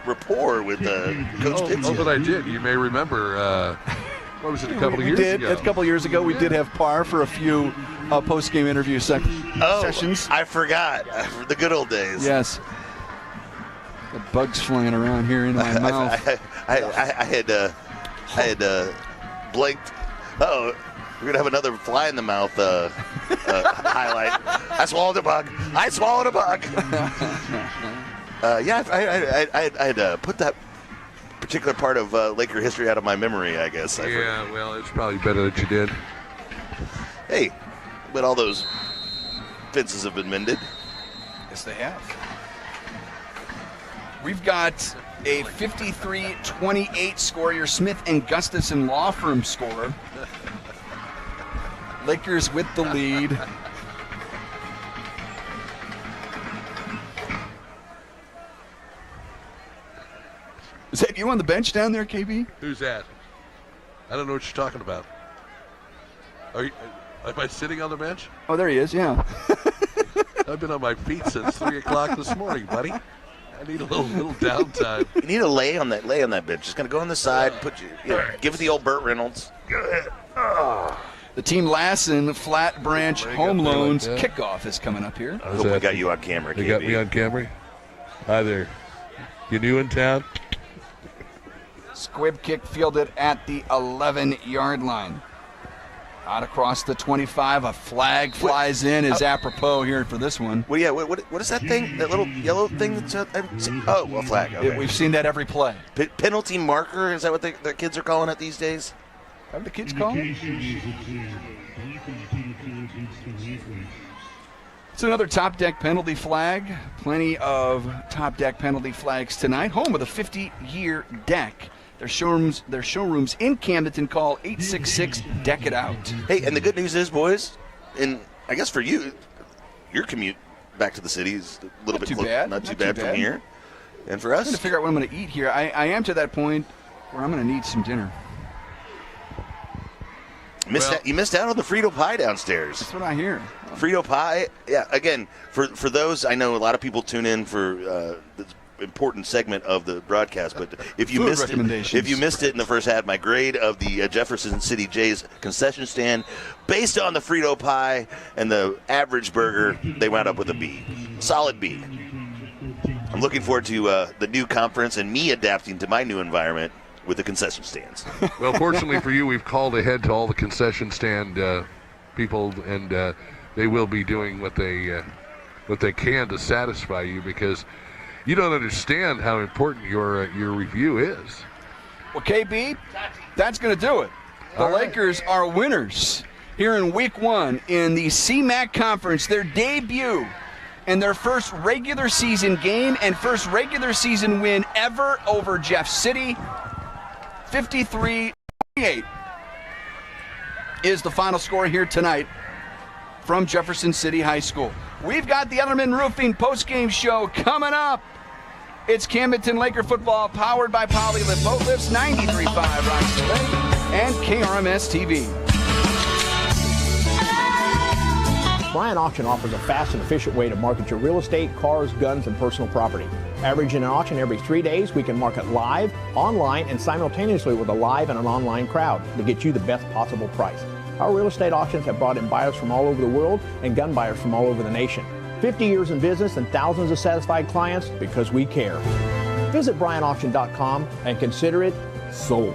rapport with Coach Pitts. Oh, but I did. You may remember, what was it, a couple of years ago? A couple of years ago, we did have Parr for a few post-game interview sessions. I forgot. The good old days. Yes. The bugs flying around here into my mouth. I had blinked. Uh-oh. We're going to have another fly in the mouth highlight. I swallowed a bug. I had put that particular part of Laker history out of my memory, I guess. Yeah, well, it's probably better that you did. Hey, but all those fences have been mended. Yes, they have. We've got a 53-28 score, your Smith & Gustafson Law Firm score. Lakers with the lead. Is that you on the bench down there, KB? Who's that? I don't know what you're talking about. Am I sitting on the bench? Oh, there he is, yeah. I've been on my feet since 3 o'clock this morning, buddy. I need a little downtime. You need to lay on that bench. Just gonna go on the side, give it the old Burt Reynolds. Go ahead. Oh. The Team Lassen Flat Branch Home Loans kickoff is coming up here. I hope we got you on camera, KB. They got me on camera? Hi there. You new in town? Squib kick fielded at the 11-yard line. Out across the 25, a flag flies in is apropos here for this one. What is that thing? That little yellow thing that's a flag. Okay. We've seen that every play. Penalty marker, is that what the kids are calling it these days? Have the kids call it? It's another top deck penalty flag. Plenty of top deck penalty flags tonight. Home of the 50-year deck. Their showrooms in Camdenton. Call 866 Deck It Out. Hey, and the good news is, boys, and I guess for you, your commute back to the city is a little bit not too bad from here. And for us, I'm trying to figure out what I'm going to eat here. I am to that point where I'm going to need some dinner. You missed out on the Frito pie downstairs. That's what I hear. Frito pie, yeah. Again, for those, I know a lot of people tune in for this important segment of the broadcast, but if you missed it in the first half, my grade of the Jefferson City Jays concession stand, based on the Frito pie and the average burger, they wound up with a B, solid B. I'm looking forward to the new conference and me adapting to my new environment with the concession stands. Well, fortunately for you, we've called ahead to all the concession stand people, and they will be doing what they can to satisfy you, because you don't understand how important your review is. Well, KB, that's going to do it. The Lakers are winners here in Week 1 in the CMAC Conference, their debut and their first regular season game and first regular season win ever over Jeff City. 53-28 is the final score here tonight from Jefferson City High School. We've got the Ellerman Roofing postgame show coming up. It's Camdenton Laker football powered by Polylift Boat Lifts, 93.5 Rochester Lake, and KRMS TV. Bryant Auction offers a fast and efficient way to market your real estate, cars, guns, and personal property. Averaging an auction every 3 days, we can market live, online, and simultaneously with a live and an online crowd to get you the best possible price. Our real estate auctions have brought in buyers from all over the world and gun buyers from all over the nation. 50 years in business and thousands of satisfied clients because we care. Visit BryantAuction.com and consider it sold.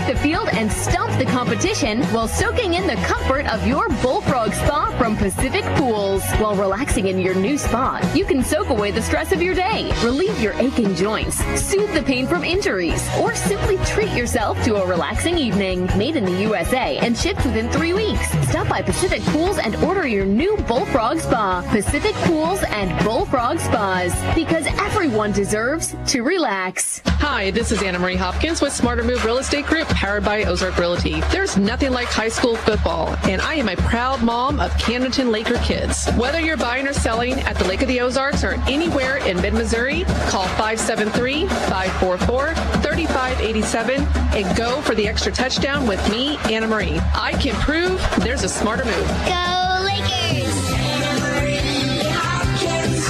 The field and stomp the competition while soaking in the comfort of your Bullfrog Spa from Pacific Pools. While relaxing in your new spa, you can soak away the stress of your day, relieve your aching joints, soothe the pain from injuries, or simply treat yourself to a relaxing evening. Made in the USA and shipped within 3 weeks. Stop by Pacific Pools and order your new Bullfrog Spa. Pacific Pools and Bullfrog Spas, because everyone deserves to relax. Hi, this is Anna Marie Hopkins with Smarter Move Real Estate Group, powered by Ozark Realty. There's nothing like high school football, and I am a proud mom of Camdenton Laker kids. Whether you're buying or selling at the Lake of the Ozarks or anywhere in mid-Missouri, call 573-544-3587 and go for the extra touchdown with me, Anna Marie. I can prove there's a smarter move. Go Lakers! Anna Marie Hopkins.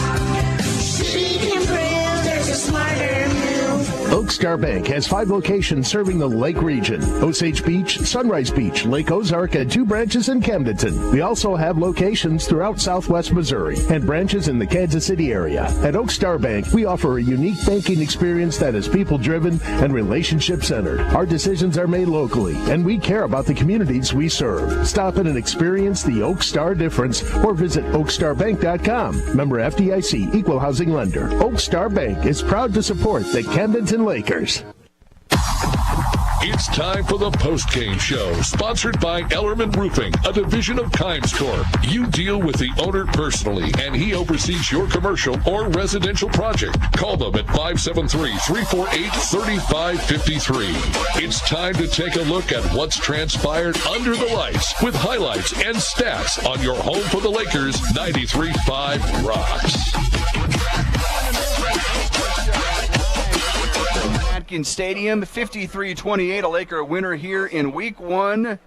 She can prove there's a smarter move. Oakstar Bank has 5 locations serving the Lake region: Osage Beach, Sunrise Beach, Lake Ozark, and 2 branches in Camdenton. We also have locations throughout southwest Missouri and branches in the Kansas City area. At Oakstar Bank, we offer a unique banking experience that is people-driven and relationship-centered. Our decisions are made locally, and we care about the communities we serve. Stop in and experience the Oakstar difference or visit oakstarbank.com. Member FDIC, Equal Housing Lender. Oakstar Bank is proud to support the Camdenton Lakers. It's time for the post-game show, sponsored by Ellerman Roofing, a division of Kimes Corp. You deal with the owner personally, and he oversees your commercial or residential project. Call them at 573-348-3553. It's time to take a look at what's transpired under the lights with highlights and stats on your home for the Lakers, 93.5 Rocks. Stadium, 53-28, a Laker winner here in week 1.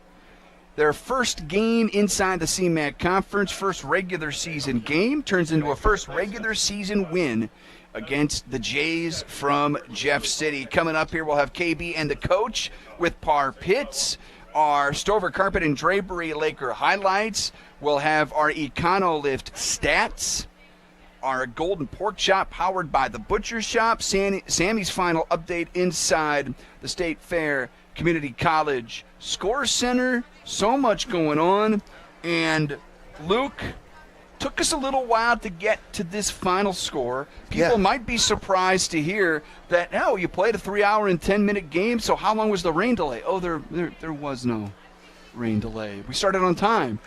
Their first game inside the CMAC Conference, first regular season game, turns into a first regular season win against the Jays from Jeff City. Coming up here, we'll have KB and the coach with Par Pitts, our Stover Carpet and Drapery Laker highlights. We'll have our EconoLift stats, our Golden Pork Chop powered by the Butcher Shop, Sammy's final update inside the State Fair Community College Score Center. So much going on. And Luke, took us a little while to get to this final score. People might be surprised to hear that, you played a 3-hour and 10-minute game, so how long was the rain delay? Oh, there was no rain delay. We started on time.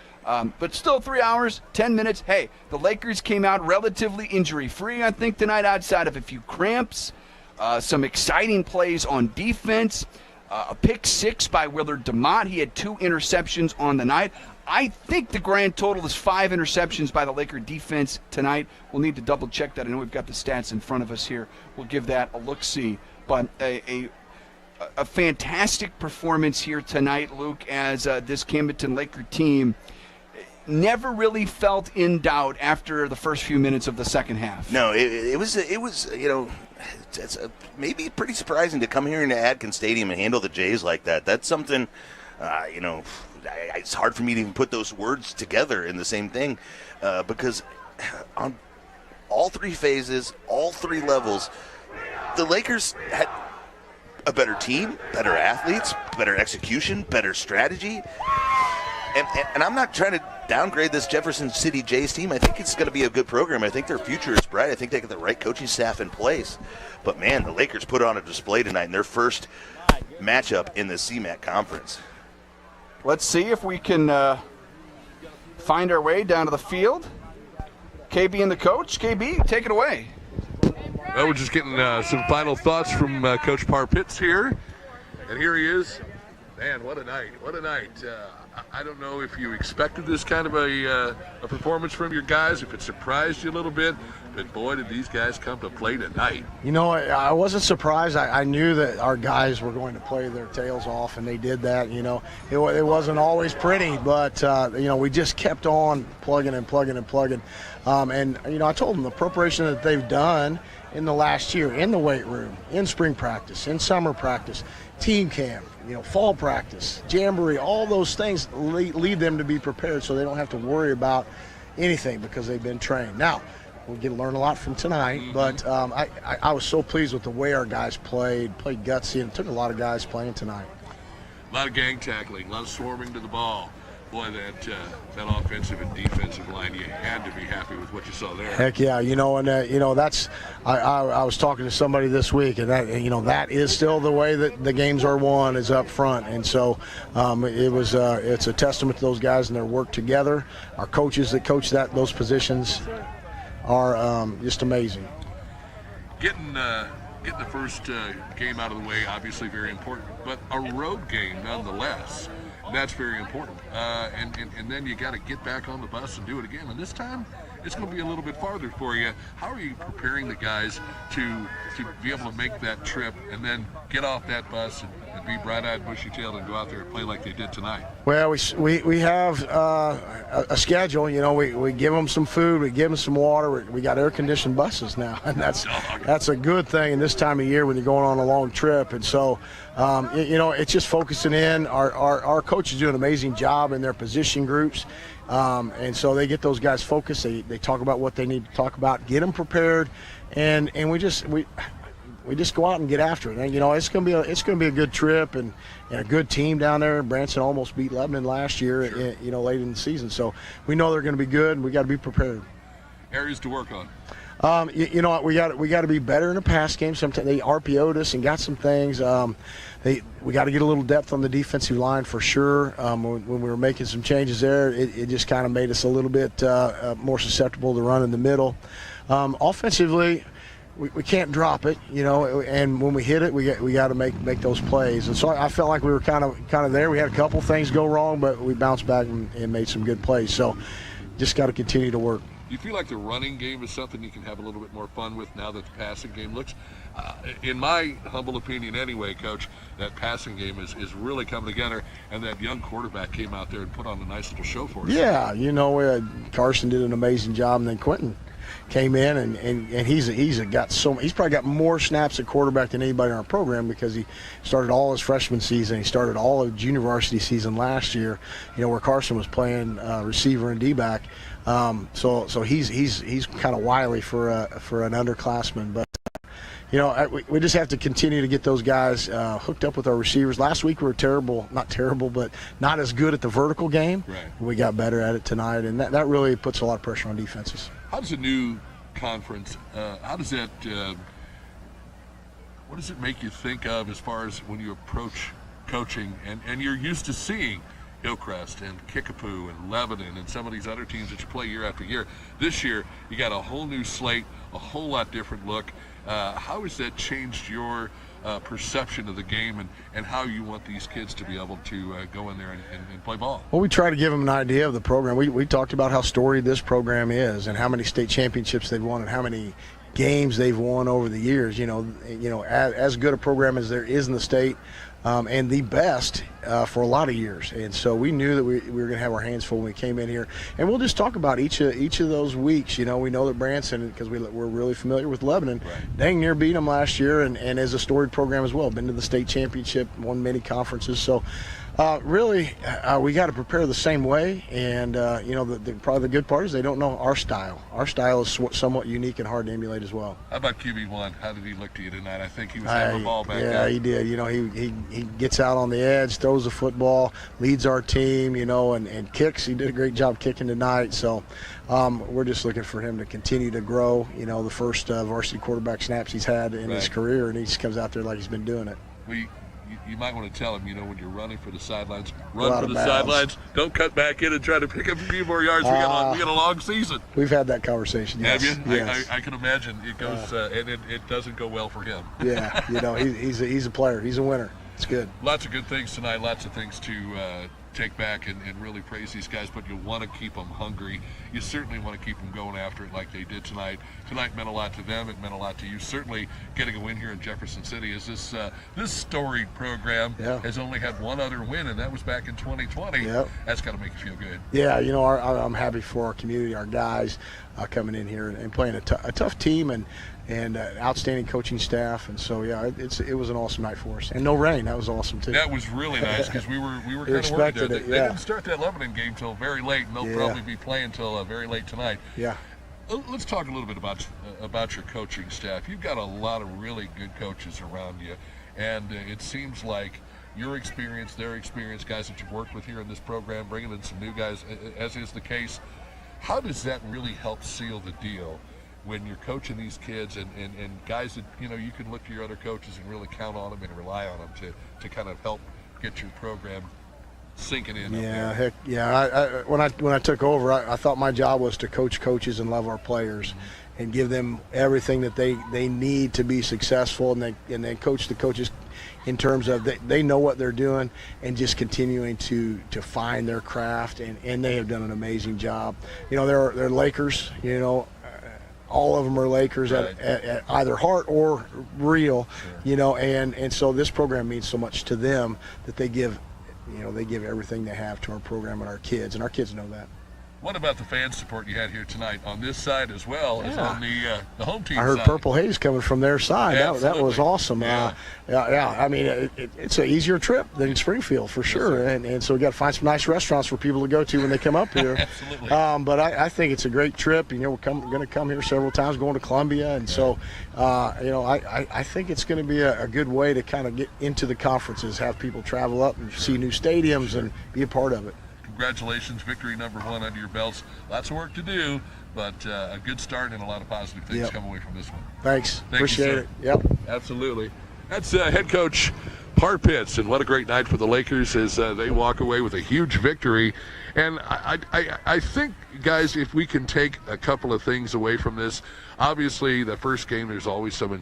But still 3 hours, 10 minutes. Hey, the Lakers came out relatively injury-free, I think, tonight, outside of a few cramps. Some exciting plays on defense. A pick 6 by Willard DeMott. He had 2 interceptions on the night. I think the grand total is 5 interceptions by the Laker defense tonight. We'll need to double-check that. I know we've got the stats in front of us here. We'll give that a look-see. But a fantastic performance here tonight, Luke, as this Camdenton Laker team never really felt in doubt after the first few minutes of the second half. No, it was it's maybe pretty surprising to come here into Adkins Stadium and handle the Jays like that. That's something, it's hard for me to even put those words together in the same thing because on all 3 phases, all 3 levels, the Lakers had a better team, better athletes, better execution, better strategy. And I'm not trying to downgrade this Jefferson City Jays team. I think it's going to be a good program. I think their future is bright. I think they got the right coaching staff in place. But, man, the Lakers put on a display tonight in their first matchup in the CMAC Conference. Let's see if we can find our way down to the field. KB and the coach. KB, take it away. Well, we're just getting some final thoughts from Coach Par Pitts here. And here he is. Man, what a night. What a night. I don't know if you expected this kind of a performance from your guys, if it surprised you a little bit, but boy, did these guys come to play tonight. I wasn't surprised. I knew that our guys were going to play their tails off, and they did that. It wasn't always pretty, but, we just kept on plugging and plugging and plugging. I told them the preparation that they've done in the last year, in the weight room, in spring practice, in summer practice, team camp, fall practice, jamboree, all those things lead them to be prepared so they don't have to worry about anything because they've been trained. Now, we'll get to learn a lot from tonight, but I was so pleased with the way our guys played gutsy, and it took a lot of guys playing tonight. A lot of gang tackling, a lot of swarming to the ball. Boy, that offensive and defensive line, you had to be happy with what you saw there. Heck yeah, that's I was talking to somebody this week, and that is still the way that the games are won, is up front, and so it's a testament to those guys and their work together. Our coaches that coach those positions are just amazing. Getting getting the first game out of the way, obviously very important, but a road game nonetheless. That's very important. And then you got to get back on the bus and do it again. And this time, it's going to be a little bit farther for you. How are you preparing the guys to be able to make that trip and then get off that bus and be bright-eyed, bushy-tailed, and go out there and play like they did tonight? Well, we have a schedule. You know, we give them some food, we give them some water. We got air-conditioned buses now, and that's a good thing in this time of year when you're going on a long trip. And so, you know, it's just focusing in. Our coaches do an amazing job in their position groups. And so they get those guys focused. They talk about what they need to talk about, get them prepared, and we just go out and get after it. And, you know, it's gonna be a good trip and a good team down there. Branson almost beat Lebanon last year, Sure. you know, late in the season. So we know they're going to be good, and we got to be prepared. Areas to work on. You know what, we got to be better in the pass game. Sometimes they RPO'd us and got some things. We got to get a little depth on the defensive line for sure. When we were making some changes there, it just kind of made us a little bit more susceptible to run in the middle. Offensively, we can't drop it, you know, and when we hit it, we got to make those plays. And so I felt like we were kind of there. We had a couple things go wrong, but we bounced back and made some good plays. So just got to continue to work. Do you feel like the running game is something you can have a little bit more fun with now that the passing game looks, in my humble opinion anyway, Coach, that passing game is really coming together, and that young quarterback came out there and put on a nice little show for us? Yeah, you know, Carson did an amazing job, and then Quentin came in, and he's probably got more snaps at quarterback than anybody in our program because he started all his freshman season. He started all of junior varsity season last year, you know, where Carson was playing receiver and D-back. So he's kind of wily for an underclassman, but you know, we just have to continue to get those guys hooked up with our receivers. Last week we were not terrible, but not as good at the vertical game. Right. We got better at it tonight, and that really puts a lot of pressure on defenses. How does a new conference, what does it make you think of as far as when you approach coaching and you're used to seeing Hillcrest and Kickapoo and Lebanon and some of these other teams that you play year after year? This year, you got a whole new slate, a whole lot different look. How has that changed your perception of the game and how you want these kids to be able to go in there and play ball? Well, we try to give them an idea of the program. We talked about how storied this program is and how many state championships they've won and how many games they've won over the years. You know, as good a program as there is in the state, and the best for a lot of years. And so we knew that we were going to have our hands full when we came in here. And we'll just talk about each of those weeks. You know, we know that Branson, because we're really familiar with Lebanon, right, dang near beat them last year, and as a storied program as well. Been to the state championship, won many conferences. So really, we got to prepare the same way. And, you know, probably the good part is they don't know our style. Our style is somewhat unique and hard to emulate as well. How about QB1? How did he look to you tonight? I think he was having the ball back there. Yeah, he did. You know, he gets out on the edge, throws the football, leads our team, you know, and kicks. He did a great job kicking tonight. So we're just looking for him to continue to grow. You know, the first varsity quarterback snaps he's had in his career, and he just comes out there like he's been doing it. You might want to tell him, you know, when you're running for the sidelines, run for the sidelines. Don't cut back in and try to pick up a few more yards. We got a long season. We've had that conversation. Yes. Have you? Yes. I can imagine it goes, and it doesn't go well for him. Yeah, you know, he's a player. He's a winner. It's good. Lots of good things tonight. Lots of things to take back and really praise these guys, but you want to keep them hungry. You certainly want to keep them going after it like they did tonight. Tonight meant a lot to them. It meant a lot to you. Certainly getting a win here in Jefferson City is this storied program has only had one other win, and that was back in 2020. Yep. That's got to make you feel good. Yeah, you know, I'm happy for our community, our guys coming in here and playing a tough team and outstanding coaching staff, and so yeah, it was an awesome night for us. And no rain, that was awesome too. That was really nice because we were kind of worried there. They didn't start that Lebanon game till very late, and they'll probably be playing till very late tonight. Yeah. Let's talk a little bit about your coaching staff. You've got a lot of really good coaches around you, and it seems like your experience, their experience, guys that you've worked with here in this program, bringing in some new guys, as is the case. How does that really help seal the deal when you're coaching these kids and guys that, you know, you can look to your other coaches and really count on them and rely on them to kind of help get your program sinking in? Yeah, heck yeah. When I took over, I thought my job was to coach coaches and love our players. and give them everything that they need to be successful, and then coach the coaches in terms of they know what they're doing and just continuing to find their craft, and they have done an amazing job. They're Lakers, all of them are Lakers at either heart or real, and so this program means so much to them that they give everything they have to our program and our kids know that. What about the fan support you had here tonight on this side as well as on the home team I heard side? Purple Haze coming from their side. That was awesome. Yeah. I mean, it's an easier trip than Springfield for sure, and so we got to find some nice restaurants for people to go to when they come up here. Absolutely. But I think it's a great trip. We're going to come here several times, going to Columbia, and so I think it's going to be a good way to kind of get into the conferences, have people travel up and see new stadiums and be a part of it. Congratulations, victory number 1 under your belts. Lots of work to do, but a good start and a lot of positive things come away from this one. Thanks. Thank Appreciate you, it. Yep. Absolutely. That's head coach Harpitz, and what a great night for the Lakers as they walk away with a huge victory. And I think, guys, if we can take a couple of things away from this, obviously the first game there's always some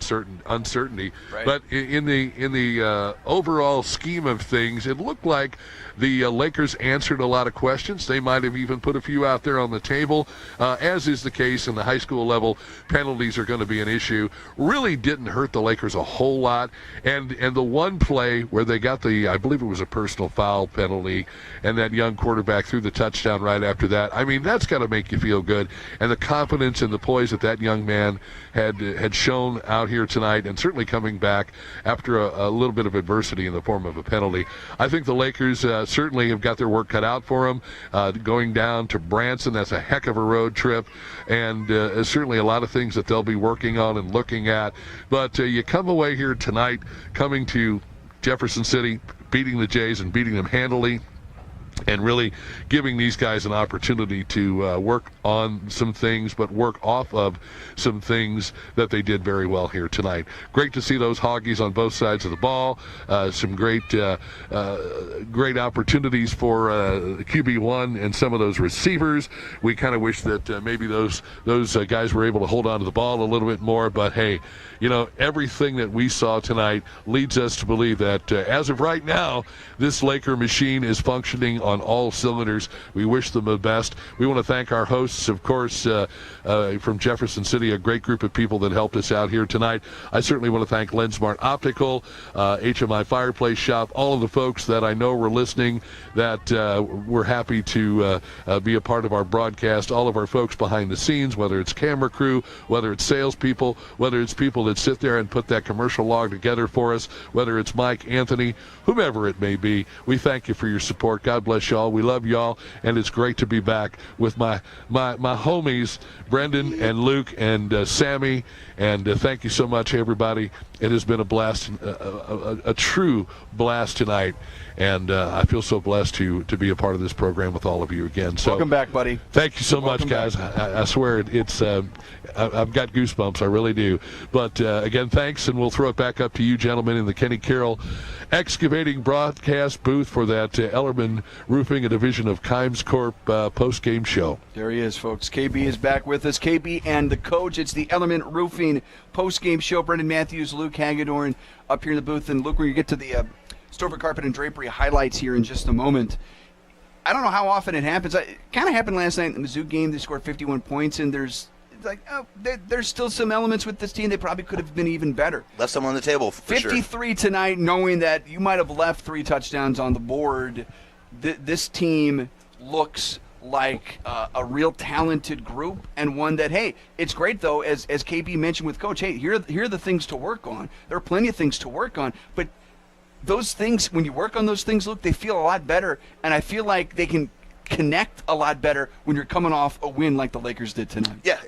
uncertainty, right. But in the overall scheme of things, it looked like the Lakers answered a lot of questions. They might have even put a few out there on the table, as is the case in the high school level. Penalties are going to be an issue. Really didn't hurt the Lakers a whole lot. And the one play where they got I believe it was a personal foul penalty, and that young quarterback threw the touchdown right after that. I mean, that's got to make you feel good. And the confidence and the poise that young man had shown out here tonight, and certainly coming back after a little bit of adversity in the form of a penalty. I think the Lakers certainly have got their work cut out for them. Going down to Branson, that's a heck of a road trip, and certainly a lot of things that they'll be working on and looking at. But you come away here tonight, coming to Jefferson City, beating the Jays and beating them handily, and really giving these guys an opportunity to work on some things, but work off of some things that they did very well here tonight. Great to see those Hoggies on both sides of the ball. Some great opportunities for QB1 and some of those receivers. We kind of wish that maybe those guys were able to hold on to the ball a little bit more, but hey, everything that we saw tonight leads us to believe that as of right now, this Laker machine is functioning on all cylinders. We wish them the best. We want to thank our hosts, of course, from Jefferson City, a great group of people that helped us out here tonight. I certainly want to thank LensSmart Optical, HMI Fireplace Shop, all of the folks that I know were listening, that were happy to be a part of our broadcast, all of our folks behind the scenes, whether it's camera crew, whether it's salespeople, whether it's people that sit there and put that commercial log together for us, whether it's Mike, Anthony, whomever it may be. We thank you for your support. God bless y'all. We love y'all, and it's great to be back with my homies, Brendan and Luke and Sammy, and thank you so much, everybody. It has been a blast, a true blast tonight, and I feel so blessed to be a part of this program with all of you again. So welcome back, buddy. Thank you so much, guys. I swear it's I've got goosebumps. I really do. But again, thanks, and we'll throw it back up to you, gentlemen, in the Kenny Carroll Excavating broadcast booth for that Ellerman Roofing, a division of Kimes Corp post-game show. There he is, folks. KB is back with us. KB and the coach. It's the Ellerman Roofing post-game show. Brendan Matthews, Luke Hagedorn up here in the booth. And Luke, we're going to get to the Stover Carpet and Drapery highlights here in just a moment. I don't know how often it happens. It kind of happened last night in the Mizzou game. They scored 51 points, and there's still some elements with this team. They probably could have been even better. Left some on the table, for 53 sure. tonight, knowing that you might have left 3 touchdowns on the board. This team looks like a real talented group, and one that, hey, it's great, though, as KB mentioned with Coach, hey, here are the things to work on. There are plenty of things to work on, but those things, when you work on those things, Luke, they feel a lot better, and I feel like they can connect a lot better when you're coming off a win like the Lakers did tonight. Yeah,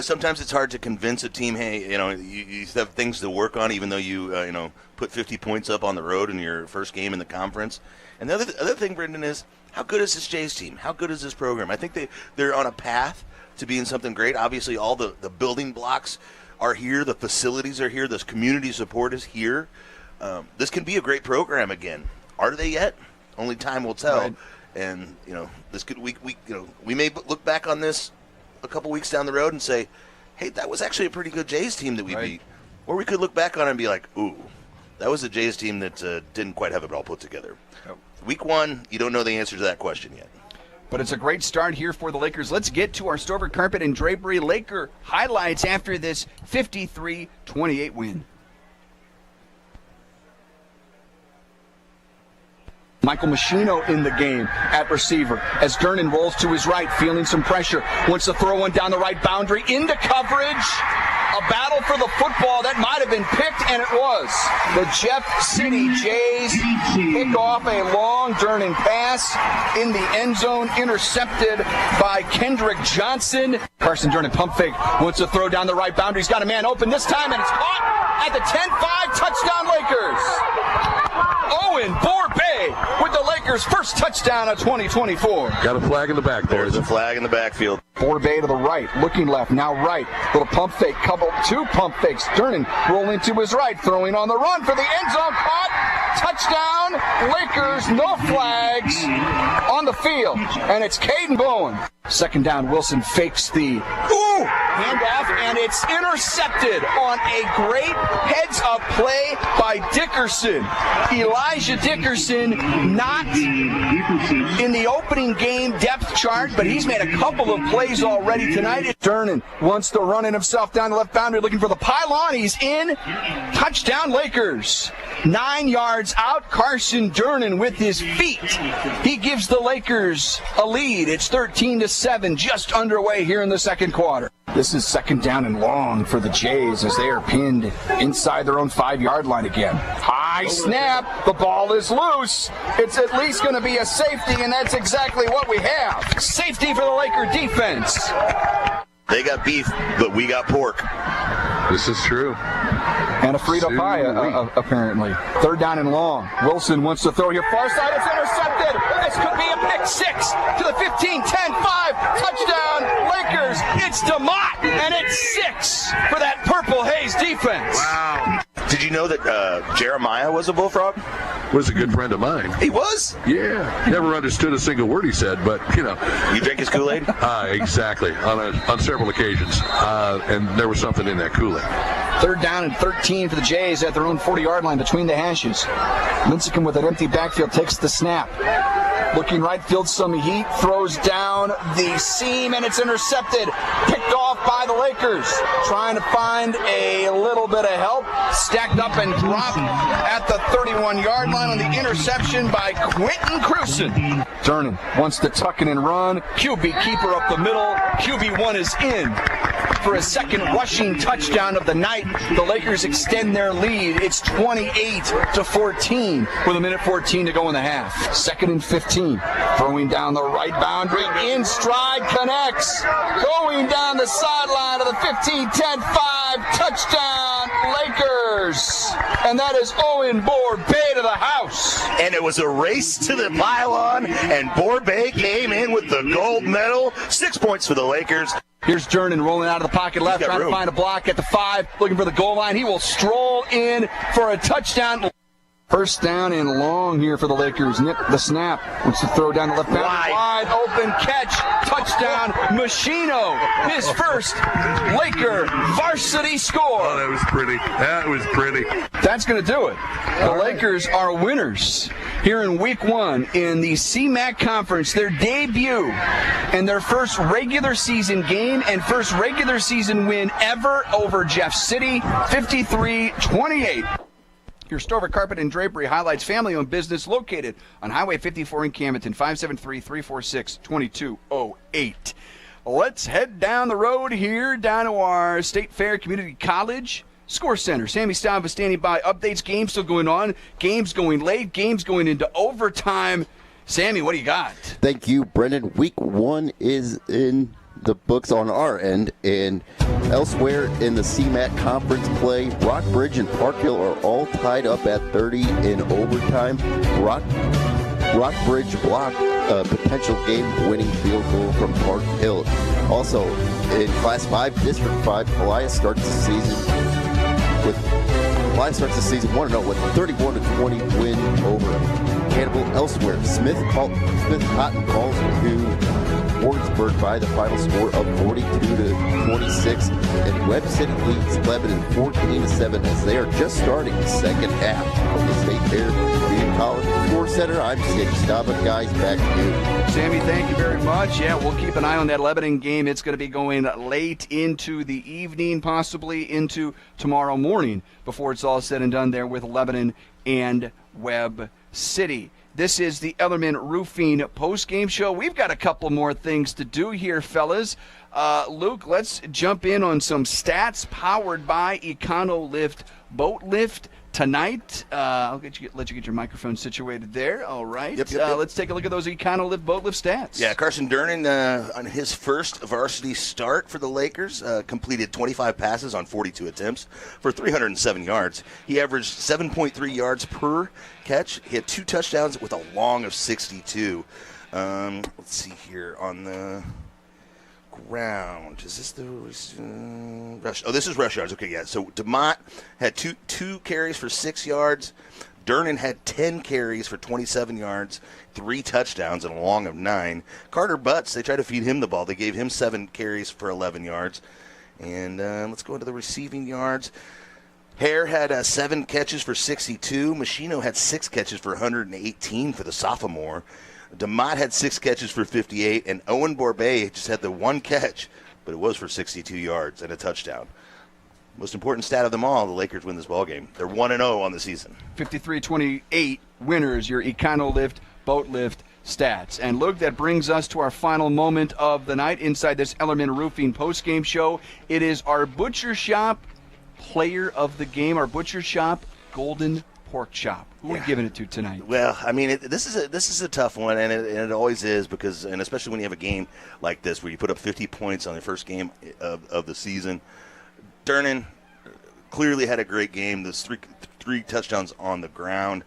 sometimes it's hard to convince a team, hey, you have things to work on, even though you put 50 points up on the road in your first game in the conference. And the other thing, Brendan, is how good is this Jays team? How good is this program? I think they're on a path to being something great. Obviously, all the building blocks are here. The facilities are here. This community support is here. This can be a great program again. Are they yet? Only time will tell. Right. And we may look back on this a couple weeks down the road and say, hey, that was actually a pretty good Jays team that we beat. Or we could look back on it and be like, ooh, that was a Jays team that didn't quite have it all put together. Week 1, you don't know the answer to that question yet. But it's a great start here for the Lakers. Let's get to our Stover Carpet and Drapery Laker highlights after this 53-28 win. Michael Machino in the game at receiver as Dernan rolls to his right, feeling some pressure. Wants to throw one down the right boundary into coverage. A battle for the football that might have been picked, and it was. The Jeff City Jays pick off a long Dernan pass in the end zone, intercepted by Kendrick Johnson. Carson Dernan pump fake, wants to throw down the right boundary. He's got a man open this time, and it's caught at the 10-5, touchdown Lakers. Owen Borbay with the Lakers' first touchdown of 2024. Got a flag in the back, boys. There's a flag in the backfield. Borbay to the right, looking left, now right. Little pump fake, two pump fakes. Dernan rolling to his right, throwing on the run for the end zone, caught. Touchdown, Lakers, no flags on the field. And it's Caden Bowen. Second down, Wilson fakes the handoff, and it's intercepted on a great heads-up play by Dickerson. Elijah Dickerson, not in the opening game depth chart, but he's made a couple of plays already tonight. Dernan wants to run in himself down the left boundary, looking for the pylon. He's in. Touchdown, Lakers. 9 yards out, Carson Dernan with his feet. He gives the Lakers a lead. It's 13-7, just underway here in the second quarter. This is second down and long for the Jays as they are pinned inside their own 5-yard line again. High snap. The ball is loose. It's at least going to be a safety, and that's exactly what we have. Safety for the Laker defense. They got beef, but we got pork. This is true. And a Frito pie, apparently. Third down and long. Wilson wants to throw here far side. It's intercepted. This could be a pick six to the 15, 10, 5. Touchdown, Lakers. It's DeMott, and it's 6 for that Purple Haze defense. Wow. Did you know that Jeremiah was a Bullfrog? Was a good friend of mine. He was? Yeah. Never understood a single word he said, but, you know. You drink his Kool-Aid? Exactly. On several occasions. And there was something in that Kool-Aid. Third down and 13 for the Jays at their own 40-yard line between the hashes. Lincecum with an empty backfield takes the snap. Looking right field, some heat, throws down the seam, and it's intercepted. Picked off by the Lakers. Trying to find a little bit of help. Stacked up and dropped at the 31-yard line on the interception by Quentin Cruson. Dernan wants to tuck it and run. QB keeper up the middle. QB1 is in for a second rushing touchdown of the night. The Lakers extend their lead. It's 28-14 with 1:14 to go in the half. Second and 15. Throwing down the right boundary. In stride, connects. Going down the sideline of the 15, 10, 5. Touchdown, Lakers. And that is Owen Borbay to the house. And it was a race to the pylon, and Borbay came in with the gold medal. 6 points for the Lakers. Here's Dernan rolling out of the pocket left, trying to find a block at the 5, looking for the goal line. He will stroll in for a touchdown. First down and long here for the Lakers. Nip the snap. Wants to throw down the left boundary. Wide open catch. Touchdown. Machino. His first Laker varsity score. Oh, that was pretty. That was pretty. That's going to do it. The Lakers are winners here in week 1 in the CMAC Conference. Their debut and their first regular season game and first regular season win ever over Jeff City. 53-28. Your Stover Carpet and Drapery highlights family-owned business located on Highway 54 in Camdenton, 573-346-2208. Let's head down the road here, down to our State Fair Community College Score Center. Sammy Staub is standing by. Updates, games still going on, games going late, games going into overtime. Sammy, what do you got? Thank you, Brendan. Week 1 is in the books on our end, and elsewhere in the CMAC conference play, Rockbridge and Park Hill are all tied up at 30 in overtime. Rockbridge blocked a potential game-winning field goal from Park Hill. Also, in Class 5, District 5, Elias starts the season 1-0 with a 31-20 win over Cannibal. Elsewhere, Smith Cotton falls to Warrensburg by the final score of 42-26. And Webb City leads Lebanon 14-7 as they are just starting the second half of the State Fair Community College Score Center. I'm Sammy Staba. Guys, back to you. Sammy, thank you very much. Yeah, we'll keep an eye on that Lebanon game. It's going to be going late into the evening, possibly into tomorrow morning before it's all said and done there with Lebanon and Webb City. This is the Ellerman Roofing post-game show. We've got a couple more things to do here, fellas. Luke, let's jump in on some stats powered by EconoLift Boat Lift tonight. I'll let you get your microphone situated there. All right. Yep. Let's take a look at those EconoLift Boat Lift stats. Yeah, Carson Durnan, on his first varsity start for the Lakers, completed 25 passes on 42 attempts for 307 yards. He averaged 7.3 yards per catch. He had 2 touchdowns with a long of 62. Let's see here on the ground. Is this the rush? Oh, this is rush yards. Okay, yeah. So DeMott had two carries for 6 yards. Durnan had 10 carries for 27 yards, 3 touchdowns, and a long of 9. Carter Butts, they tried to feed him the ball. They gave him 7 carries for 11 yards. And let's go into the receiving yards. Hare had 7 catches for 62. Machino had 6 catches for 118 for the sophomore. DeMott had 6 catches for 58, and Owen Borbet just had the 1 catch, but it was for 62 yards and a touchdown. Most important stat of them all, the Lakers win this ballgame. They're 1-0 on the season. 53-28 winners, your EconoLift Boat Lift stats. And Luke, that brings us to our final moment of the night inside this Ellerman Roofing postgame show. It is our Butcher Shop player of the game, our Butcher Shop Golden Pork Chop. Who are we giving it to tonight? Well, I mean, this is a tough one, and it always is, because, and especially when you have a game like this where you put up 50 points on the first game of the season. Durnan clearly had a great game. There's three touchdowns on the ground.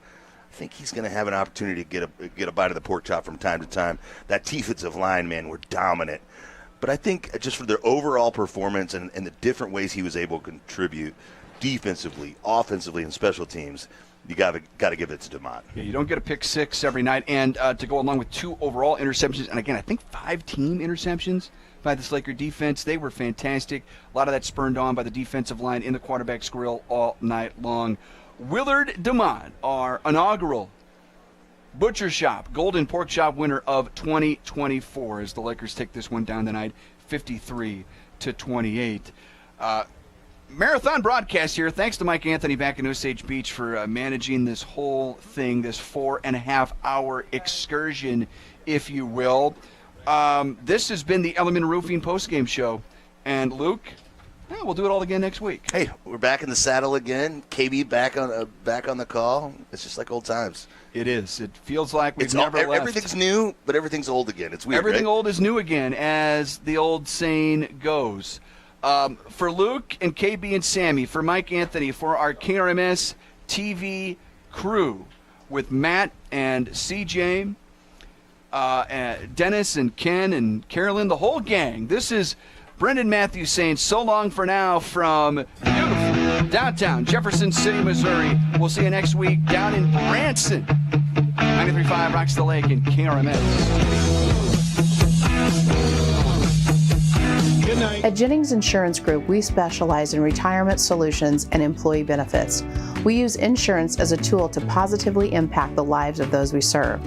I think he's going to have an opportunity to get a bite of the pork chop from time to time. That defensive line, man, were dominant. But I think just for their overall performance and the different ways he was able to contribute defensively, offensively, and special teams, you got to give it to DeMott. Yeah, you don't get a pick 6 every night, and to go along with 2 overall interceptions, and again, I think 5 team interceptions by this Laker defense. They were fantastic. A lot of that spurned on by the defensive line in the quarterback's grill all night long. Willard DeMott, our inaugural Butcher Shop Golden Pork Chop winner of 2024, as the Lakers take this one down tonight, 53-28. Marathon broadcast here. Thanks to Mike Anthony back in Osage Beach for managing this whole thing, this 4.5-hour excursion, if you will. This has been the Ellerman Roofing postgame show. And Luke, we'll do it all again next week. Hey, we're back in the saddle again. KB back on the call. It's just like old times. It is. It feels like we've never left. Everything's new, but everything's old again. It's weird, Everything right? old is new again, as the old saying goes. For Luke and KB and Sammy, for Mike Anthony, for our KRMS TV crew with Matt and CJ, Dennis and Ken and Carolyn, the whole gang. This is Brendan Matthews saying so long for now from beautiful downtown Jefferson City, Missouri. We'll see you next week down in Branson. 93.5 Rocks the Lake and KRMS. Good night. At Jennings Insurance Group, we specialize in retirement solutions and employee benefits. We use insurance as a tool to positively impact the lives of those we serve.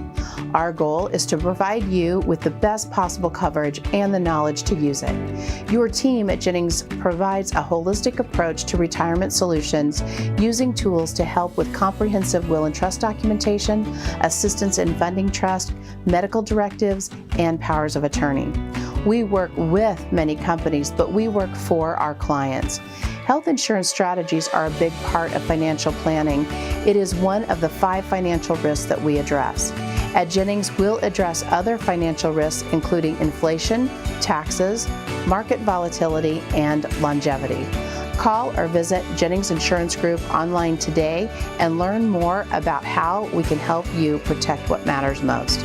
Our goal is to provide you with the best possible coverage and the knowledge to use it. Your team at Jennings provides a holistic approach to retirement solutions using tools to help with comprehensive will and trust documentation, assistance in funding trust, medical directives, and powers of attorney. We work with many companies, but we work for our clients. Health insurance strategies are a big part of financial planning. It is one of the 5 financial risks that we address. At Jennings, we'll address other financial risks, including inflation, taxes, market volatility, and longevity. Call or visit Jennings Insurance Group online today and learn more about how we can help you protect what matters most.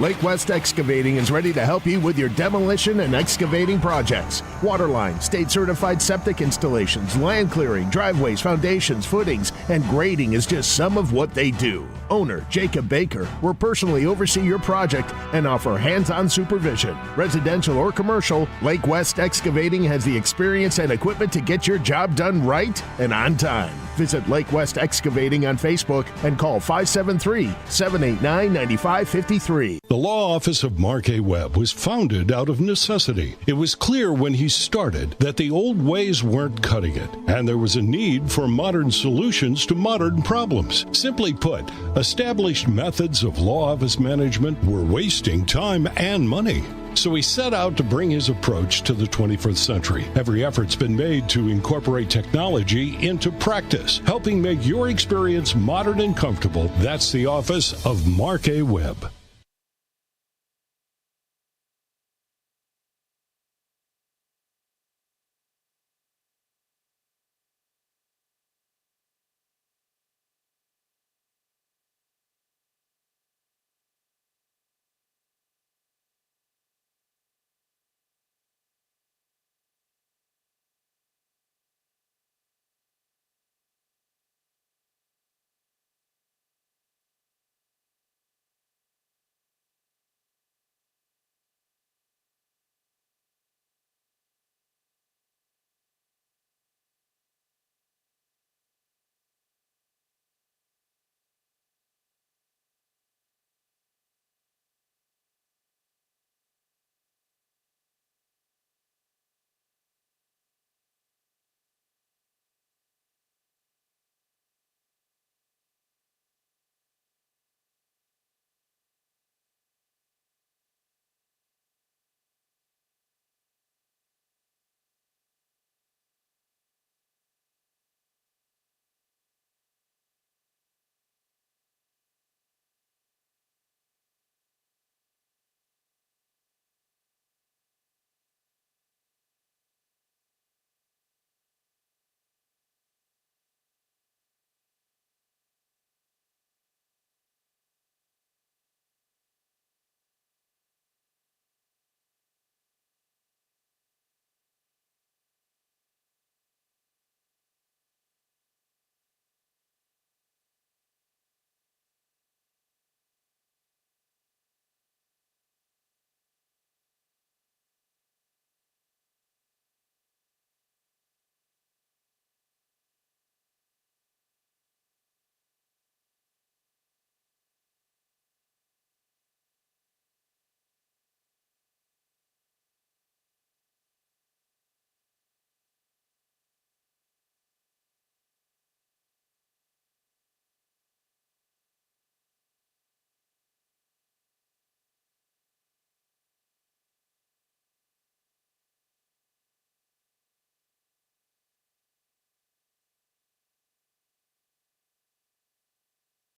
Lake West Excavating is ready to help you with your demolition and excavating projects. Waterline, state-certified septic installations, land clearing, driveways, foundations, footings, and grading is just some of what they do. Owner Jacob Baker will personally oversee your project and offer hands-on supervision. Residential or commercial, Lake West Excavating has the experience and equipment to get your job done right and on time. Visit Lake West Excavating on Facebook and call 573-789-9553. The law office of Mark A. Webb was founded out of necessity. It was clear when he started that the old ways weren't cutting it, and there was a need for modern solutions to modern problems. Simply put, established methods of law office management were wasting time and money. So he set out to bring his approach to the 21st century. Every effort's been made to incorporate technology into practice, helping make your experience modern and comfortable. That's the office of Mark A. Webb.